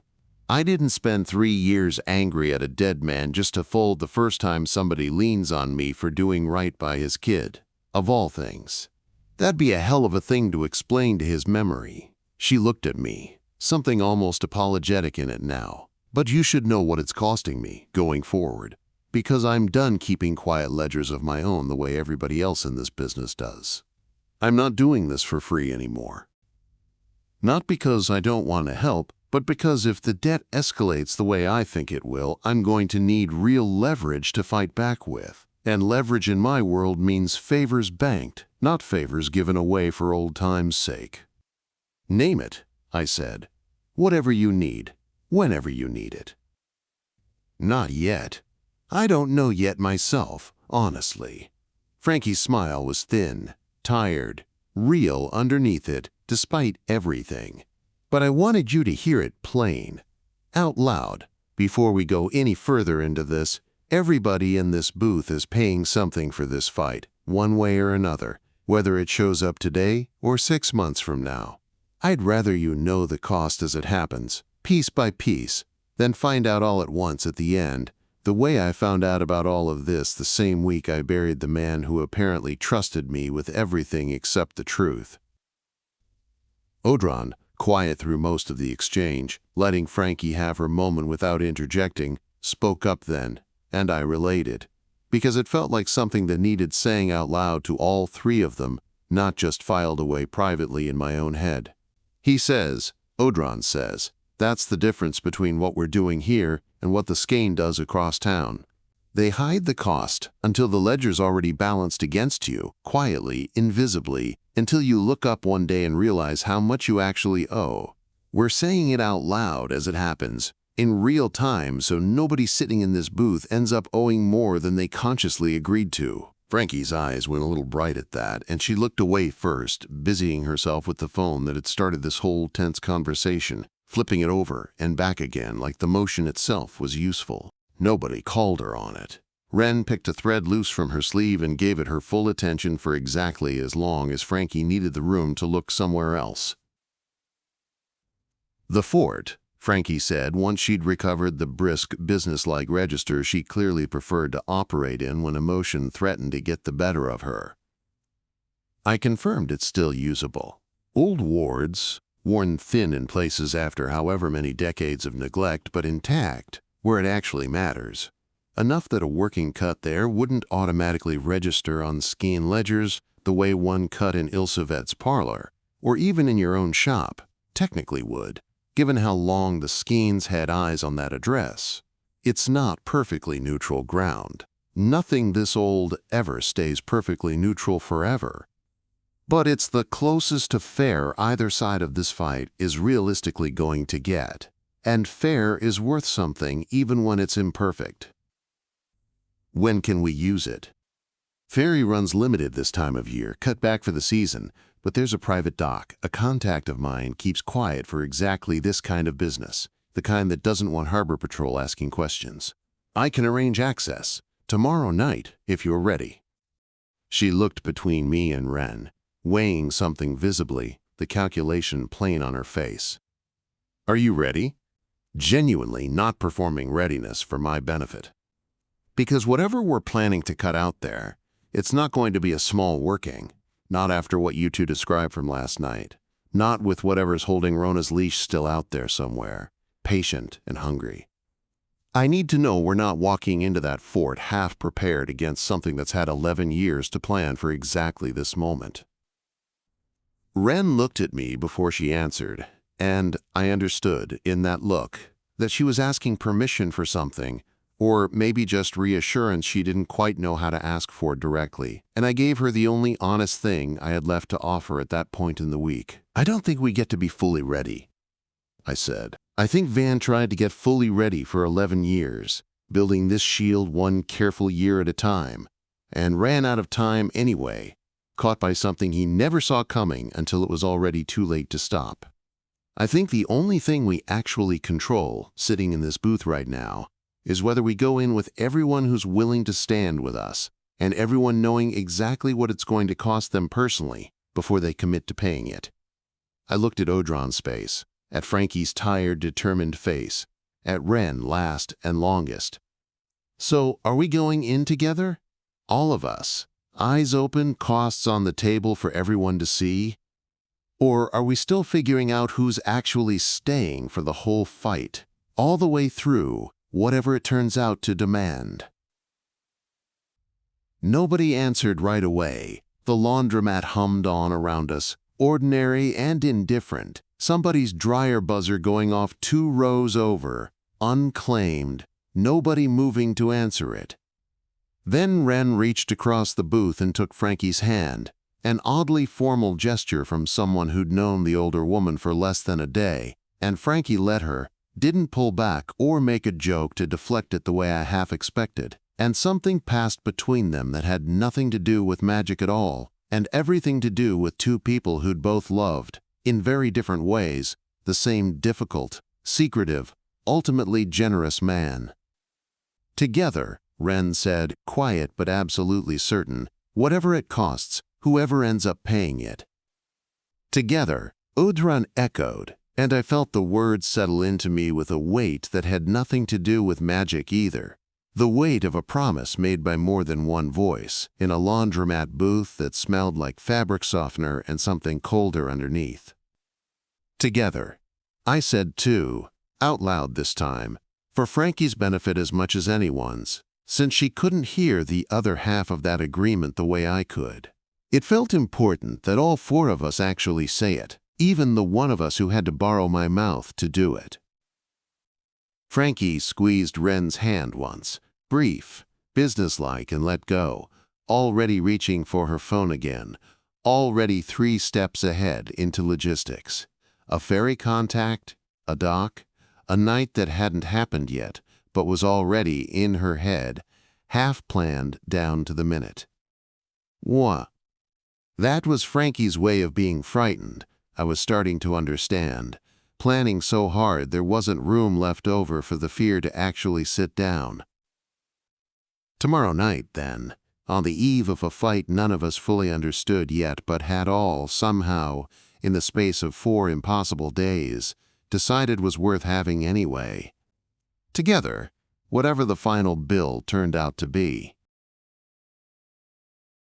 I didn't spend 3 years angry at a dead man just to fold the first time somebody leans on me for doing right by his kid, of all things. That'd be a hell of a thing to explain to his memory. She looked at me, something almost apologetic in it now. "But you should know what it's costing me, going forward. Because I'm done keeping quiet ledgers of my own the way everybody else in this business does. I'm not doing this for free anymore. Not because I don't want to help, but because if the debt escalates the way I think it will, I'm going to need real leverage to fight back with. And leverage in my world means favors banked, not favors given away for old time's sake." "Name it," I said. "Whatever you need, whenever you need it." "Not yet. I don't know yet myself, honestly." Frankie's smile was thin, tired, real underneath it, despite everything. "But I wanted you to hear it plain, out loud. Before we go any further into this, everybody in this booth is paying something for this fight, one way or another, whether it shows up today or 6 months from now. I'd rather you know the cost as it happens, piece by piece, than find out all at once at the end, the way I found out about all of this the same week I buried the man who apparently trusted me with everything except the truth." Odhran, quiet through most of the exchange, letting Frankie have her moment without interjecting, spoke up then, and I related, because it felt like something that needed saying out loud to all 3 of them, not just filed away privately in my own head. "He says," Odhran says, "that's the difference between what we're doing here and what the Skein does across town. They hide the cost until the ledger's already balanced against you, quietly, invisibly, until you look up one day and realize how much you actually owe. We're saying it out loud as it happens, in real time, so nobody sitting in this booth ends up owing more than they consciously agreed to." Frankie's eyes went a little bright at that, and she looked away first, busying herself with the phone that had started this whole tense conversation, flipping it over and back again like the motion itself was useful. Nobody called her on it. Wren picked a thread loose from her sleeve and gave it her full attention for exactly as long as Frankie needed the room to look somewhere else. "The fort," Frankie said once she'd recovered the brisk, businesslike register she clearly preferred to operate in when emotion threatened to get the better of her. I confirmed it's still usable. Old wards, worn thin in places after however many decades of neglect, but intact, where it actually matters. Enough that a working cut there wouldn't automatically register on Skein ledgers the way one cut in Ilsevet's parlor, or even in your own shop, technically would, given how long the Skeins had eyes on that address. It's not perfectly neutral ground. Nothing this old ever stays perfectly neutral forever. But it's the closest to fair either side of this fight is realistically going to get. And fair is worth something even when it's imperfect. When can we use it? Ferry runs limited this time of year, cut back for the season, but there's a private dock. A contact of mine keeps quiet for exactly this kind of business, the kind that doesn't want harbor patrol asking questions. I can arrange access, tomorrow night, if you're ready. She looked between me and Wren, weighing something visibly, the calculation plain on her face. Are you ready? Genuinely not performing readiness for my benefit. Because whatever we're planning to cut out there, it's not going to be a small working, not after what you two described from last night, not with whatever's holding Rona's leash still out there somewhere, patient and hungry. I need to know we're not walking into that fort half prepared against something that's had 11 years to plan for exactly this moment. Wren looked at me before she answered, and I understood in that look, that she was asking permission for something, or maybe just reassurance she didn't quite know how to ask for directly, and I gave her the only honest thing I had left to offer at that point in the week. "I don't think we get to be fully ready," I said. "I think Vann tried to get fully ready for 11 years, building this shield one careful year at a time, and ran out of time anyway, caught by something he never saw coming until it was already too late to stop. I think the only thing we actually control, sitting in this booth right now, is whether we go in with everyone who's willing to stand with us, and everyone knowing exactly what it's going to cost them personally before they commit to paying it." I looked at Odhran's face, at Frankie's tired, determined face, at Wren last and longest. "So, are we going in together? All of us, eyes open, costs on the table for everyone to see? Or are we still figuring out who's actually staying for the whole fight, all the way through, whatever it turns out to demand?" Nobody answered right away. The laundromat hummed on around us, ordinary and indifferent, somebody's dryer buzzer going off 2 rows over, unclaimed, nobody moving to answer it. Then Wren reached across the booth and took Frankie's hand, an oddly formal gesture from someone who'd known the older woman for less than a day, and Frankie let her, didn't pull back or make a joke to deflect it the way I half expected, and something passed between them that had nothing to do with magic at all, and everything to do with two people who'd both loved, in very different ways, the same difficult, secretive, ultimately generous man. "Together," Wren said, quiet but absolutely certain, "whatever it costs, whoever ends up paying it." "Together," Odhran echoed, and I felt the words settle into me with a weight that had nothing to do with magic either. The weight of a promise made by more than one voice, in a laundromat booth that smelled like fabric softener and something colder underneath. "Together," I said too, out loud this time, for Frankie's benefit as much as anyone's, since she couldn't hear the other half of that agreement the way I could. It felt important that all 4 of us actually say it, even the one of us who had to borrow my mouth to do it. Frankie squeezed Wren's hand once, brief, businesslike, and let go, already reaching for her phone again, already 3 steps ahead into logistics. A ferry contact, a dock, a night that hadn't happened yet, but was already in her head, half-planned down to the minute. What? That was Frankie's way of being frightened, I was starting to understand, planning so hard there wasn't room left over for the fear to actually sit down. Tomorrow night, then, on the eve of a fight none of us fully understood yet but had all, somehow, in the space of 4 impossible days, decided was worth having anyway. Together, whatever the final bill turned out to be.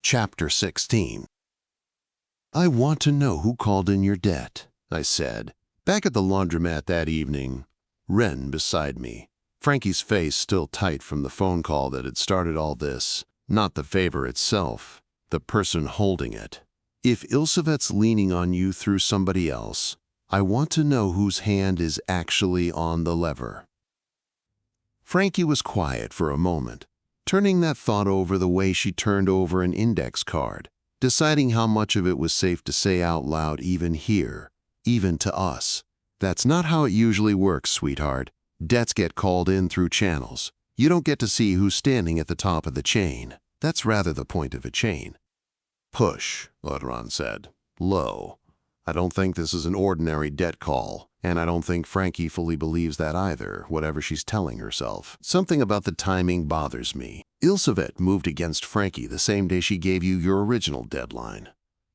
Chapter 16. "I want to know who called in your debt," I said. Back at the laundromat that evening, Wren beside me, Frankie's face still tight from the phone call that had started all this, not the favor itself, the person holding it. "If Ilsevet's leaning on you through somebody else, I want to know whose hand is actually on the lever." Frankie was quiet for a moment, turning that thought over the way she turned over an index card, deciding how much of it was safe to say out loud even here, even to us. "That's not how it usually works, sweetheart. Debts get called in through channels. You don't get to see who's standing at the top of the chain. That's rather the point of a chain." "Push," Odhran said, low. "I don't think this is an ordinary debt call, and I don't think Frankie fully believes that either, whatever she's telling herself. Something about the timing bothers me. Ilsevet moved against Frankie the same day she gave you your original deadline.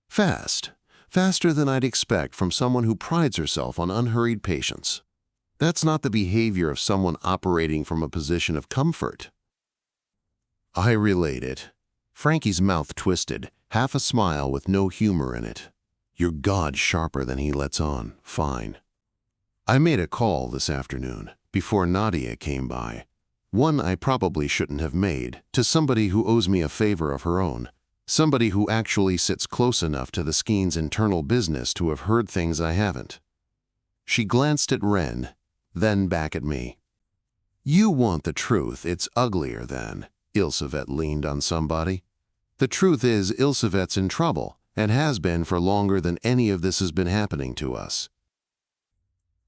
Fast. Faster than I'd expect from someone who prides herself on unhurried patience. That's not the behavior of someone operating from a position of comfort." I relayed it. Frankie's mouth twisted, half a smile with no humor in it. "You're God sharper than he lets on. Fine. I made a call this afternoon, before Nadia came by. One I probably shouldn't have made, to somebody who owes me a favor of her own. Somebody who actually sits close enough to the Skein's internal business to have heard things I haven't." She glanced at Wren, then back at me. You want the truth, it's uglier then. Ilsevet leaned on somebody. The truth is Ilsevet's in trouble, and has been for longer than any of this has been happening to us.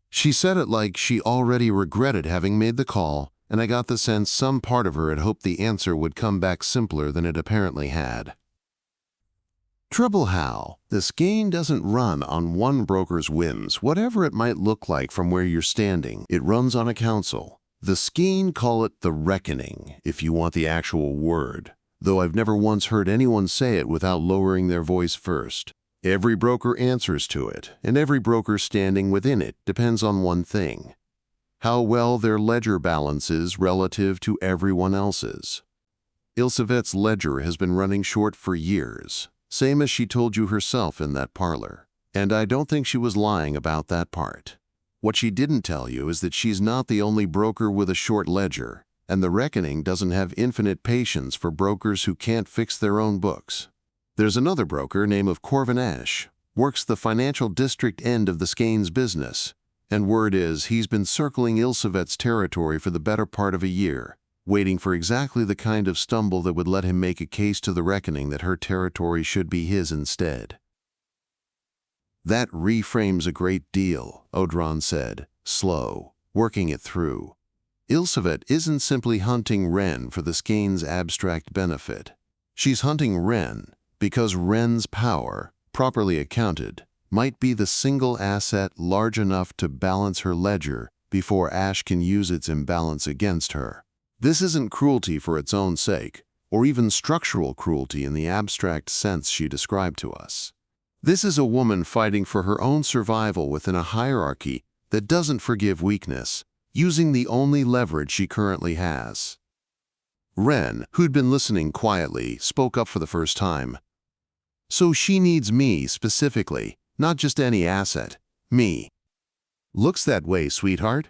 She said it like she already regretted having made the call, and I got the sense some part of her had hoped the answer would come back simpler than it apparently had. Trouble how? The Skein doesn't run on one broker's whims, whatever it might look like from where you're standing. It runs on a council. The Skein call it the reckoning, if you want the actual word, though I've never once heard anyone say it without lowering their voice first. Every broker answers to it, and every broker standing within it depends on one thing: how well their ledger balance is relative to everyone else's. Ilsevet's ledger has been running short for years, same as she told you herself in that parlor, and I don't think she was lying about that part. What she didn't tell you is that she's not the only broker with a short ledger, and the reckoning doesn't have infinite patience for brokers who can't fix their own books. There's another broker named of Cormac, works the financial district end of the Skein's business, and word is he's been circling Ilsevet's territory for the better part of a year, waiting for exactly the kind of stumble that would let him make a case to the reckoning that her territory should be his instead. That reframes a great deal, Odhran said, slow, working it through. Ilsevet isn't simply hunting Wren for the Skein's abstract benefit. She's hunting Wren because Wren's power, properly accounted, might be the single asset large enough to balance her ledger before Ash can use its imbalance against her. This isn't cruelty for its own sake, or even structural cruelty in the abstract sense she described to us. This is a woman fighting for her own survival within a hierarchy that doesn't forgive weakness, using the only leverage she currently has. Wren, who'd been listening quietly, spoke up for the first time. So she needs me specifically, not just any asset, me. Looks that way, sweetheart,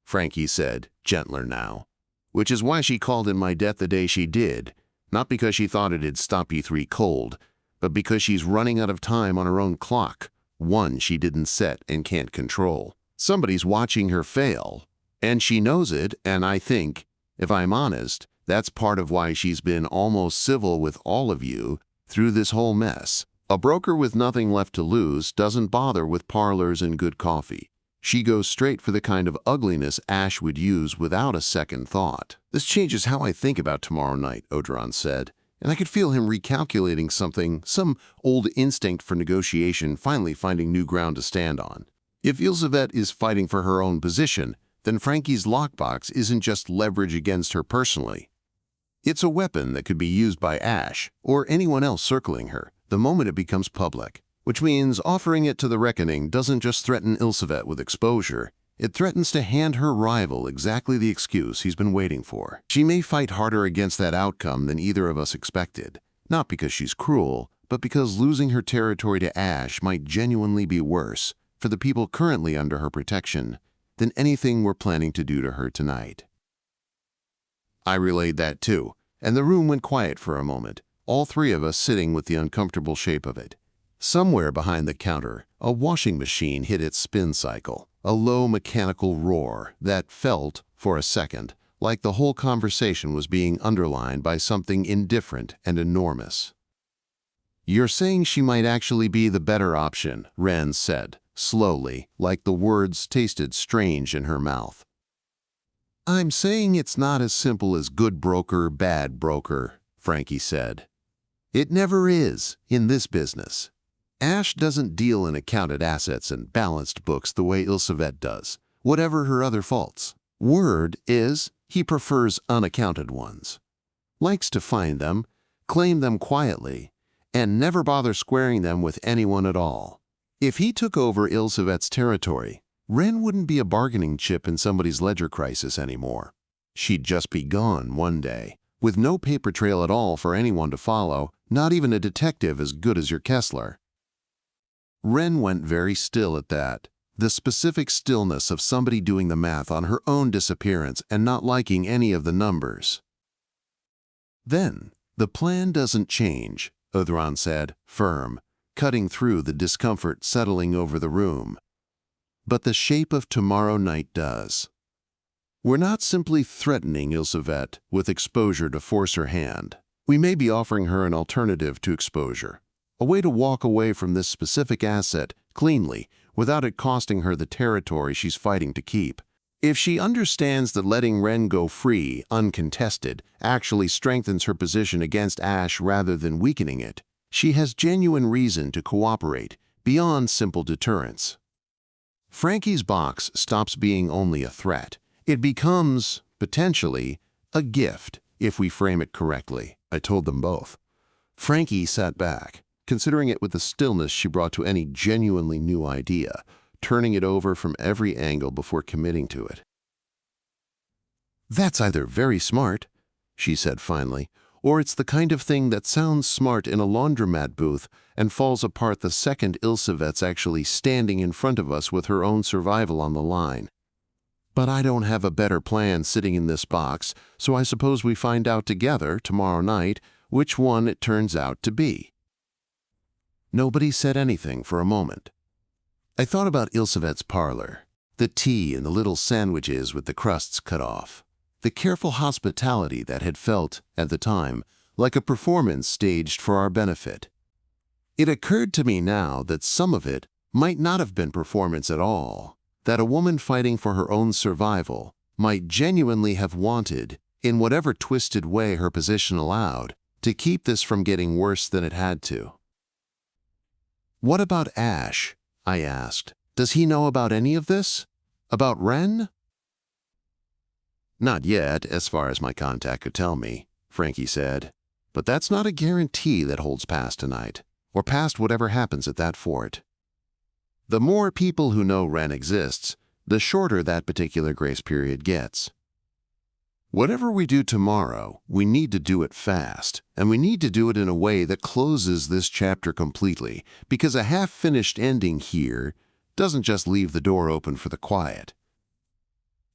Frankie said, gentler now. Which is why she called in my debt the day she did, not because she thought it'd stop you three cold, but because she's running out of time on her own clock, one she didn't set and can't control. Somebody's watching her fail, and she knows it, and I think, if I'm honest, that's part of why she's been almost civil with all of you through this whole mess. A broker with nothing left to lose doesn't bother with parlors and good coffee. She goes straight for the kind of ugliness Ash would use without a second thought. This changes how I think about tomorrow night, Odhran said, and I could feel him recalculating something, some old instinct for negotiation finally finding new ground to stand on. If Ilsevet is fighting for her own position, then Frankie's lockbox isn't just leverage against her personally. It's a weapon that could be used by Ash, or anyone else circling her, the moment it becomes public. Which means offering it to the reckoning doesn't just threaten Ilsevet with exposure, it threatens to hand her rival exactly the excuse he's been waiting for. She may fight harder against that outcome than either of us expected, not because she's cruel, but because losing her territory to Ash might genuinely be worse, for the people currently under her protection, than anything we're planning to do to her tonight. I relayed that too, and the room went quiet for a moment, all three of us sitting with the uncomfortable shape of it. Somewhere behind the counter, a washing machine hit its spin cycle, a low mechanical roar that felt, for a second, like the whole conversation was being underlined by something indifferent and enormous. You're saying she might actually be the better option, Wren said, slowly, like the words tasted strange in her mouth. I'm saying it's not as simple as good broker, bad broker, Frankie said. It never is, in this business. Ash doesn't deal in accounted assets and balanced books the way Ilsevet does, whatever her other faults. Word is, he prefers unaccounted ones. Likes to find them, claim them quietly, and never bother squaring them with anyone at all. If he took over Ilsevet's territory, Wren wouldn't be a bargaining chip in somebody's ledger crisis anymore. She'd just be gone one day, with no paper trail at all for anyone to follow, not even a detective as good as your Kessler. Wren went very still at that, the specific stillness of somebody doing the math on her own disappearance and not liking any of the numbers. Then, the plan doesn't change, Odhran said, firm, cutting through the discomfort settling over the room. but the shape of tomorrow night does. We're not simply threatening Ilsevet with exposure to force her hand. We may be offering her an alternative to exposure, a way to walk away from this specific asset cleanly without it costing her the territory she's fighting to keep. If she understands that letting Wren go free, uncontested, actually strengthens her position against Ash rather than weakening it, she has genuine reason to cooperate beyond simple deterrence. Frankie's box stops being only a threat. It becomes, potentially, a gift if we frame it correctly. I told them both. Frankie sat back, considering it with the stillness she brought to any genuinely new idea, turning it over from every angle before committing to it. "That's either very smart," she said finally, "or it's the kind of thing that sounds smart in a laundromat booth and falls apart the second Ilsevet's actually standing in front of us with her own survival on the line. But I don't have a better plan sitting in this box, so I suppose we find out together tomorrow night which one it turns out to be." Nobody said anything for a moment. I thought about Ilsevet's parlor, the tea and the little sandwiches with the crusts cut off, the careful hospitality that had felt, at the time, like a performance staged for our benefit. It occurred to me now that some of it might not have been performance at all, that a woman fighting for her own survival might genuinely have wanted, in whatever twisted way her position allowed, to keep this from getting worse than it had to. "What about Ash?" I asked. "Does he know about any of this? About Wren?" "Not yet, as far as my contact could tell me," Frankie said. "But that's not a guarantee that holds past tonight, or past whatever happens at that fort. The more people who know Wren exists, the shorter that particular grace period gets. Whatever we do tomorrow, we need to do it fast, and we need to do it in a way that closes this chapter completely, because a half-finished ending here doesn't just leave the door open for the quiet.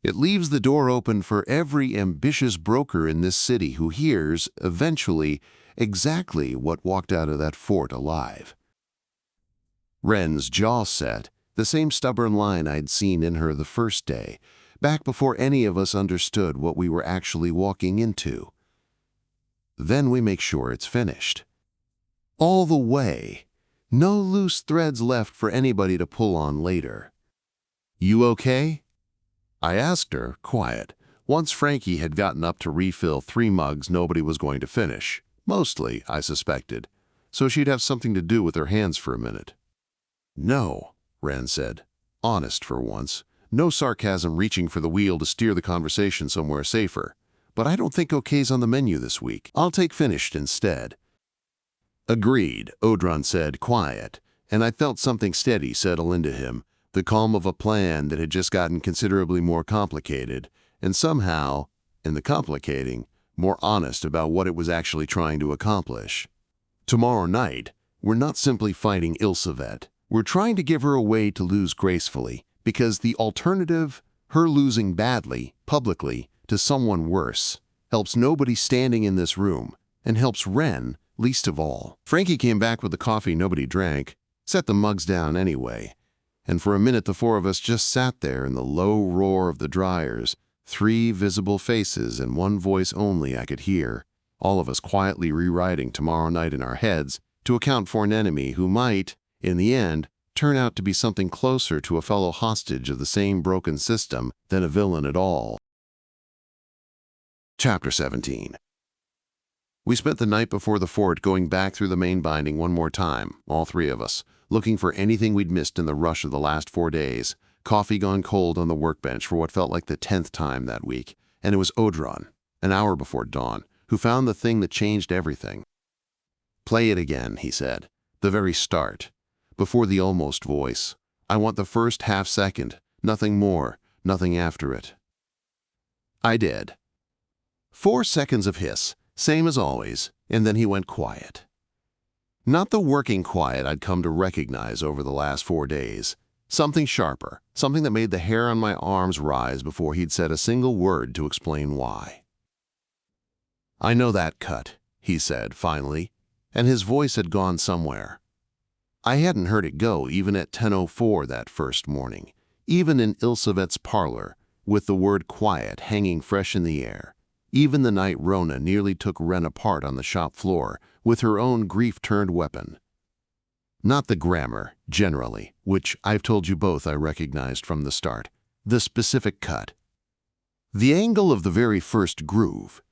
It leaves the door open for every ambitious broker in this city who hears, eventually, exactly what walked out of that fort alive." Wren's jaw set, the same stubborn line I'd seen in her the first day, back before any of us understood what we were actually walking into. Then we make sure it's finished. All the way. No loose threads left for anybody to pull on later. "You okay?" I asked her, quiet, once Frankie had gotten up to refill 3 mugs nobody was going to finish, mostly, I suspected, so she'd have something to do with her hands for a minute. "No," Wren said, honest for once. No sarcasm reaching for the wheel to steer the conversation somewhere safer. "But I don't think okay's on the menu this week. I'll take finished instead." "Agreed," Odhran said, quiet, and I felt something steady settle into him, the calm of a plan that had just gotten considerably more complicated, and somehow, in the complicating, more honest about what it was actually trying to accomplish. "Tomorrow night, we're not simply fighting Ilsevet. We're trying to give her a way to lose gracefully, because the alternative, her losing badly, publicly, to someone worse, helps nobody standing in this room, and helps Wren least of all." Frankie came back with the coffee nobody drank, set the mugs down anyway, and for a minute the 4 of us just sat there in the low roar of the dryers, 3 visible faces and 1 voice only I could hear, all of us quietly rewriting tomorrow night in our heads to account for an enemy who might, in the end, turn out to be something closer to a fellow hostage of the same broken system than a villain at all. Chapter 17. We spent the night before the fort going back through the main binding one more time, all 3 of us, looking for anything we'd missed in the rush of the last 4 days, coffee gone cold on the workbench for what felt like the 10th time that week, and it was Odhran, an hour before dawn, who found the thing that changed everything. "Play it again," he said, "the very start. Before the almost voice. I want the first half second, nothing more, nothing after it." I did. 4 seconds of hiss, same as always, and then he went quiet. Not the working quiet I'd come to recognize over the last 4 days. Something sharper, something that made the hair on my arms rise before he'd said a single word to explain why. "I know that cut," he said, finally, and his voice had gone somewhere. I hadn't heard it go even at 10:04 that first morning, Even in Ilsevet's parlor, with the word quiet hanging fresh in the air. Even the night Rona nearly took Wren apart on the shop floor with her own grief-turned weapon. Not the grammar, generally, which I've told you both I recognized from the start. The specific cut. The angle of the very first groove,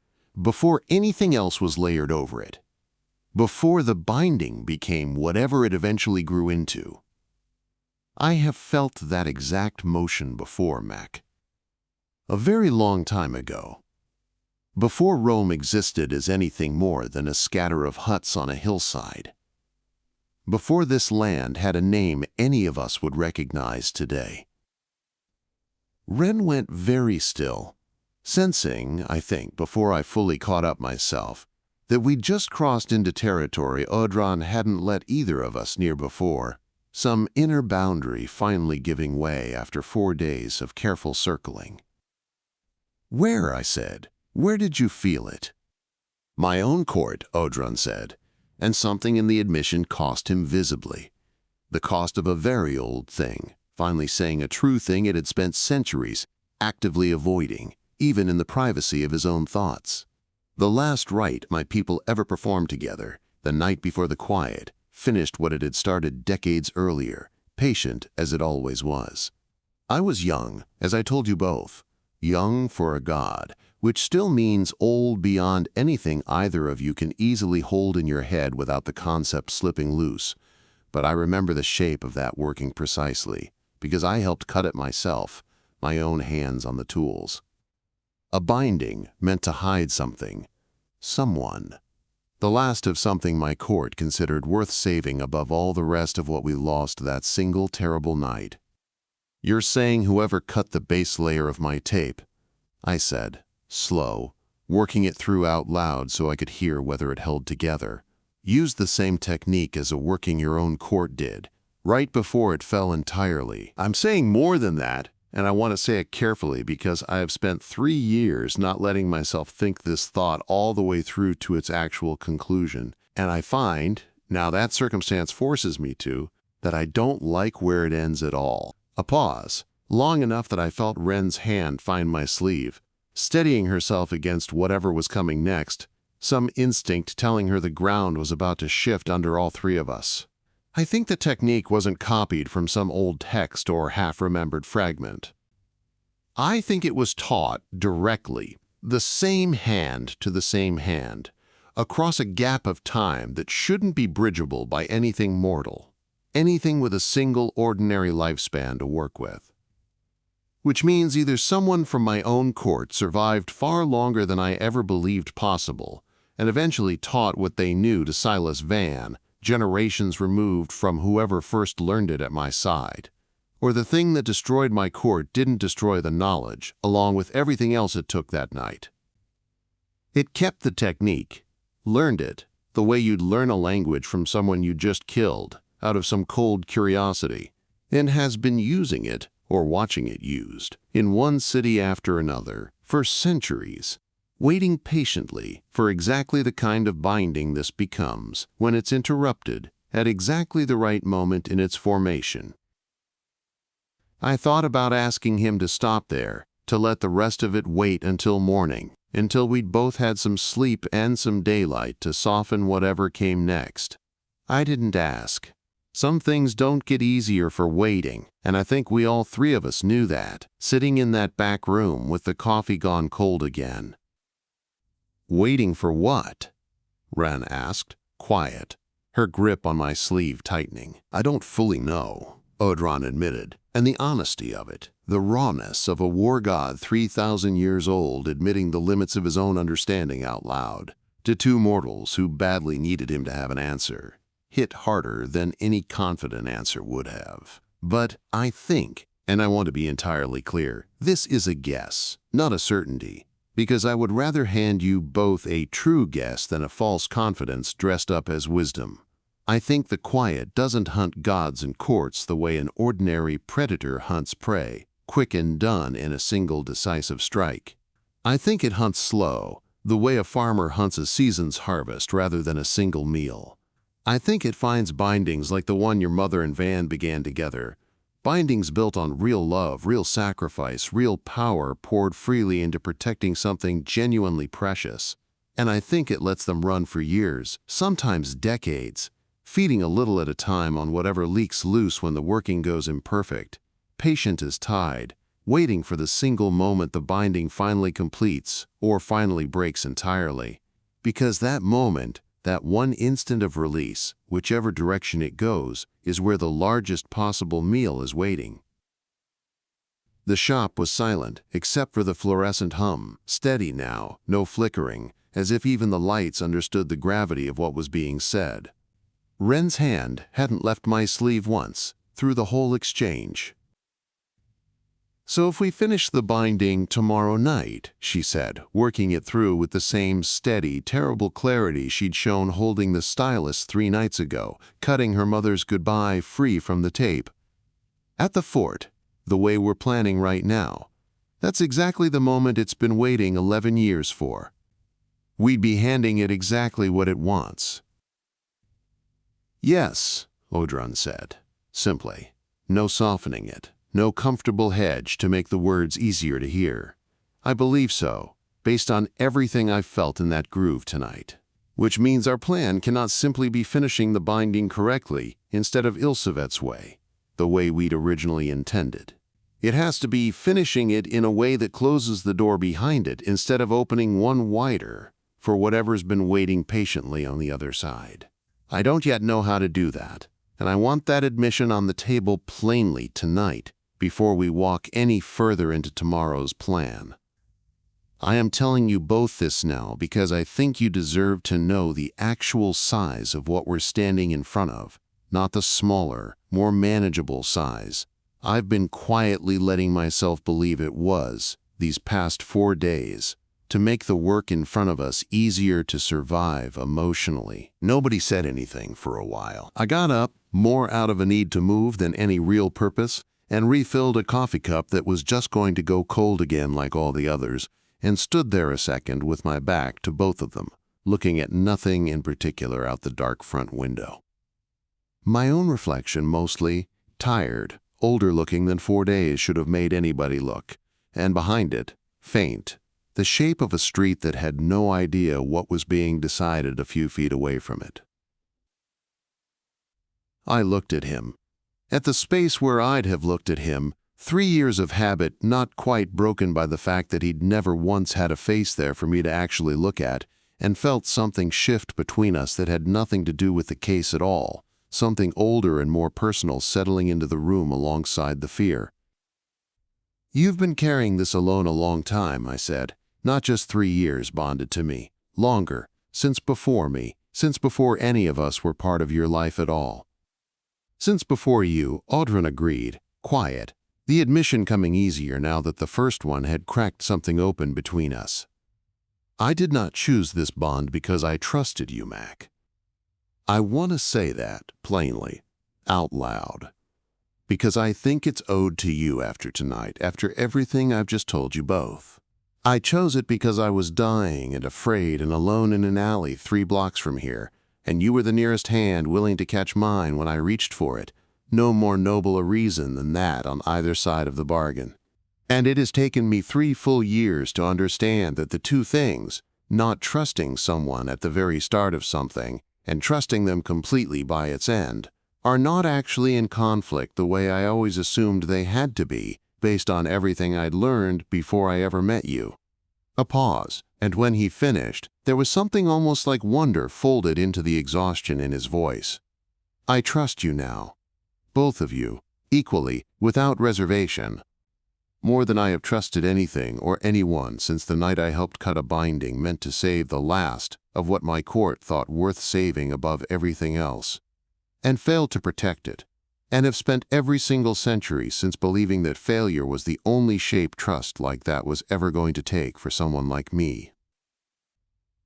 before anything else was layered over it. Before the binding became whatever it eventually grew into. I have felt that exact motion before, Mac. A very long time ago. Before Rome existed as anything more than a scatter of huts on a hillside. Before this land had a name any of us would recognize today. Wren went very still, sensing, I think, before I fully caught up myself, that we'd just crossed into territory Odhran hadn't let either of us near before, some inner boundary finally giving way after 4 days of careful circling. "Where?" I said. "Where did you feel it?" "My own court," Odhran said, and something in the admission cost him visibly. The cost of a very old thing, finally saying a true thing it had spent centuries actively avoiding, even in the privacy of his own thoughts. The last rite my people ever performed together, the night before the quiet, finished what it had started decades earlier, patient as it always was. I was young, as I told you both, young for a god, which still means old beyond anything either of you can easily hold in your head without the concept slipping loose. But I remember the shape of that working precisely, because I helped cut it myself, my own hands on the tools. A binding meant to hide something, someone. The last of something my court considered worth saving above all the rest of what we lost that single terrible night. "You're saying whoever cut the base layer of my tape," I said, slow, working it through out loud so I could hear whether it held together, used the same technique as a working your own court did, right before it fell entirely. I'm saying more than that, and I want to say it carefully because I have spent 3 years not letting myself think this thought all the way through to its actual conclusion, and I find, now that circumstance forces me to, that I don't like where it ends at all. A pause, long enough that I felt Wren's hand find my sleeve, steadying herself against whatever was coming next, some instinct telling her the ground was about to shift under all 3 of us. I think the technique wasn't copied from some old text or half-remembered fragment. I think it was taught directly, the same hand to the same hand, across a gap of time that shouldn't be bridgeable by anything mortal, anything with a single ordinary lifespan to work with. Which means either someone from my own court survived far longer than I ever believed possible, and eventually taught what they knew to Silas Vann, generations removed from whoever first learned it at my side. Or the thing that destroyed my court didn't destroy the knowledge, along with everything else it took that night. It kept the technique, learned it, the way you'd learn a language from someone you just killed, out of some cold curiosity, and has been using it, or watching it used, in one city after another, for centuries, waiting patiently for exactly the kind of binding this becomes when it's interrupted at exactly the right moment in its formation. I thought about asking him to stop there, to let the rest of it wait until morning, until we'd both had some sleep and some daylight to soften whatever came next. I didn't ask. Some things don't get easier for waiting, and I think we all 3 of us knew that, sitting in that back room with the coffee gone cold again. "Waiting for what?" Wren asked, quiet, her grip on my sleeve tightening. "I don't fully know," Odhran admitted, and the honesty of it, the rawness of a war god 3,000 years old admitting the limits of his own understanding out loud, to 2 mortals who badly needed him to have an answer, hit harder than any confident answer would have. But I think, and I want to be entirely clear, this is a guess, not a certainty, because I would rather hand you both a true guess than a false confidence dressed up as wisdom. I think the quiet doesn't hunt gods and courts the way an ordinary predator hunts prey, quick and done in a single decisive strike. I think it hunts slow, the way a farmer hunts a season's harvest rather than a single meal. I think it finds bindings like the one your mother and Van began together, Bindings built on real love, real sacrifice, real power poured freely into protecting something genuinely precious. And I think it lets them run for years, sometimes decades, feeding a little at a time on whatever leaks loose when the working goes imperfect. Patient as tide, waiting for the single moment the binding finally completes or finally breaks entirely. Because that moment, that one instant of release, whichever direction it goes, is where the largest possible meal is waiting. The shop was silent, except for the fluorescent hum, steady now, no flickering, as if even the lights understood the gravity of what was being said. Wren's hand hadn't left my sleeve once, through the whole exchange. "So if we finish the binding tomorrow night," she said, working it through with the same steady, terrible clarity she'd shown holding the stylus 3 nights ago, cutting her mother's goodbye free from the tape. "At the fort, the way we're planning right now, that's exactly the moment it's been waiting 11 years for. We'd be handing it exactly what it wants." "Yes," Odhran said, simply, no softening it. No comfortable hedge to make the words easier to hear. "I believe so, based on everything I've felt in that groove tonight. Which means our plan cannot simply be finishing the binding correctly instead of Ilsevet's way, the way we'd originally intended. It has to be finishing it in a way that closes the door behind it instead of opening one wider for whatever's been waiting patiently on the other side. I don't yet know how to do that, and I want that admission on the table plainly tonight, before we walk any further into tomorrow's plan. I am telling you both this now because I think you deserve to know the actual size of what we're standing in front of, not the smaller, more manageable size I've been quietly letting myself believe it was these past 4 days, to make the work in front of us easier to survive emotionally." Nobody said anything for a while. I got up, more out of a need to move than any real purpose, and refilled a coffee cup that was just going to go cold again like all the others, and stood there a second with my back to both of them, looking at nothing in particular out the dark front window. My own reflection mostly tired, older looking than 4 days should have made anybody look, and behind it, faint, the shape of a street that had no idea what was being decided a few feet away from it. I looked at him. At the space where I'd have looked at him, 3 years of habit not quite broken by the fact that he'd never once had a face there for me to actually look at, and felt something shift between us that had nothing to do with the case at all, something older and more personal settling into the room alongside the fear. "You've been carrying this alone a long time," I said, "not just 3 years bonded to me, longer, since before me, since before any of us were part of your life at all." "Since before you," Odhran agreed, quiet, the admission coming easier now that the first one had cracked something open between us. "I did not choose this bond because I trusted you, Mac. I want to say that, plainly, out loud, because I think it's owed to you after tonight, after everything I've just told you both. I chose it because I was dying and afraid and alone in an alley 3 blocks from here, and you were the nearest hand willing to catch mine when I reached for it. No more noble a reason than that on either side of the bargain. And it has taken me 3 full years to understand that the two things, not trusting someone at the very start of something and trusting them completely by its end, are not actually in conflict the way I always assumed they had to be, based on everything I'd learned before I ever met you." A pause, and when he finished, there was something almost like wonder folded into the exhaustion in his voice. "I trust you now. Both of you, equally, without reservation. More than I have trusted anything or anyone since the night I helped cut a binding meant to save the last of what my court thought worth saving above everything else, and failed to protect it, and have spent every single century since believing that failure was the only shape trust like that was ever going to take for someone like me."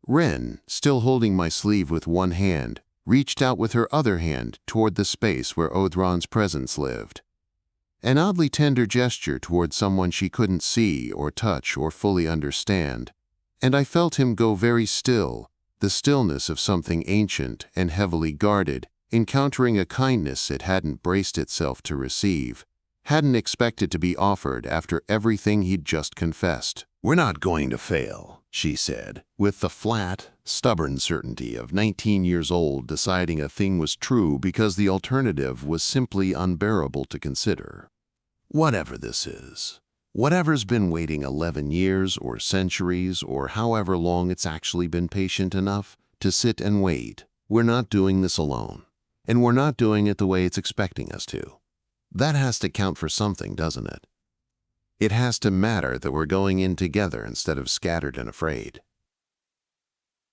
Wren, still holding my sleeve with one hand, reached out with her other hand toward the space where Odhran's presence lived. An oddly tender gesture toward someone she couldn't see or touch or fully understand, and I felt him go very still, the stillness of something ancient and heavily guarded, encountering a kindness it hadn't braced itself to receive, hadn't expected to be offered after everything he'd just confessed. "We're not going to fail," she said, with the flat, stubborn certainty of 19 years old deciding a thing was true because the alternative was simply unbearable to consider. "Whatever this is, whatever's been waiting 11 years or centuries or however long it's actually been patient enough to sit and wait, we're not doing this alone. And we're not doing it the way it's expecting us to. That has to count for something, doesn't it? It has to matter that we're going in together instead of scattered and afraid."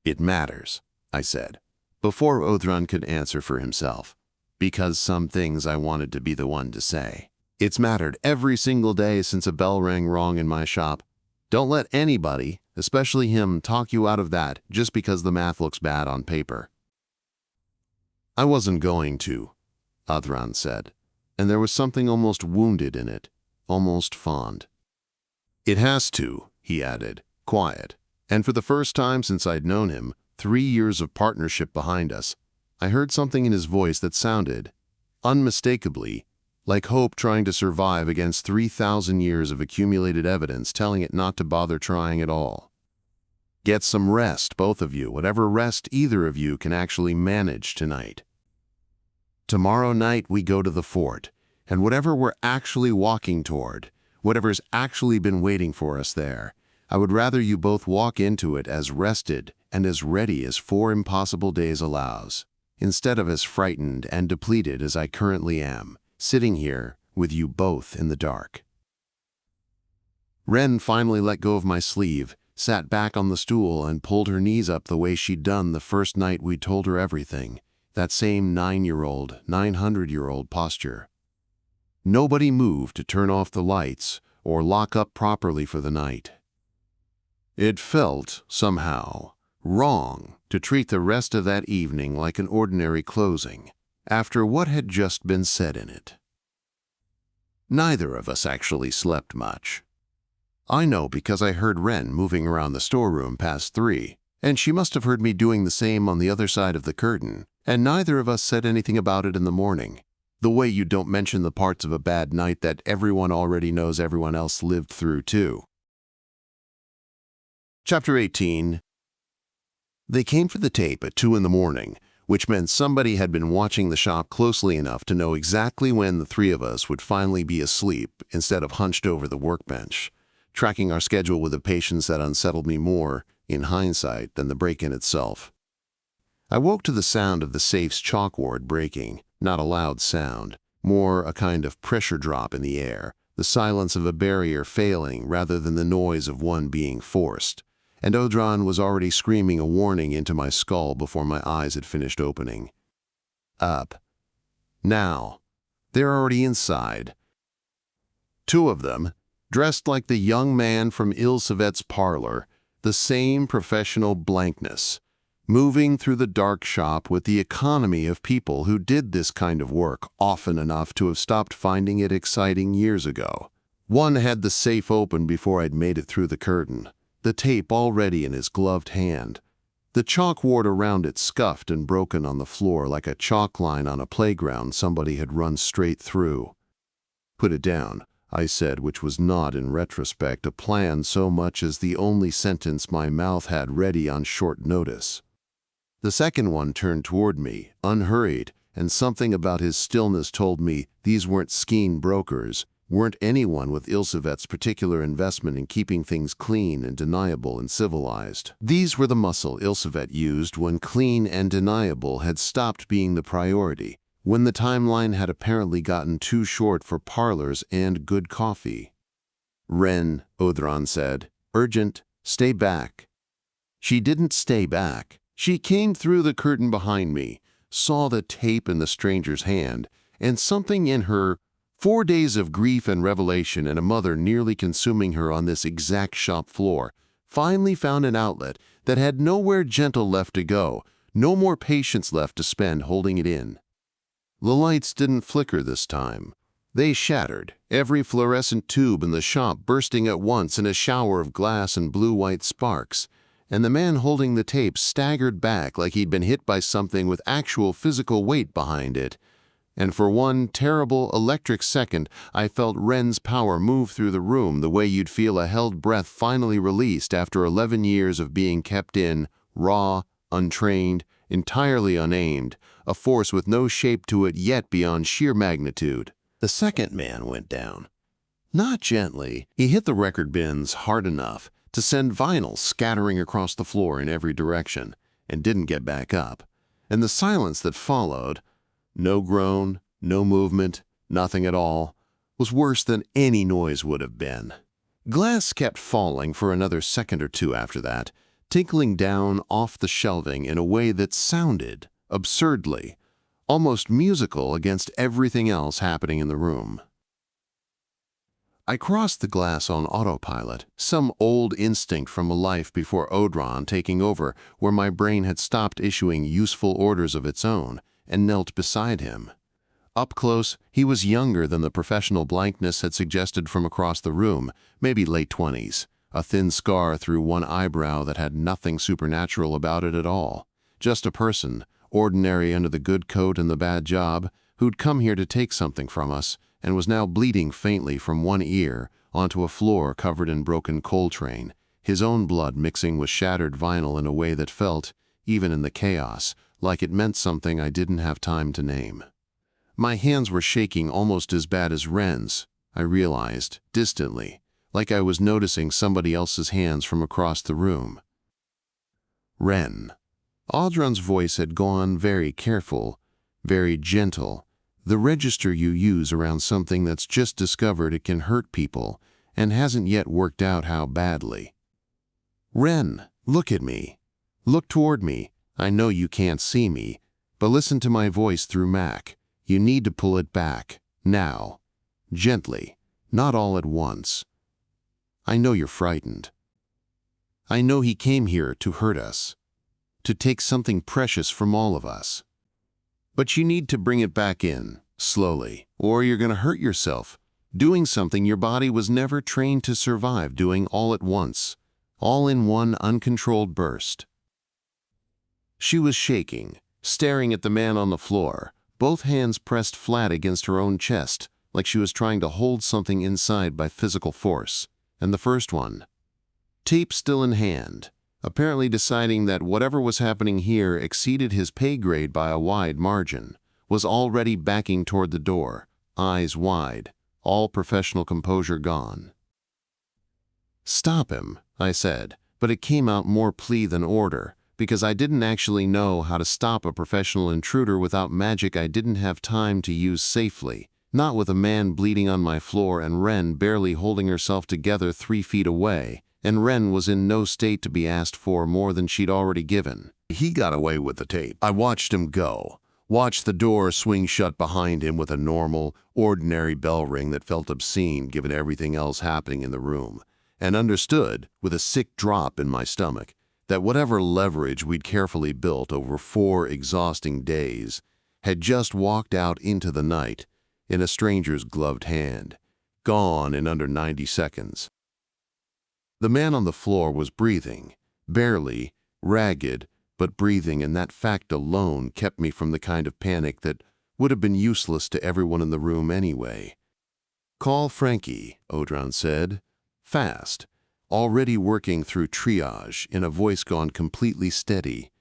"It matters," I said, before Odhran could answer for himself, because some things I wanted to be the one to say. "It's mattered every single day since a bell rang wrong in my shop. Don't let anybody, especially him, talk you out of that just because the math looks bad on paper." "I wasn't going to," Odhran said, and there was something almost wounded in it, almost fond. "It has to," he added, quiet, and for the first time since I'd known him, 3 years of partnership behind us, I heard something in his voice that sounded, unmistakably, like hope trying to survive against 3,000 years of accumulated evidence telling it not to bother trying at all. "Get some rest, both of you, whatever rest either of you can actually manage tonight. Tomorrow night we go to the fort, and whatever we're actually walking toward, whatever's actually been waiting for us there, I would rather you both walk into it as rested and as ready as 4 impossible days allows, instead of as frightened and depleted as I currently am, sitting here with you both in the dark." Wren finally let go of my sleeve, sat back on the stool, and pulled her knees up the way she'd done the first night we'd told her everything, that same 9-year-old, 900-year-old posture. Nobody moved to turn off the lights or lock up properly for the night. It felt, somehow, wrong to treat the rest of that evening like an ordinary closing, after what had just been said in it. Neither of us actually slept much. I know because I heard Wren moving around the storeroom past 3, and she must have heard me doing the same on the other side of the curtain, and neither of us said anything about it in the morning, the way you don't mention the parts of a bad night that everyone already knows everyone else lived through too. Chapter 18. They came for the tape at 2 in the morning, which meant somebody had been watching the shop closely enough to know exactly when the 3 of us would finally be asleep instead of hunched over the workbench, tracking our schedule with a patience that unsettled me more, in hindsight, than the break-in itself. I woke to the sound of the safe's chalkboard breaking, not a loud sound, more a kind of pressure drop in the air, the silence of a barrier failing rather than the noise of one being forced, and Odhran was already screaming a warning into my skull before my eyes had finished opening. Up. Now. They're already inside. 2 of them, dressed like the young man from Ilsevet's parlor, the same professional blankness, moving through the dark shop with the economy of people who did this kind of work often enough to have stopped finding it exciting years ago. One had the safe open before I'd made it through the curtain, the tape already in his gloved hand, the chalkboard around it scuffed and broken on the floor like a chalk line on a playground somebody had run straight through. "Put it down," I said, which was not, in retrospect, a plan so much as the only sentence my mouth had ready on short notice. The second one turned toward me, unhurried, and something about his stillness told me these weren't Skein brokers, weren't anyone with Ilsevet's particular investment in keeping things clean and deniable and civilized. These were the muscle Ilsevet used when clean and deniable had stopped being the priority, when the timeline had apparently gotten too short for parlors and good coffee. "Wren," Odhran said, "urgent, stay back." She didn't stay back. She came through the curtain behind me, saw the tape in the stranger's hand, and something in her, 4 days of grief and revelation and a mother nearly consuming her on this exact shop floor, finally found an outlet that had nowhere gentle left to go, no more patience left to spend holding it in. The lights didn't flicker this time. They shattered, every fluorescent tube in the shop bursting at once in a shower of glass and blue-white sparks, and the man holding the tape staggered back like he'd been hit by something with actual physical weight behind it, and for one terrible electric second I felt Wren's power move through the room the way you'd feel a held breath finally released after 11 years of being kept in, raw, untrained, entirely unaimed, a force with no shape to it yet beyond sheer magnitude. The second man went down. Not gently, he hit the record bins hard enough to send vinyl scattering across the floor in every direction, and didn't get back up. And the silence that followed, no groan, no movement, nothing at all, was worse than any noise would have been. Glass kept falling for another second or two after that, tinkling down off the shelving in a way that sounded, absurdly, almost musical against everything else happening in the room. I crossed the glass on autopilot, some old instinct from a life before Odhran taking over where my brain had stopped issuing useful orders of its own, and knelt beside him. Up close, he was younger than the professional blankness had suggested from across the room, maybe late 20s, a thin scar through one eyebrow that had nothing supernatural about it at all. Just a person, ordinary under the good coat and the bad job, who'd come here to take something from us, and was now bleeding faintly from one ear onto a floor covered in broken coal train, his own blood mixing with shattered vinyl in a way that felt, even in the chaos, like it meant something I didn't have time to name. My hands were shaking almost as bad as Wren's, I realized, distantly, like I was noticing somebody else's hands from across the room. Wren. Odhran's voice had gone very careful, very gentle, the register you use around something that's just discovered it can hurt people and hasn't yet worked out how badly. Wren, look at me. Look toward me. I know you can't see me, but listen to my voice through Mac. You need to pull it back, now. Gently, not all at once. I know you're frightened. I know he came here to hurt us, to take something precious from all of us. But you need to bring it back in, slowly, or you're going to hurt yourself, doing something your body was never trained to survive doing all at once, all in one uncontrolled burst. She was shaking, staring at the man on the floor, both hands pressed flat against her own chest, like she was trying to hold something inside by physical force. And the first one, tape still in hand, apparently deciding that whatever was happening here exceeded his pay grade by a wide margin, was already backing toward the door, eyes wide, all professional composure gone. "Stop him," I said, but it came out more plea than order, because I didn't actually know how to stop a professional intruder without magic I didn't have time to use safely, not with a man bleeding on my floor and Wren barely holding herself together 3 feet away, and Wren was in no state to be asked for more than she'd already given. He got away with the tape. I watched him go, watched the door swing shut behind him with a normal, ordinary bell ring that felt obscene given everything else happening in the room, and understood, with a sick drop in my stomach, that whatever leverage we'd carefully built over 4 exhausting days had just walked out into the night in a stranger's gloved hand, gone in under 90 seconds. The man on the floor was breathing, barely, ragged, but breathing, and that fact alone kept me from the kind of panic that would have been useless to everyone in the room anyway. "Call Frankie," Odhran said, fast, already working through triage in a voice gone completely steady,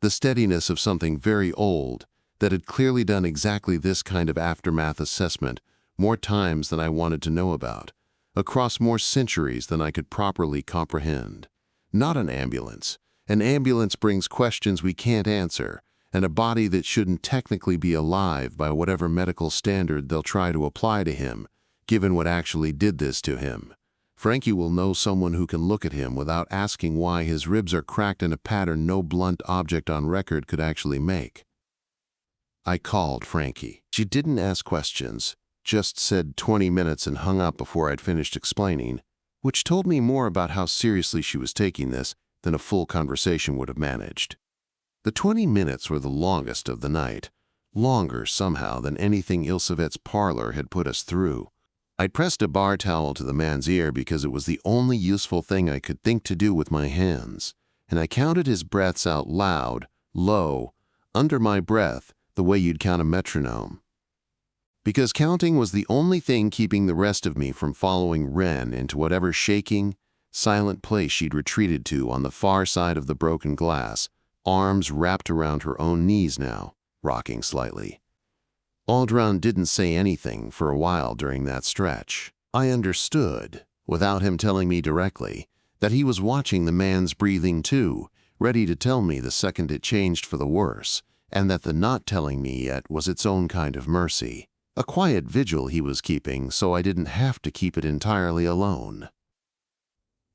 the steadiness of something very old that had clearly done exactly this kind of aftermath assessment more times than I wanted to know about, across more centuries than I could properly comprehend. Not an ambulance. An ambulance brings questions we can't answer, and a body that shouldn't technically be alive by whatever medical standard they'll try to apply to him, given what actually did this to him. Frankie will know someone who can look at him without asking why his ribs are cracked in a pattern no blunt object on record could actually make. I called Frankie. She didn't ask questions, just said 20 minutes and hung up before I'd finished explaining, which told me more about how seriously she was taking this than a full conversation would have managed. The 20 minutes were the longest of the night, longer somehow than anything Ilsevet's parlor had put us through. I'd pressed a bar towel to the man's ear because it was the only useful thing I could think to do with my hands, and I counted his breaths out loud, low, under my breath, the way you'd count a metronome. because counting was the only thing keeping the rest of me from following Wren into whatever shaking, silent place she'd retreated to on the far side of the broken glass, arms wrapped around her own knees now, rocking slightly. Odhran didn't say anything for a while during that stretch. I understood, without him telling me directly, that he was watching the man's breathing too, ready to tell me the second it changed for the worse, and that the not telling me yet was its own kind of mercy. A quiet vigil he was keeping so I didn't have to keep it entirely alone.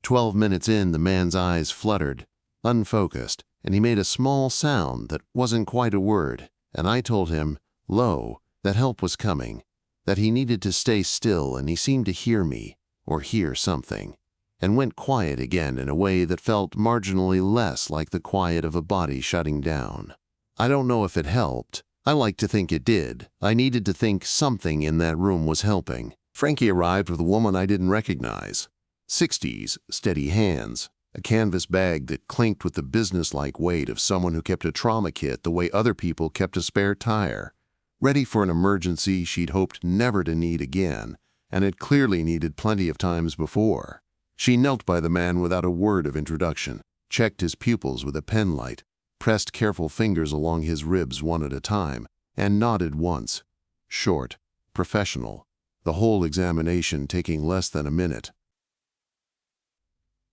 12 minutes in, the man's eyes fluttered, unfocused, and he made a small sound that wasn't quite a word, and I told him, low, that help was coming, that he needed to stay still, and he seemed to hear me, or hear something, and went quiet again in a way that felt marginally less like the quiet of a body shutting down. I don't know if it helped. I like to think it did. I needed to think something in that room was helping. Frankie arrived with a woman I didn't recognize. 60s, steady hands, a canvas bag that clinked with the businesslike weight of someone who kept a trauma kit the way other people kept a spare tire, ready for an emergency she'd hoped never to need again, and had clearly needed plenty of times before. She knelt by the man without a word of introduction, checked his pupils with a pen light, pressed careful fingers along his ribs one at a time, and nodded once. Short, professional, the whole examination taking less than a minute.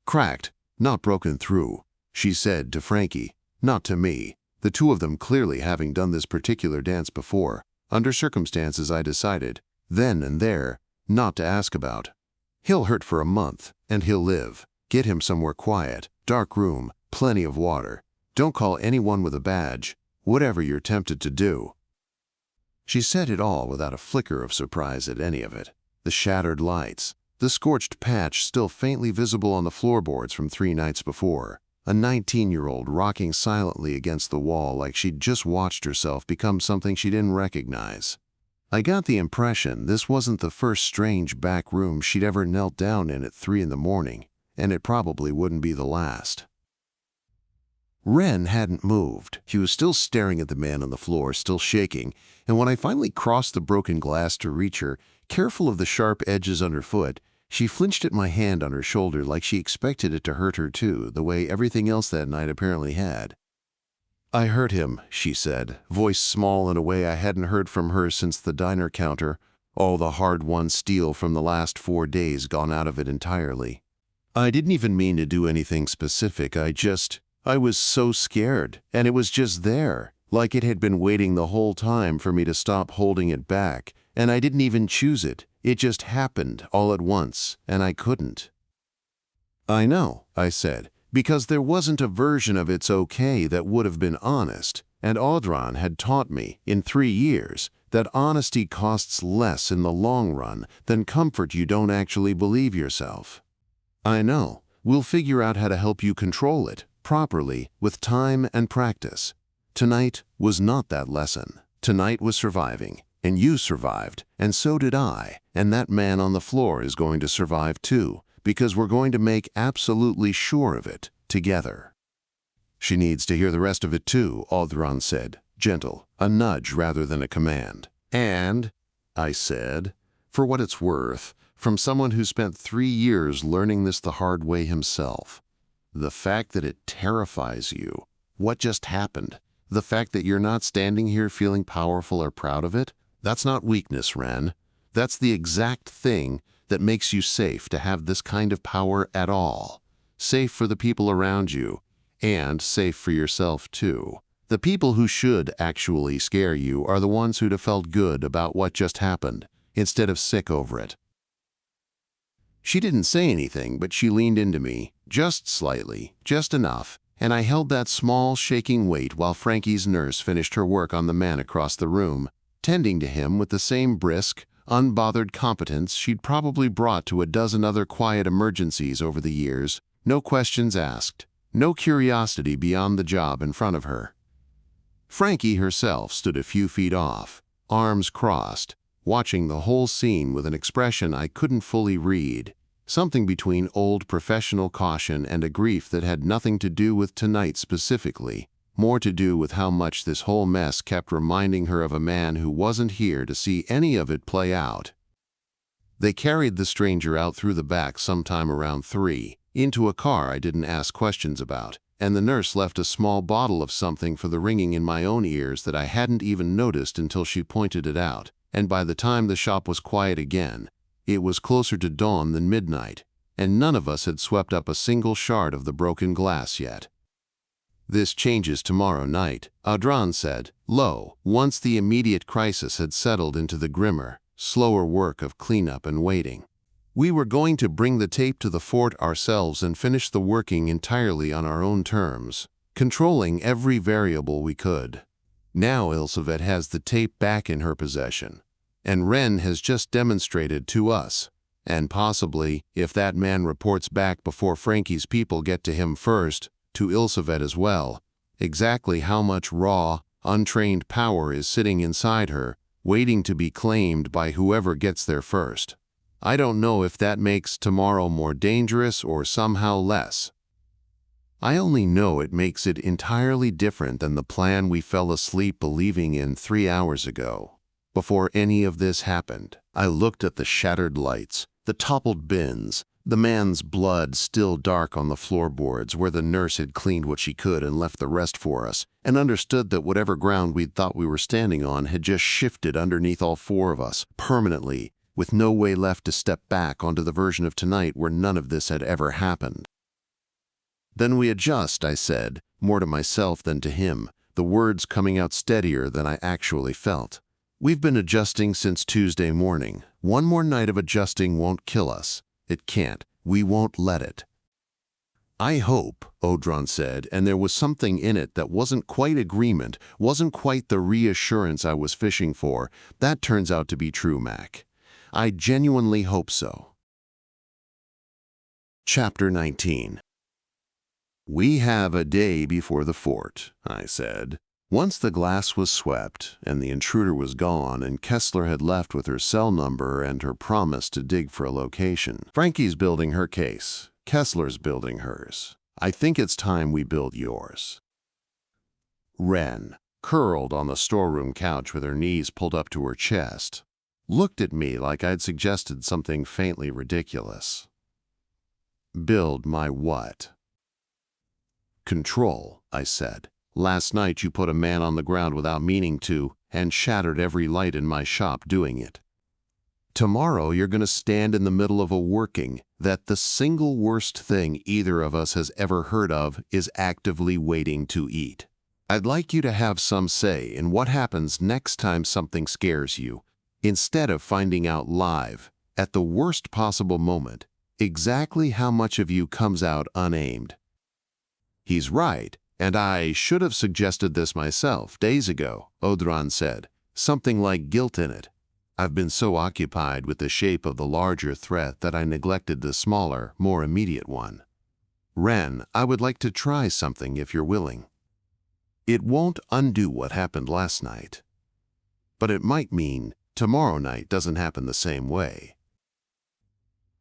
Cracked, not broken through, she said to Frankie, not to me, the two of them clearly having done this particular dance before, under circumstances I decided, then and there, not to ask about. He'll hurt for a month, and he'll live. Get him somewhere quiet, dark room, plenty of water. Don't call anyone with a badge, whatever you're tempted to do. She said it all without a flicker of surprise at any of it. The shattered lights, the scorched patch still faintly visible on the floorboards from 3 nights before, a 19-year-old rocking silently against the wall like she'd just watched herself become something she didn't recognize. I got the impression this wasn't the first strange back room she'd ever knelt down in at 3 in the morning, and it probably wouldn't be the last. Wren hadn't moved. He was still staring at the man on the floor, still shaking, and when I finally crossed the broken glass to reach her, careful of the sharp edges underfoot, she flinched at my hand on her shoulder like she expected it to hurt her too, the way everything else that night apparently had. I hurt him, she said, voice small in a way I hadn't heard from her since the diner counter, all the hard-won steel from the last 4 days gone out of it entirely. I didn't even mean to do anything specific, I was so scared, and it was just there, like it had been waiting the whole time for me to stop holding it back, and I didn't even choose it. It just happened all at once, and I couldn't. I know, I said, because there wasn't a version of it's okay that would have been honest, and Odhran had taught me, in 3 years, that honesty costs less in the long run than comfort you don't actually believe yourself. I know, we'll figure out how to help you control it, properly, with time and practice. Tonight was not that lesson. Tonight was surviving, and you survived, and so did I, and that man on the floor is going to survive too, because we're going to make absolutely sure of it, together. She needs to hear the rest of it too, Odhran said, gentle, a nudge rather than a command. And, I said, for what it's worth, from someone who spent 3 years learning this the hard way himself. The fact that it terrifies you, what just happened, the fact that you're not standing here feeling powerful or proud of it, that's not weakness, Wren. That's the exact thing that makes you safe to have this kind of power at all. Safe for the people around you, and safe for yourself too. The people who should actually scare you are the ones who'd have felt good about what just happened, instead of sick over it. She didn't say anything, but she leaned into me, just slightly, just enough, and I held that small, shaking weight while Frankie's nurse finished her work on the man across the room, tending to him with the same brisk, unbothered competence she'd probably brought to a dozen other quiet emergencies over the years, no questions asked, no curiosity beyond the job in front of her. Frankie herself stood a few feet off, arms crossed, watching the whole scene with an expression I couldn't fully read, something between old professional caution and a grief that had nothing to do with tonight specifically, more to do with how much this whole mess kept reminding her of a man who wasn't here to see any of it play out. They carried the stranger out through the back sometime around 3, into a car I didn't ask questions about, and the nurse left a small bottle of something for the ringing in my own ears that I hadn't even noticed until she pointed it out, and by the time the shop was quiet again, it was closer to dawn than midnight, and none of us had swept up a single shard of the broken glass yet. "This changes tomorrow night," Odhran said, low, once the immediate crisis had settled into the grimmer, slower work of cleanup and waiting. We were going to bring the tape to the fort ourselves and finish the working entirely on our own terms, controlling every variable we could. Now Ilsevet has the tape back in her possession, and Wren has just demonstrated to us, and possibly, if that man reports back before Frankie's people get to him first, to Ilsevet as well, exactly how much raw, untrained power is sitting inside her, waiting to be claimed by whoever gets there first. I don't know if that makes tomorrow more dangerous or somehow less. I only know it makes it entirely different than the plan we fell asleep believing in 3 hours ago. Before any of this happened, I looked at the shattered lights, the toppled bins, the man's blood still dark on the floorboards where the nurse had cleaned what she could and left the rest for us, and understood that whatever ground we'd thought we were standing on had just shifted underneath all 4 of us, permanently, with no way left to step back onto the version of tonight where none of this had ever happened. "Then we adjust," I said, more to myself than to him, the words coming out steadier than I actually felt. "We've been adjusting since Tuesday morning. One more night of adjusting won't kill us. It can't. We won't let it." "I hope," Odhran said, and there was something in it that wasn't quite agreement, wasn't quite the reassurance I was fishing for. "That turns out to be true, Mac. I genuinely hope so." Chapter 19. "We have a day before the fort," I said. Once the glass was swept, and the intruder was gone, and Kessler had left with her cell number and her promise to dig for a location. "Frankie's building her case. Kessler's building hers. I think it's time we build yours." Wren, curled on the storeroom couch with her knees pulled up to her chest, looked at me like I'd suggested something faintly ridiculous. "Build my what?" "Control," I said. "Last night you put a man on the ground without meaning to, and shattered every light in my shop doing it. Tomorrow you're going to stand in the middle of a working that the single worst thing either of us has ever heard of is actively waiting to eat. I'd like you to have some say in what happens next time something scares you, instead of finding out live, at the worst possible moment, exactly how much of you comes out unaimed." "He's right. And I should have suggested this myself days ago," Odhran said, something like guilt in it. "I've been so occupied with the shape of the larger threat that I neglected the smaller, more immediate one. Wren, I would like to try something if you're willing. It won't undo what happened last night, but it might mean tomorrow night doesn't happen the same way."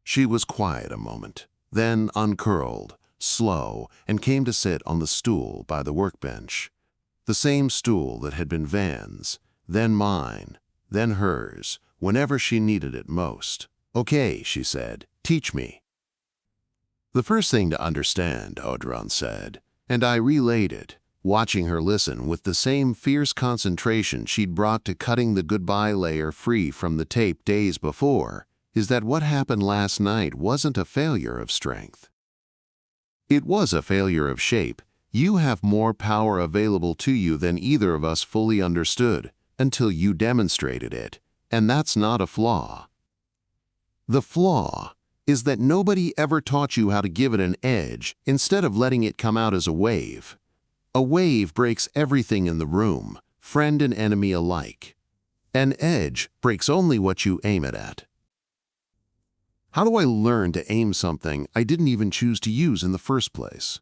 She was quiet a moment, then uncurled, slow, and came to sit on the stool by the workbench. The same stool that had been Vann's, then mine, then hers, whenever she needed it most. "Okay," she said, "teach me." "The first thing to understand," Odhran said, and I relayed it, watching her listen with the same fierce concentration she'd brought to cutting the goodbye layer free from the tape days before, is that what happened last night wasn't a failure of strength. It was a failure of shape. You have more power available to you than either of us fully understood until you demonstrated it, and that's not a flaw. The flaw is that nobody ever taught you how to give it an edge instead of letting it come out as a wave. A wave breaks everything in the room, friend and enemy alike. An edge breaks only what you aim it at. How do I learn to aim something I didn't even choose to use in the first place?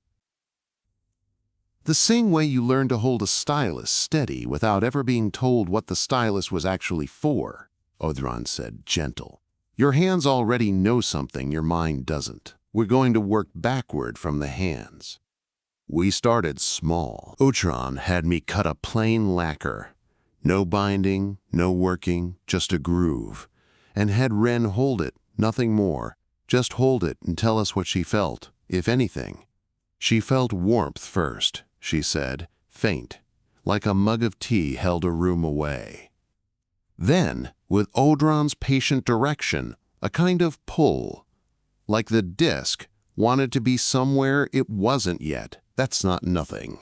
The same way you learn to hold a stylus steady without ever being told what the stylus was actually for, Odhran said, gentle. Your hands already know something your mind doesn't. We're going to work backward from the hands. We started small. Odhran had me cut a plain lacquer. No binding, no working, just a groove. And had Wren hold it, nothing more. Just hold it and tell us what she felt, if anything. She felt warmth first, she said, faint, like a mug of tea held a room away. Then, with Odhran's patient direction, a kind of pull, like the disc wanted to be somewhere it wasn't yet. That's not nothing,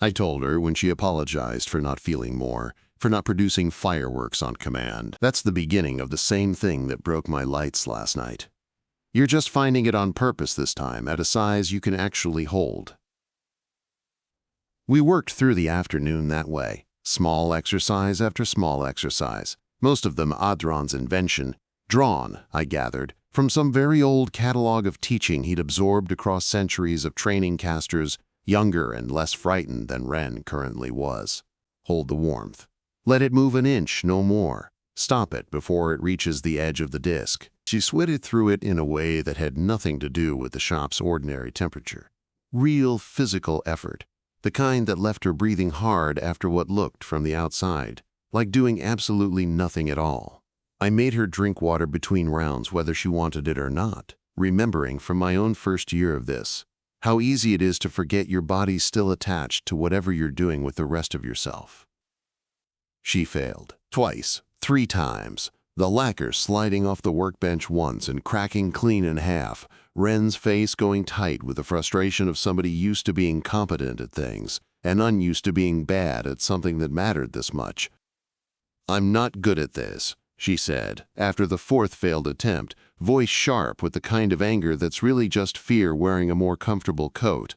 I told her when she apologized for not feeling more, for not producing fireworks on command. That's the beginning of the same thing that broke my lights last night. You're just finding it on purpose this time, at a size you can actually hold. We worked through the afternoon that way, small exercise after small exercise, most of them Odhran's invention, drawn, I gathered, from some very old catalog of teaching he'd absorbed across centuries of training casters younger and less frightened than Wren currently was. Hold the warmth. Let it move an inch, no more. Stop it before it reaches the edge of the disc. She sweated through it in a way that had nothing to do with the shop's ordinary temperature. Real physical effort, the kind that left her breathing hard after what looked from the outside, like doing absolutely nothing at all. I made her drink water between rounds whether she wanted it or not, remembering from my own first year of this, how easy it is to forget your body's still attached to whatever you're doing with the rest of yourself. She failed. Twice, 3 times. The lacquer sliding off the workbench once and cracking clean in half, Wren's face going tight with the frustration of somebody used to being competent at things and unused to being bad at something that mattered this much. "I'm not good at this," she said, after the 4th failed attempt, voice sharp with the kind of anger that's really just fear wearing a more comfortable coat.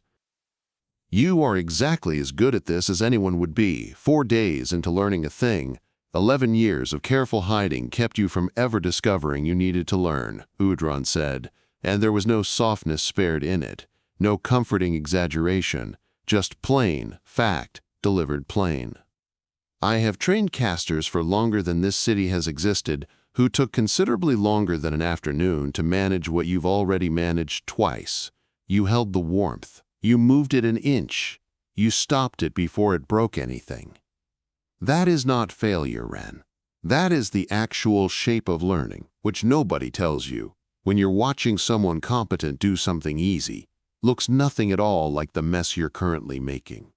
"You are exactly as good at this as anyone would be. 4 days into learning a thing. 11 years of careful hiding kept you from ever discovering you needed to learn," Odhran said, and there was no softness spared in it, no comforting exaggeration, just plain fact delivered plain. "I have trained casters for longer than this city has existed, who took considerably longer than an afternoon to manage what you've already managed twice. You held the warmth. You moved it an inch. You stopped it before it broke anything. That is not failure, Wren. That is the actual shape of learning, which nobody tells you. When you're watching someone competent do something easy, looks nothing at all like the mess you're currently making."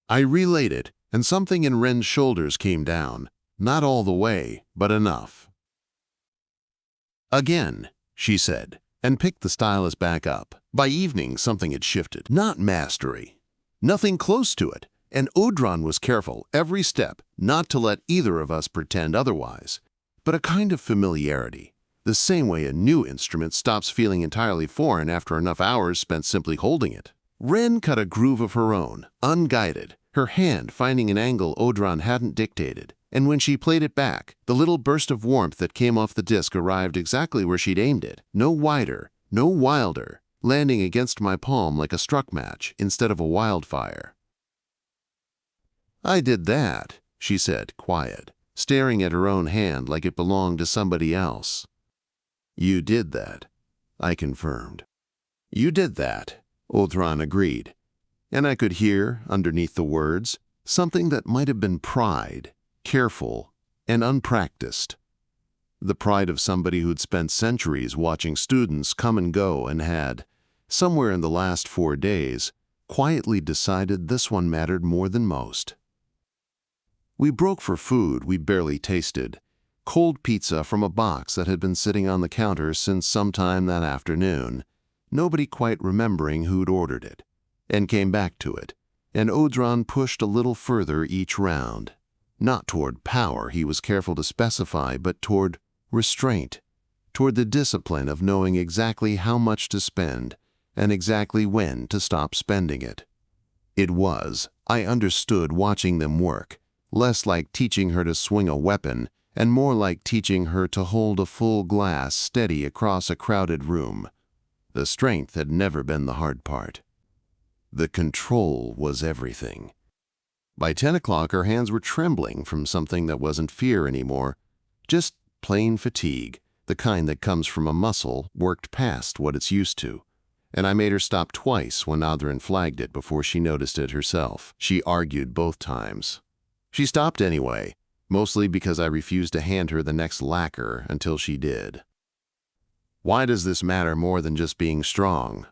I relayed it, and something in Wren's shoulders came down, not all the way, but enough. "Again," she said, and picked the stylus back up. By evening, something had shifted. Not mastery. Nothing close to it. And Odhran was careful, every step, not to let either of us pretend otherwise, but a kind of familiarity, the same way a new instrument stops feeling entirely foreign after enough hours spent simply holding it. Wren cut a groove of her own, unguided, her hand finding an angle Odhran hadn't dictated, and when she played it back, the little burst of warmth that came off the disc arrived exactly where she'd aimed it, no wider, no wilder, landing against my palm like a struck match instead of a wildfire. "I did that," she said, quiet, staring at her own hand like it belonged to somebody else. "You did that," I confirmed. "You did that," Odhran agreed, and I could hear, underneath the words, something that might have been pride, careful and unpracticed. The pride of somebody who'd spent centuries watching students come and go and had, somewhere in the last 4 days, quietly decided this one mattered more than most. We broke for food we barely tasted, cold pizza from a box that had been sitting on the counter since sometime that afternoon, nobody quite remembering who'd ordered it, and came back to it, and Odhran pushed a little further each round, not toward power he was careful to specify, but toward restraint, toward the discipline of knowing exactly how much to spend and exactly when to stop spending it. It was, I understood watching them work, less like teaching her to swing a weapon and more like teaching her to hold a full glass steady across a crowded room. The strength had never been the hard part. The control was everything. By 10 o'clock, her hands were trembling from something that wasn't fear anymore, just plain fatigue, the kind that comes from a muscle worked past what it's used to. and I made her stop twice when Odhran flagged it before she noticed it herself. She argued both times. She stopped anyway, mostly because I refused to hand her the next lacquer until she did. "Why does this matter more than just being strong?"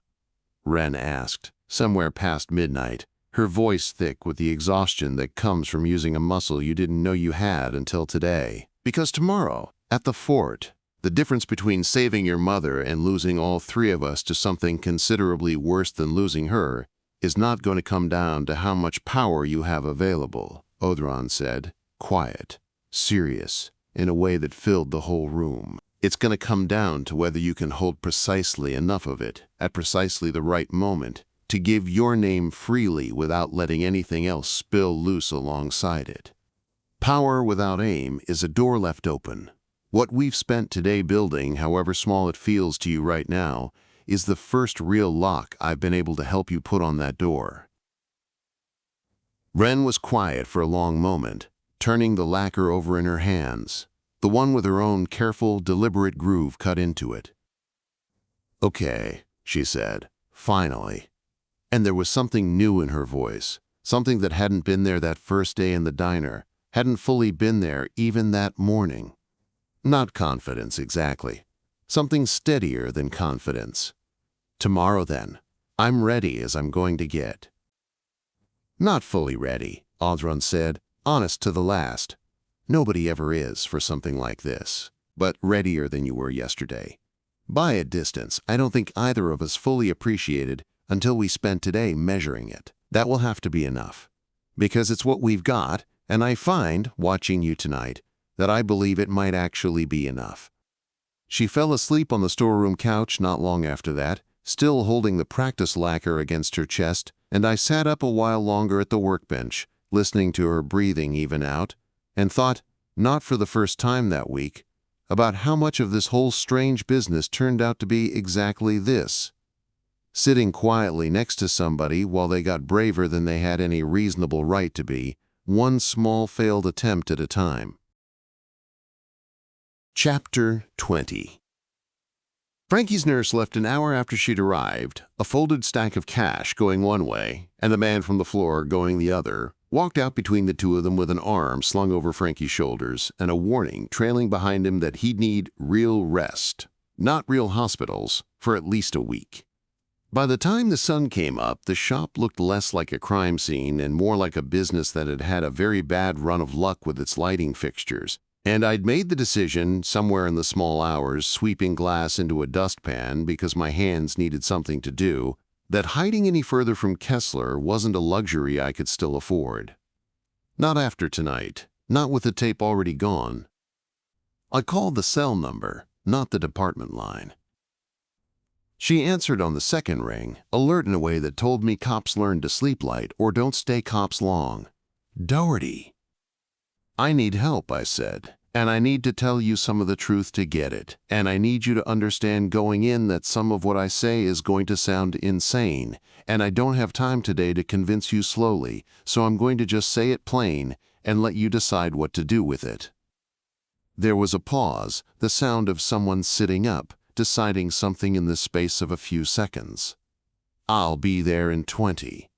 Wren asked, somewhere past midnight, her voice thick with the exhaustion that comes from using a muscle you didn't know you had until today. "Because tomorrow, at the fort, the difference between saving your mother and losing all three of us to something considerably worse than losing her is not going to come down to how much power you have available," Odhran said, quiet, serious, in a way that filled the whole room. "It's going to come down to whether you can hold precisely enough of it, at precisely the right moment, to give your name freely without letting anything else spill loose alongside it. Power without aim is a door left open. What we've spent today building, however small it feels to you right now, is the first real lock I've been able to help you put on that door." Wren was quiet for a long moment, turning the lacquer over in her hands, the one with her own careful, deliberate groove cut into it. "Okay," she said, finally. And there was something new in her voice, something that hadn't been there that first day in the diner, hadn't fully been there even that morning. Not confidence exactly, something steadier than confidence. "Tomorrow then, I'm ready as I'm going to get." "Not fully ready," Odhran said, honest to the last. "Nobody ever is for something like this, but readier than you were yesterday. By a distance I don't think either of us fully appreciated until we spent today measuring it. That will have to be enough, because it's what we've got, and I find, watching you tonight, that I believe it might actually be enough." She fell asleep on the storeroom couch not long after that, still holding the practice lacquer against her chest, and I sat up a while longer at the workbench, listening to her breathing even out, and thought, not for the first time that week, about how much of this whole strange business turned out to be exactly this: sitting quietly next to somebody while they got braver than they had any reasonable right to be, one small failed attempt at a time. Chapter 20. Frankie's nurse left an hour after she'd arrived, a folded stack of cash going one way, and the man from the floor going the other, walked out between the two of them with an arm slung over Frankie's shoulders and a warning trailing behind him that he'd need real rest, not real hospitals, for at least a week. By the time the sun came up, the shop looked less like a crime scene and more like a business that had had a very bad run of luck with its lighting fixtures. And I'd made the decision, somewhere in the small hours, sweeping glass into a dustpan because my hands needed something to do, that hiding any further from Kessler wasn't a luxury I could still afford. Not after tonight, not with the tape already gone. I called the cell number, not the department line. She answered on the second ring, alert in a way that told me cops learn to sleep light or don't stay cops long. "Doherty." "I need help," I said, "and I need to tell you some of the truth to get it, and I need you to understand going in that some of what I say is going to sound insane, and I don't have time today to convince you slowly, so I'm going to just say it plain and let you decide what to do with it." There was a pause, the sound of someone sitting up, deciding something in the space of a few seconds. "I'll be there in 20.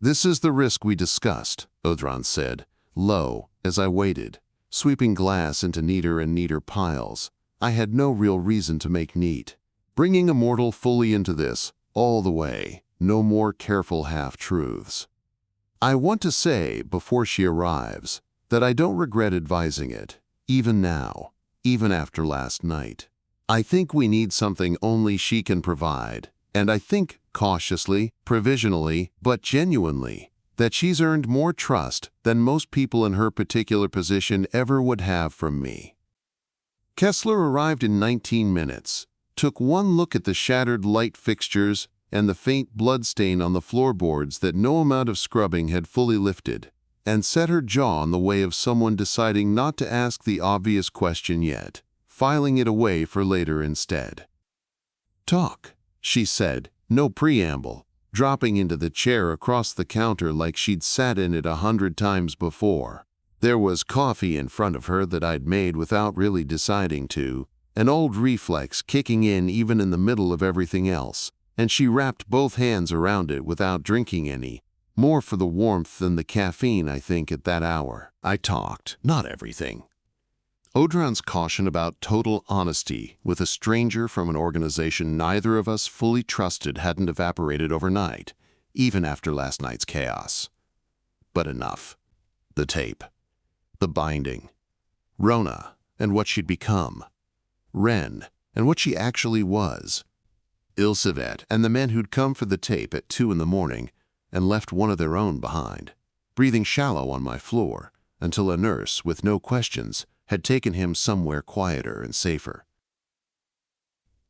"This is the risk we discussed," Odhran said, low, as I waited, sweeping glass into neater and neater piles. I had no real reason to make neat. Bringing a mortal fully into this, all the way, no more careful half-truths. "I want to say, before she arrives, that I don't regret advising it, even now, even after last night. I think we need something only she can provide, and I think, cautiously, provisionally, but genuinely, that she's earned more trust than most people in her particular position ever would have from me." Kessler arrived in 19 minutes, took one look at the shattered light fixtures and the faint bloodstain on the floorboards that no amount of scrubbing had fully lifted, and set her jaw in the way of someone deciding not to ask the obvious question yet, filing it away for later instead. "Talk," she said, no preamble, dropping into the chair across the counter like she'd sat in it 100 times before. There was coffee in front of her that I'd made without really deciding to, an old reflex kicking in even in the middle of everything else, and she wrapped both hands around it without drinking any, more for the warmth than the caffeine, I think, at that hour. I talked, not everything. Odhran's caution about total honesty with a stranger from an organization neither of us fully trusted hadn't evaporated overnight, even after last night's chaos. But enough. The tape. The binding. Rona, and what she'd become. Wren, and what she actually was. Ilsevet, and the men who'd come for the tape at 2 in the morning and left one of their own behind, breathing shallow on my floor, until a nurse, with no questions, had taken him somewhere quieter and safer.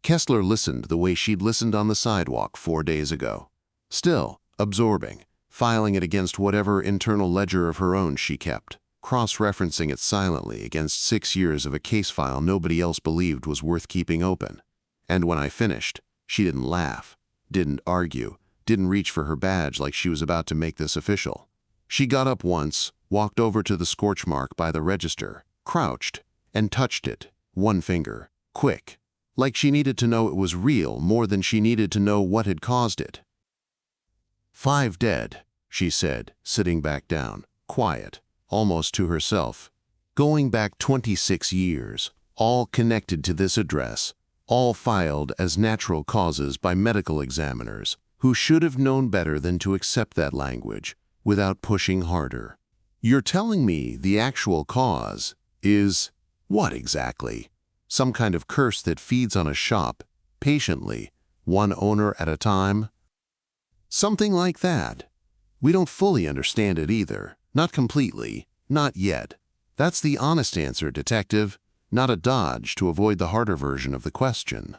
Kessler listened the way she'd listened on the sidewalk 4 days ago, still absorbing, filing it against whatever internal ledger of her own she kept, cross-referencing it silently against 6 years of a case file nobody else believed was worth keeping open. And when I finished, she didn't laugh, didn't argue, didn't reach for her badge like she was about to make this official. She got up once, walked over to the scorch mark by the register, crouched, and touched it, one finger, quick, like she needed to know it was real more than she needed to know what had caused it. 5 dead, she said, sitting back down, quiet, almost to herself. Going back 26 years, all connected to this address, all filed as natural causes by medical examiners, who should have known better than to accept that language without pushing harder. You're telling me the actual cause is what exactly? Some kind of curse that feeds on a shop, patiently, one owner at a time? Something like that. We don't fully understand it either. Not completely. Not yet. That's the honest answer, detective, not a dodge to avoid the harder version of the question.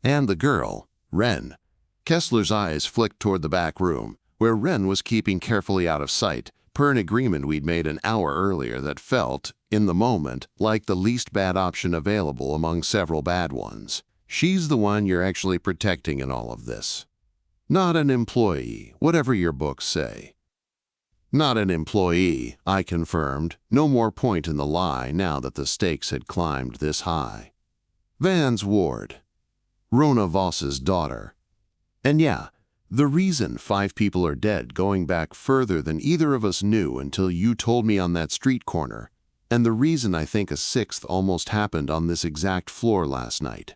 And the girl, Wren. Kessler's eyes flicked toward the back room, where Wren was keeping carefully out of sight, per an agreement we'd made an hour earlier that felt, in the moment, like the least bad option available among several bad ones. She's the one you're actually protecting in all of this. Not an employee, whatever your books say. Not an employee, I confirmed. No more point in the lie now that the stakes had climbed this high. Vann's ward. Wren Voss's daughter. And yeah, the reason 5 people are dead going back further than either of us knew until you told me on that street corner, and the reason I think a 6th almost happened on this exact floor last night,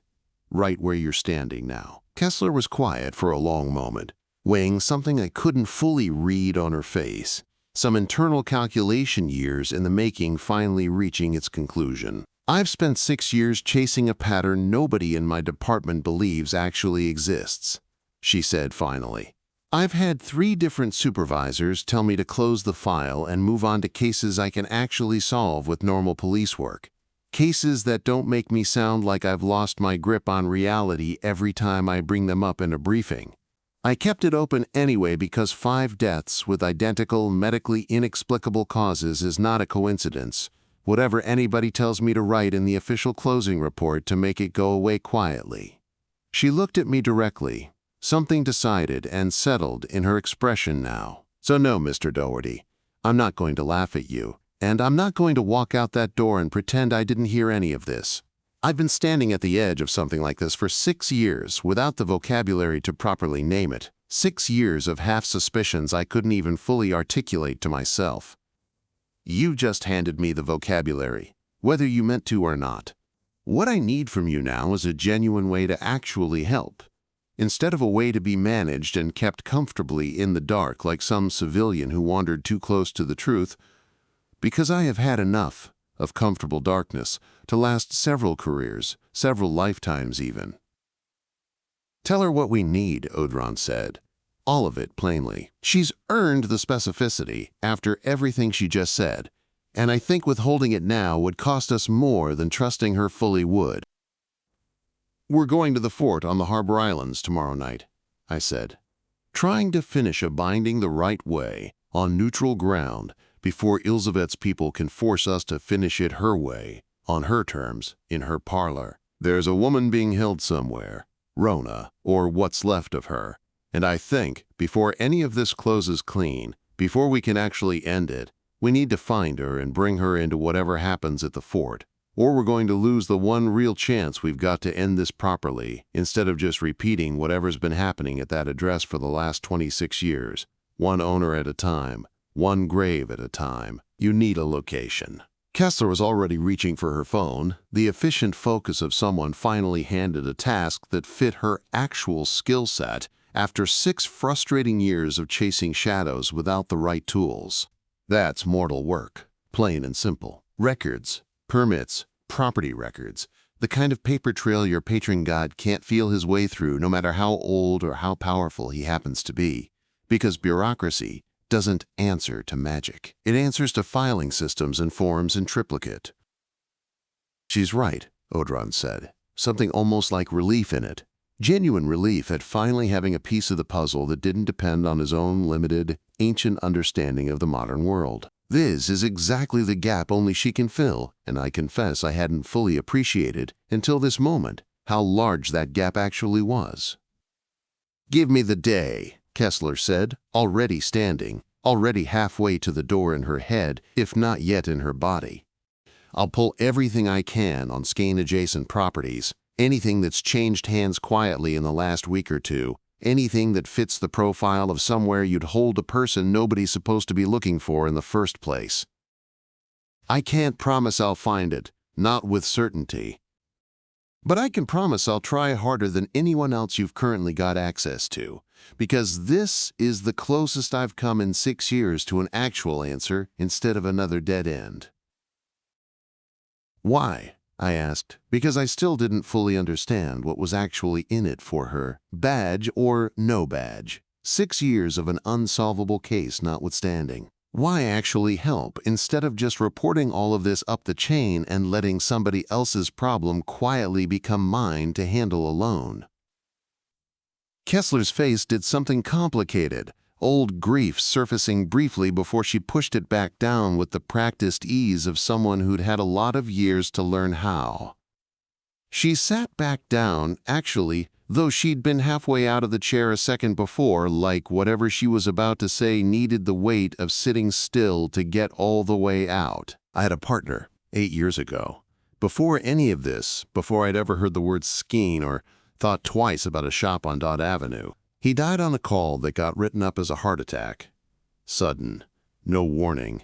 right where you're standing now. Kessler was quiet for a long moment, weighing something I couldn't fully read on her face, some internal calculation years in the making finally reaching its conclusion. I've spent 6 years chasing a pattern nobody in my department believes actually exists, she said finally. I've had 3 different supervisors tell me to close the file and move on to cases I can actually solve with normal police work. Cases that don't make me sound like I've lost my grip on reality every time I bring them up in a briefing. I kept it open anyway because 5 deaths with identical, medically inexplicable causes is not a coincidence, whatever anybody tells me to write in the official closing report to make it go away quietly. She looked at me directly, something decided and settled in her expression now. So no, Mr. Doherty, I'm not going to laugh at you. And I'm not going to walk out that door and pretend I didn't hear any of this. I've been standing at the edge of something like this for 6 years without the vocabulary to properly name it. 6 years of half-suspicions I couldn't even fully articulate to myself. You just handed me the vocabulary, whether you meant to or not. What I need from you now is a genuine way to actually help, instead of a way to be managed and kept comfortably in the dark like some civilian who wandered too close to the truth, because I have had enough of comfortable darkness to last several careers, several lifetimes even. Tell her what we need, Odhran said. All of it, plainly. She's earned the specificity after everything she just said, and I think withholding it now would cost us more than trusting her fully would. We're going to the fort on the Harbor Islands tomorrow night, I said, trying to finish a binding the right way, on neutral ground, before Ilsevet's people can force us to finish it her way, on her terms, in her parlor. There's a woman being held somewhere, Rona, or what's left of her, and I think, before any of this closes clean, before we can actually end it, we need to find her and bring her into whatever happens at the fort, or we're going to lose the one real chance we've got to end this properly, instead of just repeating whatever's been happening at that address for the last 26 years, one owner at a time, one grave at a time. You need a location. Kessler was already reaching for her phone. The efficient focus of someone finally handed a task that fit her actual skill set after 6 frustrating years of chasing shadows without the right tools. That's mortal work, plain and simple. Records, permits, property records, the kind of paper trail your patron god can't feel his way through no matter how old or how powerful he happens to be, because bureaucracy doesn't answer to magic. It answers to filing systems and forms in triplicate. She's right, Odhran said, something almost like relief in it. Genuine relief at finally having a piece of the puzzle that didn't depend on his own limited, ancient understanding of the modern world. This is exactly the gap only she can fill, and I confess I hadn't fully appreciated, until this moment, how large that gap actually was. "Give me the day," Kessler said, already standing, already halfway to the door in her head, if not yet in her body. "I'll pull everything I can on Skein-adjacent properties, anything that's changed hands quietly in the last week or two, anything that fits the profile of somewhere you'd hold a person nobody's supposed to be looking for in the first place. I can't promise I'll find it, not with certainty. But I can promise I'll try harder than anyone else you've currently got access to, because this is the closest I've come in 6 years to an actual answer instead of another dead end." "Why?" I asked, because I still didn't fully understand what was actually in it for her, badge or no badge. 6 years of an unsolvable case notwithstanding. Why actually help instead of just reporting all of this up the chain and letting somebody else's problem quietly become mine to handle alone? Kessler's face did something complicated, old grief surfacing briefly before she pushed it back down with the practiced ease of someone who'd had a lot of years to learn how. She sat back down, actually, though she'd been halfway out of the chair a second before, like whatever she was about to say needed the weight of sitting still to get all the way out. I had a partner 8 years ago. Before any of this, before I'd ever heard the word Skein or thought twice about a shop on Dot Avenue, he died on a call that got written up as a heart attack. Sudden, no warning,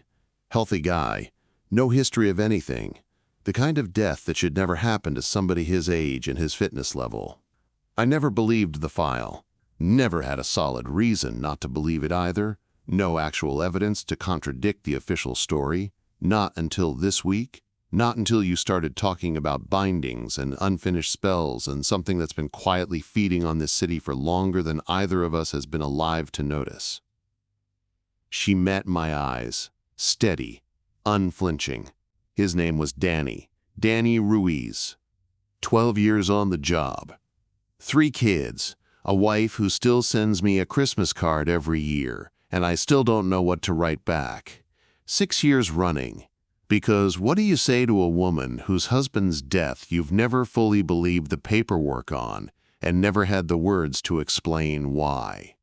healthy guy, no history of anything, the kind of death that should never happen to somebody his age and his fitness level. I never believed the file, never had a solid reason not to believe it either, no actual evidence to contradict the official story, not until this week, not until you started talking about bindings and unfinished spells and something that's been quietly feeding on this city for longer than either of us has been alive to notice. She met my eyes, steady, unflinching. His name was Danny Ruiz. 12 years on the job. 3 kids, a wife who still sends me a Christmas card every year, and I still don't know what to write back. 6 years running. Because what do you say to a woman whose husband's death you've never fully believed the paperwork on and never had the words to explain why?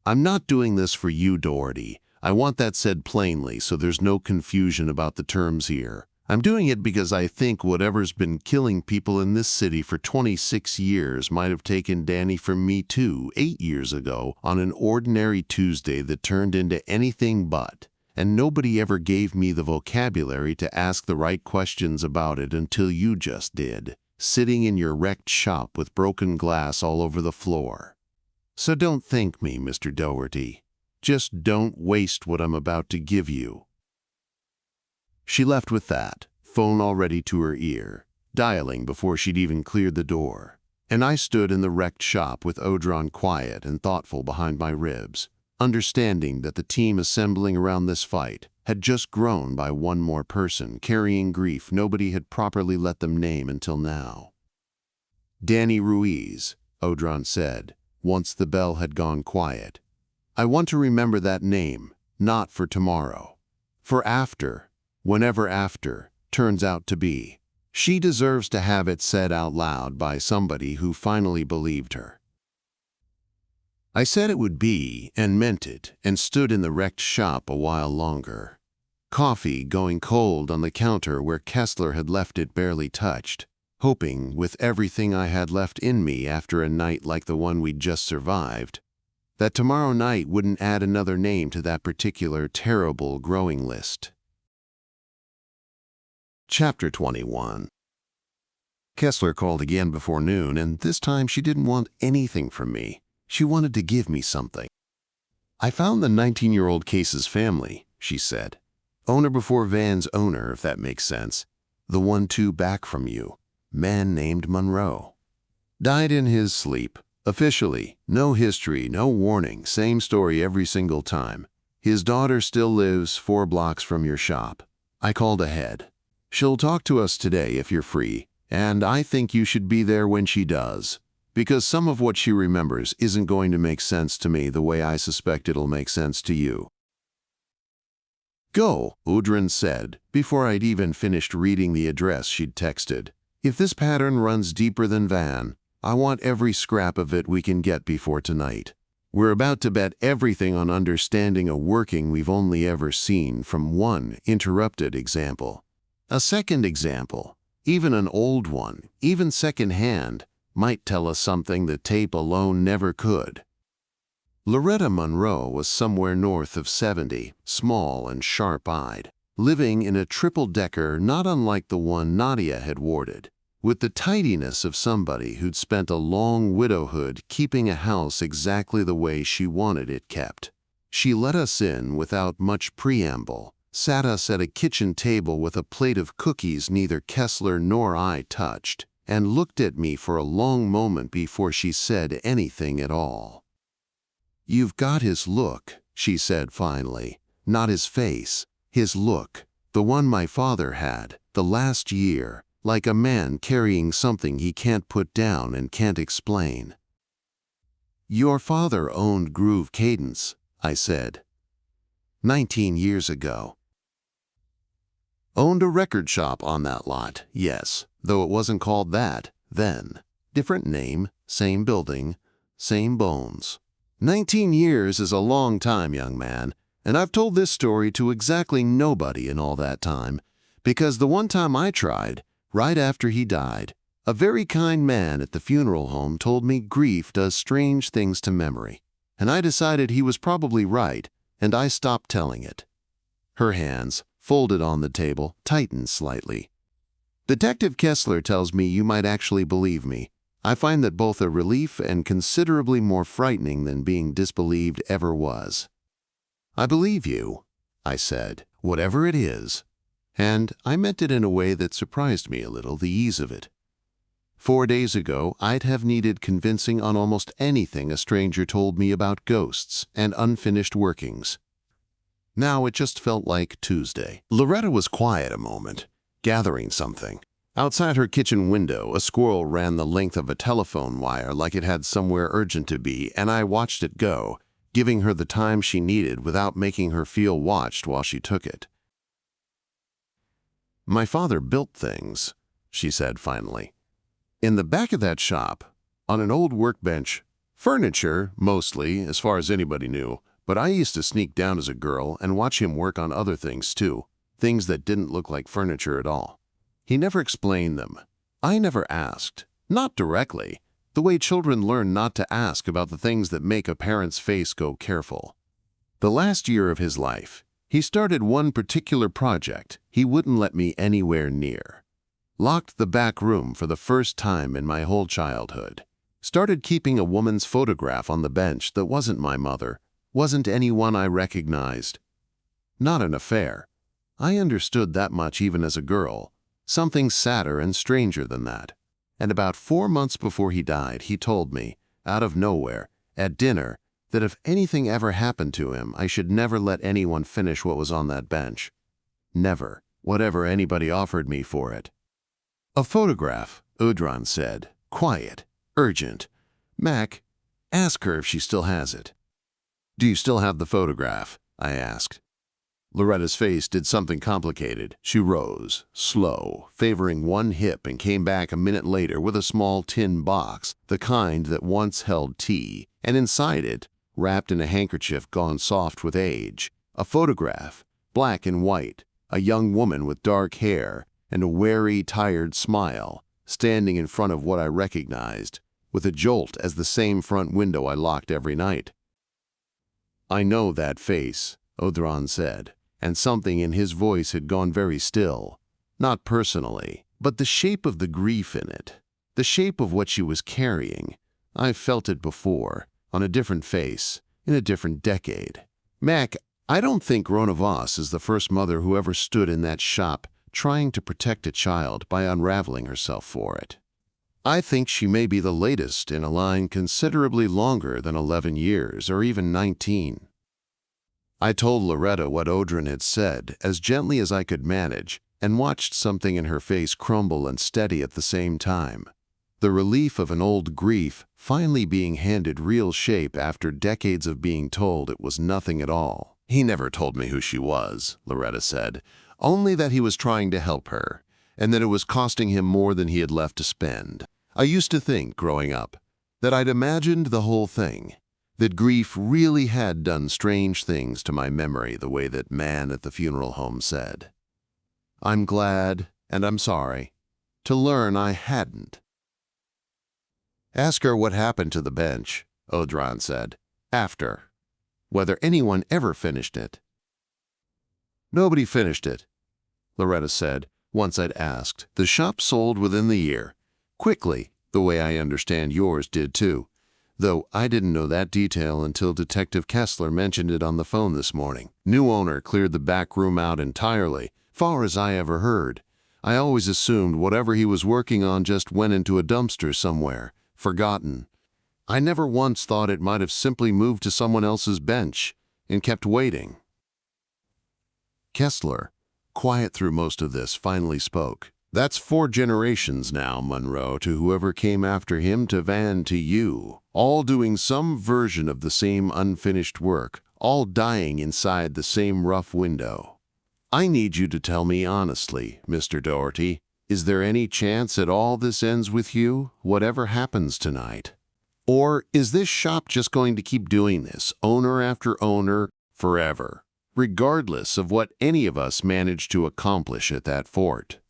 I'm not doing this for you, Doherty. I want that said plainly so there's no confusion about the terms here. I'm doing it because I think whatever's been killing people in this city for 26 years might have taken Danny from me too 8 years ago on an ordinary Tuesday that turned into anything but, and nobody ever gave me the vocabulary to ask the right questions about it until you just did, sitting in your wrecked shop with broken glass all over the floor. So don't thank me, Mr. Doherty. Just don't waste what I'm about to give you." She left with that, phone already to her ear, dialing before she'd even cleared the door, and I stood in the wrecked shop with Odhran quiet and thoughtful behind my ribs, understanding that the team assembling around this fight had just grown by one more person carrying grief nobody had properly let them name until now. "Danny Ruiz," Odhran said, once the bell had gone quiet. "I want to remember that name, not for tomorrow. For after, whenever after turns out to be. She deserves to have it said out loud by somebody who finally believed her." I said it would be, and meant it, and stood in the wrecked shop a while longer. Coffee going cold on the counter where Kessler had left it barely touched, hoping, with everything I had left in me after a night like the one we'd just survived, that tomorrow night wouldn't add another name to that particular terrible growing list. Chapter 21. Kessler called again before noon, and this time she didn't want anything from me. She wanted to give me something. "I found the 19-year-old Case's family," she said. "Owner before Vann's owner, if that makes sense. The 1-2 back from you. Man named Monroe. Died in his sleep. Officially, no history, no warning, same story every single time. His daughter still lives 4 blocks from your shop. I called ahead. She'll talk to us today if you're free, and I think you should be there when she does, because some of what she remembers isn't going to make sense to me the way I suspect it'll make sense to you." "Go," Odhran said, before I'd even finished reading the address she'd texted. "If this pattern runs deeper than Vann, I want every scrap of it we can get before tonight. We're about to bet everything on understanding a working we've only ever seen from one interrupted example. A second example, even an old one, even second-hand, might tell us something that tape alone never could." Loretta Monroe was somewhere north of 70, small and sharp-eyed, living in a triple-decker not unlike the one Nadia had warded, with the tidiness of somebody who'd spent a long widowhood keeping a house exactly the way she wanted it kept. She let us in without much preamble, sat us at a kitchen table with a plate of cookies neither Kessler nor I touched, and looked at me for a long moment before she said anything at all. "You've got his look," she said finally. "Not his face, his look, the one my father had, the last year, like a man carrying something he can't put down and can't explain." "Your father owned Groove Cadence," I said. 19 years ago. Owned a record shop on that lot, yes, though it wasn't called that then. Different name, same building, same bones. 19 years is a long time, young man, and I've told this story to exactly nobody in all that time, because the one time I tried, right after he died, a very kind man at the funeral home told me grief does strange things to memory, and I decided he was probably right, and I stopped telling it. Her hands, folded on the table, tightened slightly. "Detective Kessler tells me you might actually believe me. I find that both a relief and considerably more frightening than being disbelieved ever was." "I believe you," I said, "whatever it is." And I meant it in a way that surprised me a little, the ease of it. 4 days ago, I'd have needed convincing on almost anything a stranger told me about ghosts and unfinished workings. Now it just felt like Tuesday. Loretta was quiet a moment, gathering something. Outside her kitchen window, a squirrel ran the length of a telephone wire like it had somewhere urgent to be, and I watched it go, giving her the time she needed without making her feel watched while she took it. "My father built things," she said finally. "In the back of that shop, on an old workbench, furniture, mostly, as far as anybody knew, but I used to sneak down as a girl and watch him work on other things too, things that didn't look like furniture at all. He never explained them. I never asked, not directly, the way children learn not to ask about the things that make a parent's face go careful. The last year of his life, he started one particular project he wouldn't let me anywhere near. Locked the back room for the first time in my whole childhood. Started keeping a woman's photograph on the bench that wasn't my mother, wasn't anyone I recognized. Not an affair. I understood that much even as a girl. Something sadder and stranger than that. And about 4 months before he died, he told me, out of nowhere, at dinner, that if anything ever happened to him, I should never let anyone finish what was on that bench. Never, whatever anybody offered me for it. "A photograph," Odhran said, quiet, urgent. "Mac, ask her if she still has it." "Do you still have the photograph?" I asked. Loretta's face did something complicated. She rose, slow, favoring one hip, and came back a minute later with a small tin box, the kind that once held tea, and inside it, wrapped in a handkerchief gone soft with age, a photograph, black and white, a young woman with dark hair and a wary, tired smile, standing in front of what I recognized, with a jolt as the same front window I locked every night. "I know that face," Odhran said, and something in his voice had gone very still. Not personally, but the shape of the grief in it, the shape of what she was carrying. I've felt it before, on a different face, in a different decade. "Mac, I don't think Wren Voss is the first mother who ever stood in that shop trying to protect a child by unraveling herself for it. I think she may be the latest in a line considerably longer than 11 years or even 19. I told Loretta what Odhran had said as gently as I could manage and watched something in her face crumble and steady at the same time. The relief of an old grief finally being handed real shape after decades of being told it was nothing at all. "He never told me who she was," Loretta said, "only that he was trying to help her, and that it was costing him more than he had left to spend. I used to think, growing up, that I'd imagined the whole thing, that grief really had done strange things to my memory the way that man at the funeral home said. I'm glad, and I'm sorry, to learn I hadn't." "Ask her what happened to the bench," Odhran said, "after. Whether anyone ever finished it." "Nobody finished it," Loretta said, once I'd asked. "The shop sold within the year. Quickly, the way I understand yours did too, though I didn't know that detail until Detective Kessler mentioned it on the phone this morning. New owner cleared the back room out entirely, far as I ever heard. I always assumed whatever he was working on just went into a dumpster somewhere, forgotten. I never once thought it might have simply moved to someone else's bench and kept waiting." Kessler, quiet through most of this, finally spoke. "That's 4 generations now, Monroe, to whoever came after him, to Vann, to you, all doing some version of the same unfinished work, all dying inside the same rough window. I need you to tell me honestly, Mr. Doherty, is there any chance at all this ends with you, whatever happens tonight? Or is this shop just going to keep doing this, owner after owner, forever, regardless of what any of us manage to accomplish at that fort?"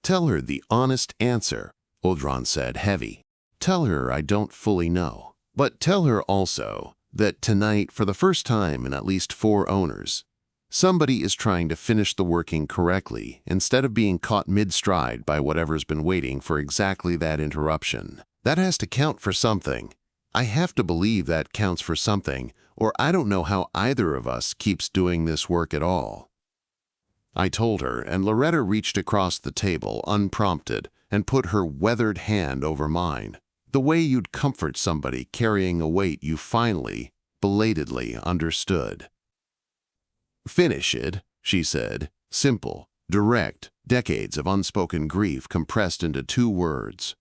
"Tell her the honest answer," Odhran said, heavy. "Tell her I don't fully know. But tell her also that tonight, for the first time in at least 4 owners, somebody is trying to finish the working correctly instead of being caught mid-stride by whatever's been waiting for exactly that interruption. That has to count for something. I have to believe that counts for something, or I don't know how either of us keeps doing this work at all." I told her, and Loretta reached across the table, unprompted, and put her weathered hand over mine, the way you'd comfort somebody carrying a weight you finally, belatedly understood. "Finish it," she said, simple, direct, decades of unspoken grief compressed into 2 words.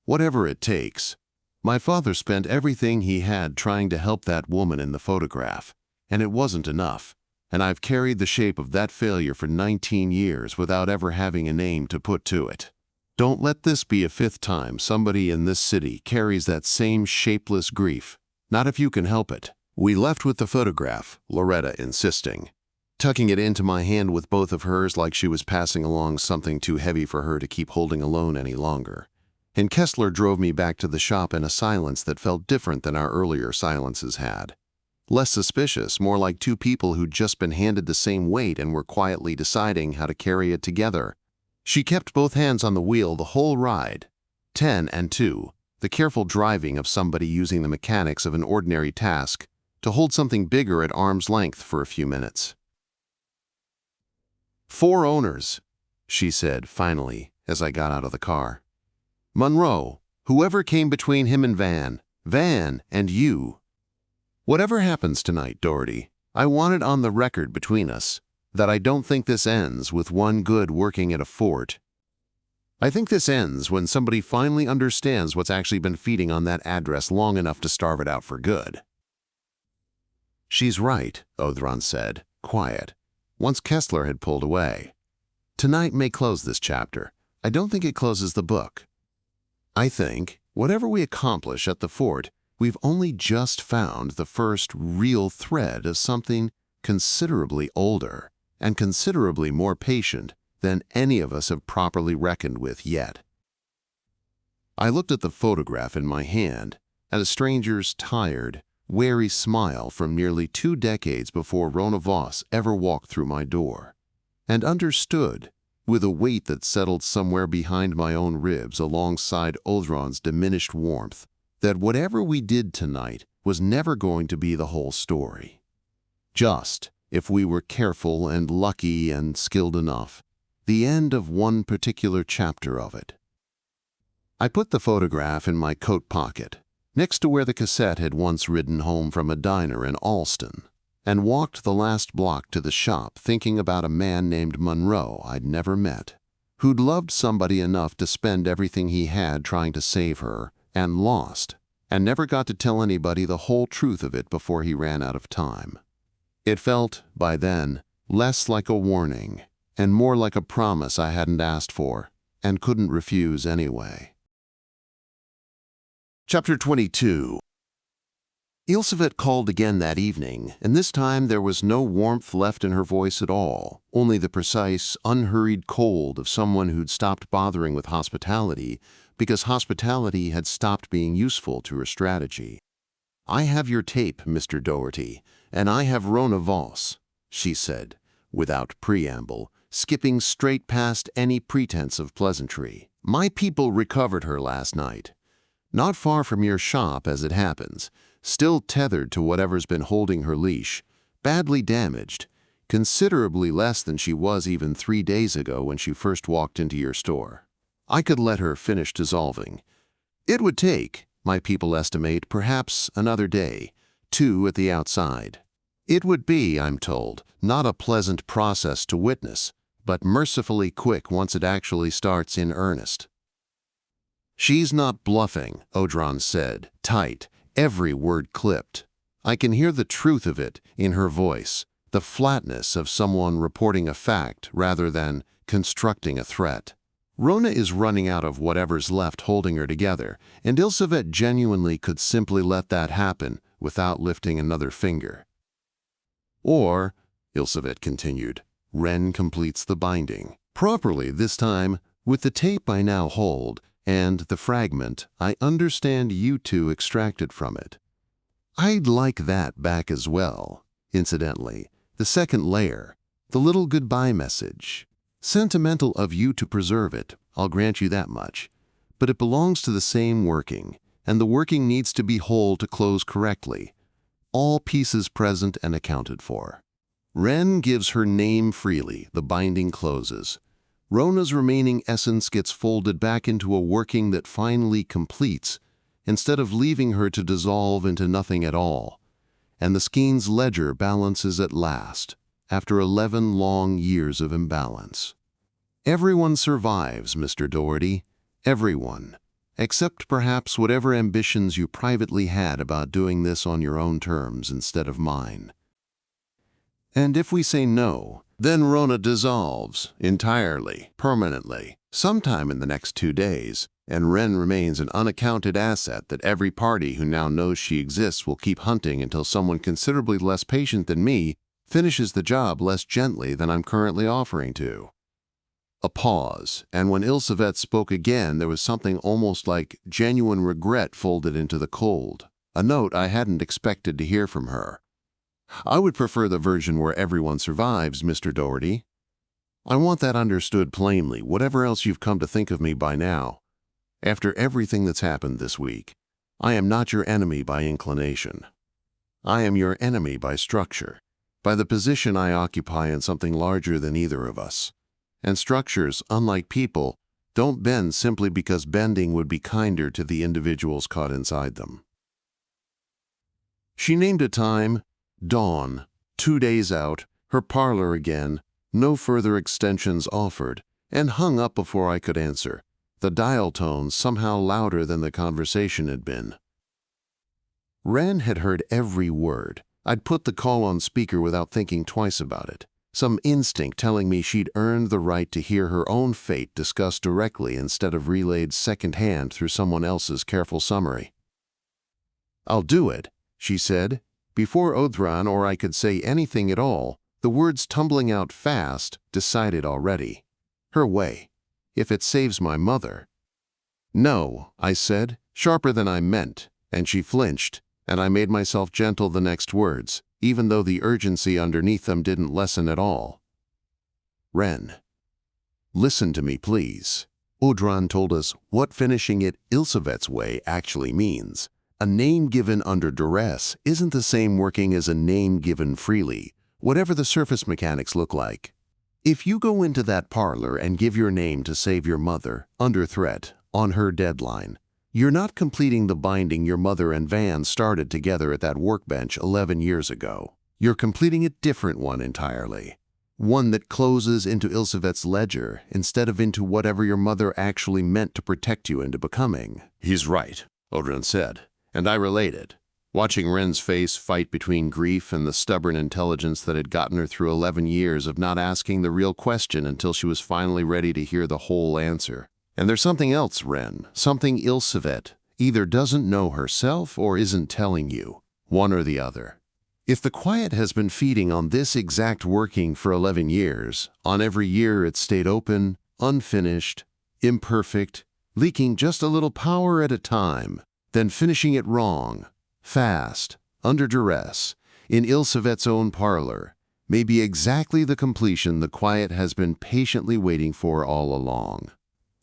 "Whatever it takes." My father spent everything he had trying to help that woman in the photograph, and it wasn't enough. And I've carried the shape of that failure for 19 years without ever having a name to put to it. Don't let this be a 5th time somebody in this city carries that same shapeless grief. Not if you can help it. We left with the photograph, Loretta insisting, tucking it into my hand with both of hers like she was passing along something too heavy for her to keep holding alone any longer. And Kessler drove me back to the shop in a silence that felt different than our earlier silences had. Less suspicious, more like 2 people who'd just been handed the same weight and were quietly deciding how to carry it together. She kept both hands on the wheel the whole ride. 10 and 2, the careful driving of somebody using the mechanics of an ordinary task to hold something bigger at arm's length for a few minutes. 4 owners, she said finally as I got out of the car. "Monroe, whoever came between him and Vann and you. Whatever happens tonight, Doherty, I want it on the record between us that I don't think this ends with one good working at a fort. I think this ends when somebody finally understands what's actually been feeding on that address long enough to starve it out for good." "She's right," Odhran said, quiet, once Kessler had pulled away. "Tonight may close this chapter. I don't think it closes the book. I think, whatever we accomplish at the fort, we've only just found the first real thread of something considerably older, and considerably more patient than any of us have properly reckoned with yet. I looked at the photograph in my hand, at a stranger's tired, wary smile from nearly 2 decades before Wren Voss ever walked through my door, and understood, with a weight that settled somewhere behind my own ribs alongside Odhran's diminished warmth, that whatever we did tonight was never going to be the whole story. Just, if we were careful and lucky and skilled enough, the end of one particular chapter of it. I put the photograph in my coat pocket, next to where the cassette had once ridden home from a diner in Alston, and walked the last block to the shop thinking about a man named Monroe I'd never met, who'd loved somebody enough to spend everything he had trying to save her, and lost, and never got to tell anybody the whole truth of it before he ran out of time. It felt, by then, less like a warning, and more like a promise I hadn't asked for, and couldn't refuse anyway. Chapter 22. Ilsevet called again that evening, and this time there was no warmth left in her voice at all, only the precise, unhurried cold of someone who'd stopped bothering with hospitality because hospitality had stopped being useful to her strategy. "I have your tape, Mr. Doherty, and I have Wren Voss," she said, without preamble, skipping straight past any pretense of pleasantry. "My people recovered her last night. Not far from your shop, as it happens, still tethered to whatever's been holding her leash, badly damaged, considerably less than she was even 3 days ago when she first walked into your store. I could let her finish dissolving. It would take, my people estimate, perhaps another day, 2 at the outside. It would be, I'm told, not a pleasant process to witness, but mercifully quick once it actually starts in earnest." "She's not bluffing," Odhran said, tight, every word clipped. I can hear the truth of it in her voice, the flatness of someone reporting a fact rather than constructing a threat. "Rona is running out of whatever's left holding her together, and Ilsevet genuinely could simply let that happen without lifting another finger. Or," Ilsevet continued, "Wren completes the binding. Properly this time, with the tape I now hold, and the fragment I understand you two extracted from it. I'd like that back as well, incidentally, the second layer, the little goodbye message. Sentimental of you to preserve it, I'll grant you that much, but it belongs to the same working, and the working needs to be whole to close correctly, all pieces present and accounted for. Wren gives her name freely, the binding closes. Rona's remaining essence gets folded back into a working that finally completes, instead of leaving her to dissolve into nothing at all, and the Skein's ledger balances at last, after 11 long years of imbalance. Everyone survives, Mr. Doherty, everyone, except perhaps whatever ambitions you privately had about doing this on your own terms instead of mine. And if we say no, then Rona dissolves, entirely, permanently, sometime in the next 2 days, and Wren remains an unaccounted asset that every party who now knows she exists will keep hunting until someone considerably less patient than me finishes the job less gently than I'm currently offering to." A pause, and when Ilsevet spoke again there was something almost like genuine regret folded into the cold, a note I hadn't expected to hear from her. "I would prefer the version where everyone survives, Mr. Doherty. I want that understood plainly, whatever else you've come to think of me by now. After everything that's happened this week, I am not your enemy by inclination. I am your enemy by structure, by the position I occupy in something larger than either of us. And structures, unlike people, don't bend simply because bending would be kinder to the individuals caught inside them." She named a time, dawn, 2 days out, her parlor again, no further extensions offered, and hung up before I could answer, the dial tone somehow louder than the conversation had been. Wren had heard every word. I'd put the call on speaker without thinking twice about it, some instinct telling me she'd earned the right to hear her own fate discussed directly instead of relayed second-hand through someone else's careful summary. "I'll do it," she said, Before Odhran or I could say anything at all, the words tumbling out fast, decided already. Her way. If it saves my mother. No, I said, sharper than I meant, and she flinched, and I made myself gentle the next words, even though the urgency underneath them didn't lessen at all. Wren. Listen to me, please. Odhran told us what finishing it Ilsevet's way actually means. A name given under duress isn't the same working as a name given freely, whatever the surface mechanics look like. If you go into that parlor and give your name to save your mother, under threat, on her deadline, you're not completing the binding your mother and Vann started together at that workbench 11 years ago. You're completing a different one entirely. One that closes into Ilsevet's ledger instead of into whatever your mother actually meant to protect you into becoming. He's right, Odhran said, and I related, watching Wren's face fight between grief and the stubborn intelligence that had gotten her through 11 years of not asking the real question until she was finally ready to hear the whole answer. And there's something else, Wren, something Ilsevet either doesn't know herself or isn't telling you, one or the other. If the quiet has been feeding on this exact working for 11 years, on every year it stayed open, unfinished, imperfect, leaking just a little power at a time, then finishing it wrong, fast, under duress, in Ilsevet's own parlor, may be exactly the completion the quiet has been patiently waiting for all along.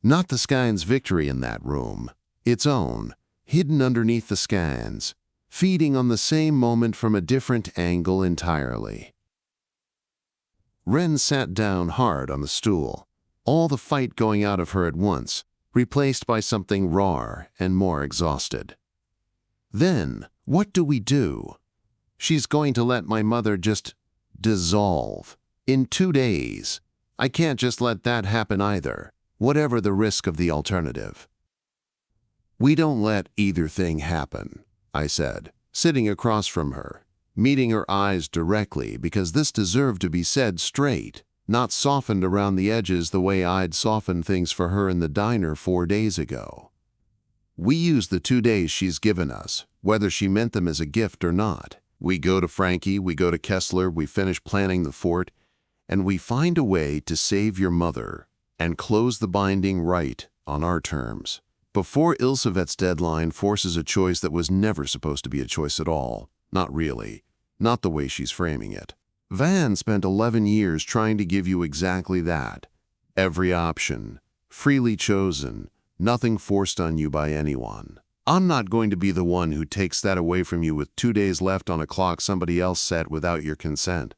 Not the Skein's victory in that room, its own, hidden underneath the Skein's, feeding on the same moment from a different angle entirely. Wren sat down hard on the stool, all the fight going out of her at once, replaced by something rawer and more exhausted. Then, what do we do? She's going to let my mother just dissolve in 2 days. I can't just let that happen either, whatever the risk of the alternative. We don't let either thing happen, I said, sitting across from her, meeting her eyes directly because this deserved to be said straight, not softened around the edges the way I'd softened things for her in the diner 4 days ago. We use the 2 days she's given us, whether she meant them as a gift or not. We go to Frankie, we go to Kessler, we finish planning the fort, and we find a way to save your mother and close the binding right on our terms. Before Ilsevet's deadline forces a choice that was never supposed to be a choice at all. Not really. Not the way she's framing it. Vann spent 11 years trying to give you exactly that. Every option, freely chosen, nothing forced on you by anyone. I'm not going to be the one who takes that away from you with 2 days left on a clock somebody else set without your consent.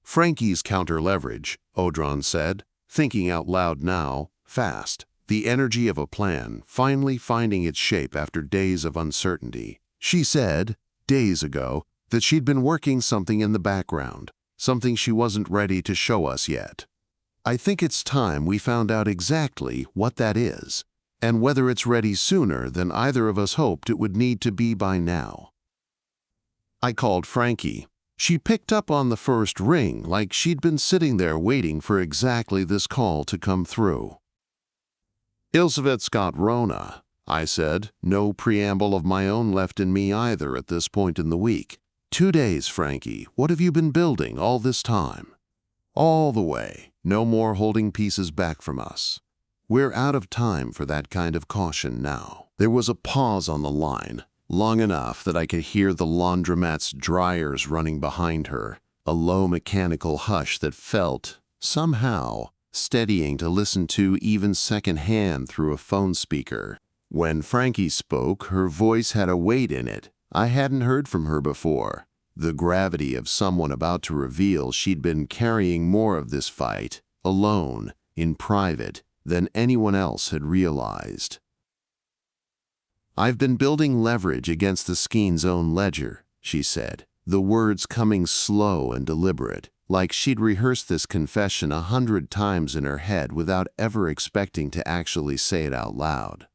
Frankie's counter-leverage, Odhran said, thinking out loud now, fast. The energy of a plan finally finding its shape after days of uncertainty. She said, days ago, that she'd been working something in the background, something she wasn't ready to show us yet. I think it's time we found out exactly what that is, and whether it's ready sooner than either of us hoped it would need to be by now. I called Frankie. She picked up on the first ring like she'd been sitting there waiting for exactly this call to come through. Ilsevet's got Rona, I said, no preamble of my own left in me either at this point in the week. 2 days, Frankie, what have you been building all this time? All the way, no more holding pieces back from us. We're out of time for that kind of caution now. There was a pause on the line, long enough that I could hear the laundromat's dryers running behind her, a low mechanical hush that felt, somehow, steadying to listen to even secondhand through a phone speaker. When Frankie spoke, her voice had a weight in it I hadn't heard from her before, the gravity of someone about to reveal she'd been carrying more of this fight, alone, in private, than anyone else had realized. I've been building leverage against the Skein's own ledger, she said, the words coming slow and deliberate, like she'd rehearsed this confession 100 times in her head without ever expecting to actually say it out loud.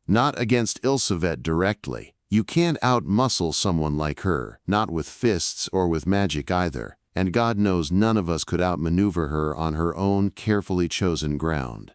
Not against Ilsevet directly. You can't outmuscle someone like her, not with fists or with magic either, and God knows none of us could outmaneuver her on her own carefully chosen ground.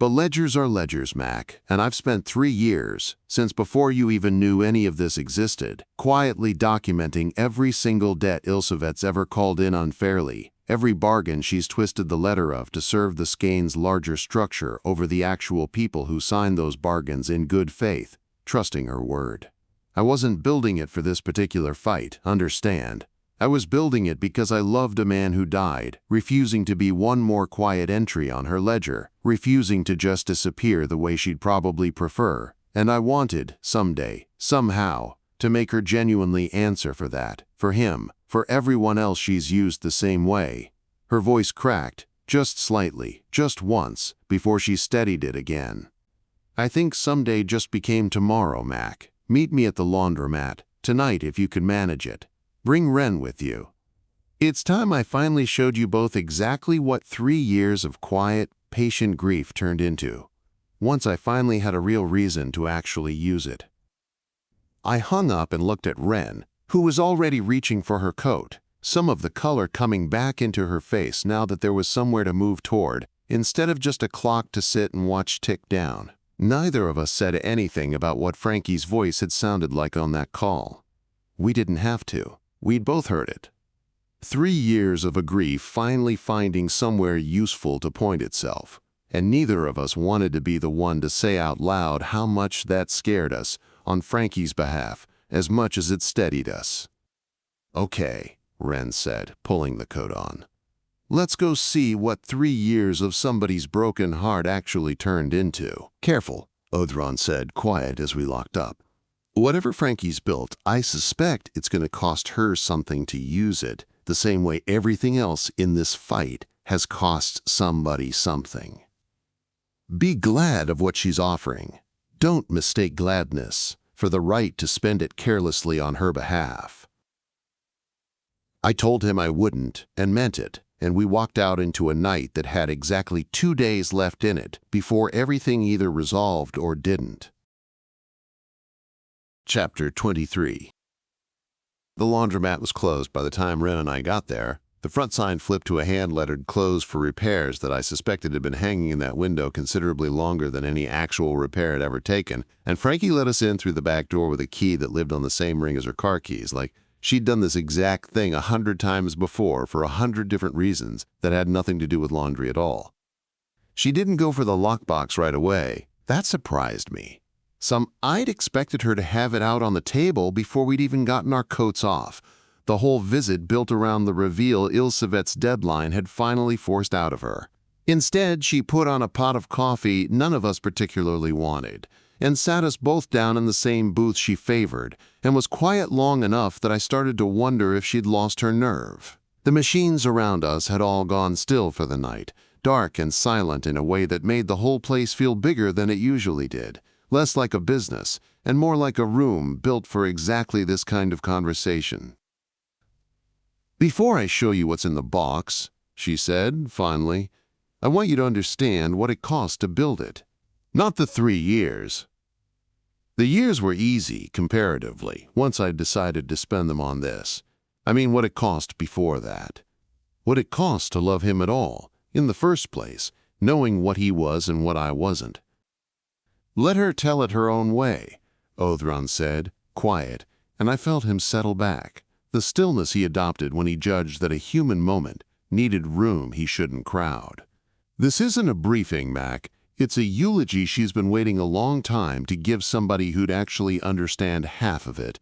But ledgers are ledgers, Mac, and I've spent 3 years, since before you even knew any of this existed, quietly documenting every single debt Ilsevet's ever called in unfairly, every bargain she's twisted the letter of to serve the Skein's larger structure over the actual people who signed those bargains in good faith, trusting her word. I wasn't building it for this particular fight, understand. I was building it because I loved a man who died, refusing to be one more quiet entry on her ledger, refusing to just disappear the way she'd probably prefer, and I wanted, someday, somehow, to make her genuinely answer for that, for him, for everyone else she's used the same way. Her voice cracked, just slightly, just once, before she steadied it again. I think someday just became tomorrow, Mac. Meet me at the laundromat, tonight if you can manage it. Bring Wren with you. It's time I finally showed you both exactly what 3 years of quiet, patient grief turned into, once I finally had a real reason to actually use it. I hung up and looked at Wren, who was already reaching for her coat, some of the color coming back into her face now that there was somewhere to move toward, instead of just a clock to sit and watch tick down. Neither of us said anything about what Frankie's voice had sounded like on that call. We didn't have to. We'd both heard it. 3 years of a grief finally finding somewhere useful to point itself, and neither of us wanted to be the one to say out loud how much that scared us on Frankie's behalf as much as it steadied us. "Okay," Wren said, pulling the coat on. "Let's go see what 3 years of somebody's broken heart actually turned into." "Careful," Odhran said, quiet as we locked up. "Whatever Frankie's built, I suspect it's going to cost her something to use it, the same way everything else in this fight has cost somebody something. Be glad of what she's offering. Don't mistake gladness for the right to spend it carelessly on her behalf." I told him I wouldn't, and meant it, and we walked out into a night that had exactly 2 days left in it before everything either resolved or didn't. Chapter 23. The laundromat was closed by the time Wren and I got there. The front sign flipped to a hand-lettered "closed for repairs" that I suspected had been hanging in that window considerably longer than any actual repair had ever taken, and Frankie let us in through the back door with a key that lived on the same ring as her car keys, like she'd done this exact thing 100 times before for 100 different reasons that had nothing to do with laundry at all. She didn't go for the lockbox right away. That surprised me. I'd expected her to have it out on the table before we'd even gotten our coats off. The whole visit built around the reveal Ilsevet's deadline had finally forced out of her. Instead, she put on a pot of coffee none of us particularly wanted, and sat us both down in the same booth she favored, and was quiet long enough that I started to wonder if she'd lost her nerve. The machines around us had all gone still for the night, dark and silent in a way that made the whole place feel bigger than it usually did. Less like a business, and more like a room built for exactly this kind of conversation. "Before I show you what's in the box," she said, finally, "I want you to understand what it cost to build it. Not the 3 years. The years were easy, comparatively, once I'd decided to spend them on this. I mean what it cost before that. What it cost to love him at all, in the first place, knowing what he was and what I wasn't." "Let her tell it her own way," Odhran said, quiet, and I felt him settle back, the stillness he adopted when he judged that a human moment needed room he shouldn't crowd. "This isn't a briefing, Mac. It's a eulogy she's been waiting a long time to give somebody who'd actually understand half of it."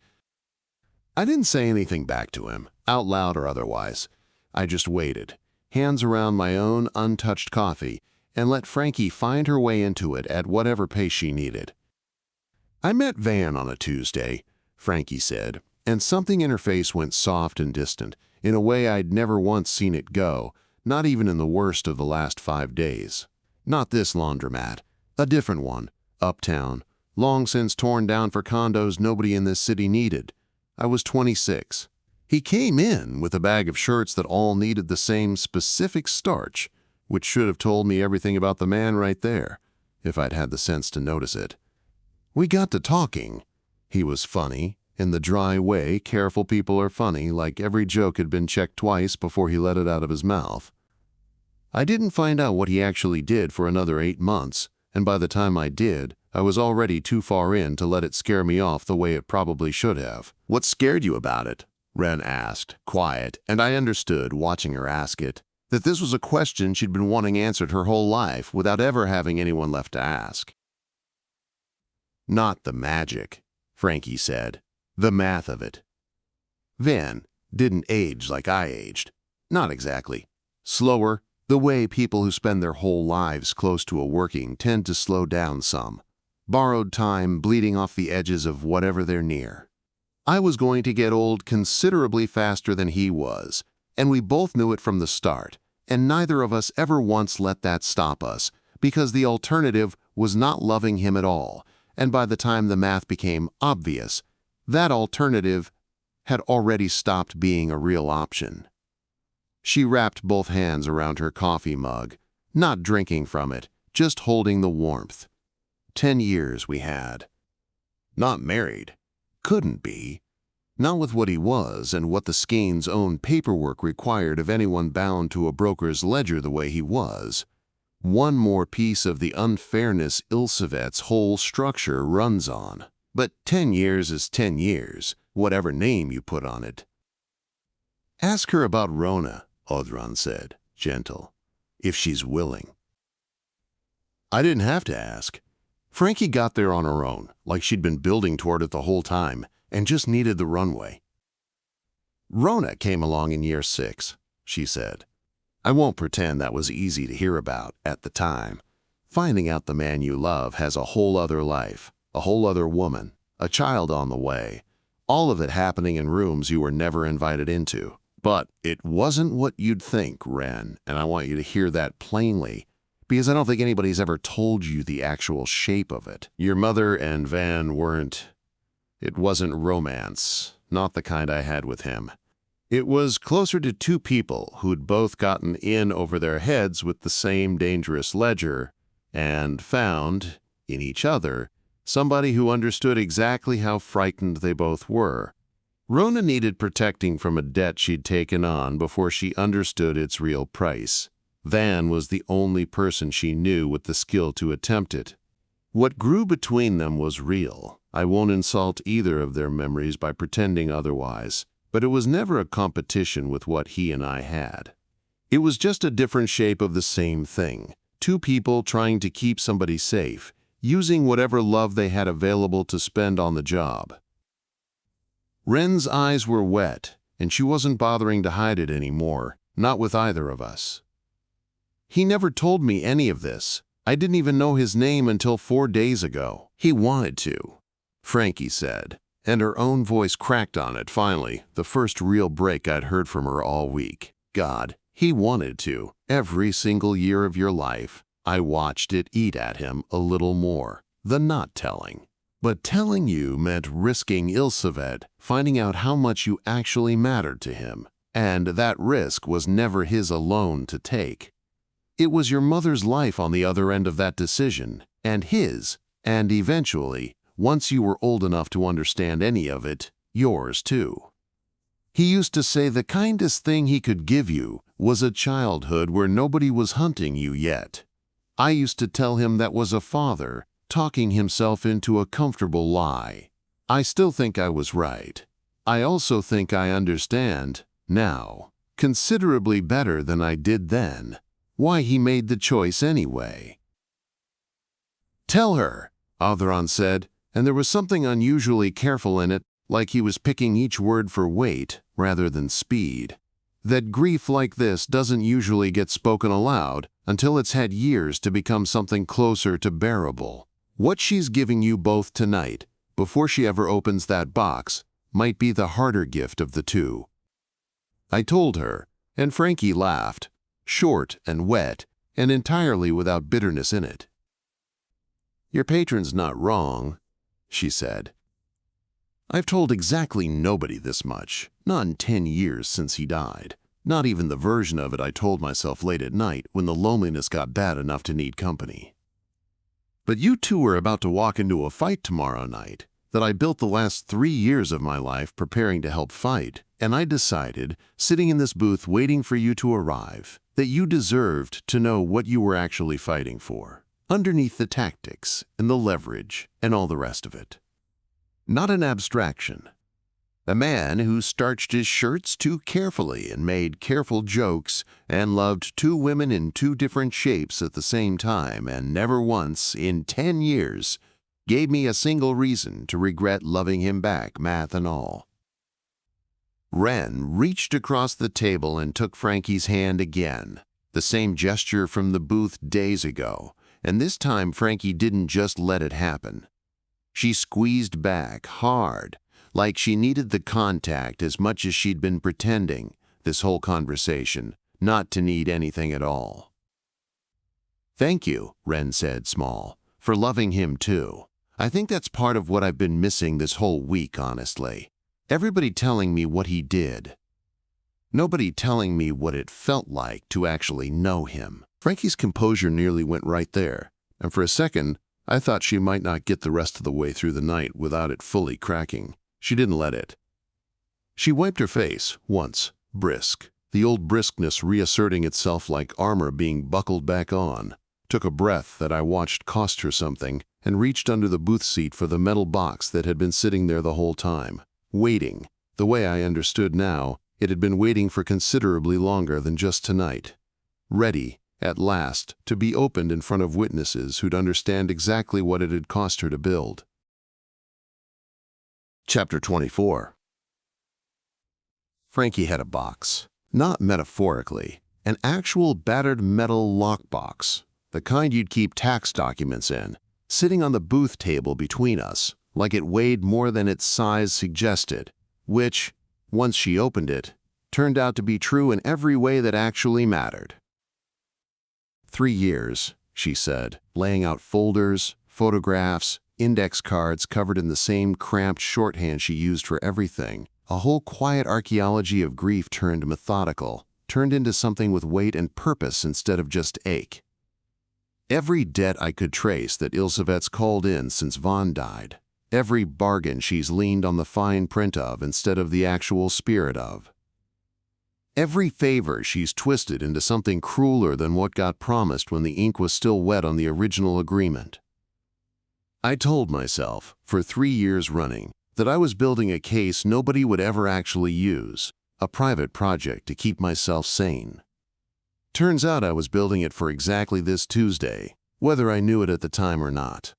I didn't say anything back to him, out loud or otherwise. I just waited, hands around my own untouched coffee, and let Frankie find her way into it at whatever pace she needed. "I met Vann on a Tuesday," Frankie said, and something in her face went soft and distant, in a way I'd never once seen it go, not even in the worst of the last 5 days. Not this laundromat, a different one, uptown, long since torn down for condos nobody in this city needed. I was 26. He came in with a bag of shirts that all needed the same specific starch, which should have told me everything about the man right there, if I'd had the sense to notice it. We got to talking. He was funny, in the dry way careful people are funny, like every joke had been checked twice before he let it out of his mouth. I didn't find out what he actually did for another 8 months, and by the time I did, I was already too far in to let it scare me off the way it probably should have. What scared you about it? Wren asked, quiet, and I understood, watching her ask it, that this was a question she'd been wanting answered her whole life without ever having anyone left to ask. Not the magic, Frankie said. The math of it. Vann didn't age like I aged. Not exactly. Slower, the way people who spend their whole lives close to a working tend to slow down some. Borrowed time bleeding off the edges of whatever they're near. I was going to get old considerably faster than he was, and we both knew it from the start, and neither of us ever once let that stop us, because the alternative was not loving him at all, and by the time the math became obvious, that alternative had already stopped being a real option. She wrapped both hands around her coffee mug, not drinking from it, just holding the warmth. 10 years we had. Not married. Couldn't be. Not with what he was and what the Skein's own paperwork required of anyone bound to a broker's ledger the way he was. One more piece of the unfairness Ilsevet's whole structure runs on. But 10 years is 10 years, whatever name you put on it. Ask her about Rona, Odhran said, gentle, if she's willing. I didn't have to ask. Frankie got there on her own, like she'd been building toward it the whole time, and just needed the runway. Rona came along in year 6, she said. I won't pretend that was easy to hear about at the time. Finding out the man you love has a whole other life, a whole other woman, a child on the way, all of it happening in rooms you were never invited into. But it wasn't what you'd think, Wren, and I want you to hear that plainly, because I don't think anybody's ever told you the actual shape of it. Your mother and Vann weren't. It wasn't romance, not the kind I had with him. It was closer to two people who'd both gotten in over their heads with the same dangerous ledger and found, in each other, somebody who understood exactly how frightened they both were. Rona needed protecting from a debt she'd taken on before she understood its real price. Vann was the only person she knew with the skill to attempt it. What grew between them was real. I won't insult either of their memories by pretending otherwise, but it was never a competition with what he and I had. It was just a different shape of the same thing. Two people trying to keep somebody safe, using whatever love they had available to spend on the job. Wren's eyes were wet, and she wasn't bothering to hide it anymore, not with either of us. He never told me any of this. I didn't even know his name until 4 days ago. He wanted to, Frankie said, and her own voice cracked on it finally, the first real break I'd heard from her all week. God, he wanted to. Every single year of your life, I watched it eat at him a little more, the not telling. But telling you meant risking Ilsevet, finding out how much you actually mattered to him, and that risk was never his alone to take. It was your mother's life on the other end of that decision, and his, and eventually, once you were old enough to understand any of it, yours too. He used to say the kindest thing he could give you was a childhood where nobody was hunting you yet. I used to tell him that was a father talking himself into a comfortable lie. I still think I was right. I also think I understand, now, considerably better than I did then, why he made the choice anyway. Tell her, Odhran said, and there was something unusually careful in it, like he was picking each word for weight rather than speed. That grief like this doesn't usually get spoken aloud until it's had years to become something closer to bearable. What she's giving you both tonight, before she ever opens that box, might be the harder gift of the two. I told her, and Frankie laughed, short and wet, and entirely without bitterness in it. Your patron's not wrong, she said. I've told exactly nobody this much, not in 10 years since he died. Not even the version of it I told myself late at night when the loneliness got bad enough to need company. But you two are about to walk into a fight tomorrow night that I built the last 3 years of my life preparing to help fight, And I decided, sitting in this booth waiting for you to arrive, that you deserved to know what you were actually fighting for, underneath the tactics and the leverage and all the rest of it. Not an abstraction. A man who starched his shirts too carefully and made careful jokes and loved two women in two different shapes at the same time and never once, in 10 years, gave me a single reason to regret loving him back, math and all. Wren reached across the table and took Frankie's hand again, the same gesture from the booth days ago, and this time Frankie didn't just let it happen. She squeezed back hard, like she needed the contact as much as she'd been pretending, this whole conversation, not to need anything at all. "Thank you," Wren said, small, "for loving him too. I think that's part of what I've been missing this whole week, honestly. Everybody telling me what he did. Nobody telling me what it felt like to actually know him." Frankie's composure nearly went right there, and for a second, I thought she might not get the rest of the way through the night without it fully cracking. She didn't let it. She wiped her face, once, brisk, the old briskness reasserting itself like armor being buckled back on, took a breath that I watched cost her something, and reached under the booth seat for the metal box that had been sitting there the whole time, waiting. The way I understood now, it had been waiting for considerably longer than just tonight. Ready, at last, to be opened in front of witnesses who'd understand exactly what it had cost her to build. Chapter 24. Frankie had a box. Not metaphorically, an actual battered metal lockbox, the kind you'd keep tax documents in, sitting on the booth table between us, like it weighed more than its size suggested, which, once she opened it, turned out to be true in every way that actually mattered. 3 years, she said, laying out folders, photographs, index cards covered in the same cramped shorthand she used for everything. A whole quiet archaeology of grief turned methodical, turned into something with weight and purpose instead of just ache. Every debt I could trace that Ilsevet's called in since Vann died. Every bargain she's leaned on the fine print of instead of the actual spirit of. Every favor she's twisted into something crueler than what got promised when the ink was still wet on the original agreement. I told myself, for 3 years running, that I was building a case nobody would ever actually use, a private project to keep myself sane. Turns out I was building it for exactly this Tuesday, whether I knew it at the time or not.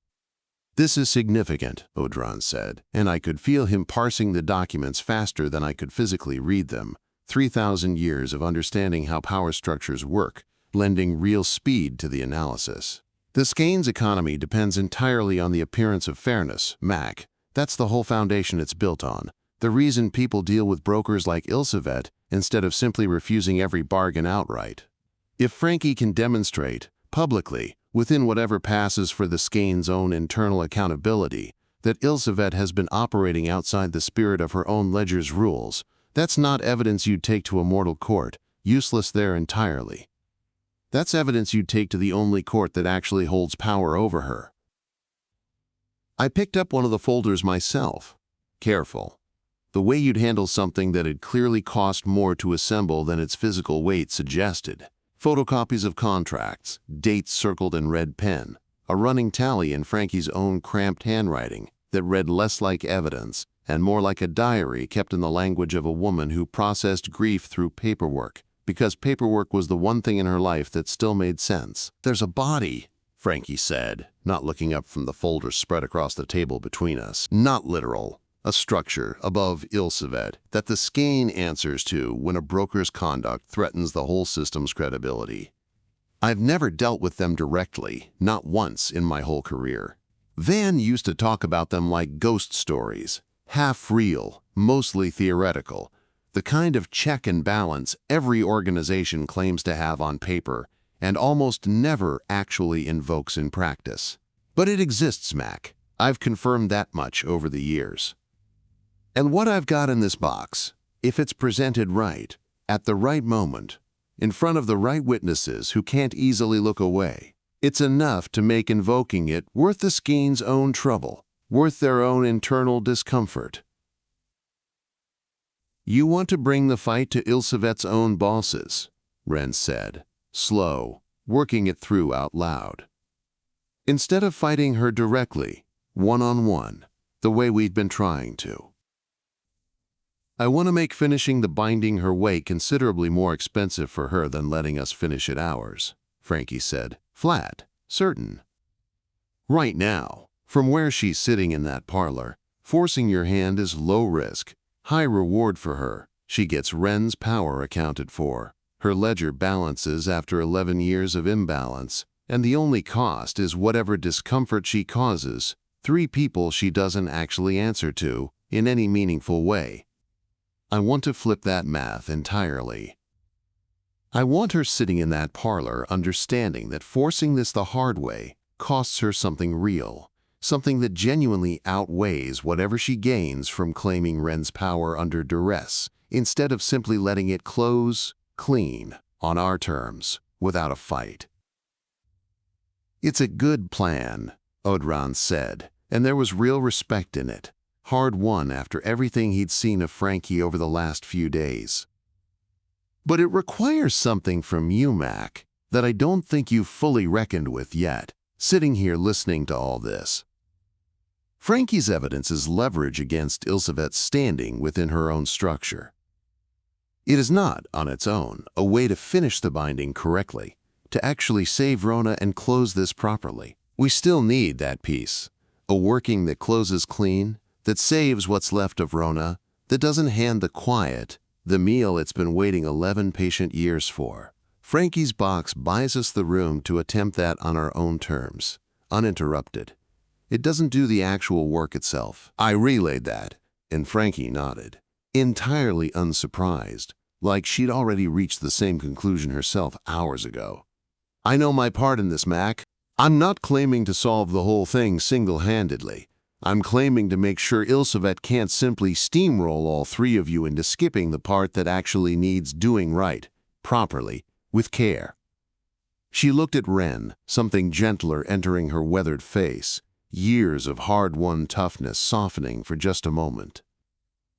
"This is significant," Odhran said, and I could feel him parsing the documents faster than I could physically read them. 3,000 years of understanding how power structures work, lending real speed to the analysis. "The Skein's economy depends entirely on the appearance of fairness, Mac. That's the whole foundation it's built on. The reason people deal with brokers like Ilsevet instead of simply refusing every bargain outright. If Frankie can demonstrate, publicly, within whatever passes for the Skein's own internal accountability, that Ilsevet has been operating outside the spirit of her own ledger's rules, that's not evidence you'd take to a mortal court, useless there entirely. That's evidence you'd take to the only court that actually holds power over her." I picked up one of the folders myself. Careful. The way you'd handle something that had clearly cost more to assemble than its physical weight suggested. Photocopies of contracts, dates circled in red pen, a running tally in Frankie's own cramped handwriting that read less like evidence and more like a diary kept in the language of a woman who processed grief through paperwork, because paperwork was the one thing in her life that still made sense. "There's a body," Frankie said, not looking up from the folders spread across the table between us. "Not literal. A structure above Ilsevet that the Skein answers to when a broker's conduct threatens the whole system's credibility. I've never dealt with them directly, not once in my whole career. Vann used to talk about them like ghost stories, half real, mostly theoretical, the kind of check and balance every organization claims to have on paper and almost never actually invokes in practice. But it exists, Mac. I've confirmed that much over the years. And what I've got in this box, if it's presented right, at the right moment, in front of the right witnesses who can't easily look away, it's enough to make invoking it worth the Skein's own trouble, worth their own internal discomfort." You want to bring the fight to Ilsevet's own bosses, Wren said, slow, working it through out loud. Instead of fighting her directly, one-on-one, the way we'd been trying to. I want to make finishing the binding her way considerably more expensive for her than letting us finish it ours, Frankie said, flat, certain. Right now, from where she's sitting in that parlor, forcing your hand is low risk, high reward for her. She gets Wren's power accounted for. Her ledger balances after 11 years of imbalance, and the only cost is whatever discomfort she causes, 3 people she doesn't actually answer to in any meaningful way. I want to flip that math entirely. I want her sitting in that parlor understanding that forcing this the hard way costs her something real, something that genuinely outweighs whatever she gains from claiming Wren's power under duress, instead of simply letting it close, clean, on our terms, without a fight. It's a good plan, Odhran said, and there was real respect in it, hard-won after everything he'd seen of Frankie over the last few days. But it requires something from you, Mac, that I don't think you've fully reckoned with yet, sitting here listening to all this. Frankie's evidence is leverage against Ilsevet's standing within her own structure. It is not, on its own, a way to finish the binding correctly, to actually save Rona and close this properly. We still need that piece, a working that closes clean, that saves what's left of Rona, that doesn't hand the quiet, the meal it's been waiting 11 patient years for. Frankie's box buys us the room to attempt that on our own terms, uninterrupted. It doesn't do the actual work itself. I relayed that, and Frankie nodded, entirely unsurprised, like she'd already reached the same conclusion herself hours ago. I know my part in this, Mac. I'm not claiming to solve the whole thing single-handedly. I'm claiming to make sure Ilsevet can't simply steamroll all 3 of you into skipping the part that actually needs doing right, properly, with care. She looked at Wren, something gentler entering her weathered face, years of hard-won toughness softening for just a moment.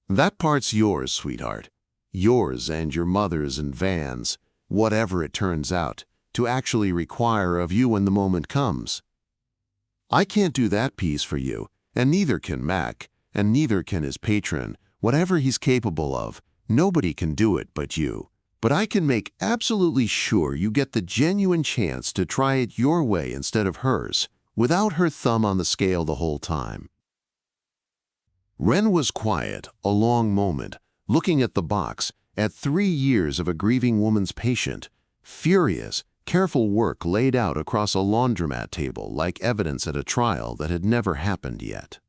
That part's yours, sweetheart. Yours and your mother's and Van's, whatever it turns out, to actually require of you when the moment comes. I can't do that piece for you, and neither can Mac, and neither can his patron. Whatever he's capable of, nobody can do it but you. But I can make absolutely sure you get the genuine chance to try it your way instead of hers, without her thumb on the scale the whole time. Wren was quiet, a long moment, looking at the box, at 3 years of a grieving woman's patient, furious, careful work laid out across a laundromat table like evidence at a trial that had never happened yet.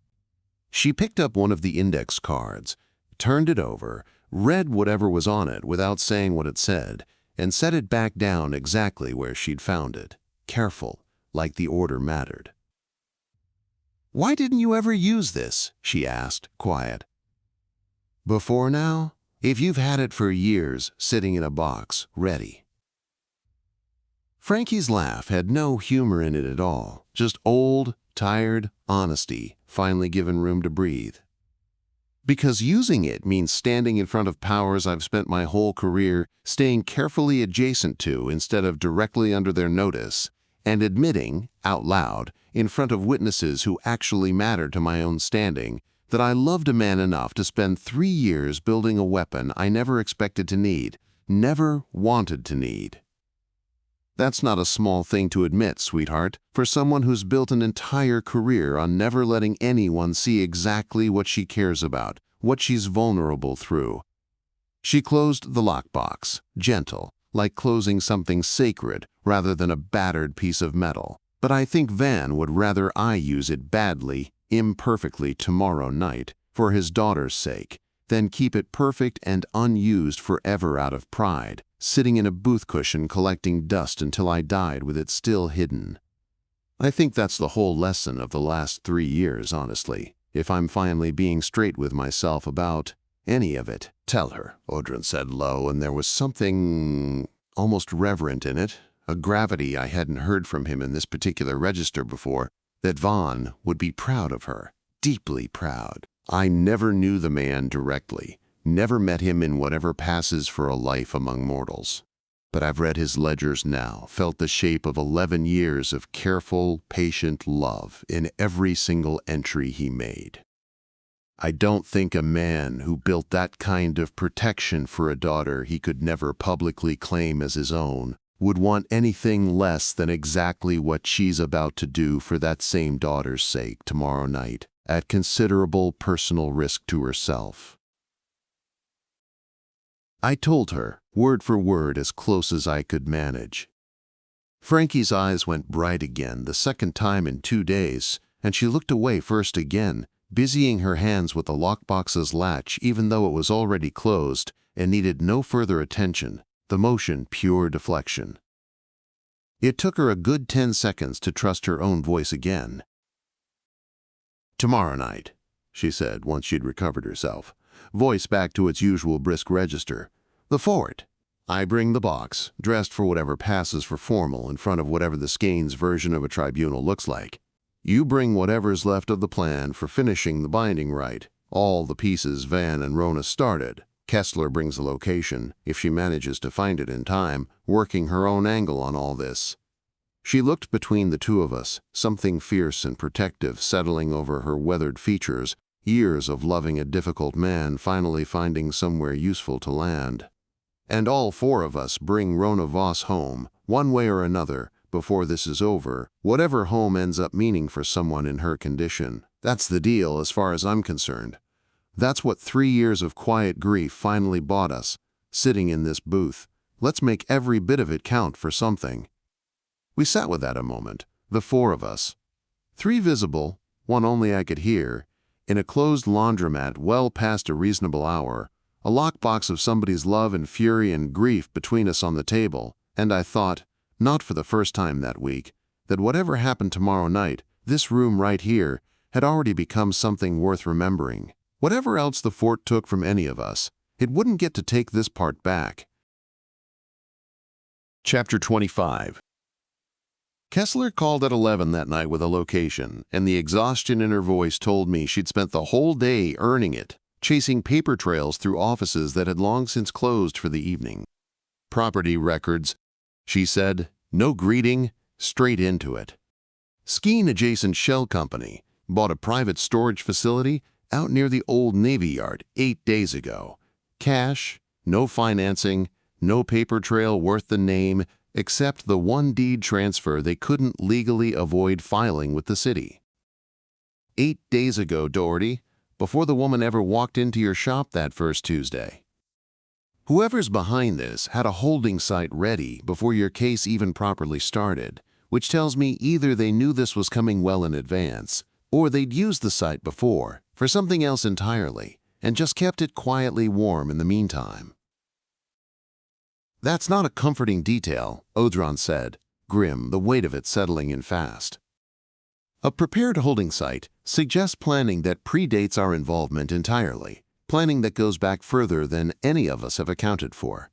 She picked up one of the index cards, turned it over, read whatever was on it without saying what it said, and set it back down exactly where she'd found it, careful, like the order mattered. "Why didn't you ever use this?" she asked, quiet. "Before now? If you've had it for years, sitting in a box, ready." Frankie's laugh had no humor in it at all, just old, tired honesty, finally given room to breathe. Because using it means standing in front of powers I've spent my whole career staying carefully adjacent to instead of directly under their notice, and admitting, out loud, in front of witnesses who actually matter to my own standing, that I loved a man enough to spend 3 years building a weapon I never expected to need, never wanted to need. That's not a small thing to admit, sweetheart, for someone who's built an entire career on never letting anyone see exactly what she cares about, what she's vulnerable through. She closed the lockbox, gentle, like closing something sacred rather than a battered piece of metal. But I think Vann would rather I use it badly, imperfectly tomorrow night, for his daughter's sake, than keep it perfect and unused forever out of pride, sitting in a booth cushion collecting dust until I died with it still hidden. I think that's the whole lesson of the last 3 years, honestly, if I'm finally being straight with myself about any of it. "Tell her," Odhran said low, and there was something almost reverent in it, a gravity I hadn't heard from him in this particular register before, that Vann would be proud of her, deeply proud. I never knew the man directly, Never met him in whatever passes for a life among mortals. But I've read his ledgers now, felt the shape of 11 years of careful, patient love in every single entry he made. I don't think a man who built that kind of protection for a daughter he could never publicly claim as his own would want anything less than exactly what she's about to do for that same daughter's sake tomorrow night, at considerable personal risk to herself. I told her, word for word, as close as I could manage. Frankie's eyes went bright again, the second time in 2 days, and she looked away first again, busying her hands with the lockbox's latch even though it was already closed and needed no further attention, the motion pure deflection. It took her a good 10 seconds to trust her own voice again. "Tomorrow night," she said once she'd recovered herself, voice back to its usual brisk register. "The fort. I bring the box, dressed for whatever passes for formal in front of whatever the Skein's version of a tribunal looks like. You bring whatever's left of the plan for finishing the binding right, all the pieces Vann and Rona started. Kessler brings the location, if she manages to find it in time, working her own angle on all this." She looked between the two of us, something fierce and protective settling over her weathered features, years of loving a difficult man finally finding somewhere useful to land. "And all 4 of us bring Wren Voss home, one way or another, before this is over, whatever home ends up meaning for someone in her condition. That's the deal as far as I'm concerned. That's what 3 years of quiet grief finally bought us, sitting in this booth. Let's make every bit of it count for something." We sat with that a moment, the 4 of us. 3 visible, 1 only I could hear, in a closed laundromat well past a reasonable hour, a lockbox of somebody's love and fury and grief between us on the table, and I thought, not for the first time that week, that whatever happened tomorrow night, this room right here had already become something worth remembering. Whatever else the fort took from any of us, it wouldn't get to take this part back. Chapter 25. Kessler called at 11 that night with a location, and the exhaustion in her voice told me she'd spent the whole day earning it, chasing paper trails through offices that had long since closed for the evening. "Property records," she said, no greeting, straight into it. Skein Adjacent Shell Company bought a private storage facility out near the old Navy Yard 8 days ago. Cash, no financing, no paper trail worth the name, except the one deed transfer they couldn't legally avoid filing with the city. 8 days ago, Doherty, before the woman ever walked into your shop that first Tuesday. Whoever's behind this had a holding site ready before your case even properly started, which tells me either they knew this was coming well in advance, or they'd used the site before for something else entirely and just kept it quietly warm in the meantime. "That's not a comforting detail," Odhran said, grim, the weight of it settling in fast. "A prepared holding site suggests planning that predates our involvement entirely, planning that goes back further than any of us have accounted for.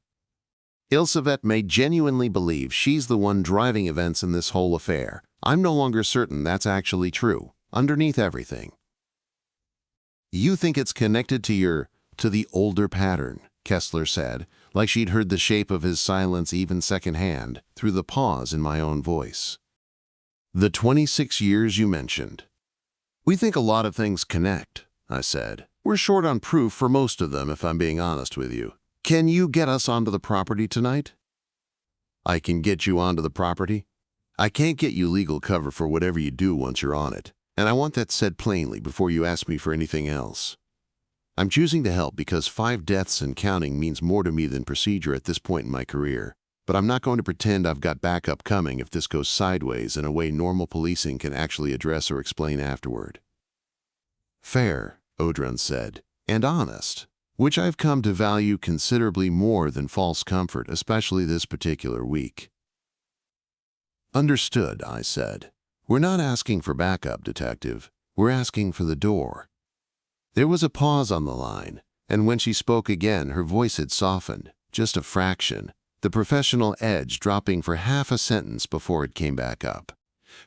Ilsevet may genuinely believe she's the one driving events in this whole affair. I'm no longer certain that's actually true, underneath everything." "You think it's connected to the older pattern," Kessler said, like she'd heard the shape of his silence even secondhand, through the pause in my own voice. "The 26 years you mentioned." "We think a lot of things connect," I said. "We're short on proof for most of them, if I'm being honest with you. Can you get us onto the property tonight?" "I can get you onto the property. I can't get you legal cover for whatever you do once you're on it, and I want that said plainly before you ask me for anything else. I'm choosing to help because 5 deaths and counting means more to me than procedure at this point in my career, but I'm not going to pretend I've got backup coming if this goes sideways in a way normal policing can actually address or explain afterward." "Fair," Odhran said, "and honest, which I've come to value considerably more than false comfort, especially this particular week." "Understood," I said. "We're not asking for backup, Detective. We're asking for the door." There was a pause on the line, and when she spoke again, her voice had softened, just a fraction, the professional edge dropping for half a sentence before it came back up.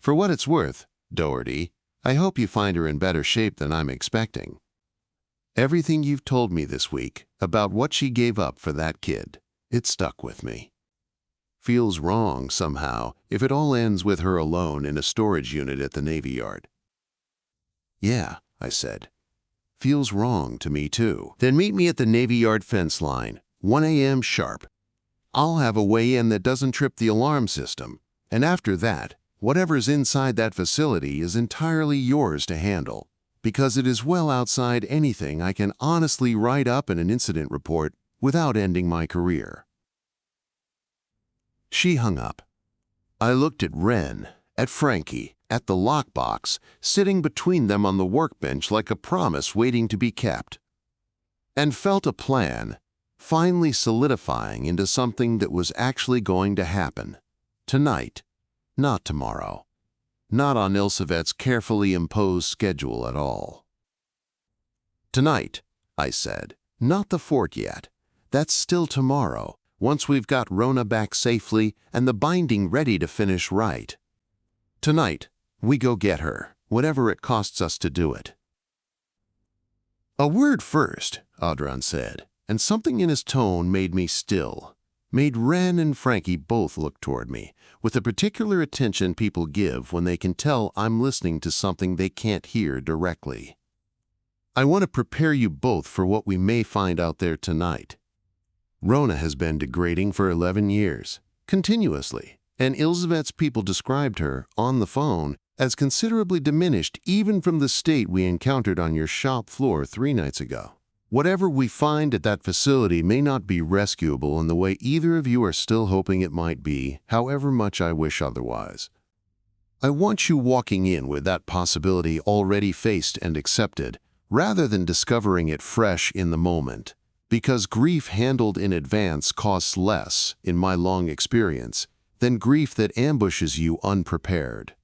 "For what it's worth, Doherty, I hope you find her in better shape than I'm expecting." Everything you've told me this week about what she gave up for that kid, it stuck with me. Feels wrong somehow if it all ends with her alone in a storage unit at the Navy Yard. Yeah, I said. Feels wrong to me too. Then meet me at the Navy Yard fence line, 1 a.m. sharp. I'll have a way in that doesn't trip the alarm system, and after that, whatever's inside that facility is entirely yours to handle, because it is well outside anything I can honestly write up in an incident report without ending my career. She hung up. I looked at Wren, at Frankie, at the lockbox, sitting between them on the workbench like a promise waiting to be kept, and felt a plan finally solidifying into something that was actually going to happen. Tonight, not tomorrow. Not on Ilsevet's carefully imposed schedule at all. Tonight, I said, not the fort yet. That's still tomorrow, once we've got Rona back safely and the binding ready to finish right. Tonight, we go get her, whatever it costs us to do it. A word first, Odhran said, and something in his tone made me still, made Wren and Frankie both look toward me, with the particular attention people give when they can tell I'm listening to something they can't hear directly. I want to prepare you both for what we may find out there tonight. Rona has been degrading for 11 years, continuously, and Ilsevet's people described her, on the phone, as considerably diminished even from the state we encountered on your shop floor 3 nights ago. Whatever we find at that facility may not be rescuable in the way either of you are still hoping it might be, however much I wish otherwise. I want you walking in with that possibility already faced and accepted, rather than discovering it fresh in the moment, because grief handled in advance costs less, in my long experience, than grief that ambushes you unprepared.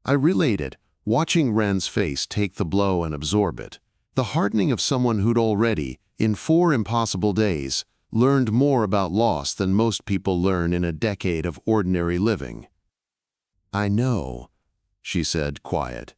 I related, watching Wren's face take the blow and absorb it, the hardening of someone who'd already, in 4 impossible days, learned more about loss than most people learn in a decade of ordinary living. I know, she said, quiet.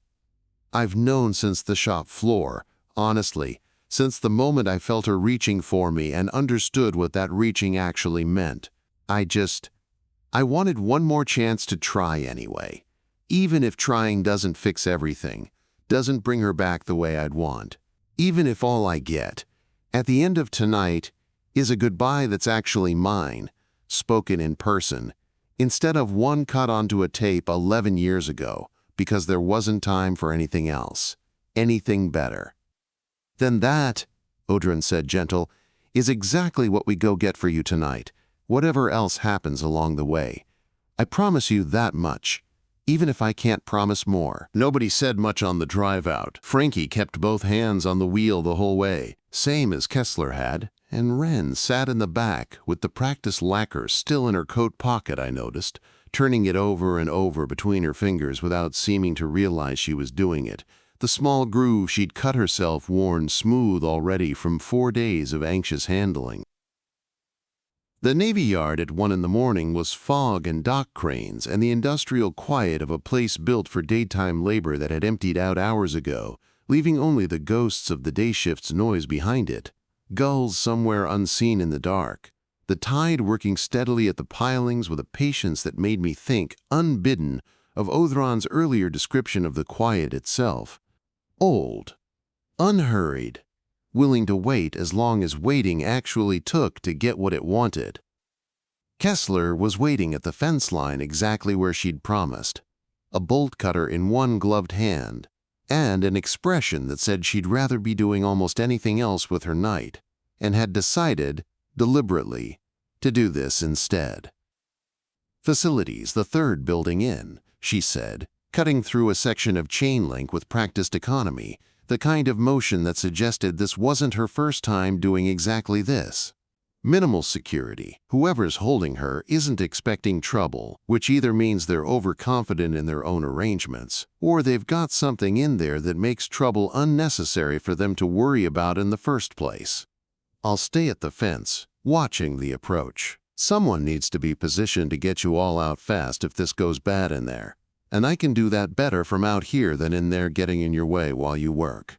I've known since the shop floor, honestly, since the moment I felt her reaching for me and understood what that reaching actually meant. I wanted one more chance to try anyway, even if trying doesn't fix everything, doesn't bring her back the way I'd want. Even if all I get, at the end of tonight, is a goodbye that's actually mine, spoken in person, instead of one cut onto a tape 11 years ago, because there wasn't time for anything else, anything better. Then that, Odhran said gentle, is exactly what we go get for you tonight, whatever else happens along the way. I promise you that much. Even if I can't promise more. Nobody said much on the drive out. Frankie kept both hands on the wheel the whole way, same as Kessler had, and Wren sat in the back with the practice lacquer still in her coat pocket, I noticed, turning it over and over between her fingers without seeming to realize she was doing it. The small groove she'd cut herself worn smooth already from 4 days of anxious handling. The Navy Yard at 1 in the morning was fog and dock cranes and the industrial quiet of a place built for daytime labor that had emptied out hours ago, leaving only the ghosts of the day shift's noise behind it, gulls somewhere unseen in the dark, the tide working steadily at the pilings with a patience that made me think, unbidden, of Odhran's earlier description of the quiet itself. Old, unhurried, willing to wait as long as waiting actually took to get what it wanted. Kessler was waiting at the fence line exactly where she'd promised, a bolt cutter in one gloved hand, and an expression that said she'd rather be doing almost anything else with her night, and had decided, deliberately, to do this instead. Facilities, the 3rd building in, she said, cutting through a section of chain link with practiced economy, the kind of motion that suggested this wasn't her first time doing exactly this. Minimal security. Whoever's holding her isn't expecting trouble, which either means they're overconfident in their own arrangements, or they've got something in there that makes trouble unnecessary for them to worry about in the first place. I'll stay at the fence, watching the approach. Someone needs to be positioned to get you all out fast if this goes bad in there. And I can do that better from out here than in there getting in your way while you work.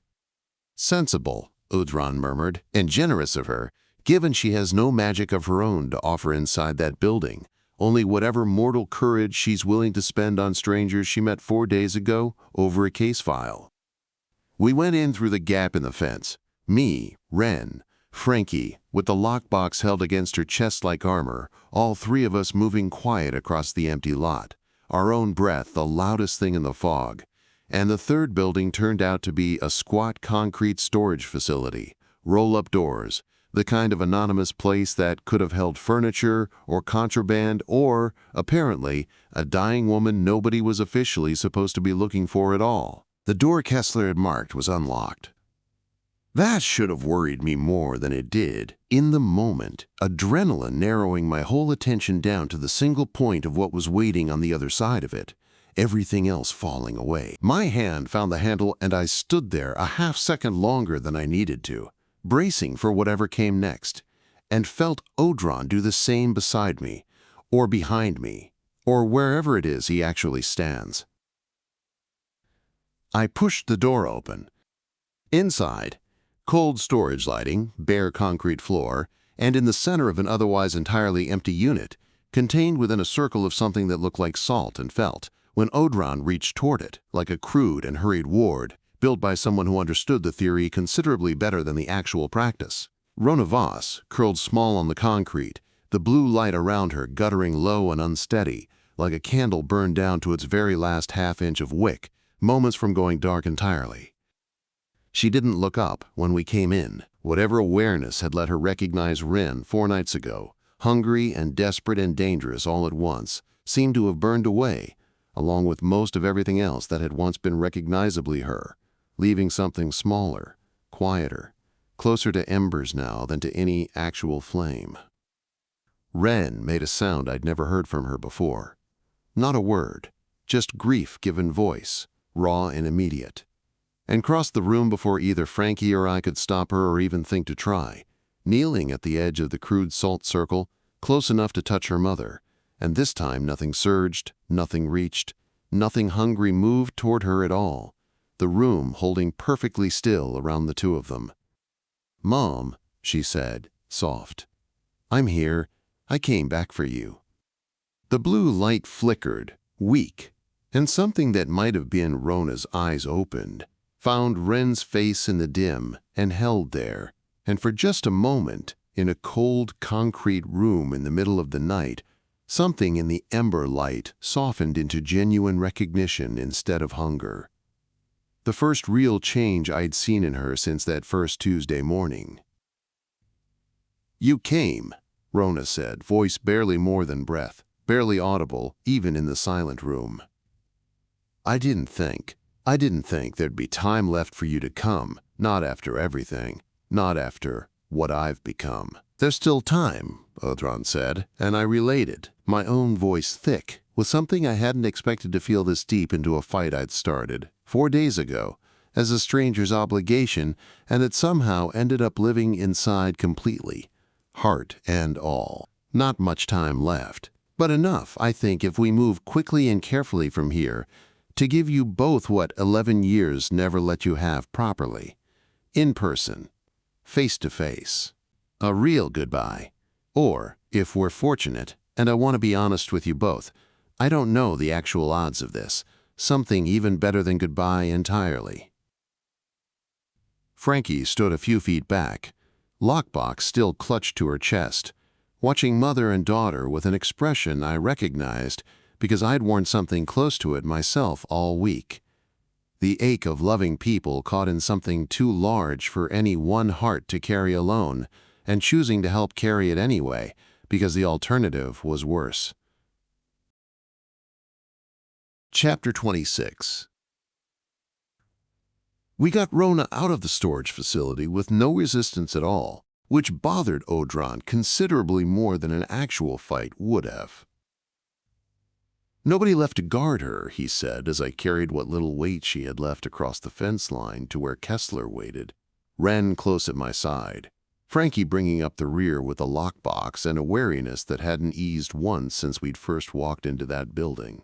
Sensible, Odhran murmured, and generous of her, given she has no magic of her own to offer inside that building, only whatever mortal courage she's willing to spend on strangers she met 4 days ago over a case file. We went in through the gap in the fence. Me, Wren, Frankie, with the lockbox held against her chest like armor, all three of us moving quiet across the empty lot, our own breath the loudest thing in the fog. And the third building turned out to be a squat concrete storage facility, roll-up doors, the kind of anonymous place that could have held furniture or contraband or, apparently, a dying woman nobody was officially supposed to be looking for at all. The door Kessler had marked was unlocked. That should have worried me more than it did. In the moment, adrenaline narrowing my whole attention down to the single point of what was waiting on the other side of it, everything else falling away. My hand found the handle and I stood there a half-second longer than I needed to, bracing for whatever came next, and felt Odhran do the same beside me, or behind me, or wherever it is he actually stands. I pushed the door open. Inside, cold storage lighting, bare concrete floor, and in the center of an otherwise entirely empty unit, contained within a circle of something that looked like salt and felt, when Odhran reached toward it, like a crude and hurried ward, built by someone who understood the theory considerably better than the actual practice. Wren Voss, curled small on the concrete, the blue light around her guttering low and unsteady, like a candle burned down to its very last half-inch of wick, moments from going dark entirely. She didn't look up when we came in. Whatever awareness had let her recognize Wren 4 nights ago, hungry and desperate and dangerous all at once, seemed to have burned away, along with most of everything else that had once been recognizably her, leaving something smaller, quieter, closer to embers now than to any actual flame. Wren made a sound I'd never heard from her before. Not a word, just grief given voice, raw and immediate, and crossed the room before either Frankie or I could stop her or even think to try, kneeling at the edge of the crude salt circle, close enough to touch her mother, and this time nothing surged, nothing reached, nothing hungry moved toward her at all, the room holding perfectly still around the two of them. "Mom," she said, soft. "I'm here. I came back for you." The blue light flickered, weak, and something that might have been Rona's eyes opened, found Wren's face in the dim and held there, and for just a moment, in a cold concrete room in the middle of the night, something in the ember light softened into genuine recognition instead of hunger. The first real change I'd seen in her since that first Tuesday morning. "You came," Rona said, voice barely more than breath, barely audible even in the silent room. I didn't think there'd be time left for you to come, not after everything, not after what I've become." "There's still time," Odhran said, and I related, my own voice thick, with something I hadn't expected to feel this deep into a fight I'd started 4 days ago, as a stranger's obligation, and that somehow ended up living inside completely, heart and all. Not much time left, but enough, I think, if we move quickly and carefully from here, to give you both what 11 years never let you have properly. In person, face to face. A real goodbye. Or, if we're fortunate, and I want to be honest with you both, I don't know the actual odds of this, something even better than goodbye entirely. Frankie stood a few feet back, lockbox still clutched to her chest, watching mother and daughter with an expression I recognized because I'd worn something close to it myself all week. The ache of loving people caught in something too large for any one heart to carry alone, and choosing to help carry it anyway, because the alternative was worse. Chapter 26. We got Rona out of the storage facility with no resistance at all, which bothered Odhran considerably more than an actual fight would have. "Nobody left to guard her," he said as I carried what little weight she had left across the fence line to where Kessler waited, Wren close at my side, Frankie bringing up the rear with a lockbox and a wariness that hadn't eased once since we'd first walked into that building.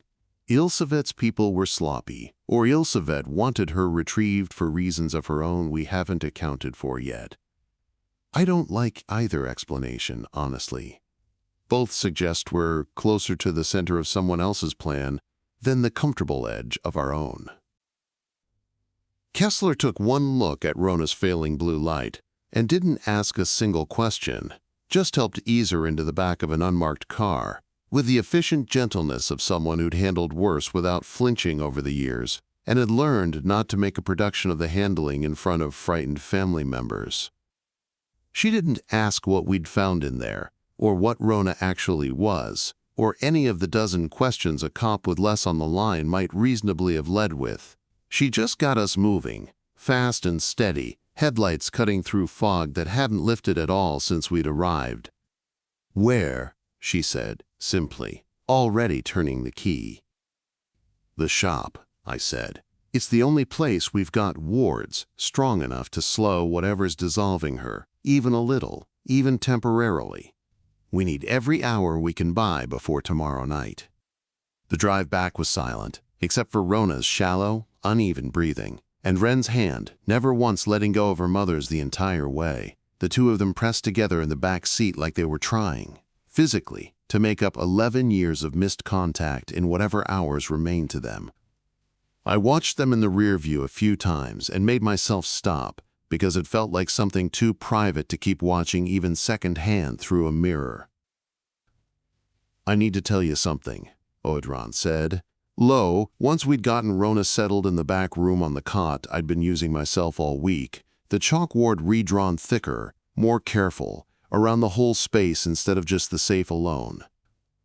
Ilsevet's people were sloppy, or Ilsevet wanted her retrieved for reasons of her own we haven't accounted for yet. I don't like either explanation, honestly. Both suggest we're closer to the center of someone else's plan than the comfortable edge of our own. Kessler took one look at Rona's failing blue light and didn't ask a single question, just helped ease her into the back of an unmarked car, with the efficient gentleness of someone who'd handled worse without flinching over the years and had learned not to make a production of the handling in front of frightened family members. She didn't ask what we'd found in there, or what Rona actually was, or any of the dozen questions a cop with less on the line might reasonably have led with. She just got us moving, fast and steady, headlights cutting through fog that hadn't lifted at all since we'd arrived. "Where?" she said, simply, already turning the key. "The shop," I said. "It's the only place we've got wards strong enough to slow whatever's dissolving her, even a little, even temporarily. We need every hour we can buy before tomorrow night." The drive back was silent, except for Rona's shallow, uneven breathing, and Wren's hand, never once letting go of her mother's the entire way. The two of them pressed together in the back seat like they were trying, physically, to make up 11 years of missed contact in whatever hours remained to them. I watched them in the rear view a few times and made myself stop, because it felt like something too private to keep watching even second-hand through a mirror. "I need to tell you something," Odhran said. Low, once we'd gotten Rona settled in the back room on the cot I'd been using myself all week, the chalkboard redrawn thicker, more careful, around the whole space instead of just the safe alone.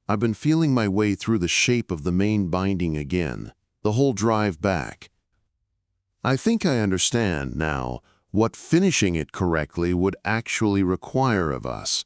"I've been feeling my way through the shape of the main binding again, the whole drive back. I think I understand now what finishing it correctly would actually require of us.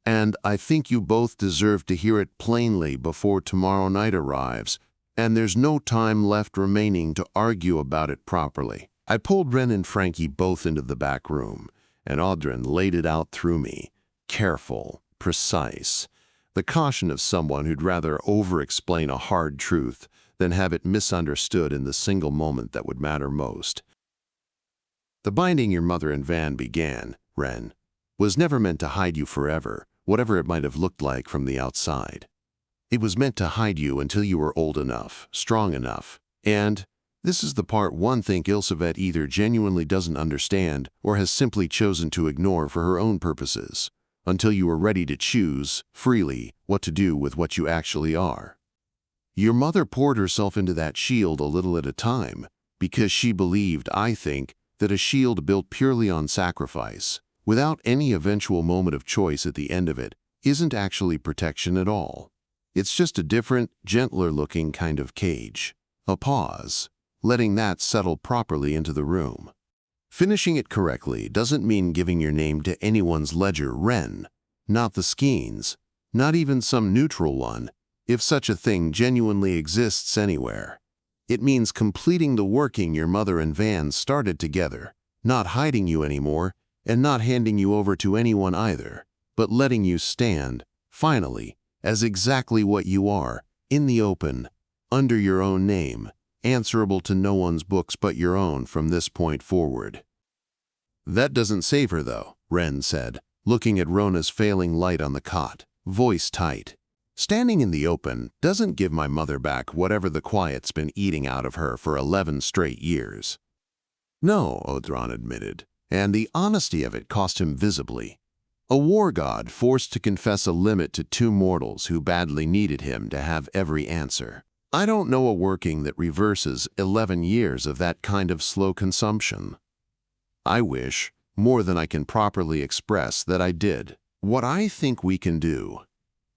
And I think you both deserve to hear it plainly before tomorrow night arrives, and there's no time left remaining to argue about it properly." I pulled Wren and Frankie both into the back room, and Odhran laid it out through me, careful, precise, the caution of someone who'd rather over-explain a hard truth than have it misunderstood in the single moment that would matter most. "The binding your mother and Vann began, Wren, was never meant to hide you forever, whatever it might have looked like from the outside. It was meant to hide you until you were old enough, strong enough, and this is the part one think Ilsevet either genuinely doesn't understand or has simply chosen to ignore for her own purposes, until you were ready to choose, freely, what to do with what you actually are. Your mother poured herself into that shield a little at a time, because she believed, I think, that a shield built purely on sacrifice, without any eventual moment of choice at the end of it, isn't actually protection at all. It's just a different, gentler-looking kind of cage. A pause, letting that settle properly into the room. Finishing it correctly doesn't mean giving your name to anyone's ledger, Wren, not the Skein's, not even some neutral one, if such a thing genuinely exists anywhere. It means completing the working your mother and Vann started together, not hiding you anymore, and not handing you over to anyone either, but letting you stand, finally, as exactly what you are, in the open, under your own name, answerable to no one's books but your own from this point forward." "That doesn't save her, though," Wren said, looking at Rona's failing light on the cot, voice tight. "Standing in the open doesn't give my mother back whatever the quiet's been eating out of her for 11 straight years." "No," Odhran admitted, and the honesty of it cost him visibly. A war god forced to confess a limit to two mortals who badly needed him to have every answer. "I don't know a working that reverses 11 years of that kind of slow consumption. I wish, more than I can properly express, that I did. What I think we can do,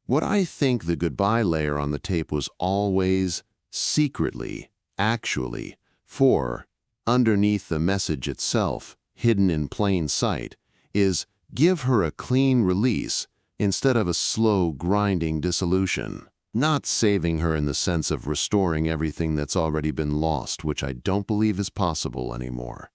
what I think the goodbye layer on the tape was always, secretly, actually, for, underneath the message itself, hidden in plain sight, is give her a clean release instead of a slow, grinding dissolution. Not saving her in the sense of restoring everything that's already been lost, which I don't believe is possible anymore.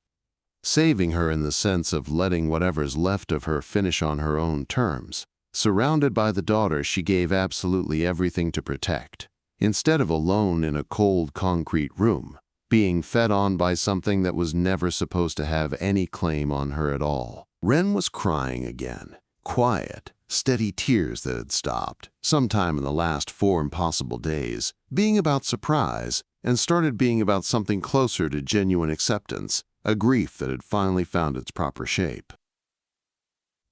Saving her in the sense of letting whatever's left of her finish on her own terms, surrounded by the daughter she gave absolutely everything to protect, instead of alone in a cold concrete room, being fed on by something that was never supposed to have any claim on her at all. Wren was crying again, quiet, steady tears that had stopped, sometime in the last 4 impossible days, being about surprise, and started being about something closer to genuine acceptance, a grief that had finally found its proper shape.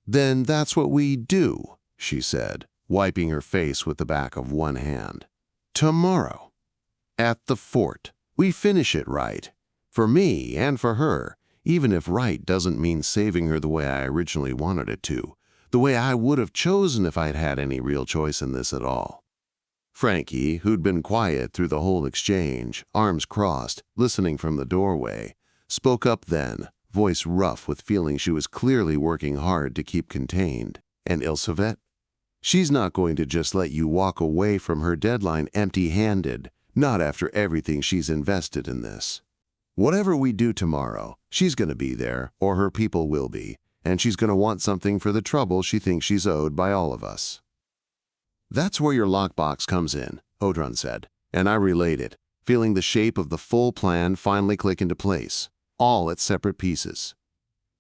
"Then that's what we do," she said, wiping her face with the back of one hand. "Tomorrow. At the fort. We finish it right. For me and for her, even if right doesn't mean saving her the way I originally wanted it to, the way I would have chosen if I'd had any real choice in this at all." Frankie, who'd been quiet through the whole exchange, arms crossed, listening from the doorway, spoke up then, voice rough with feeling she was clearly working hard to keep contained. "And Ilsevet? She's not going to just let you walk away from her deadline empty-handed, not after everything she's invested in this. Whatever we do tomorrow, she's going to be there, or her people will be, and she's going to want something for the trouble she thinks she's owed by all of us." "That's where your lockbox comes in," Odhran said, and I relayed it, feeling the shape of the full plan finally click into place, all its separate pieces.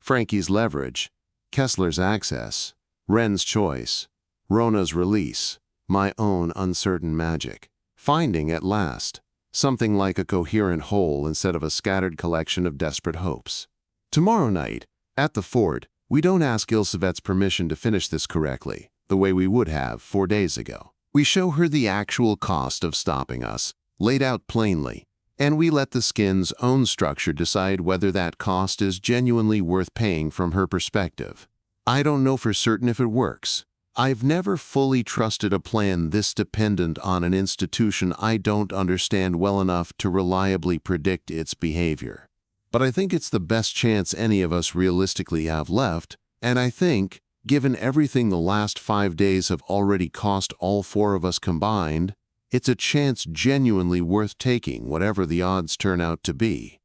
Frankie's leverage, Kessler's access, Wren's choice, Rona's release, my own uncertain magic, finding at last something like a coherent whole instead of a scattered collection of desperate hopes. Tomorrow night, at the fort, we don't ask Ilsevet's permission to finish this correctly, the way we would have 4 days ago. We show her the actual cost of stopping us, laid out plainly, and we let the skin's own structure decide whether that cost is genuinely worth paying from her perspective. I don't know for certain if it works. I've never fully trusted a plan this dependent on an institution I don't understand well enough to reliably predict its behavior. But I think it's the best chance any of us realistically have left, and I think, given everything the last 5 days have already cost all 4 of us combined, it's a chance genuinely worth taking, whatever the odds turn out to be.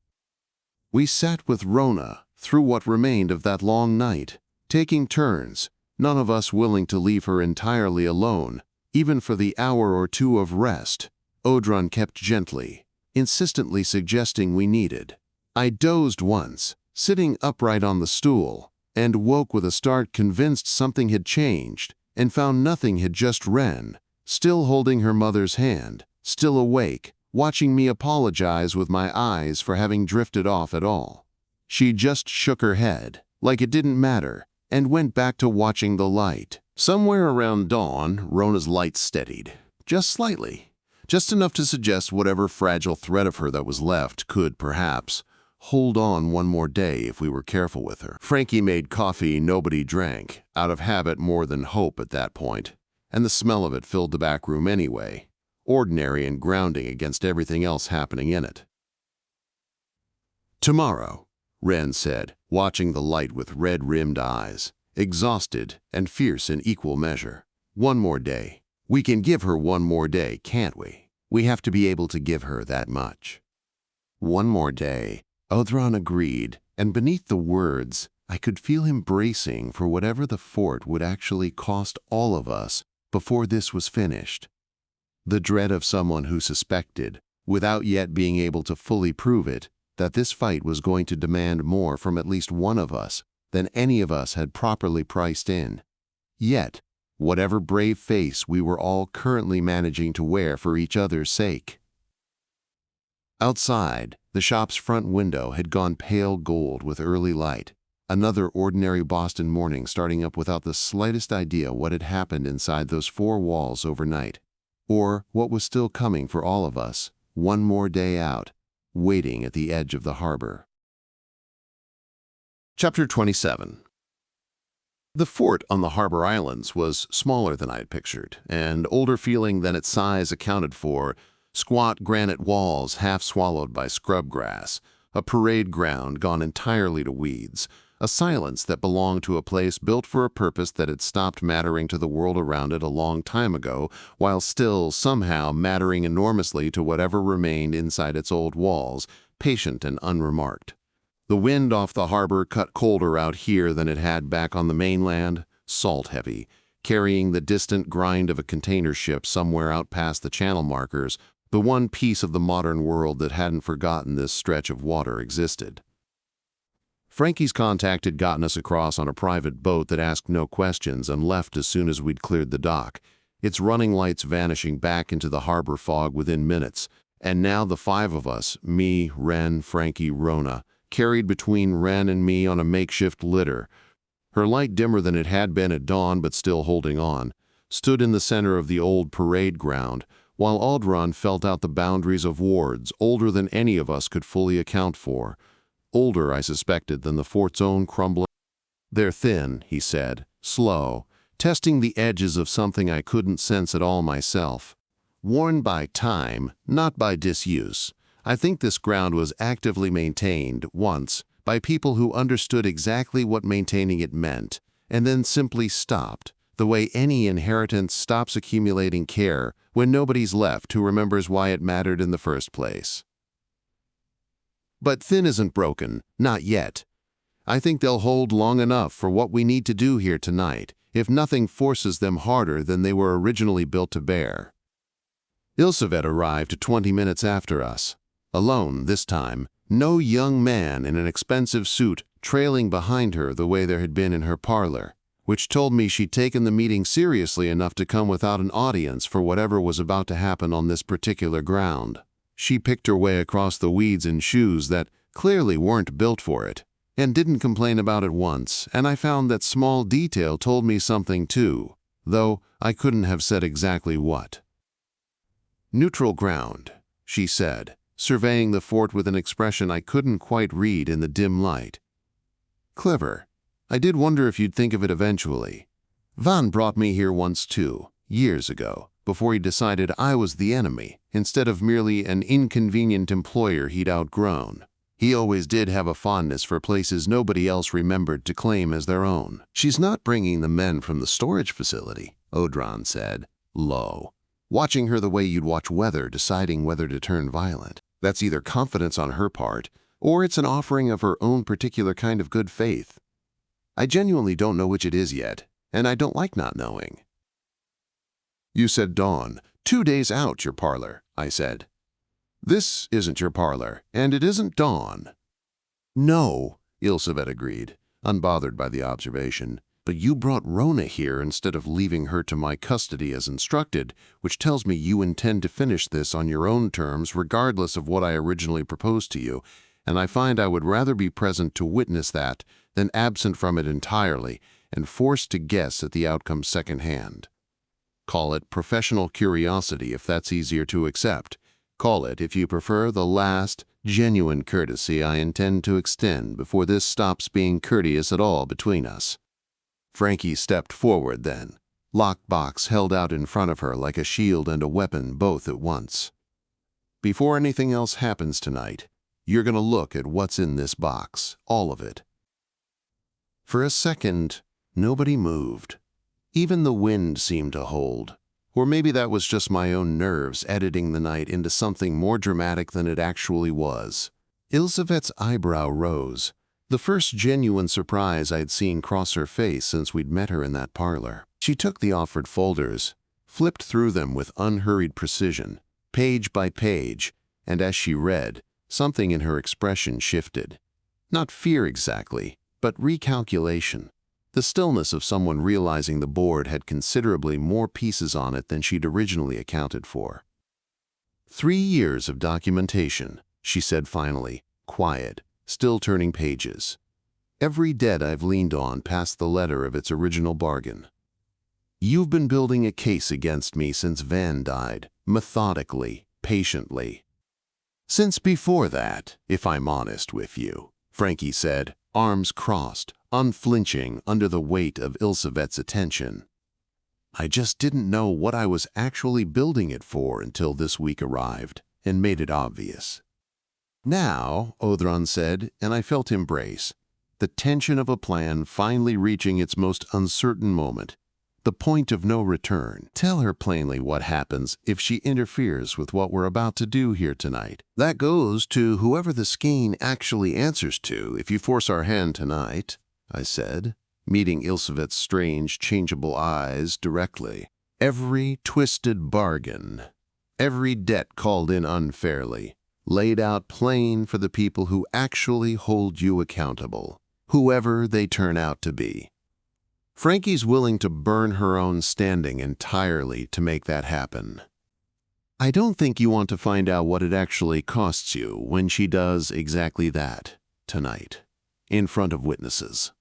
We sat with Rona through what remained of that long night, taking turns, none of us willing to leave her entirely alone, even for the hour or 2 of rest Odhran kept gently, insistently suggesting we needed. I dozed once, sitting upright on the stool, and woke with a start convinced something had changed, and found nothing had just Wren, still holding her mother's hand, still awake, watching me apologize with my eyes for having drifted off at all. She just shook her head, like it didn't matter, and went back to watching the light. Somewhere around dawn, Rona's light steadied, just slightly, just enough to suggest whatever fragile thread of her that was left could, perhaps, hold on one more day if we were careful with her. Frankie made coffee nobody drank, out of habit more than hope at that point, and the smell of it filled the back room anyway, ordinary and grounding against everything else happening in it. "Tomorrow," Wren said, watching the light with red-rimmed eyes, exhausted and fierce in equal measure. "One more day. We can give her one more day, can't we? We have to be able to give her that much." "One more day," Odhran agreed, and beneath the words, I could feel him bracing for whatever the fort would actually cost all of us before this was finished. The dread of someone who suspected, without yet being able to fully prove it, that this fight was going to demand more from at least one of us than any of us had properly priced in. Yet, whatever brave face we were all currently managing to wear for each other's sake. Outside, the shop's front window had gone pale gold with early light, another ordinary Boston morning starting up without the slightest idea what had happened inside those 4 walls overnight, or what was still coming for all of us, one more day out, waiting at the edge of the harbor. Chapter 27. The fort on the harbor islands was smaller than I had pictured, and older feeling than its size accounted for. Squat granite walls half swallowed by scrub grass, a parade ground gone entirely to weeds, a silence that belonged to a place built for a purpose that had stopped mattering to the world around it a long time ago, while still somehow mattering enormously to whatever remained inside its old walls, patient and unremarked. The wind off the harbor cut colder out here than it had back on the mainland, salt-heavy, carrying the distant grind of a container ship somewhere out past the channel markers, the one piece of the modern world that hadn't forgotten this stretch of water existed. Frankie's contact had gotten us across on a private boat that asked no questions and left as soon as we'd cleared the dock, its running lights vanishing back into the harbor fog within minutes. And now the five of us, me, Wren, Frankie, Rona, carried between Wren and me on a makeshift litter, her light dimmer than it had been at dawn but still holding on, stood in the center of the old parade ground, while Odhran felt out the boundaries of wards older than any of us could fully account for. Older, I suspected, than the fort's own crumbling. "They're thin," he said, slow, testing the edges of something I couldn't sense at all myself. "Worn by time, not by disuse. I think this ground was actively maintained, once, by people who understood exactly what maintaining it meant, and then simply stopped, the way any inheritance stops accumulating care when nobody's left who remembers why it mattered in the first place. But thin isn't broken, not yet. I think they'll hold long enough for what we need to do here tonight, if nothing forces them harder than they were originally built to bear." Ilsevet arrived 20 minutes after us. Alone this time, no young man in an expensive suit trailing behind her the way there had been in her parlor, which told me she'd taken the meeting seriously enough to come without an audience for whatever was about to happen on this particular ground. She picked her way across the weeds in shoes that clearly weren't built for it, and didn't complain about it once, and I found that small detail told me something too, though I couldn't have said exactly what. "Neutral ground," she said, surveying the fort with an expression I couldn't quite read in the dim light. "Clever. I did wonder if you'd think of it eventually. Vann brought me here once too, years ago, before he decided I was the enemy, instead of merely an inconvenient employer he'd outgrown. He always did have a fondness for places nobody else remembered to claim as their own." "She's not bringing the men from the storage facility," Odhran said, low, watching her the way you'd watch weather deciding whether to turn violent. "That's either confidence on her part, or it's an offering of her own particular kind of good faith. I genuinely don't know which it is yet, and I don't like not knowing." "You said dawn. 2 days out, your parlor," I said. "This isn't your parlor, and it isn't dawn." "No," Ilsevet agreed, unbothered by the observation. "But you brought Rona here instead of leaving her to my custody as instructed, which tells me you intend to finish this on your own terms regardless of what I originally proposed to you, and I find I would rather be present to witness that than absent from it entirely and forced to guess at the outcome secondhand. Call it professional curiosity if that's easier to accept. Call it, if you prefer, the last, genuine courtesy I intend to extend before this stops being courteous at all between us." Frankie stepped forward then, lockbox held out in front of her like a shield and a weapon both at once. "Before anything else happens tonight, you're going to look at what's in this box, all of it." For a second, nobody moved. Even the wind seemed to hold. Or maybe that was just my own nerves editing the night into something more dramatic than it actually was. Ilsevet's eyebrow rose, the first genuine surprise I'd seen cross her face since we'd met her in that parlor. She took the offered folders, flipped through them with unhurried precision, page by page, and as she read, something in her expression shifted. Not fear exactly, but recalculation. The stillness of someone realizing the board had considerably more pieces on it than she'd originally accounted for. 3 years of documentation, she said finally, quiet, still turning pages. Every debt I've leaned on passed the letter of its original bargain. You've been building a case against me since Vann died, methodically, patiently. Since before that, if I'm honest with you, Frankie said, arms crossed, unflinching under the weight of Ilsevet's attention. I just didn't know what I was actually building it for until this week arrived and made it obvious. Now, Odhran said, and I felt him brace, the tension of a plan finally reaching its most uncertain moment, the point of no return. Tell her plainly what happens if she interferes with what we're about to do here tonight. That goes to whoever the Skein actually answers to if you force our hand tonight, I said, meeting Ilsevet's strange, changeable eyes directly. Every twisted bargain, every debt called in unfairly, laid out plain for the people who actually hold you accountable, whoever they turn out to be. Frankie's willing to burn her own standing entirely to make that happen. I don't think you want to find out what it actually costs you when she does exactly that, tonight, in front of witnesses.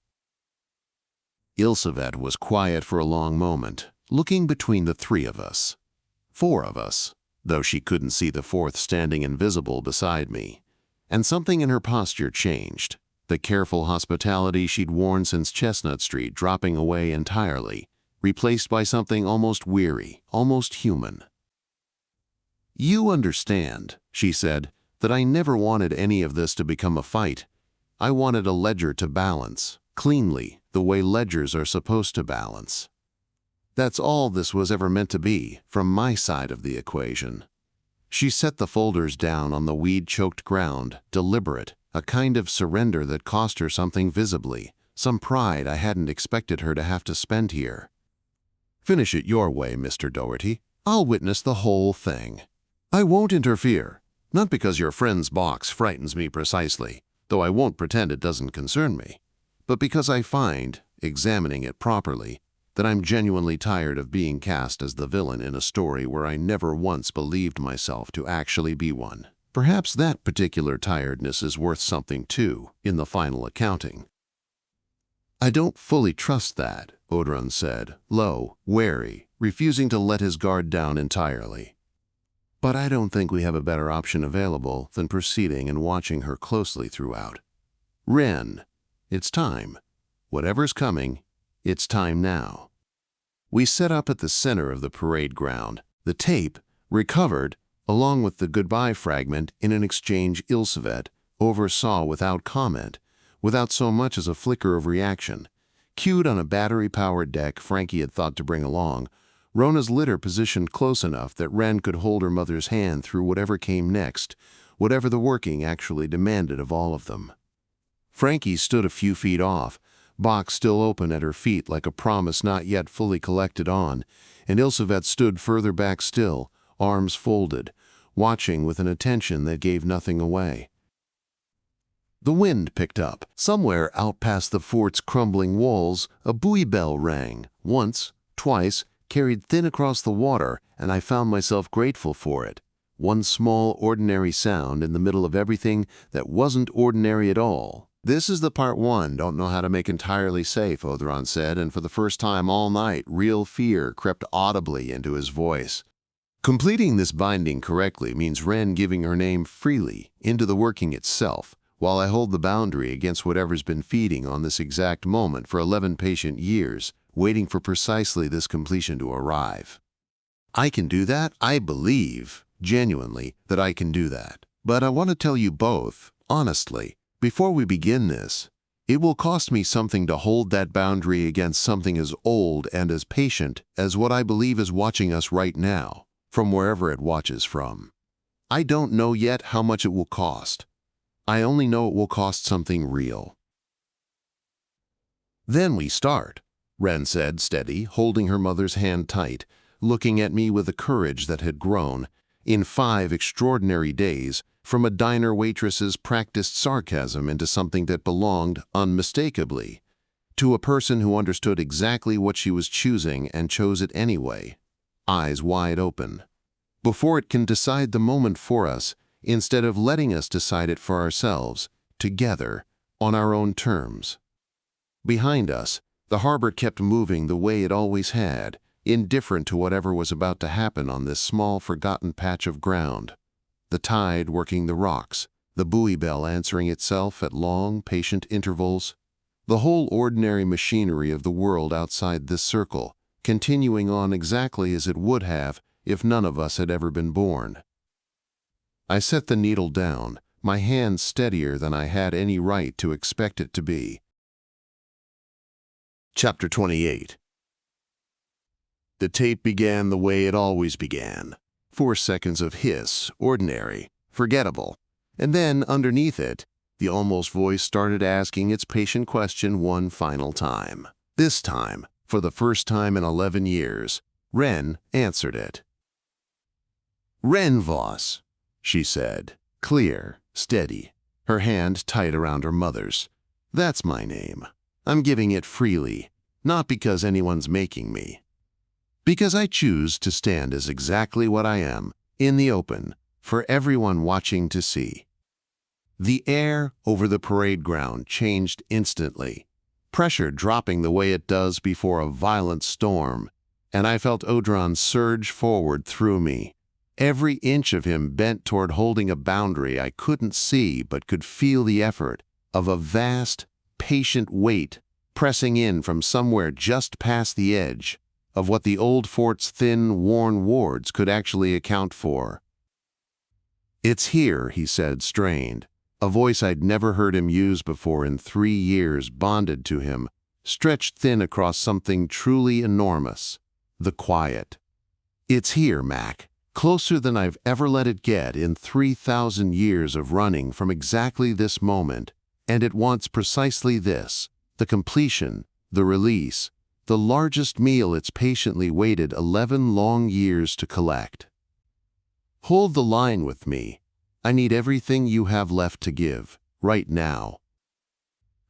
Ilsevet was quiet for a long moment, looking between the three of us. Four of us, though she couldn't see the fourth standing invisible beside me. And something in her posture changed. The careful hospitality she'd worn since Chestnut Street dropping away entirely, replaced by something almost weary, almost human. "You understand," she said, "that I never wanted any of this to become a fight. I wanted a ledger to balance, cleanly, the way ledgers are supposed to balance. That's all this was ever meant to be, from my side of the equation." She set the folders down on the weed-choked ground, deliberate, a kind of surrender that cost her something visibly, some pride I hadn't expected her to have to spend here. "Finish it your way, Mr. Doherty. I'll witness the whole thing. I won't interfere, not because your friend's box frightens me precisely, though I won't pretend it doesn't concern me, but because I find, examining it properly, that I'm genuinely tired of being cast as the villain in a story where I never once believed myself to actually be one. Perhaps that particular tiredness is worth something, too, in the final accounting." "I don't fully trust that," Odhran said, low, wary, refusing to let his guard down entirely. "But I don't think we have a better option available than proceeding and watching her closely throughout. Wren, it's time. Whatever's coming, it's time now." We set up at the center of the parade ground, the tape, recovered, along with the goodbye fragment in an exchange Ilsevet oversaw without comment, without so much as a flicker of reaction. Cued on a battery-powered deck Frankie had thought to bring along, Rona's litter positioned close enough that Wren could hold her mother's hand through whatever came next, whatever the working actually demanded of all of them. Frankie stood a few feet off, box still open at her feet like a promise not yet fully collected on, and Ilsevet stood further back still, arms folded, watching with an attention that gave nothing away. The wind picked up. Somewhere out past the fort's crumbling walls, a buoy bell rang, once, twice, carried thin across the water, and I found myself grateful for it. One small, ordinary sound in the middle of everything that wasn't ordinary at all. "This is the part one don't know how to make entirely safe," Odhran said, and for the first time all night, real fear crept audibly into his voice. "Completing this binding correctly means Wren giving her name freely into the working itself, while I hold the boundary against whatever's been feeding on this exact moment for 11 patient years, waiting for precisely this completion to arrive. I can do that. I believe, genuinely, that I can do that. But I want to tell you both, honestly, before we begin this, it will cost me something to hold that boundary against something as old and as patient as what I believe is watching us right now, from wherever it watches from. I don't know yet how much it will cost. I only know it will cost something real." "Then we start," Wren said, steady, holding her mother's hand tight, looking at me with a courage that had grown, in 5 extraordinary days, from a diner waitress's practiced sarcasm into something that belonged, unmistakably, to a person who understood exactly what she was choosing and chose it anyway, eyes wide open, before it can decide the moment for us, instead of letting us decide it for ourselves, together, on our own terms. Behind us, the harbor kept moving the way it always had, indifferent to whatever was about to happen on this small, forgotten patch of ground. The tide working the rocks, the buoy bell answering itself at long, patient intervals, the whole ordinary machinery of the world outside this circle, continuing on exactly as it would have if none of us had ever been born. I set the needle down, my hand steadier than I had any right to expect it to be. Chapter 28. The tape began the way it always began. 4 seconds of hiss, ordinary, forgettable, and then, underneath it, The almost voice started asking its patient question one final time. This time, for the first time in 11 years, Wren answered it. "Wren Voss," she said, clear, steady, her hand tight around her mother's. "That's my name. I'm giving it freely, not because anyone's making me. Because I choose to stand as exactly what I am, in the open, for everyone watching to see." The air over the parade ground changed instantly, pressure dropping the way it does before a violent storm, and I felt Odhran surge forward through me, every inch of him bent toward holding a boundary I couldn't see but could feel the effort of a vast, patient weight pressing in from somewhere just past the edge of what the old fort's thin, worn wards could actually account for. "It's here," he said, strained, a voice I'd never heard him use before in 3 years, bonded to him, stretched thin across something truly enormous, the quiet. "It's here, Mac, closer than I've ever let it get in 3,000 years of running from exactly this moment, and it wants precisely this, the completion, the release, the largest meal it's patiently waited 11 long years to collect. Hold the line with me. I need everything you have left to give, right now."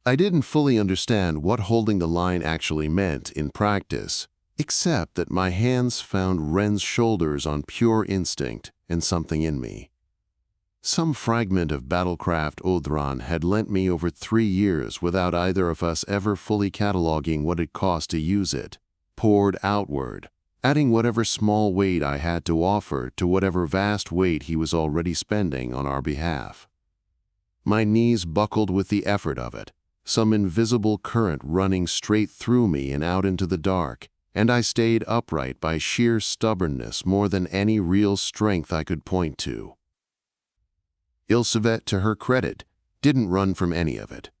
I didn't fully understand what holding the line actually meant in practice, except that my hands found Wren's shoulders on pure instinct and something in me. Some fragment of battlecraft Odhran had lent me over 3 years without either of us ever fully cataloging what it cost to use it, poured outward, adding whatever small weight I had to offer to whatever vast weight he was already spending on our behalf. My knees buckled with the effort of it, some invisible current running straight through me and out into the dark, and I stayed upright by sheer stubbornness more than any real strength I could point to. Ilsevet, to her credit, didn't run from any of it.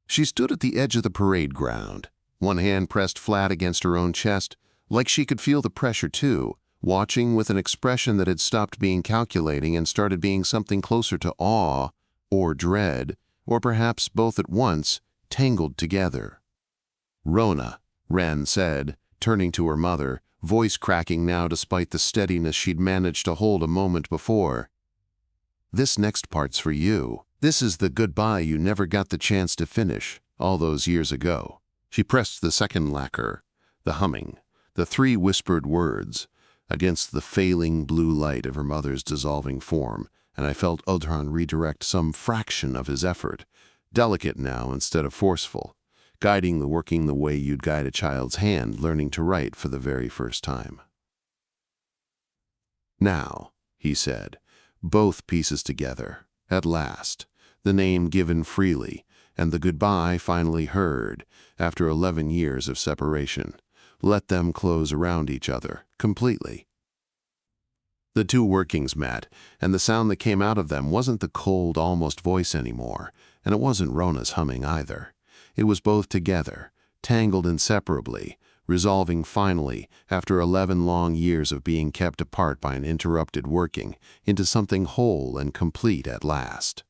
She stood at the edge of the parade ground, one hand pressed flat against her own chest, like she could feel the pressure too, watching with an expression that had stopped being calculating and started being something closer to awe or dread, or perhaps both at once, tangled together. "Rona," Wren said, turning to her mother, voice cracking now despite the steadiness she'd managed to hold a moment before. "This next part's for you. This is the goodbye you never got the chance to finish, all those years ago." She pressed the second lacquer, the humming, the 3 whispered words, against the failing blue light of her mother's dissolving form, and I felt Odhran redirect some fraction of his effort, delicate now instead of forceful, guiding the working the way you'd guide a child's hand learning to write for the very first time. "Now," he said, both pieces together, at last, the name given freely, and the goodbye finally heard, after 11 years of separation. Let them close around each other, completely. The 2 workings met, and the sound that came out of them wasn't the cold, almost voice anymore, and it wasn't Rona's humming either. It was both together, tangled inseparably, resolving finally, after 11 long years of being kept apart by an interrupted working, into something whole and complete at last.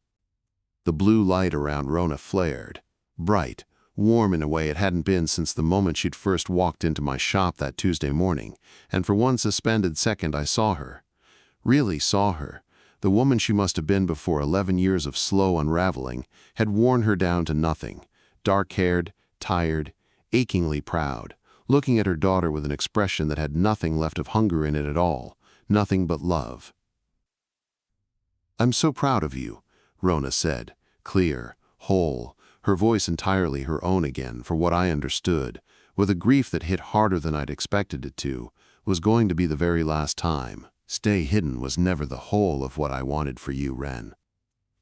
The blue light around Rona flared, bright, warm in a way it hadn't been since the moment she'd first walked into my shop that Tuesday morning, and for one suspended second I saw her. Really saw her. The woman she must have been before 11 years of slow unraveling had worn her down to nothing, dark-haired, tired, achingly proud, looking at her daughter with an expression that had nothing left of hunger in it at all, nothing but love. "I'm so proud of you," Rona said, clear, whole, her voice entirely her own again for what I understood, with a grief that hit harder than I'd expected it to, was going to be the very last time. Stay hidden was never the whole of what I wanted for you, Wren.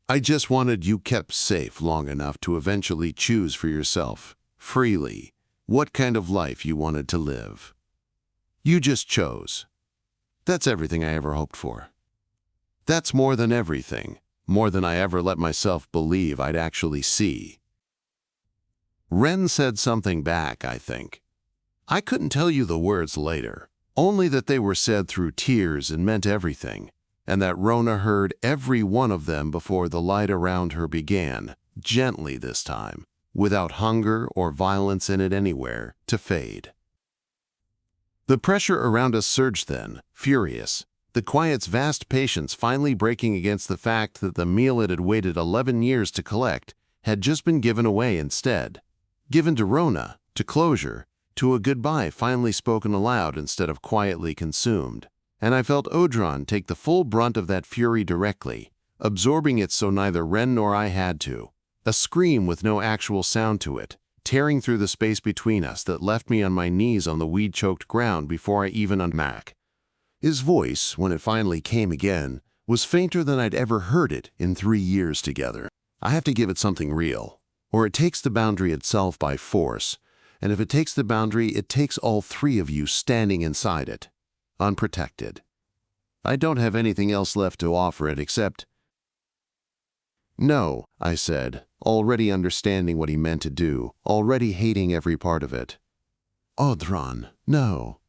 I just wanted you kept safe long enough to eventually choose for yourself, freely, what kind of life you wanted to live. You just chose. That's everything I ever hoped for. That's more than everything, more than I ever let myself believe I'd actually see." Wren said something back, I think. I couldn't tell you the words later, only that they were said through tears and meant everything. and that Rona heard every one of them before the light around her began, gently this time, without hunger or violence in it anywhere, to fade. The pressure around us surged then, furious, the quiet's vast patience finally breaking against the fact that the meal it had waited 11 years to collect had just been given away instead. Given to Rona, to closure, to a goodbye finally spoken aloud instead of quietly consumed. And I felt Odhran take the full brunt of that fury directly, absorbing it so neither Wren nor I had to. A scream with no actual sound to it, tearing through the space between us that left me on my knees on the weed-choked ground before I even unmack. His voice, when it finally came again, was fainter than I'd ever heard it in 3 years together. I have to give it something real, or it takes the boundary itself by force, and if it takes the boundary, it takes all 3 of you standing inside it, unprotected. I don't have anything else left to offer it except— "No," I said, already understanding what he meant to do, already hating every part of it. "Odhran, no."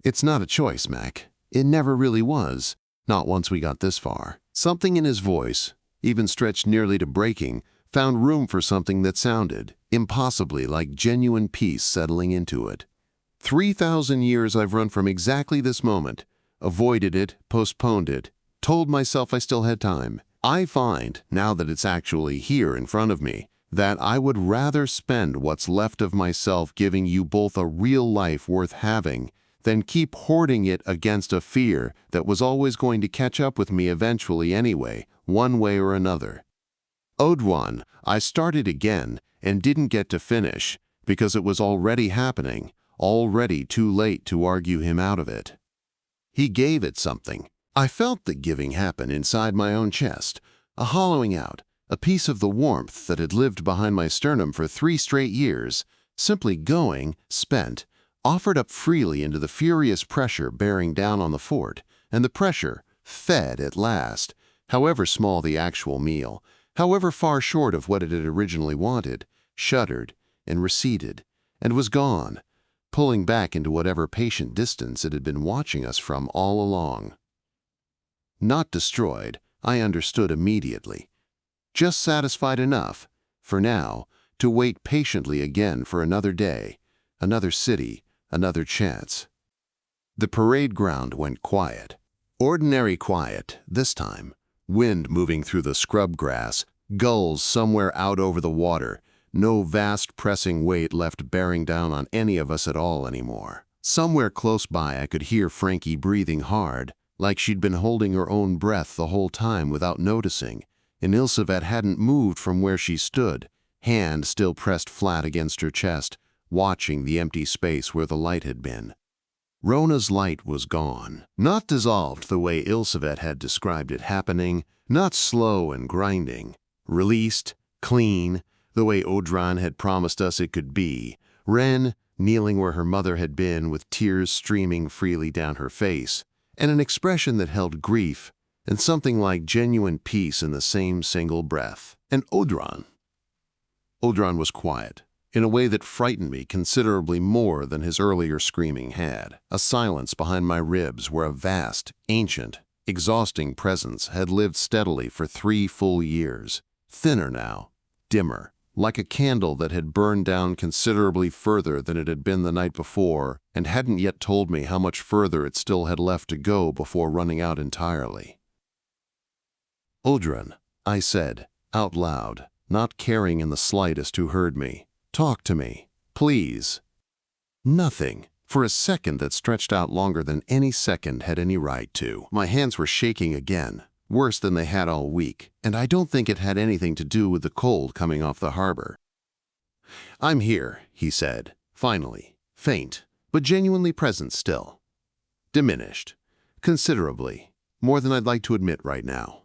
"It's not a choice, Mac. It never really was, not once we got this far." Something in his voice, even stretched nearly to breaking, found room for something that sounded, impossibly like genuine peace settling into it. 3,000 years I've run from exactly this moment, avoided it, postponed it, told myself I still had time. I find, now that it's actually here in front of me, that I would rather spend what's left of myself giving you both a real life worth having than keep hoarding it against a fear that was always going to catch up with me eventually anyway, one way or another. Odhran, I started again and didn't get to finish because it was already happening, already too late to argue him out of it. He gave it something. I felt the giving happen inside my own chest, a hollowing out, a piece of the warmth that had lived behind my sternum for 3 straight years, simply going, spent, offered up freely into the furious pressure bearing down on the fort, and the pressure, fed at last, however small the actual meal, however far short of what it had originally wanted, shuddered and receded, and was gone, pulling back into whatever patient distance it had been watching us from all along. Not destroyed, I understood immediately. Just satisfied enough, for now, to wait patiently again for another day, another city, another chance. The parade ground went quiet. Ordinary quiet, this time. Wind moving through the scrub grass, gulls somewhere out over the water, no vast pressing weight left bearing down on any of us at all anymore. Somewhere close by I could hear Frankie breathing hard, like she'd been holding her own breath the whole time without noticing, and Ilsevet hadn't moved from where she stood, hand still pressed flat against her chest, watching the empty space where the light had been. Rona's light was gone, not dissolved the way Ilsevet had described it happening, not slow and grinding, released, clean, the way Odhran had promised us it could be, Wren kneeling where her mother had been with tears streaming freely down her face, and an expression that held grief and something like genuine peace in the same single breath. And Odhran was quiet, in a way that frightened me considerably more than his earlier screaming had. A silence behind my ribs where a vast, ancient, exhausting presence had lived steadily for 3 full years, thinner now, dimmer, like a candle that had burned down considerably further than it had been the night before and hadn't yet told me how much further it still had left to go before running out entirely. "Odhran," I said, out loud, not caring in the slightest who heard me. "Talk to me, please." Nothing, for a second that stretched out longer than any second had any right to. My hands were shaking again, worse than they had all week, and I don't think it had anything to do with the cold coming off the harbor. "I'm here," he said, finally, faint, but genuinely present still. Diminished, considerably, more than I'd like to admit right now.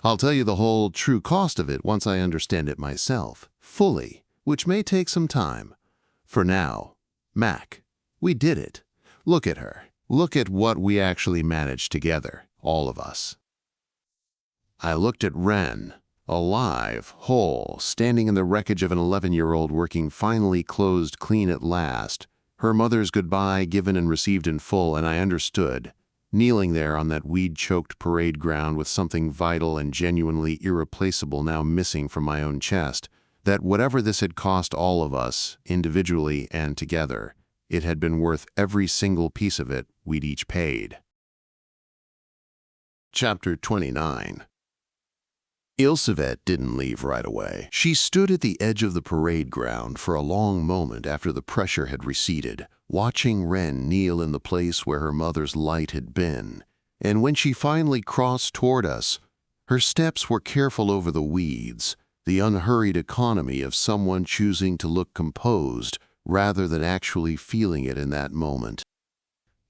I'll tell you the whole true cost of it once I understand it myself, fully, which may take some time. For now, Mac, we did it. Look at her. Look at what we actually managed together, all of us. I looked at Wren, alive, whole, standing in the wreckage of an 11-year-old working finally closed clean at last, her mother's goodbye given and received in full, and I understood. kneeling there on that weed-choked parade ground with something vital and genuinely irreplaceable now missing from my own chest, that whatever this had cost all of us, individually and together, it had been worth every single piece of it we'd each paid. Chapter 29. Ilsevet didn't leave right away. She stood at the edge of the parade ground for a long moment after the pressure had receded, watching Wren kneel in the place where her mother's light had been. And when she finally crossed toward us, her steps were careful over the weeds, the unhurried economy of someone choosing to look composed rather than actually feeling it in that moment.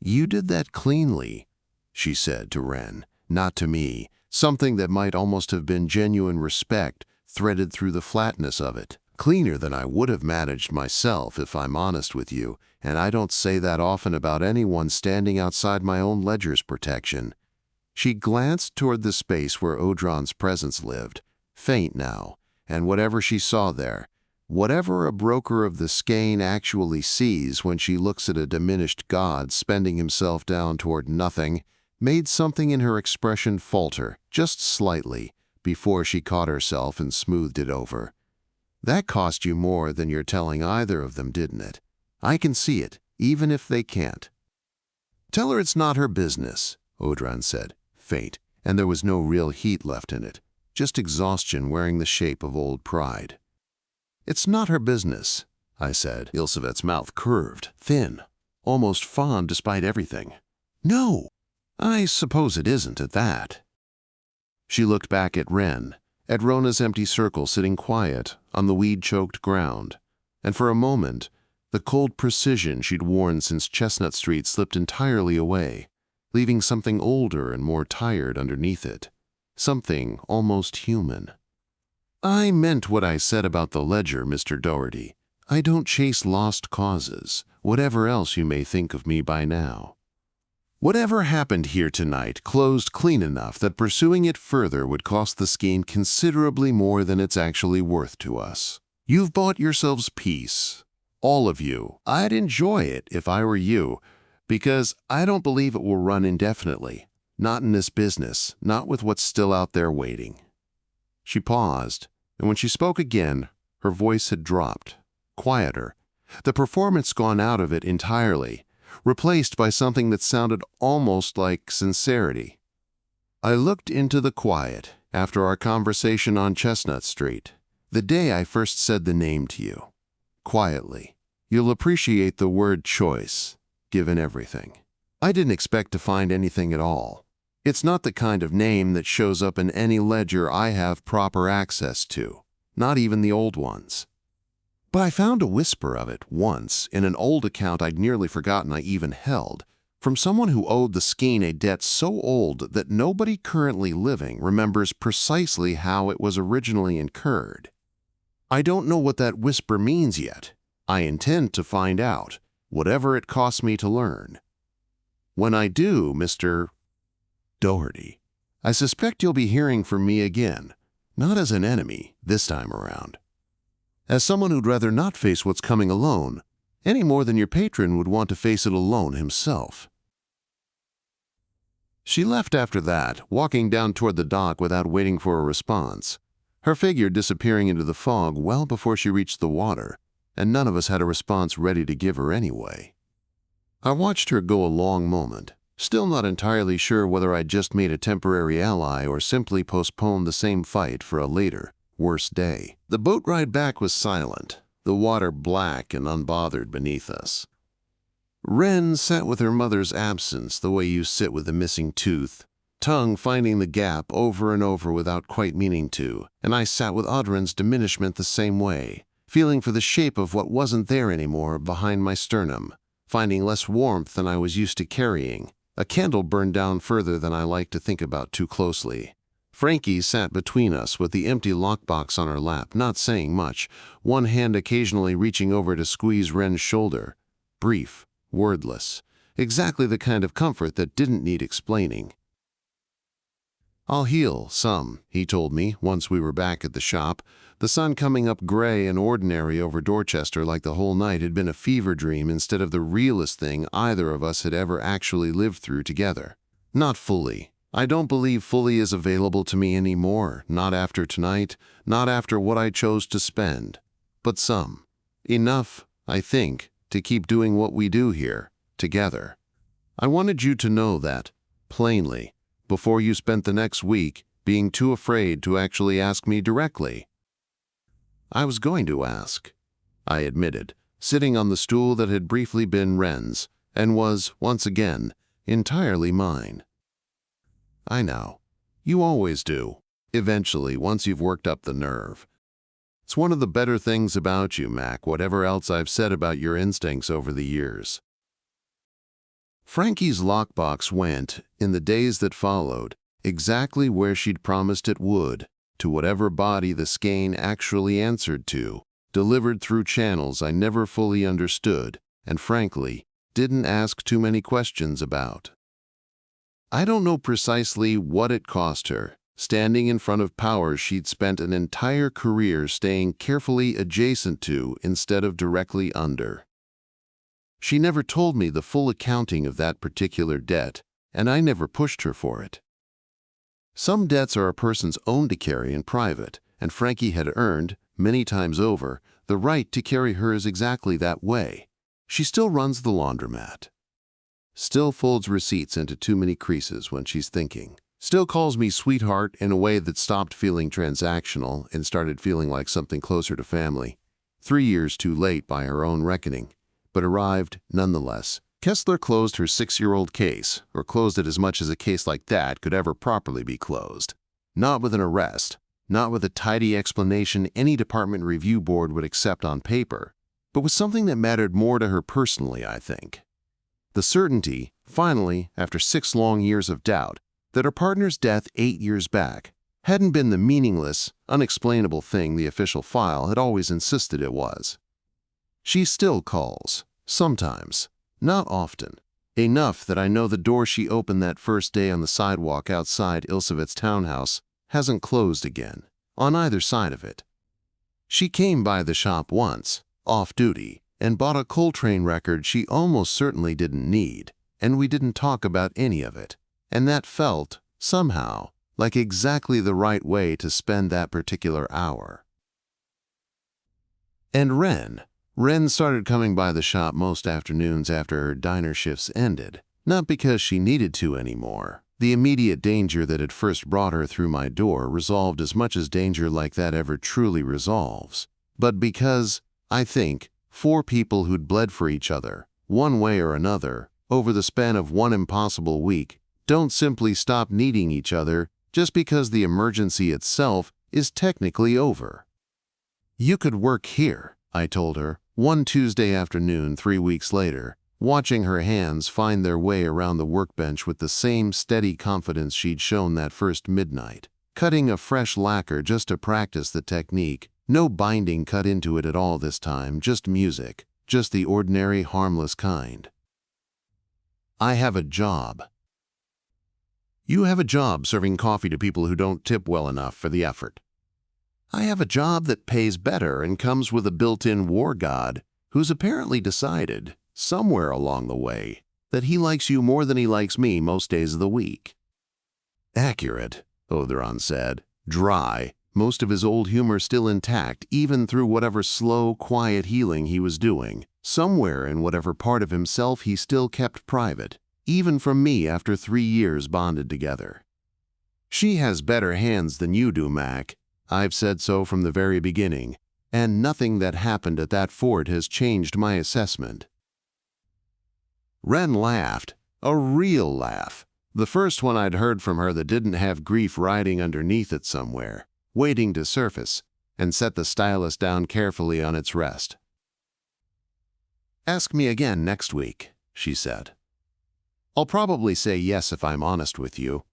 "You did that cleanly," she said to Wren, not to me, something that might almost have been genuine respect threaded through the flatness of it. "Cleaner than I would have managed myself, if I'm honest with you, and I don't say that often about anyone standing outside my own ledger's protection." She glanced toward the space where Odhran's presence lived, faint now, and whatever she saw there, whatever a broker of the Skein actually sees when she looks at a diminished god spending himself down toward nothing, made something in her expression falter, just slightly, before she caught herself and smoothed it over. "That cost you more than you're telling either of them, didn't it? I can see it, even if they can't." "Tell her it's not her business," Odhran said, faint, and there was no real heat left in it, just exhaustion wearing the shape of old pride. "It's not her business," I said. Ilsevet's mouth curved, thin, almost fond despite everything. "No, I suppose it isn't at that." She looked back at Wren, at Rona's empty circle sitting quiet on the weed-choked ground, and for a moment, the cold precision she'd worn since Chestnut Street slipped entirely away, leaving something older and more tired underneath it, something almost human. "I meant what I said about the ledger, Mr. Doherty. I don't chase lost causes, whatever else you may think of me by now. Whatever happened here tonight closed clean enough that pursuing it further would cost the Skein considerably more than it's actually worth to us. You've bought yourselves peace, all of you. I'd enjoy it if I were you, because I don't believe it will run indefinitely. Not in this business, not with what's still out there waiting." She paused, and when she spoke again, her voice had dropped, quieter, the performance gone out of it entirely, replaced by something that sounded almost like sincerity. "I looked into the quiet after our conversation on Chestnut Street, the day I first said the name to you. Quietly. You'll appreciate the word choice, given everything. I didn't expect to find anything at all. It's not the kind of name that shows up in any ledger I have proper access to, not even the old ones. But I found a whisper of it once in an old account I'd nearly forgotten I even held, from someone who owed the Skein a debt so old that nobody currently living remembers precisely how it was originally incurred. I don't know what that whisper means yet. I intend to find out, whatever it costs me to learn. When I do, Mr. Doherty, I suspect you'll be hearing from me again, not as an enemy this time around. As someone who'd rather not face what's coming alone, any more than your patron would want to face it alone himself." She left after that, walking down toward the dock without waiting for a response, her figure disappearing into the fog well before she reached the water, and none of us had a response ready to give her anyway. I watched her go a long moment, still not entirely sure whether I'd just made a temporary ally or simply postponed the same fight for a later, worse day. The boat ride back was silent, the water black and unbothered beneath us. Wren sat with her mother's absence the way you sit with a missing tooth, tongue finding the gap over and over without quite meaning to, and I sat with Odhran's diminishment the same way, feeling for the shape of what wasn't there anymore behind my sternum, finding less warmth than I was used to carrying. A candle burned down further than I like to think about too closely. Frankie sat between us with the empty lockbox on her lap, not saying much, one hand occasionally reaching over to squeeze Wren's shoulder. Brief, wordless, exactly the kind of comfort that didn't need explaining. "I'll heal some," he told me once we were back at the shop, the sun coming up gray and ordinary over Dorchester like the whole night had been a fever dream instead of the realest thing either of us had ever actually lived through together. Not fully. I don't believe fully is available to me anymore, not after tonight, not after what I chose to spend. But some. Enough, I think, to keep doing what we do here, together. I wanted you to know that, plainly, before you spent the next week being too afraid to actually ask me directly. I was going to ask, I admitted, sitting on the stool that had briefly been Wren's, and was, once again, entirely mine. I know. You always do. Eventually, once you've worked up the nerve. It's one of the better things about you, Mac, whatever else I've said about your instincts over the years. Frankie's lockbox went, in the days that followed, exactly where she'd promised it would, to whatever body the Skein actually answered to, delivered through channels I never fully understood, and frankly, didn't ask too many questions about. I don't know precisely what it cost her, standing in front of powers she'd spent an entire career staying carefully adjacent to instead of directly under. She never told me the full accounting of that particular debt, and I never pushed her for it. Some debts are a person's own to carry in private, and Frankie had earned, many times over, the right to carry hers exactly that way. She still runs the laundromat. Still folds receipts into too many creases when she's thinking. Still calls me sweetheart in a way that stopped feeling transactional and started feeling like something closer to family. 3 years too late by her own reckoning, but arrived nonetheless. Kessler closed her 6-year-old case, or closed it as much as a case like that could ever properly be closed. Not with an arrest, not with a tidy explanation any department review board would accept on paper, but with something that mattered more to her personally, I think. The certainty, finally, after 6 long years of doubt, that her partner's death 8 years back hadn't been the meaningless, unexplainable thing the official file had always insisted it was. She still calls, sometimes, not often, enough that I know the door she opened that first day on the sidewalk outside Ilsevet's townhouse hasn't closed again, on either side of it. She came by the shop once, off-duty, and bought a Coltrane record she almost certainly didn't need, and we didn't talk about any of it, and that felt, somehow, like exactly the right way to spend that particular hour. And Wren started coming by the shop most afternoons after her diner shifts ended, not because she needed to anymore. The immediate danger that had first brought her through my door resolved as much as danger like that ever truly resolves, but because, I think, 4 people who'd bled for each other, one way or another, over the span of one impossible week, don't simply stop needing each other just because the emergency itself is technically over. You could work here, I told her, one Tuesday afternoon 3 weeks later, watching her hands find their way around the workbench with the same steady confidence she'd shown that first midnight, cutting a fresh lacquer just to practice the technique. No binding cut into it at all this time, just music, just the ordinary, harmless kind. I have a job. You have a job serving coffee to people who don't tip well enough for the effort. I have a job that pays better and comes with a built-in war god who's apparently decided, somewhere along the way, that he likes you more than he likes me most days of the week. Accurate, Odhran said, dry, most of his old humor still intact even through whatever slow, quiet healing he was doing, somewhere in whatever part of himself he still kept private, even from me after 3 years bonded together. She has better hands than you do, Mac. I've said so from the very beginning, and nothing that happened at that fort has changed my assessment. Wren laughed, a real laugh, the first one I'd heard from her that didn't have grief riding underneath it somewhere, waiting to surface, and set the stylus down carefully on its rest. Ask me again next week, she said. I'll probably say yes if I'm honest with you.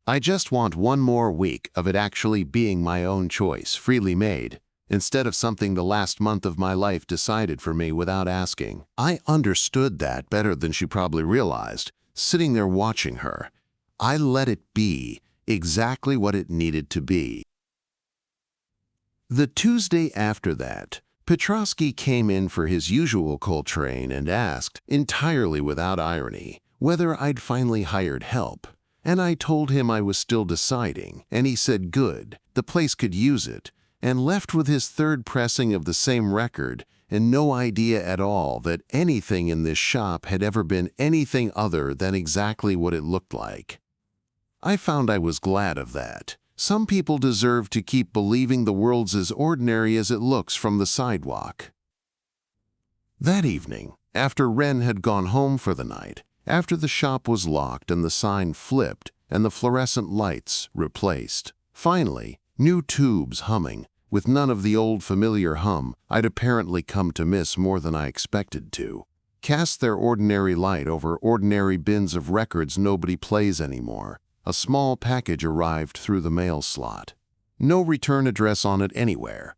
I just want 1 more week of it actually being my own choice, freely made, instead of something the last month of my life decided for me without asking. I understood that better than she probably realized, sitting there watching her. I let it be exactly what it needed to be. The Tuesday after that, Petrosky came in for his usual Coltrane and asked, entirely without irony, whether I'd finally hired help. And I told him I was still deciding, and he said good, the place could use it, and left with his third pressing of the same record and no idea at all that anything in this shop had ever been anything other than exactly what it looked like. I found I was glad of that. Some people deserve to keep believing the world's as ordinary as it looks from the sidewalk. That evening, after Wren had gone home for the night, after the shop was locked and the sign flipped and the fluorescent lights replaced, finally, new tubes humming, with none of the old familiar hum I'd apparently come to miss more than I expected to, cast their ordinary light over ordinary bins of records nobody plays anymore. A small package arrived through the mail slot. No return address on it anywhere.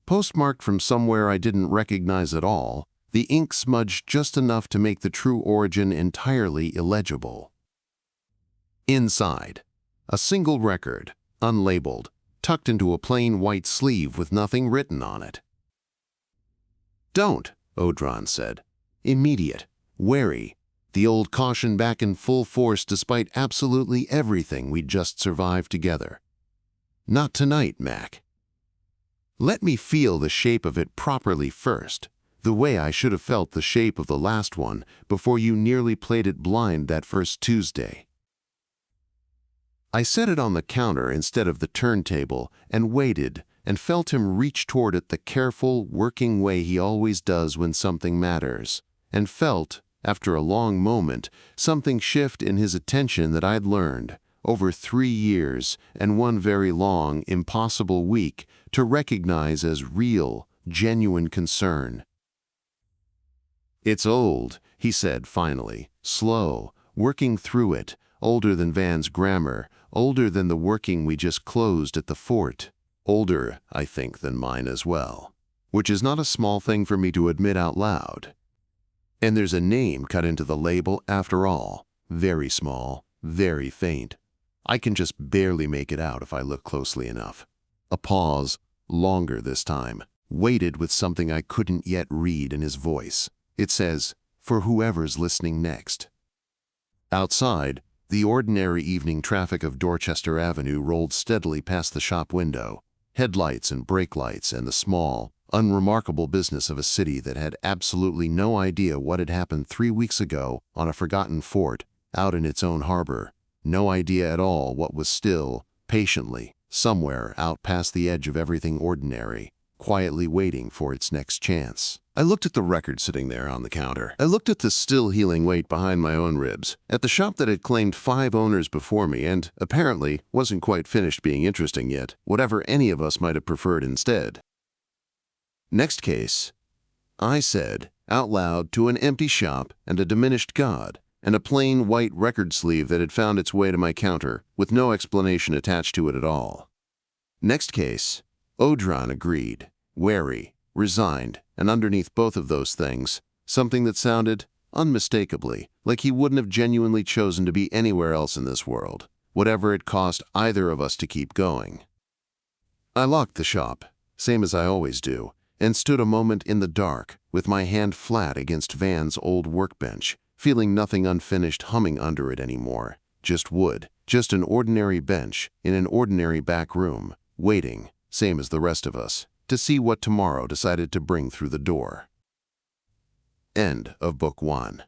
Postmarked from somewhere I didn't recognize at all, the ink smudged just enough to make the true origin entirely illegible. Inside, a single record, unlabeled, tucked into a plain white sleeve with nothing written on it. "Don't," Odhran said. Immediate, wary, the old caution back in full force despite absolutely everything we'd just survived together. "Not tonight, Mac. Let me feel the shape of it properly first, the way I should have felt the shape of the last one before you nearly played it blind that first Tuesday." I set it on the counter instead of the turntable and waited and felt him reach toward it the careful, working way he always does when something matters, and felt, after a long moment, something shift in his attention that I'd learned, over 3 years and one very long, impossible week, to recognize as real, genuine concern. "It's old," he said finally, slow, working through it, older than Vann's grammar, older than the working we just closed at the fort, older, I think, than mine as well, which is not a small thing for me to admit out loud. And there's a name cut into the label after all, very small, very faint. I can just barely make it out if I look closely enough. A pause, longer this time, weighted with something I couldn't yet read in his voice. It says, "For whoever's listening next." Outside, the ordinary evening traffic of Dorchester Avenue rolled steadily past the shop window, headlights and brake lights and the small, unremarkable business of a city that had absolutely no idea what had happened 3 weeks ago on a forgotten fort out in its own harbor, no idea at all what was still, patiently, somewhere out past the edge of everything ordinary, quietly waiting for its next chance. I looked at the record sitting there on the counter. I looked at the still healing weight behind my own ribs, at the shop that had claimed 5 owners before me and, apparently, wasn't quite finished being interesting yet, whatever any of us might have preferred instead. "Next case," I said, out loud, to an empty shop and a diminished God, and a plain white record sleeve that had found its way to my counter, with no explanation attached to it at all. "Next case," Odhran agreed, wary, resigned, and underneath both of those things, something that sounded, unmistakably, like he wouldn't have genuinely chosen to be anywhere else in this world, whatever it cost either of us to keep going. I locked the shop, same as I always do, and stood a moment in the dark, with my hand flat against Vann's old workbench, feeling nothing unfinished humming under it anymore, just wood, just an ordinary bench in an ordinary back room, waiting, same as the rest of us, to see what tomorrow decided to bring through the door. End of Book 1.